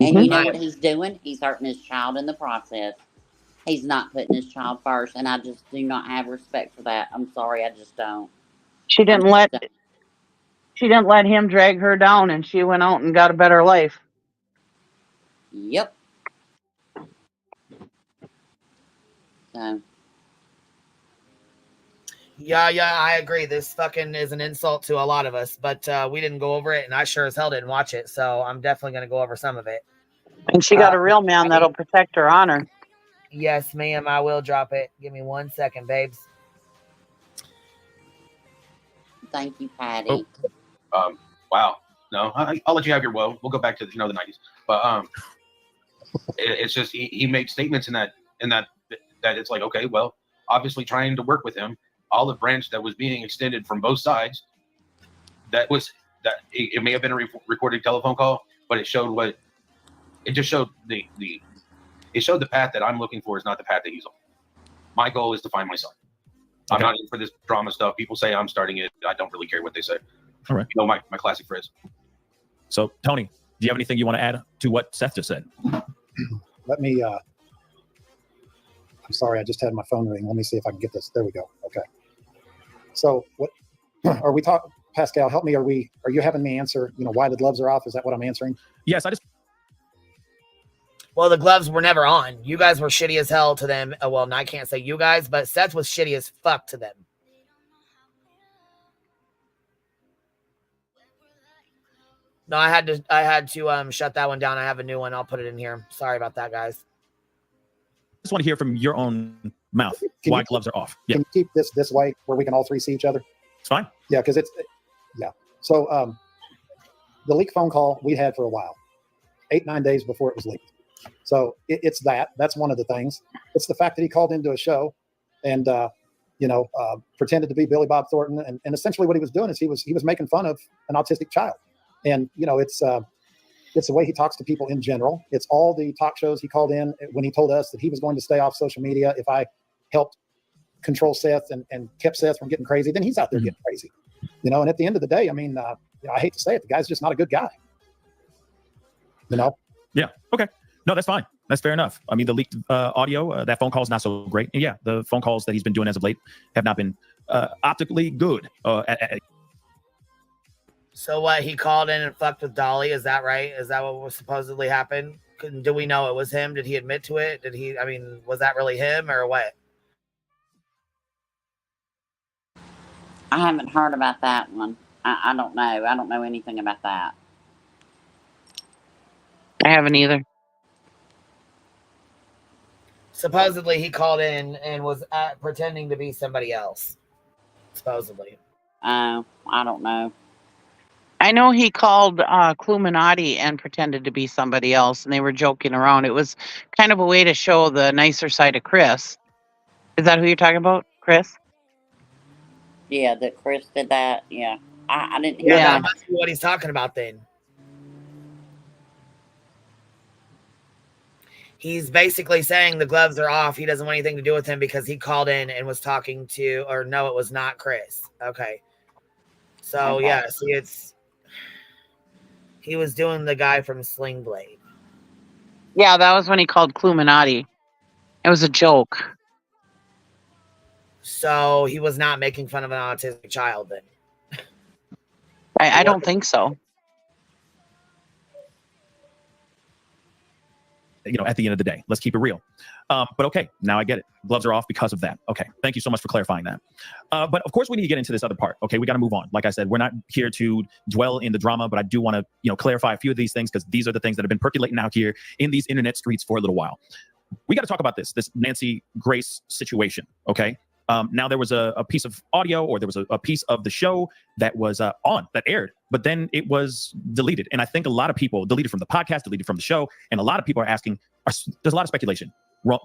And you know what he's doing? He's hurting his child in the process. He's not putting his child first, and I just do not have respect for that. I'm sorry, I just don't. She didn't let him drag her down, and she went out and got a better life. Yep. So. Yeah, I agree. This fucking is an insult to a lot of us, but we didn't go over it, and I sure as hell didn't watch it, so I'm definitely going to go over some of it. And she got a real man that'll protect her honor. Yes, ma'am, I will drop it. Give me 1 second, babes. Thank you, Patty. Wow. No, I'll let you have your woe. We'll go back to the 90s. But it's just he made statements in that it's like, okay, well, obviously trying to work with him, olive branch that was being extended from both sides. It may have been a recorded telephone call, but it showed it showed the path that I'm looking for is not the path that he's on. My goal is to find my son. Okay. I'm not in for this drama stuff. People say I'm starting it. I don't really care what they say. All right. You know my classic phrase. So, Tony, do you have anything you want to add to what Seth just said? Let me, I'm sorry, I just had my phone ring. Let me see if I can get this. There we go. Okay. So what are we talking, Pascal, help me. Are you having me answer, why the gloves are off? Is that what I'm answering? Yes, Well, the gloves were never on. You guys were shitty as hell to them. Well, I can't say you guys, but Seth was shitty as fuck to them. No, I had to shut that one down. I have a new one. I'll put it in here. Sorry about that, guys. I just want to hear from your own mouth why gloves are off. Yeah. Can you keep this way where we can all three see each other? It's fine. Yeah, because So the leak phone call we had for a while, 8-9 days before it was leaked. So it's that's one of the things. It's the fact that he called into a show and pretended to be Billy Bob Thornton, and essentially what he was doing is he was making fun of an autistic child. And it's It's the way he talks to people in general. It's all the talk shows he called in when he told us that he was going to stay off social media if I helped control Seth and kept Seth from getting crazy. Then he's out there getting crazy, you know. And at the end of the day, I mean, I hate to say it, the guy's just not a good guy, you know. Yeah. Okay. No, that's fine. That's fair enough. I mean, the leaked audio, that phone call is not so great. And yeah, the phone calls that he's been doing as of late have not been optically good. So what, he called in and fucked with Dolly? Is that right? Is that what was supposedly happened? Do we know it was him? Did he admit to it? I mean, was that really him or what? I haven't heard about that one. I don't know. I don't know anything about that. I haven't either. Supposedly he called in and was pretending to be somebody else. Supposedly. I don't know. I know he called Cluminati and pretended to be somebody else, and they were joking around. It was kind of a way to show the nicer side of Chris. Is that who you're talking about, Chris? Yeah, that Chris did that. Yeah. I didn't hear that. that. That must be what he's talking about then. He's basically saying the gloves are off. He doesn't want anything to do with him because he called in and was talking to, or no, it was not Chris. Okay. So, Okay. yeah, see, he was doing the guy from Sling Blade. Yeah, that was when he called Cluminati. It was a joke. So he was not making fun of an autistic child then? I don't think so. You know, at the end of the day, let's keep it real. But okay, now I get it. Gloves are off because of that. Okay, thank you so much for clarifying that. But of course, we need to get into this other part. Okay, we got to move on. Like I said, we're not here to dwell in the drama, but I do want to, you know, clarify a few of these things because these are the things that have been percolating out here in these internet streets for a little while. We got to talk about this Nancy Grace situation. Okay. Now there was a piece of audio, or there was a piece of the show that was that aired, but then it was deleted. And I think a lot of people deleted from the podcast, deleted from the show. And a lot of people are asking, there's a lot of speculation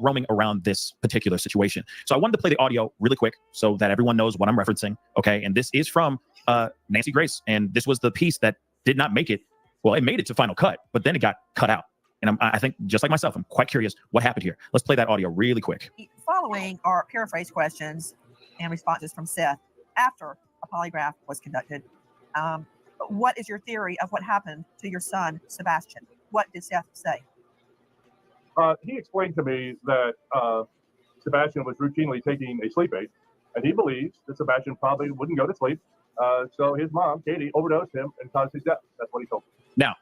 roaming around this particular situation. So I wanted to play the audio really quick so that everyone knows what I'm referencing. Okay. And this is from Nancy Grace. And this was the piece that did not make it. Well, it made it to Final Cut, but then it got cut out. And I think, just like myself, I'm quite curious what happened here. Let's play that audio really quick. Following are paraphrase questions and responses from Seth after a polygraph was conducted. What is your theory of what happened to your son, Sebastian? What did Seth say? He explained to me that Sebastian was routinely taking a sleep aid, and he believes that Sebastian probably wouldn't go to sleep. So his mom, Katie, overdosed him and caused his death. That's what he told me. Now,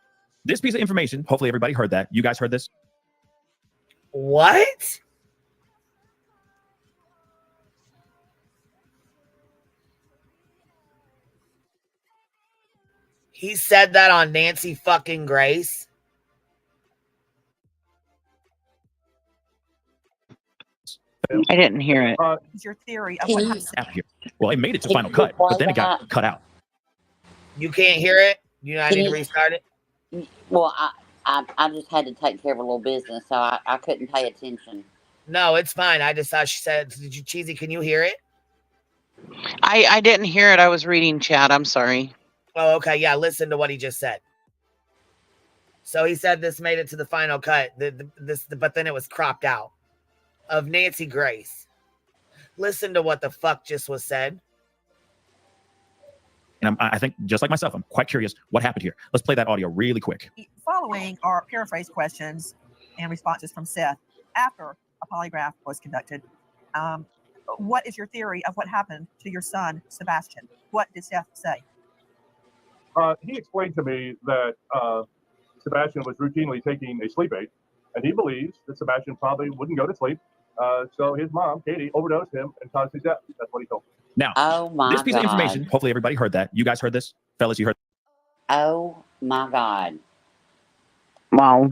this piece of information, hopefully everybody heard that. You guys heard this? What? He said that on Nancy fucking Grace? I didn't hear it. Is your theory of what happened? Well, it made it to Final Cut, but then it got cut out. You can't hear it? I need to restart it? Well, I just had to take care of a little business, so I couldn't pay attention. No, it's fine. I just thought she said, Cheesy, can you hear it? I didn't hear it. I was reading chat. I'm sorry. Oh, okay. Yeah, listen to what he just said. So he said this made it to the Final Cut, but then it was cropped out of Nancy Grace. Listen to what the fuck just was said. And I think, just like myself, I'm quite curious what happened here. Let's play that audio really quick. Following are paraphrase questions and responses from Seth after a polygraph was conducted. What is your theory of what happened to your son, Sebastian? What did Seth say? He explained to me that Sebastian was routinely taking a sleep aid, and he believes that Sebastian probably wouldn't go to sleep. So his mom, Katie, overdosed him and caused his death. That's what he told me. Now, this piece of information, hopefully everybody heard that. You guys heard this? Fellas, you heard? Oh, my God. Wow.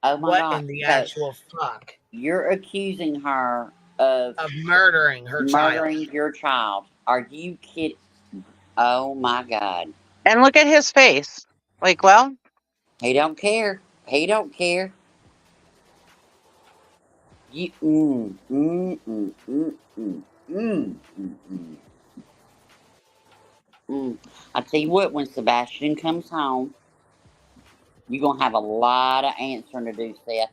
Oh, my God. What in the actual fuck? You're accusing her of murdering her child. Murdering your child. Are you kidding? Oh, my God. And look at his face. Like, well. He don't care. He don't care. You, I tell you what, when Sebastian comes home, You're going to have a lot of answering to do, Seth.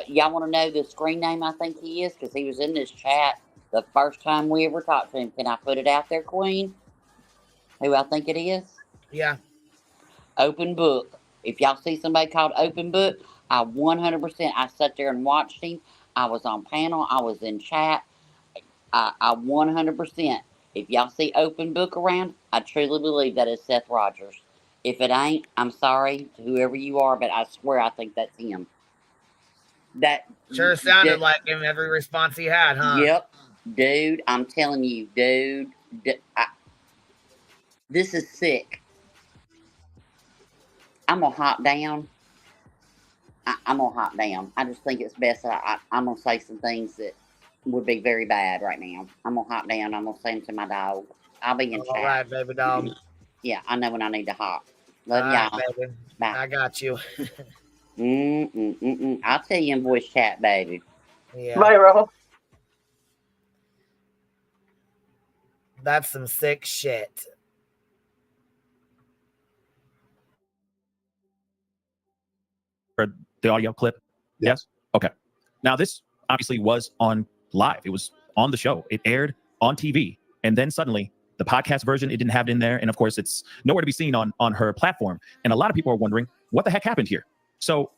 Y'all want to know the screen name I think he is? Because he was in this chat the first time we ever talked to him. Can I put it out there, Queen? Who I think it is? Yeah. Open Book. If y'all see somebody called Open Book, I 100%, I sat there and watched him. I was on panel. I was in chat. I 100%. If y'all see Open Book around, I truly believe that is Seth Rogers. If it ain't, I'm sorry to whoever you are, but I swear I think that's him. That sure sounded like him every response he had, huh? Yep, dude. I'm telling you, dude. This is sick. I'm gonna hop down. I'm gonna hop down. I just think it's best that I'm gonna say some things that would be very bad right now. I'm gonna hop down. I'm gonna say them to my dog. I'll be in chat. All right, baby dog. Yeah, I know when I need to hop. Love All y'all. right, baby. Bye. I got you. I'll tell you in voice chat, baby. Yeah. Bye, Ro. That's some sick shit. For the audio clip? Yes? Okay. Now, this obviously was on live. It was on the show. It aired on TV. And then suddenly, the podcast version, it didn't have it in there. And of course, it's nowhere to be seen on her platform. And a lot of people are wondering, what the heck happened here? So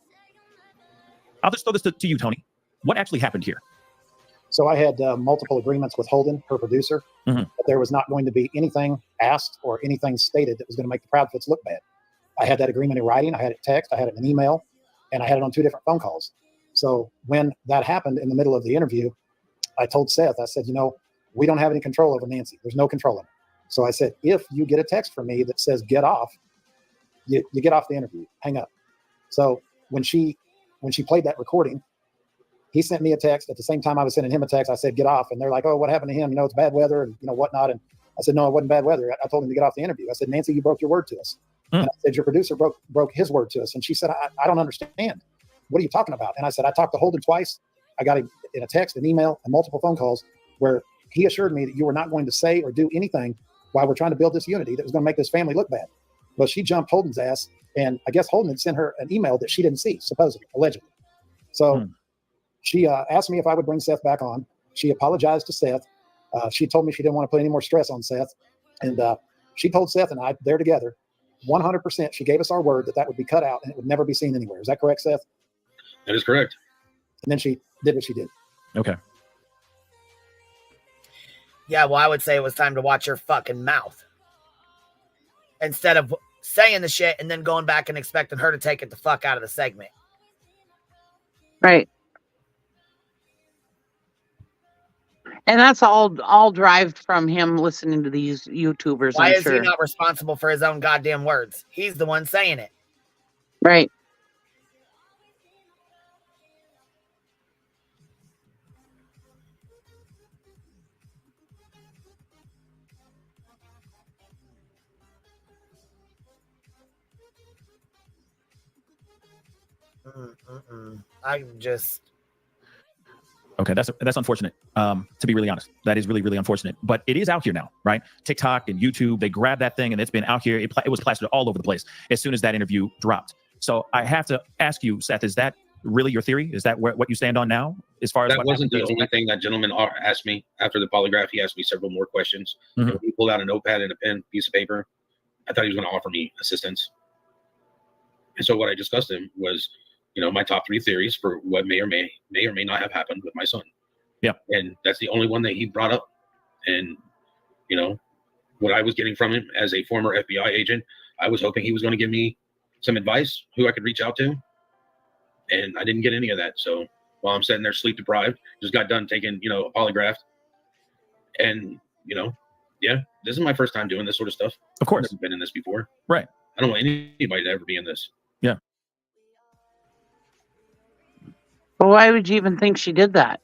I'll just throw this to you, Tony. What actually happened here? So I had multiple agreements with Holden, her producer, but there was not going to be anything asked or anything stated that was going to make the Proudfoots look bad. I had that agreement in writing. I had it text. I had it in an email, and I had it on 2 different phone calls. So when that happened in the middle of the interview, I told Seth, I said, we don't have any control over Nancy. There's no control of her. So I said, if you get a text from me that says get off, you get off the interview, hang up. So when she played that recording, he sent me a text at the same time I was sending him a text. I said, get off. And they're like, oh, what happened to him? It's bad weather and whatnot. And I said, no, it wasn't bad weather. I told him to get off the interview. I said, Nancy, you broke your word to us. And I said, your producer broke his word to us. And she said, I don't understand. What are you talking about? And I said, I talked to Holden twice. I got him in a text, an email, and multiple phone calls where he assured me that you were not going to say or do anything while we're trying to build this unity that was going to make this family look bad. Well, she jumped Holden's ass. And I guess Holden had sent her an email that she didn't see, supposedly, allegedly. So she asked me if I would bring Seth back on. She apologized to Seth. She told me she didn't want to put any more stress on Seth. And she told Seth and I, they're together, 100%. She gave us our word that would be cut out and it would never be seen anywhere. Is that correct, Seth? That is correct. And then she did what she did. Okay. Yeah, well, I would say it was time to watch your fucking mouth. Instead of saying the shit and then going back and expecting her to take it the fuck out of the segment. Right. And that's all derived from him listening to these YouTubers. Why I'm is sure. he not responsible for his own goddamn words? He's the one saying it. Right. I just. Okay, that's unfortunate. To be really honest, that is really, really unfortunate. But it is out here now, right? TikTok and YouTube, they grabbed that thing and it's been out here. It was plastered all over the place as soon as that interview dropped. So I have to ask you, Seth, is that really your theory? Is that what you stand on now? As far as that wasn't the only thing that gentleman asked me after the polygraph. He asked me several more questions. And he pulled out a notepad and a pen, piece of paper. I thought he was going to offer me assistance. And so what I discussed him was, my top 3 theories for what may or may not have happened with my son. Yeah. And that's the only one that he brought up. And, what I was getting from him as a former FBI agent, I was hoping he was going to give me some advice, who I could reach out to. And I didn't get any of that. So while I'm sitting there sleep deprived, just got done taking, a polygraph. And, yeah, this is my first time doing this sort of stuff. Of course. I've never been in this before. Right. I don't want anybody to ever be in this. Yeah. But why would you even think she did that?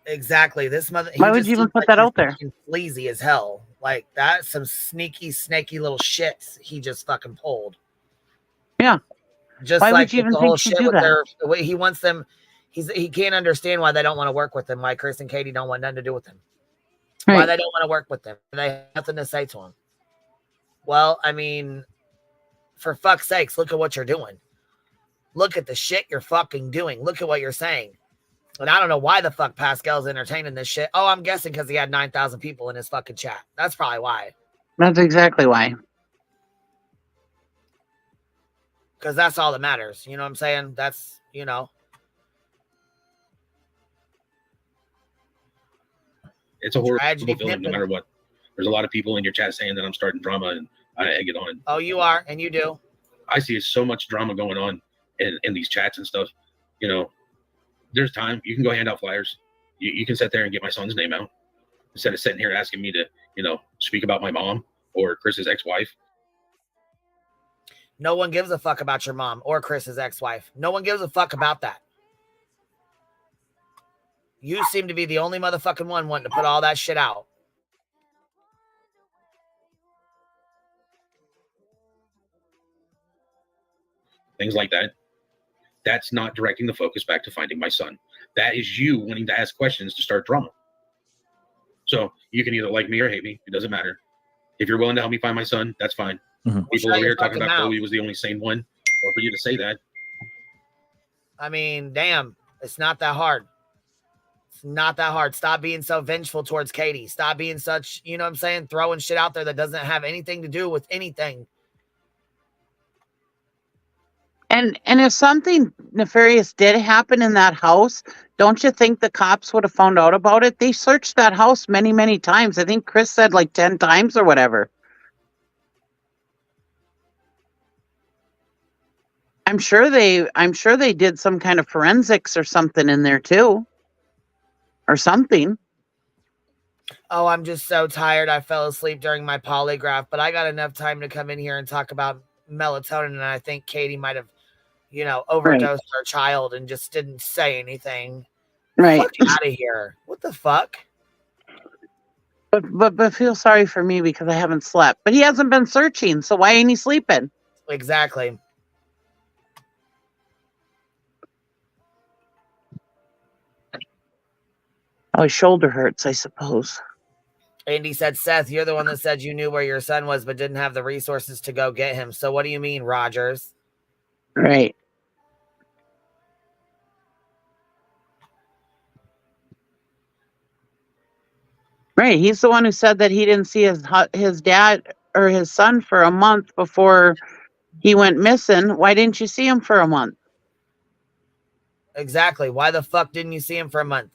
Exactly. This mother. Why would you even put that out there? Sleazy as hell. Like that's some sneaky, snaky little shit he just fucking pulled. Yeah. Just why like would you even the think whole she'd shit do with that? the way he wants them. He can't understand why they don't want to work with him. Why Chris and Katie don't want nothing to do with him. Right. Why they don't want to work with them. They have nothing to say to him. Well, I mean, For fuck's sakes, look at what you're doing. Look at the shit you're fucking doing. Look at what you're saying. And I don't know why the fuck Pascal's entertaining this shit. Oh, I'm guessing because he had 9,000 people in his fucking chat. That's probably why. That's exactly why. Because that's all that matters. You know what I'm saying? That's, you know. It's a horrible feeling no matter what. There's a lot of people in your chat saying that I'm starting drama, and I egg it on. Oh, you are, and you do. I see so much drama going on in these chats and stuff. You know, there's time. You can go hand out flyers. You can sit there and get my son's name out instead of sitting here asking me to, you know, speak about my mom or Chris's ex-wife. No one gives a fuck about your mom or Chris's ex-wife. No one gives a fuck about that. You seem to be the only motherfucking one wanting to put all that shit out. Things like that. That's not directing the focus back to finding my son. That is you wanting to ask questions to start drama. So you can either like me or hate me. It doesn't matter. If you're willing to help me find my son, that's fine. People over here talking about Chloe was the only sane one. Or for you to say that. I mean, damn, it's not that hard. It's not that hard. Stop being so vengeful towards Katie. Stop being such, you know what I'm saying, throwing shit out there that doesn't have anything to do with anything. And if something nefarious did happen in that house, don't you think the cops would have found out about it? They searched that house many, many times. I think Chris said like 10 times or whatever. I'm sure they did some kind of forensics or something in there too. Or something. Oh, I'm just so tired. I fell asleep during my polygraph, but I got enough time to come in here and talk about melatonin, and I think Katie might have, you know, overdosed her child and just didn't say anything. Right. Fuck out of here. What the fuck? But feel sorry for me because I haven't slept. But he hasn't been searching, so why ain't he sleeping? Exactly. Oh, his shoulder hurts, I suppose. Andy said, Seth, you're the one that said you knew where your son was, but didn't have the resources to go get him. So what do you mean, Rogers? Right. Right. He's the one who said that he didn't see his dad or his son for a month before he went missing. Why didn't you see him for a month? Exactly. Why the fuck didn't you see him for a month?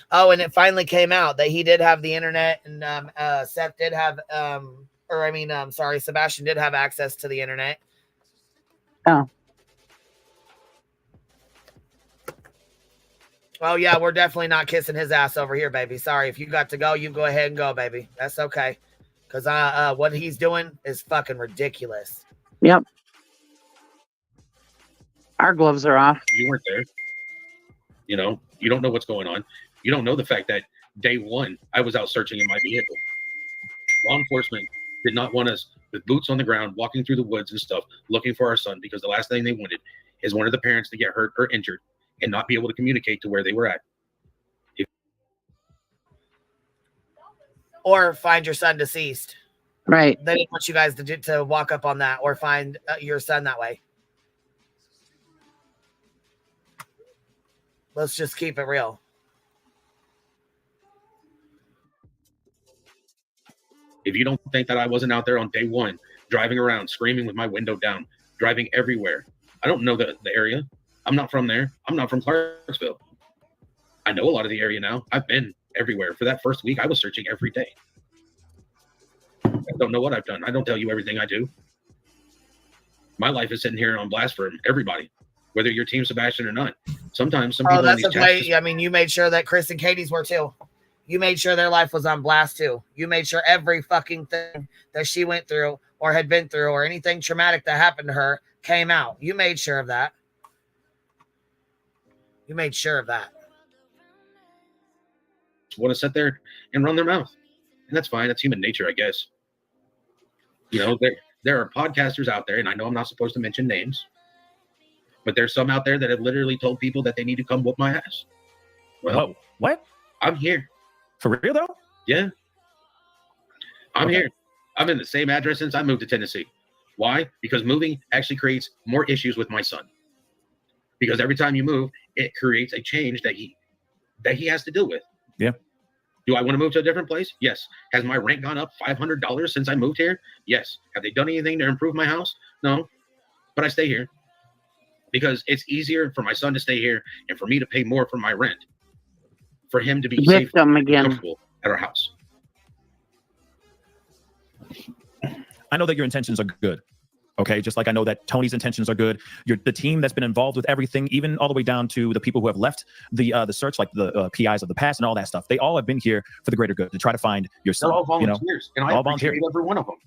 Oh, and it finally came out that he did have the internet, and Seth did have, Sebastian did have access to the internet. Oh. Oh, yeah, we're definitely not kissing his ass over here, baby. Sorry, if you got to go, you go ahead and go, baby. That's okay. Because what he's doing is fucking ridiculous. Yep. Our gloves are off. You weren't there. You know, you don't know what's going on. You don't know the fact that day one, I was out searching in my vehicle. Law enforcement did not want us with boots on the ground, walking through the woods and stuff, looking for our son, because the last thing they wanted is one of the parents to get hurt or injured and not be able to communicate to where they were at. Or find your son deceased. Right. They didn't want you guys to walk up on that or find your son that way. Let's just keep it real. If you don't think that I wasn't out there on day one, driving around, screaming with my window down, driving everywhere. I don't know the area. I'm not from there. I'm not from Clarksville. I know a lot of the area now. I've been everywhere. For that first week, I was searching every day. I don't know what I've done. I don't tell you everything I do. My life is sitting here on blast for everybody, whether you're Team Sebastian or not. Sometimes some people that's in these okay. chats, I mean, you made sure that Chris and Katie's were too. You made sure their life was on blast too. You made sure every fucking thing that she went through or had been through or anything traumatic that happened to her came out. You made sure of that. You made sure of that. want to sit there and run their mouth. And that's fine. That's human nature, I guess. You know, there are podcasters out there, and I know I'm not supposed to mention names, but there's some out there that have literally told people that they need to come whoop my ass. Well, what? I'm here. For real, though? Yeah. I'm here. I'm in the same address since I moved to Tennessee. Why? Because moving actually creates more issues with my son. Because every time you move, it creates a change that he has to deal with. Yeah. Do I want to move to a different place? Yes. Has my rent gone up $500 since I moved here? Yes. Have they done anything to improve my house? No. But I stay here because it's easier for my son to stay here and for me to pay more for my rent, for him to be safe and comfortable at our house. I know that your intentions are good. Okay, just like I know that Tony's intentions are good. The team that's been involved with everything, even all the way down to the people who have left the search, like the PIs of the past and all that stuff. They all have been here for the greater good to try to find your son. They're all volunteers, and I appreciate every one of them.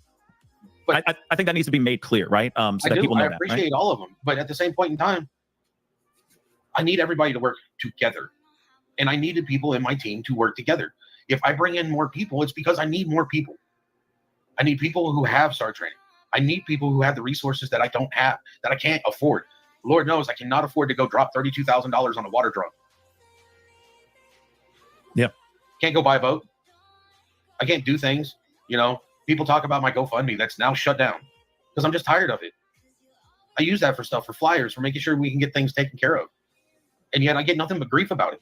But I think that needs to be made clear, right? So that people know I that. appreciate all of them, but at the same point in time, I need everybody to work together, and I needed people in my team to work together. If I bring in more people, it's because I need more people. I need people who have STAR training. I need people who have the resources that I don't have, that I can't afford. Lord knows I cannot afford to go drop $32,000 on a water drum. Yeah. Can't go buy a boat. I can't do things. You know, people talk about my GoFundMe that's now shut down because I'm just tired of it. I use that for stuff, for flyers, for making sure we can get things taken care of. And yet I get nothing but grief about it.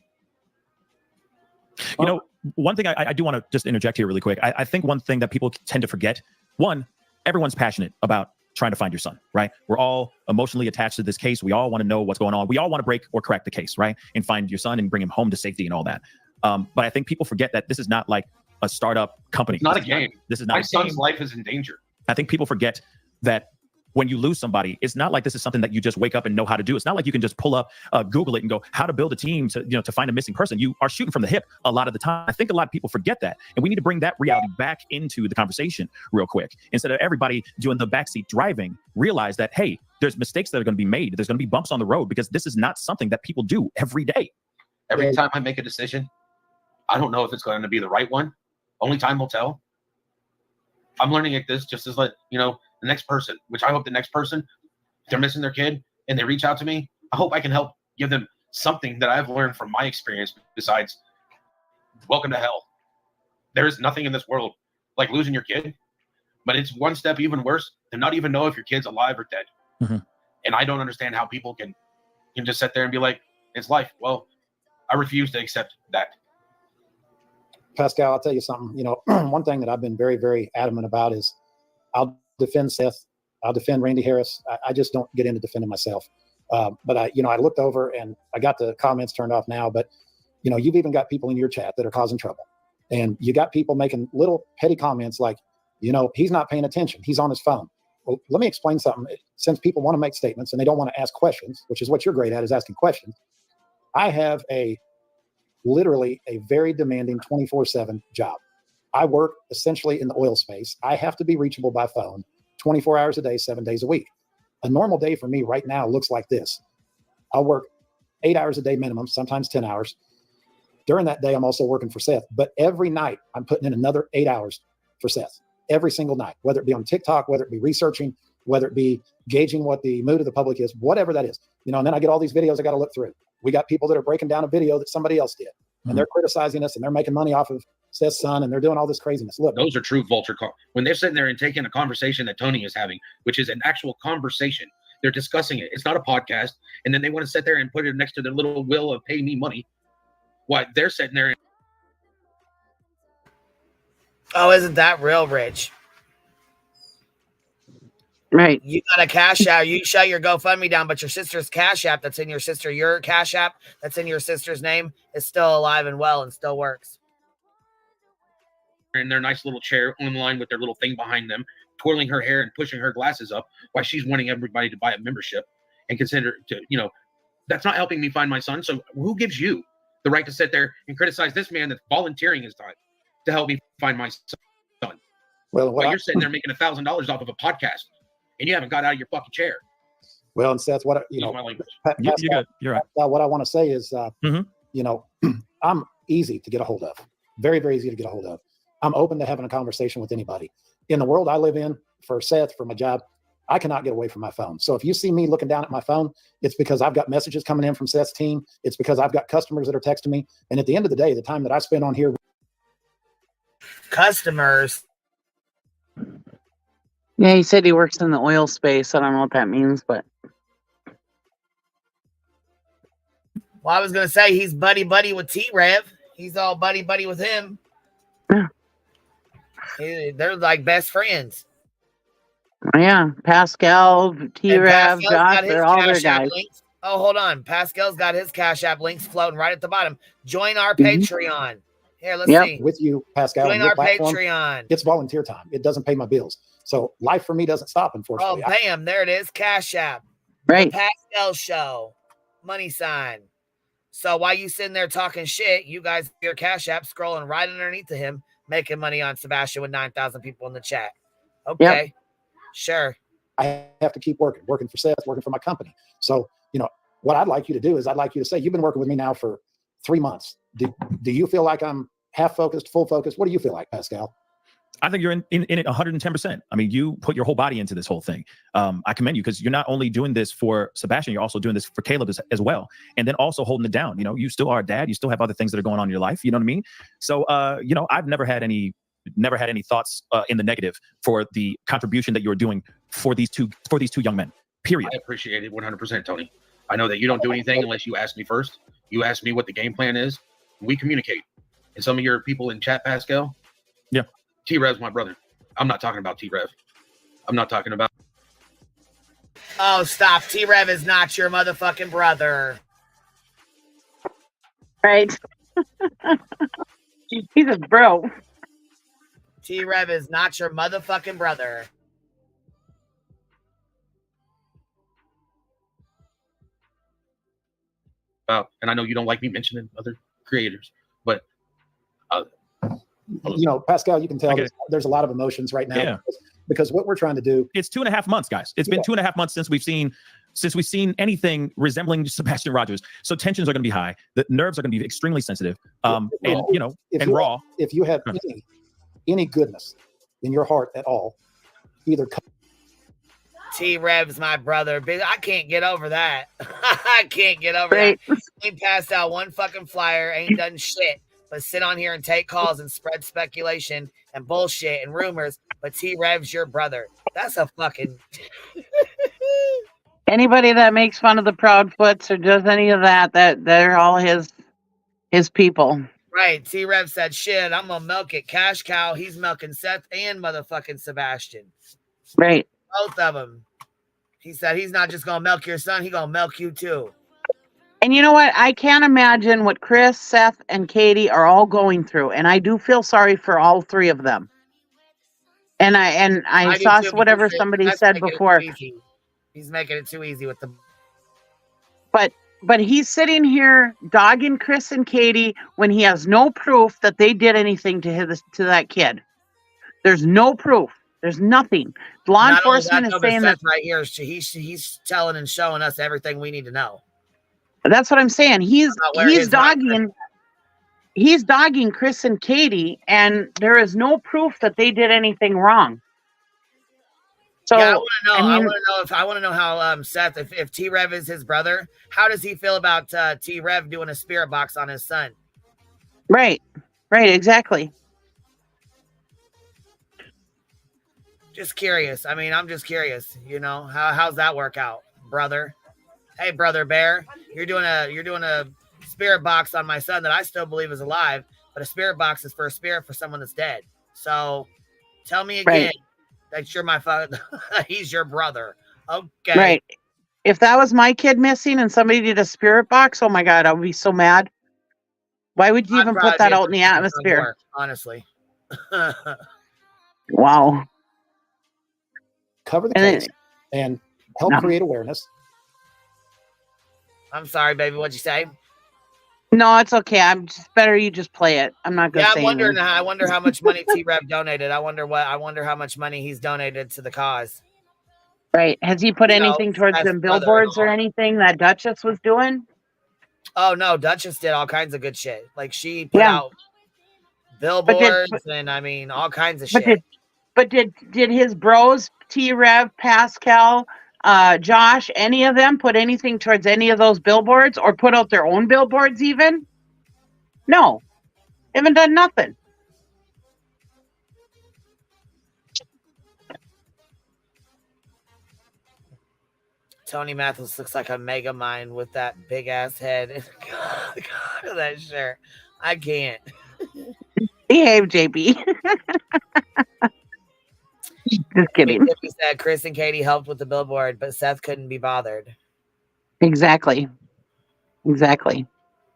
You know, one thing I do want to just interject here really quick. I think one thing that people tend to forget, one, everyone's passionate about trying to find your son, right? We're all emotionally attached to this case. We all want to know what's going on. We all want to break or crack the case, right? And find your son and bring him home to safety and all that. But I think people forget that this is not like a startup company. It's not a game. This is not my a son's game. life is in danger. I think people forget that when you lose somebody, it's not like this is something that you just wake up and know how to do. It's not like you can just pull up, Google it and go, how to build a team to find a missing person. You are shooting from the hip a lot of the time. I think a lot of people forget that. And we need to bring that reality back into the conversation real quick. Instead of everybody doing the backseat driving, realize that, hey, there's mistakes that are going to be made. There's going to be bumps on the road because this is not something that people do every day. Every time I make a decision, I don't know if it's going to be the right one. Only time will tell. I'm learning at this just as the next person, which I hope the next person, if they're missing their kid and they reach out to me, I hope I can help give them something that I've learned from my experience besides welcome to hell. There is nothing in this world like losing your kid, but it's one step even worse to not even know if your kid's alive or dead. Mm-hmm. And I don't understand how people can just sit there and be like, it's life. Well, I refuse to accept that. Pascal, I'll tell you something. One thing that I've been very, very adamant about is I'll defend Seth. I'll defend Randy Harris. I just don't get into defending myself. But I looked over and I got the comments turned off now, but you've even got people in your chat that are causing trouble. And you got people making little petty comments like, he's not paying attention. He's on his phone. Well, let me explain something. Since people want to make statements and they don't want to ask questions, which is what you're great at, is asking questions. I have literally a very demanding 24/7 job. I work essentially in the oil space. I have to be reachable by phone 24 hours a day, 7 days a week. A normal day for me right now looks like this. I'll work 8 hours a day minimum, sometimes 10 hours. During that day, I'm also working for Seth. But every night, I'm putting in another 8 hours for Seth. Every single night, whether it be on TikTok, whether it be researching, whether it be gauging what the mood of the public is, whatever that is. And then I get all these videos I got to look through. We got people that are breaking down a video that somebody else did. And they're criticizing us and they're making money off of Seth's son and they're doing all this craziness. Look, those are true vulture calls. When they're sitting there and taking a conversation that Tony is having, which is an actual conversation, they're discussing it. It's not a podcast. And then they want to sit there and put it next to their little will of pay me money. What they're sitting there. Oh, isn't that real, Rich? Right. You got a cash out. You shut your GoFundMe down, but your sister's cash app that's in your cash app that's in your sister's name is still alive and well and still works. In their nice little chair online with their little thing behind them, twirling her hair and pushing her glasses up while she's wanting everybody to buy a membership and consider that's not helping me find my son. So who gives you the right to sit there and criticize this man that's volunteering his time to help me find my son? Well, while you're sitting there making $1,000 off of a podcast and you haven't got out of your fucking chair. Well, and Seth, what my language. You're good. You're right. What I want to say is, I'm easy to get a hold of. Very, very easy to get a hold of. I'm open to having a conversation with anybody. In the world I live in, for Seth, for my job, I cannot get away from my phone. So if you see me looking down at my phone, it's because I've got messages coming in from Seth's team. It's because I've got customers that are texting me. And at the end of the day, the time that I spend on here. Customers. Yeah, he said he works in the oil space. I don't know what that means, but Well, I was gonna say he's buddy with T-Rev. He's all buddy with him. They're like best friends. yeah, Pascal, T-Rev, Josh, they're all their guys. Links. Oh, hold on. Pascal's got his Cash App links floating right at the bottom. Join our Mhm. Patreon. Here, let's see. With you, Pascal. Join your our platform, Patreon. It's volunteer time. It doesn't pay my bills. So life for me doesn't stop, Oh, unfortunately. bam. There it is. Cash App. Right. The Pascal Show. Money sign. So while you sitting there talking shit, you guys your Cash App scrolling right underneath to him, making money on Sebastian with 9,000 people in the chat. Okay. Yep. Sure. I have to keep working for Seth, working for my company. So, what I'd like you to do is I'd like you to say, you've been working with me now for 3 months. Do you feel like I'm half focused, full focused? What do you feel like, Pascal? I think you're in it 110%. I mean, you put your whole body into this whole thing. I commend you because you're not only doing this for Sebastian, you're also doing this for Caleb as well. And then also holding it down. You still are a dad. You still have other things that are going on in your life. You know what I mean? So, I've never had any thoughts in the negative for the contribution that you're doing for these two young men, period. I appreciate it 100%, Tony. I know that you don't do anything unless you ask me first. You ask me what the game plan is. We communicate. And some of your people in chat, Pascal. Yeah. T-Rev's my brother. I'm not talking about T-Rev. I'm not talking about. Oh, stop. T-Rev is not your motherfucking brother. Right. He's a bro. T-Rev is not your motherfucking brother. And I know you don't like me mentioning other creators, but Pascal, you can tell there's a lot of emotions right now because what we're trying to do. It's 2.5 months, guys. It's been 2.5 months since we've seen anything resembling Sebastian Rogers. So tensions are going to be high. The nerves are going to be extremely sensitive. Raw. If you have any goodness in your heart at all, either. T-Rev's my brother. I can't get over that. I can't get over that. Ain't passed out one fucking flyer, ain't done shit, but sit on here and take calls and spread speculation and bullshit and rumors. But T-Rev's your brother. That's a fucking... Anybody that makes fun of the Proudfoots or does any of that they're all his people. Right. T-Rev said, shit, I'm going to milk it. Cash Cow, he's milking Seth and motherfucking Sebastian. Right. Both of them. He said he's not just going to milk your son, he's going to milk you too. And you know what? I can't imagine what Chris, Seth, and Katie are all going through. And I do feel sorry for all three of them. And I saw whatever somebody said before. He's making it too easy with the... But he's sitting here dogging Chris and Katie when he has no proof that they did anything to that kid. There's no proof. There's nothing. Law enforcement is saying that right here. He's telling and showing us everything we need to know. That's what I'm saying. He's dogging Chris and Katie, and there is no proof that they did anything wrong. So yeah, I want to know how Seth, if T-Rev is his brother, how does he feel about T-Rev doing a spirit box on his son? Right, exactly. Just curious. I mean, I'm just curious. How's that work out, brother? Hey, brother Bear, you're doing a spirit box on my son that I still believe is alive, but a spirit box is for a spirit for someone that's dead. So, tell me again that you're my father. He's your brother. Okay. Right. If that was my kid missing and somebody did a spirit box, oh my God, I would be so mad. Why would you even put that out in the atmosphere? Honestly. Wow. Cover the case and help create awareness. I'm sorry, baby. What'd you say? No, it's okay. I'm just better. You just play it. I'm not going to say anything. I wonder how much money T-Rev donated. I wonder how much money he's donated to the cause. Right. Has he put anything towards them billboards or anything that Duchess was doing? Oh no, Duchess did all kinds of good shit. Like she put out billboards and I mean all kinds of shit. But did his bros, T-Rev, Pascal, Josh, any of them put anything towards any of those billboards or put out their own billboards even? No. Haven't done nothing. Tony Mathis looks like a mega mind with that big ass head. God, that shirt. I can't. Behave, JB. Just kidding. He said Chris and Katie helped with the billboard, but Seth couldn't be bothered. Exactly.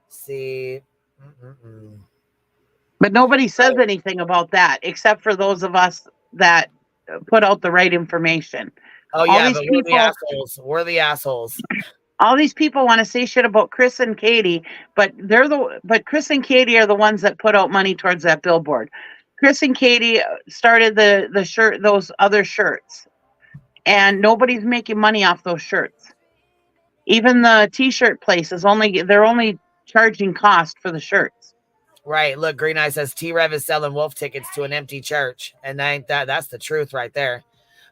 See. But nobody says anything about that except for those of us that put out the right information. Oh yeah, but we're the assholes. We're the assholes. All these people want to say shit about Chris and Katie, but Chris and Katie are the ones that put out money towards that billboard. Chris and Katie started the shirt, those other shirts, and nobody's making money off those shirts. Even the t-shirt place they're only charging cost for the shirts. Right. Look, Green Eye says T-Rev is selling wolf tickets to an empty church, and that's the truth right there.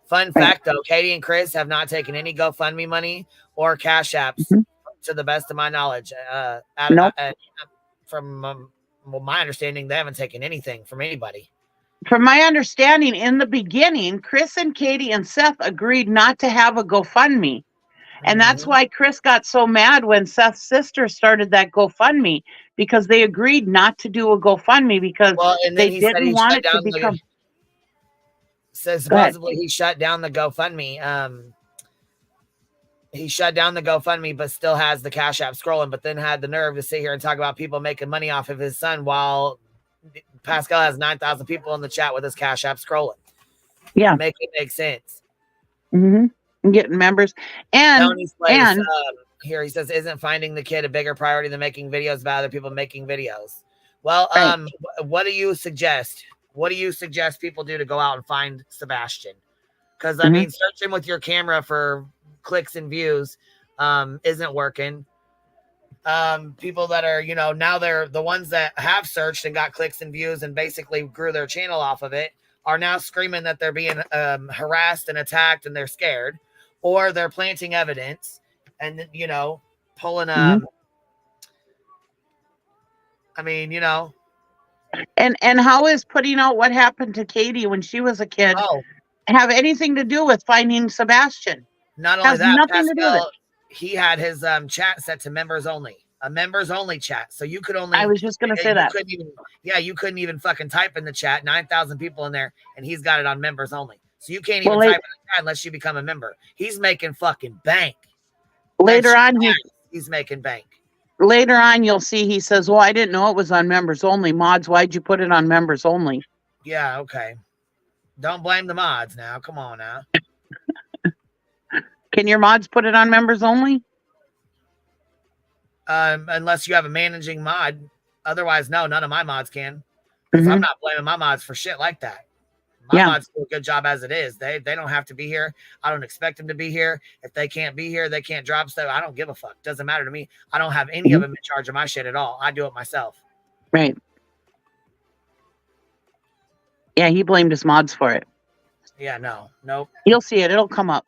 Fun fact, though, Katie and Chris have not taken any GoFundMe money or Cash Apps, to the best of my knowledge. From my understanding, they haven't taken anything from anybody. From my understanding, in the beginning, Chris and Katie and Seth agreed not to have a GoFundMe. And that's why Chris got so mad when Seth's sister started that GoFundMe, because they agreed not to do a GoFundMe because they didn't want it to become... Says supposedly he shut down the GoFundMe. He shut down the GoFundMe, but still has the Cash App scrolling, but then had the nerve to sit here and talk about people making money off of his son while Pascal has 9,000 people in the chat with his Cash App scrolling. Yeah. Make it make sense. Getting members. And here he says, isn't finding the kid a bigger priority than making videos about other people making videos? Well, what do you suggest? What do you suggest people do to go out and find Sebastian? Because I mean, searching with your camera for clicks and views isn't working. People that are, now they're the ones that have searched and got clicks and views and basically grew their channel off of it are now screaming that they're being harassed and attacked and they're scared, or they're planting evidence and pulling I mean, And how is putting out what happened to Katie when she was a kid have anything to do with finding Sebastian? Not only that, Pascal, he had his chat set to members only, a members only chat. So you could only. I was just going to say that. You couldn't even fucking type in the chat. 9,000 people in there, and he's got it on members only. So you can't even type in the chat unless you become a member. He's making fucking bank. Later on, he's making bank. Later on, you'll see he says, well, I didn't know it was on members only. Mods, why'd you put it on members only? Yeah, okay. Don't blame the mods now. Come on now. Can your mods put it on members only? Unless you have a managing mod. Otherwise, no, none of my mods can. Because I'm not blaming my mods for shit like that. My mods do a good job as it is. They don't have to be here. I don't expect them to be here. If they can't be here, they can't drop stuff. I don't give a fuck. Doesn't matter to me. I don't have any of them in charge of my shit at all. I do it myself. Right. Yeah, he blamed his mods for it. Yeah, nope. You'll see it. It'll come up.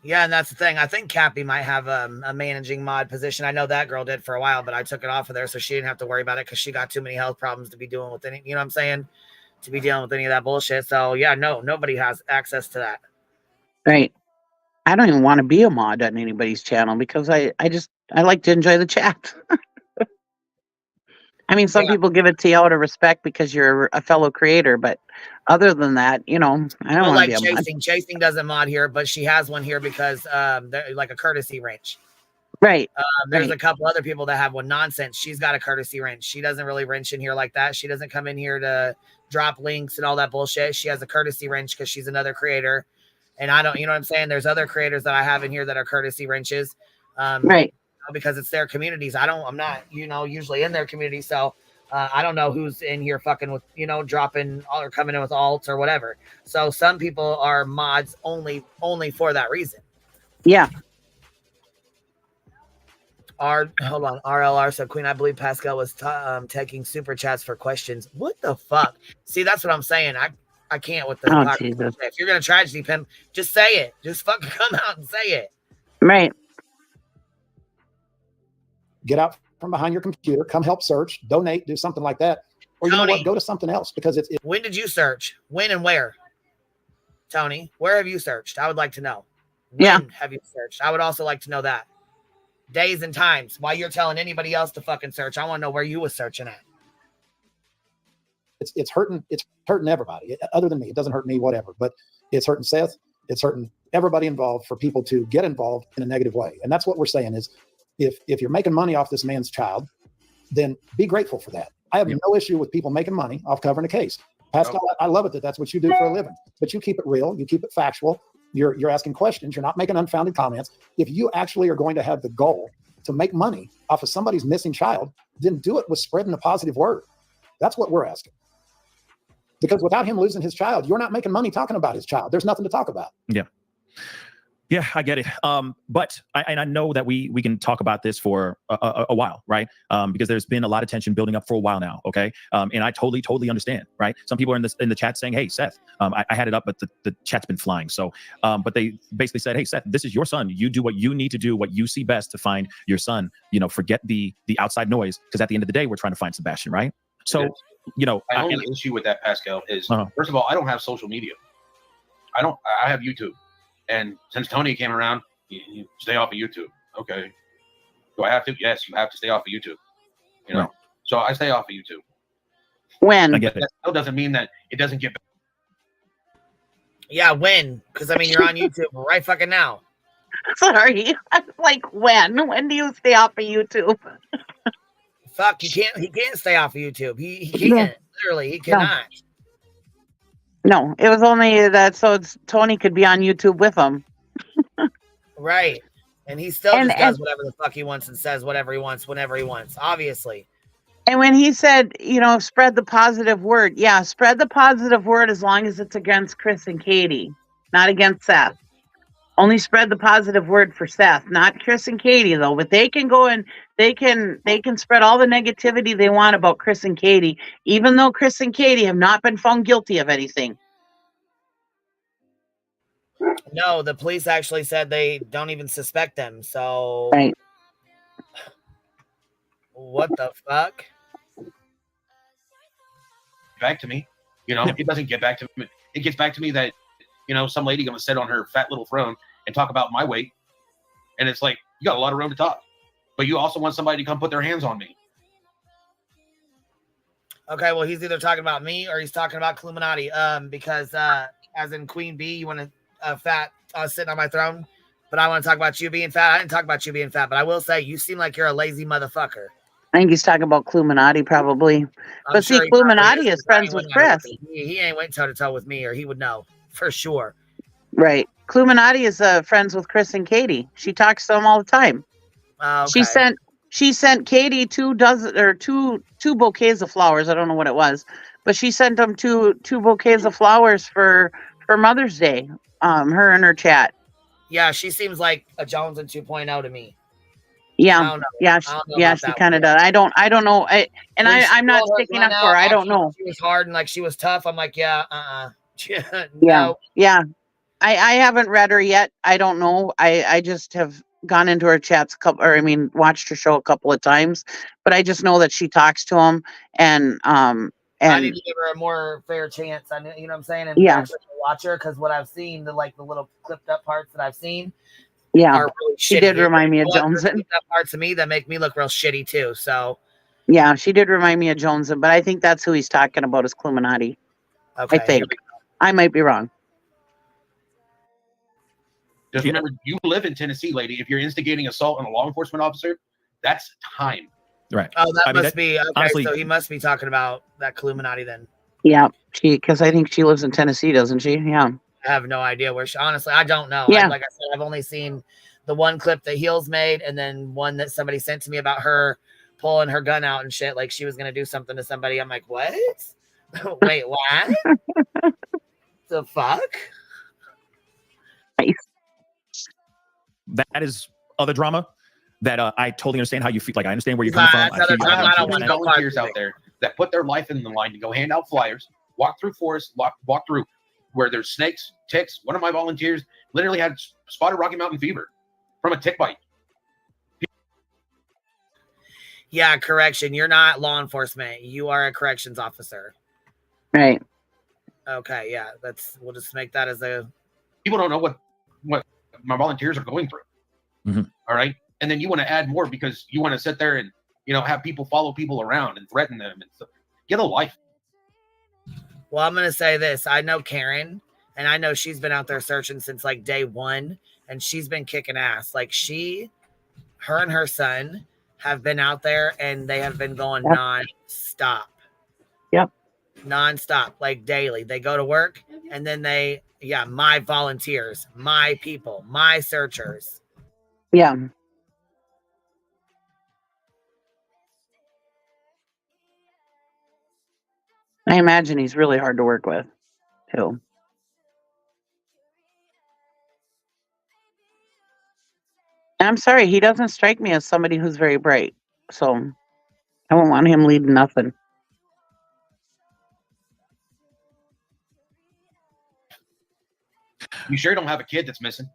Yeah, and that's the thing. I think Cappy might have a managing mod position. I know that girl did for a while, but I took it off of there so she didn't have to worry about it because she got too many health problems to be doing with any, you know what I'm saying? To be dealing with any of that bullshit. So yeah, nobody has access to that. Right. I don't even want to be a mod on anybody's channel because I like to enjoy the chat. I mean, some people give it to you out of respect because you're a fellow creator, but other than that, I don't want to be a mod. Chasing doesn't mod here, but she has one here because they're like a courtesy wrench. Right. There's a couple other people that have one. Nonsense. She's got a courtesy wrench. She doesn't really wrench in here like that. She doesn't come in here to drop links and all that bullshit. She has a courtesy wrench because she's another creator. And I don't, you know what I'm saying? There's other creators that I have in here that are courtesy wrenches. Right. Because it's their communities. I'm not, usually in their community. So I don't know who's in here fucking with, dropping or coming in with alts or whatever. So some people are mods only for that reason. Yeah. Hold on. RLR said, Queen, I believe Pascal was taking super chats for questions. What the fuck? See, that's what I'm saying. I can't with the Jesus. If you're going to tragedy pimp, just say it. Just fucking come out and say it. Right. Get out from behind your computer, come help search, donate, do something like that. or you know what, go to something else because it's. When did you search? When and where? Tony, where have you searched? I would like to know. When have you searched? I would also like to know that. Days and times. While you're telling anybody else to fucking search, I want to know where you was searching at. It's hurting everybody other than me. It doesn't hurt me, whatever, but it's hurting Seth. It's hurting everybody involved for people to get involved in a negative way. And that's what we're saying is if you're making money off this man's child, then be grateful for that. I have no issue with people making money off covering a case. Pascal, I love it that's what you do for a living, but you keep it real. You keep it factual. You're asking questions. You're not making unfounded comments. If you actually are going to have the goal to make money off of somebody's missing child, then do it with spreading a positive word. That's what we're asking. Because without him losing his child, you're not making money talking about his child. There's nothing to talk about. Yeah, I get it. But I know that we can talk about this for a while, right? Because there's been a lot of tension building up for a while now. Okay. And I totally understand, right? Some people are in the chat saying, hey, Seth, I had it up, but the chat's been flying. So, but they basically said, hey, Seth, this is your son. You do what you need to do, what you see best to find your son. You know, forget the outside noise. Because at the end of the day, we're trying to find Sebastian, right? So, you know, my only issue with that, Pascal, is first of all, I don't have social media. I have YouTube. And since Tony came around, you stay off of YouTube. Okay. Do I have to? Yes, you have to stay off of YouTube. You know, so I stay off of YouTube. When? That still doesn't mean that it doesn't get. Yeah, when? Because I mean, you're on YouTube right fucking now. Sorry, like when? When do you stay off of YouTube? Fuck, you can't. He can't stay off of YouTube. He can't. Literally, he cannot. No, it was only that so Tony could be on YouTube with him. Right. And he still just does whatever the fuck he wants and says whatever he wants whenever he wants, obviously. And when he said, you know, spread the positive word. Yeah, spread the positive word as long as it's against Chris and Katie, not against Seth. Only spread the positive word for Seth, not Chris and Katie, though. But they can go and they can spread all the negativity they want about Chris and Katie, even though Chris and Katie have not been found guilty of anything. No, the police actually said they don't even suspect them. So, what the fuck? Back to me, you know, it doesn't get back to me. It gets back to me that, you know, some lady gonna sit on her fat little throne and talk about my weight, and it's like you got a lot of room to talk, but you also want somebody to come put their hands on me. Okay, well, he's either talking about me or he's talking about Illuminati. Because as in Queen Bee, you want to fat sitting on my throne, but I want to talk about you being fat. I didn't talk about you being fat, but I will say you seem like you're a lazy motherfucker. I think he's talking about Illuminati, probably. But see, Illuminati is friends with Chris. He ain't went toe to toe with me, or he would know for sure. Right. Illuminati is friends with Chris and Katie. She talks to them all the time. Okay. She sent Katie two bouquets of flowers. I don't know what it was, but she sent them two bouquets of flowers for Mother's Day. Her and her chat. Yeah, she seems like a Jones and 2.0 to me. Yeah, she kind of does. I don't know. I'm not sticking up for her. I don't know. She was hard and like she was tough. I'm like, yeah, no. Yeah. I haven't read her yet. I don't know. I just have gone into her chats watched her show a couple of times, but I just know that she talks to him and I need to give her a more fair chance. You know what I'm saying? And actually watch her because what I've seen, the little clipped up parts that I've seen. Yeah, are really she did remind me of Joneson. Parts of me that make me look real shitty too. So, yeah, she did remind me of Joneson, but I think that's who he's talking about is Illuminati. Okay, I think I might be wrong. Just remember, you live in Tennessee, lady. If you're instigating assault on a law enforcement officer, that's time. Right. Oh, that must be okay. Honestly, so he must be talking about that Illuminati then. Yeah, because I think she lives in Tennessee, doesn't she? Yeah. I have no idea where she, honestly, I don't know. Yeah. Like I said, I've only seen the one clip that Heels made and then one that somebody sent to me about her pulling her gun out and shit. Like she was going to do something to somebody. I'm like, what? Wait, what? The fuck? Nice. That is other drama that I totally understand how you feel. Like I understand where you're coming from. I don't want volunteers out there that put their life in the line to go hand out flyers, walk through forests, walk through where there's snakes, ticks. One of my volunteers literally had spotted Rocky Mountain fever from a tick bite. Yeah, correction. You're not law enforcement. You are a corrections officer. Right. Okay, yeah. We'll just make that as a. People don't know what my volunteers are going through. All right, and then you want to add more because you want to sit there and have people follow people around and threaten them and stuff. Get a life. Well, I'm gonna say this. I know Karen, and I know she's been out there searching since like day one, and she's been kicking ass. Like her and her son have been out there, and they have been going non-stop. Yep. Non-stop, like daily. They go to work, and then my volunteers, my people, my searchers. Yeah. I imagine he's really hard to work with, too. I'm sorry, he doesn't strike me as somebody who's very bright. So I won't want him leading nothing. You sure don't have a kid that's missing?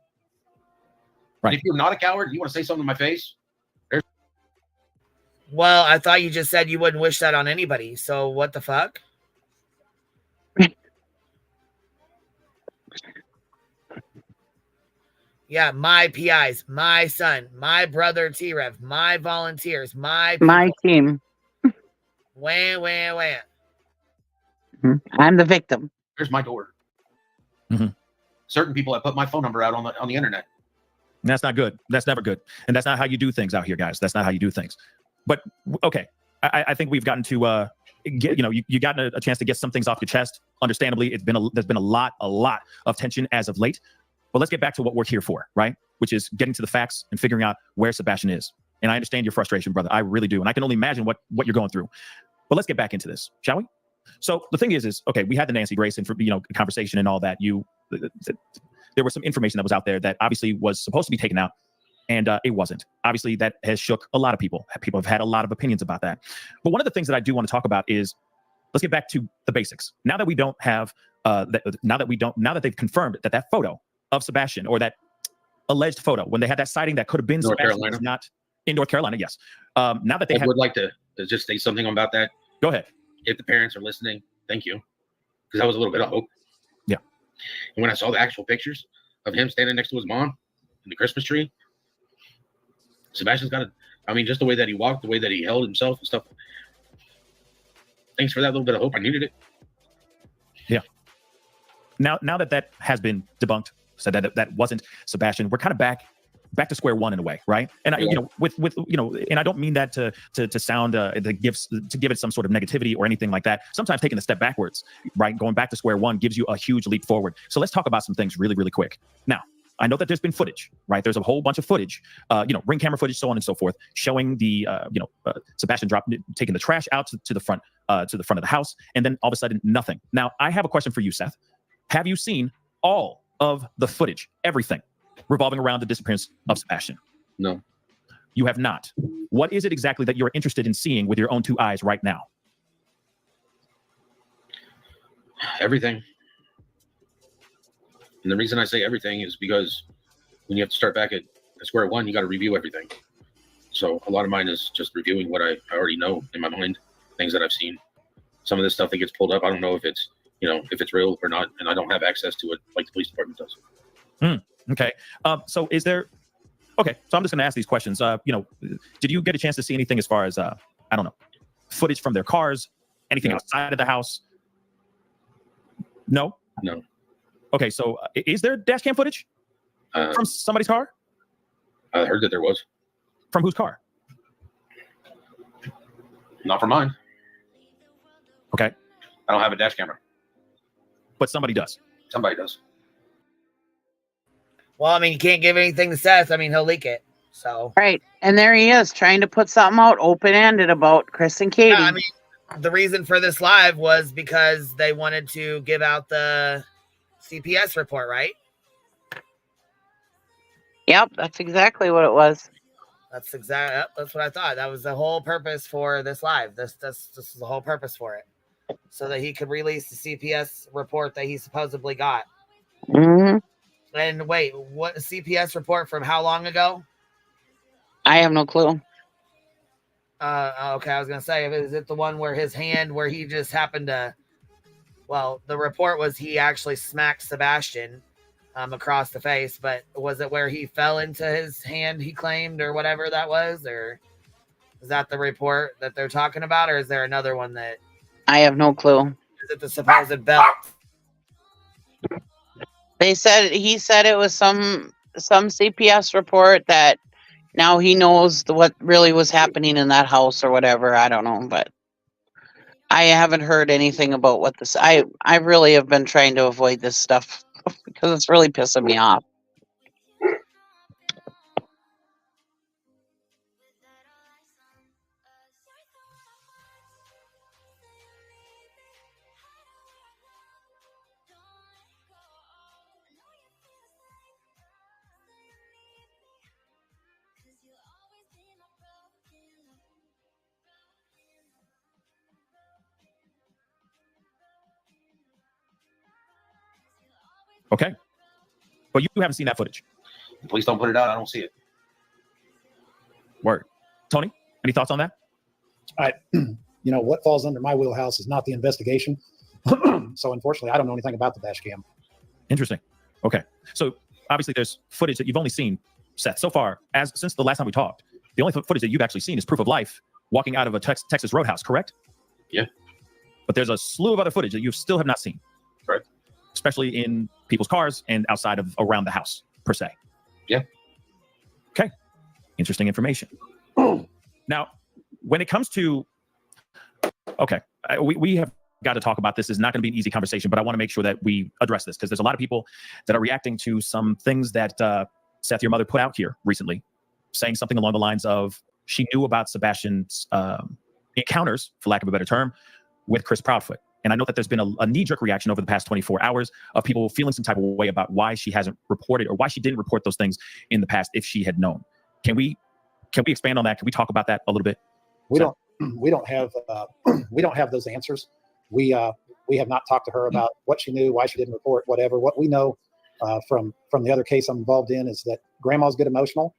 Right. If you're not a coward, you want to say something to my face? Well, I thought you just said you wouldn't wish that on anybody. So what the fuck? Yeah, my PIs, my son, my brother T-Rev, my volunteers, my team. Wah. I'm the victim. Here's my door. Certain people have put my phone number out on the internet. That's not good. That's never good. And that's not how you do things out here, guys. That's not how you do things. But okay, I think we've gotten to you gotten a chance to get some things off your chest. Understandably, there's been a lot of tension as of late. But let's get back to what we're here for, right? Which is getting to the facts and figuring out where Sebastian is. And I understand your frustration, brother. I really do. And I can only imagine what you're going through. But let's get back into this, shall we? So the thing is okay, we had the Nancy Grace and conversation and all that. There was some information that was out there that obviously was supposed to be taken out, and it wasn't. Obviously, that has shook a lot of people. People have had a lot of opinions about that. But one of the things that I do want to talk about is let's get back to the basics. Now that we don't have now that they've confirmed that photo of Sebastian, or that alleged photo when they had that sighting that could have been North Sebastian, Carolina. was not in North Carolina. Yes. Now that they would like to just say something about that. Go ahead. If the parents are listening, thank you, because that was a little bit of hope. Yeah. And when I saw the actual pictures of him standing next to his mom in the Christmas tree, Sebastian's got just the way that he walked, the way that he held himself and stuff. Thanks for that little bit of hope. I needed it. Yeah. Now that has been debunked, said that wasn't Sebastian, we're kind of back to square one in a way, right? And and I don't mean that to sound to give it some sort of negativity or anything like that. Sometimes taking a step backwards, right, going back to square one gives you a huge leap forward. So let's talk about some things really, really quick. Now, I know that there's been footage, right? There's a whole bunch of footage, ring camera footage, so on and so forth, showing the Sebastian taking the trash out to the front of the house, and then all of a sudden nothing. Now, I have a question for you, Seth. Have you seen all of the footage, everything revolving around the disappearance of Sebastian? No. You have not. What is it exactly that you're interested in seeing with your own two eyes right now? Everything. And the reason I say everything is because when you have to start back at square one, you got to review everything. So a lot of mine is just reviewing what I already know in my mind, things that I've seen. Some of this stuff that gets pulled up, I don't know if it's real or not, and I don't have access to it like the police department does. Okay. So is there? Okay. So I'm just going to ask these questions. Did you get a chance to see anything as far as footage from their cars, anything outside of the house? No. No. Okay. So is there dash cam footage from somebody's car? I heard that there was. From whose car? Not from mine. Okay. I don't have a dash camera. But somebody does. Somebody does. Well, I mean, you can't give anything to Seth. I mean, he'll leak it. So Right. And there he is trying to put something out open-ended about Chris and Katie. Yeah, I mean, the reason for this live was because they wanted to give out the CPS report, right? Yep, that's exactly what it was. That's what I thought. That was the whole purpose for this live. This is the whole purpose for it, so that he could release the CPS report that he supposedly got. Mm-hmm. And wait, what CPS report from how long ago? I have no clue. Okay, I was gonna say, is it the one where his hand, where he just happened to? Well, the report was he actually smacked Sebastian across the face, but was it where he fell into his hand, he claimed, or whatever that was? Or is that the report that they're talking about, or is there another one that? I have no clue. Is it the supposed belt? He said it was some CPS report that now he knows what really was happening in that house or whatever. I don't know, but I haven't heard anything about what this. I really have been trying to avoid this stuff because it's really pissing me off. Okay. But you haven't seen that footage. Please don't put it out. I don't see it. Word. Tony, any thoughts on that? What falls under my wheelhouse is not the investigation. So unfortunately, I don't know anything about the dash cam. Interesting. Okay. So obviously there's footage that you've only seen, Seth, so far, since the last time we talked. The only footage that you've actually seen is proof of life walking out of a Texas roadhouse, correct? Yeah. But there's a slew of other footage that you still have not seen. Correct. Especially in people's cars and outside of around the house, per se. Yeah. Okay. Interesting information. Now, when it comes to, we have got to talk about this. It's not going to be an easy conversation, but I want to make sure that we address this because there's a lot of people that are reacting to some things that Seth, your mother, put out here recently, saying something along the lines of she knew about Sebastian's encounters, for lack of a better term, with Chris Proudfoot. And I know that there's been a knee-jerk reaction over the past 24 hours of people feeling some type of way about why she hasn't reported or why she didn't report those things in the past if she had known. Can we expand on that? Can we talk about that a little bit? We don't have those answers. We have not talked to her about what she knew, why she didn't report, whatever. What we know from the other case I'm involved in is that grandmas get emotional.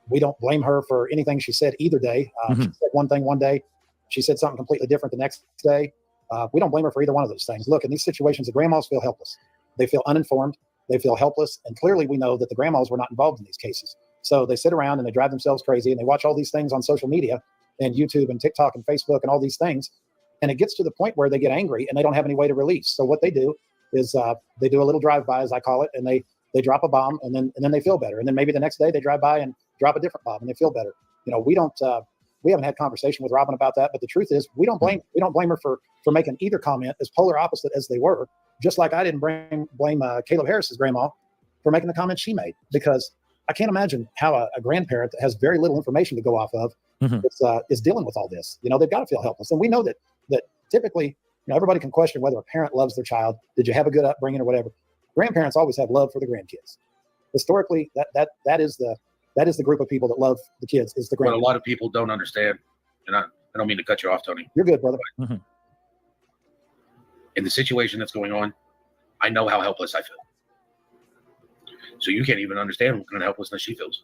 We don't blame her for anything she said either day. She said one thing one day, she said something completely different the next day. We don't blame her for either one of those things. Look, in these situations, the grandmas feel helpless. They feel uninformed. They feel helpless. And clearly we know that the grandmas were not involved in these cases. So they sit around and they drive themselves crazy and they watch all these things on social media and YouTube and TikTok and Facebook and all these things. And it gets to the point where they get angry and they don't have any way to release. So what they do is they do a little drive-by, as I call it, and they drop a bomb and then they feel better. And then maybe the next day they drive by and drop a different bomb and they feel better. We haven't had conversation with Robin about that, but the truth is we don't blame her for making either comment, as polar opposite as they were. Just like I didn't blame Caleb Harris's grandma for making the comment she made, because I can't imagine how a grandparent that has very little information to go off of is dealing with all this. They've got to feel helpless, and we know that typically, everybody can question whether a parent loves their child. Did you have a good upbringing or whatever? Grandparents always have love for the grandkids. Historically, that is the group of people that love the kids, is the grandkids. What a lot of people don't understand, and I don't mean to cut you off, Tony. You're good, brother. In the situation that's going on, I know how helpless I feel. So you can't even understand what kind of helplessness she feels.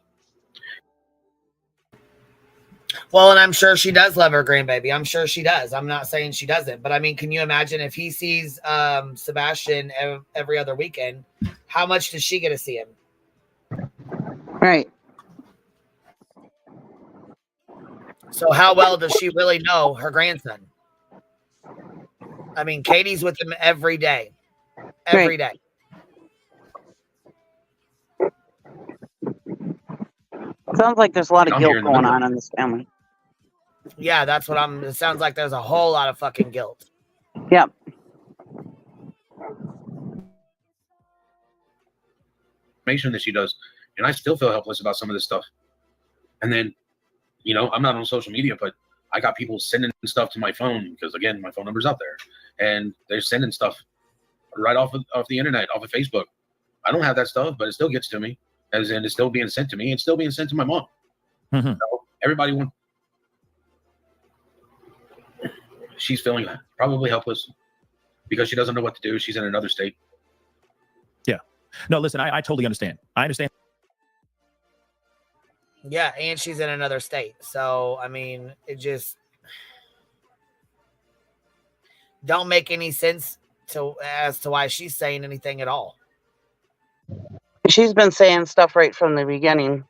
Well, and I'm sure she does love her grandbaby. I'm sure she does. I'm not saying she doesn't. But I mean, can you imagine if he sees Sebastian every other weekend, how much does she get to see him? Right. So how well does she really know her grandson? I mean, Katie's with him every day. Every day. Sounds like there's a lot of guilt going on in this family. Yeah, that's what it sounds like there's a whole lot of fucking guilt. Yep. Information that she does, and I still feel helpless about some of this stuff. And then, I'm not on social media, but I got people sending stuff to my phone because, again, my phone number's out there, and they're sending stuff right off the internet, off of Facebook. I don't have that stuff, but it still gets to me, as in it's still being sent to me and still being sent to my mom. So everybody wants. She's feeling probably helpless because she doesn't know what to do. She's in another state. Yeah. No, listen, I totally understand. I understand Yeah, and she's in another state. So, I mean, it just don't make any sense as to why she's saying anything at all. She's been saying stuff right from the beginning.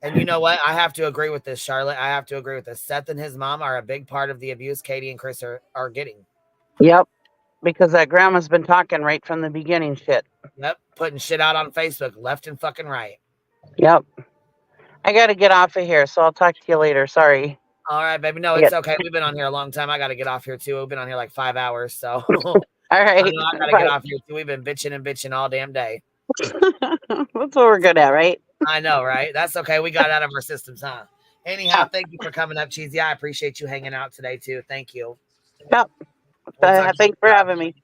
And you know what? I have to agree with this, Charlotte. I have to agree with this. Seth and his mom are a big part of the abuse Katie and Chris are getting. Yep. Because that grandma's been talking right from the beginning shit. Yep. Putting shit out on Facebook left and fucking right. Yep. I got to get off of here, so I'll talk to you later. Sorry. All right, baby. No, it's okay. We've been on here a long time. I got to get off here too. We've been on here like 5 hours. So all right. I got to get off here too. We've been bitching all damn day. That's what we're good at, right? I know, right? That's okay. We got out of our systems, huh? Anyhow, thank you for coming up, Cheesy. I appreciate you hanging out today too. Thank you. Yep. Thanks for having me.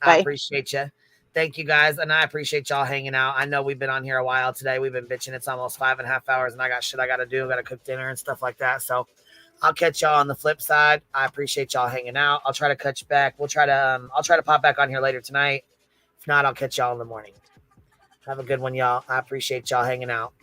I Bye. appreciate you. Thank you guys. And I appreciate y'all hanging out. I know we've been on here a while today. We've been bitching. It's almost 5.5 hours and I got shit I got to do. I got to cook dinner and stuff like that. So I'll catch y'all on the flip side. I appreciate y'all hanging out. I'll try to catch back. I'll try to pop back on here later tonight. If not, I'll catch y'all in the morning. Have a good one, y'all. I appreciate y'all hanging out.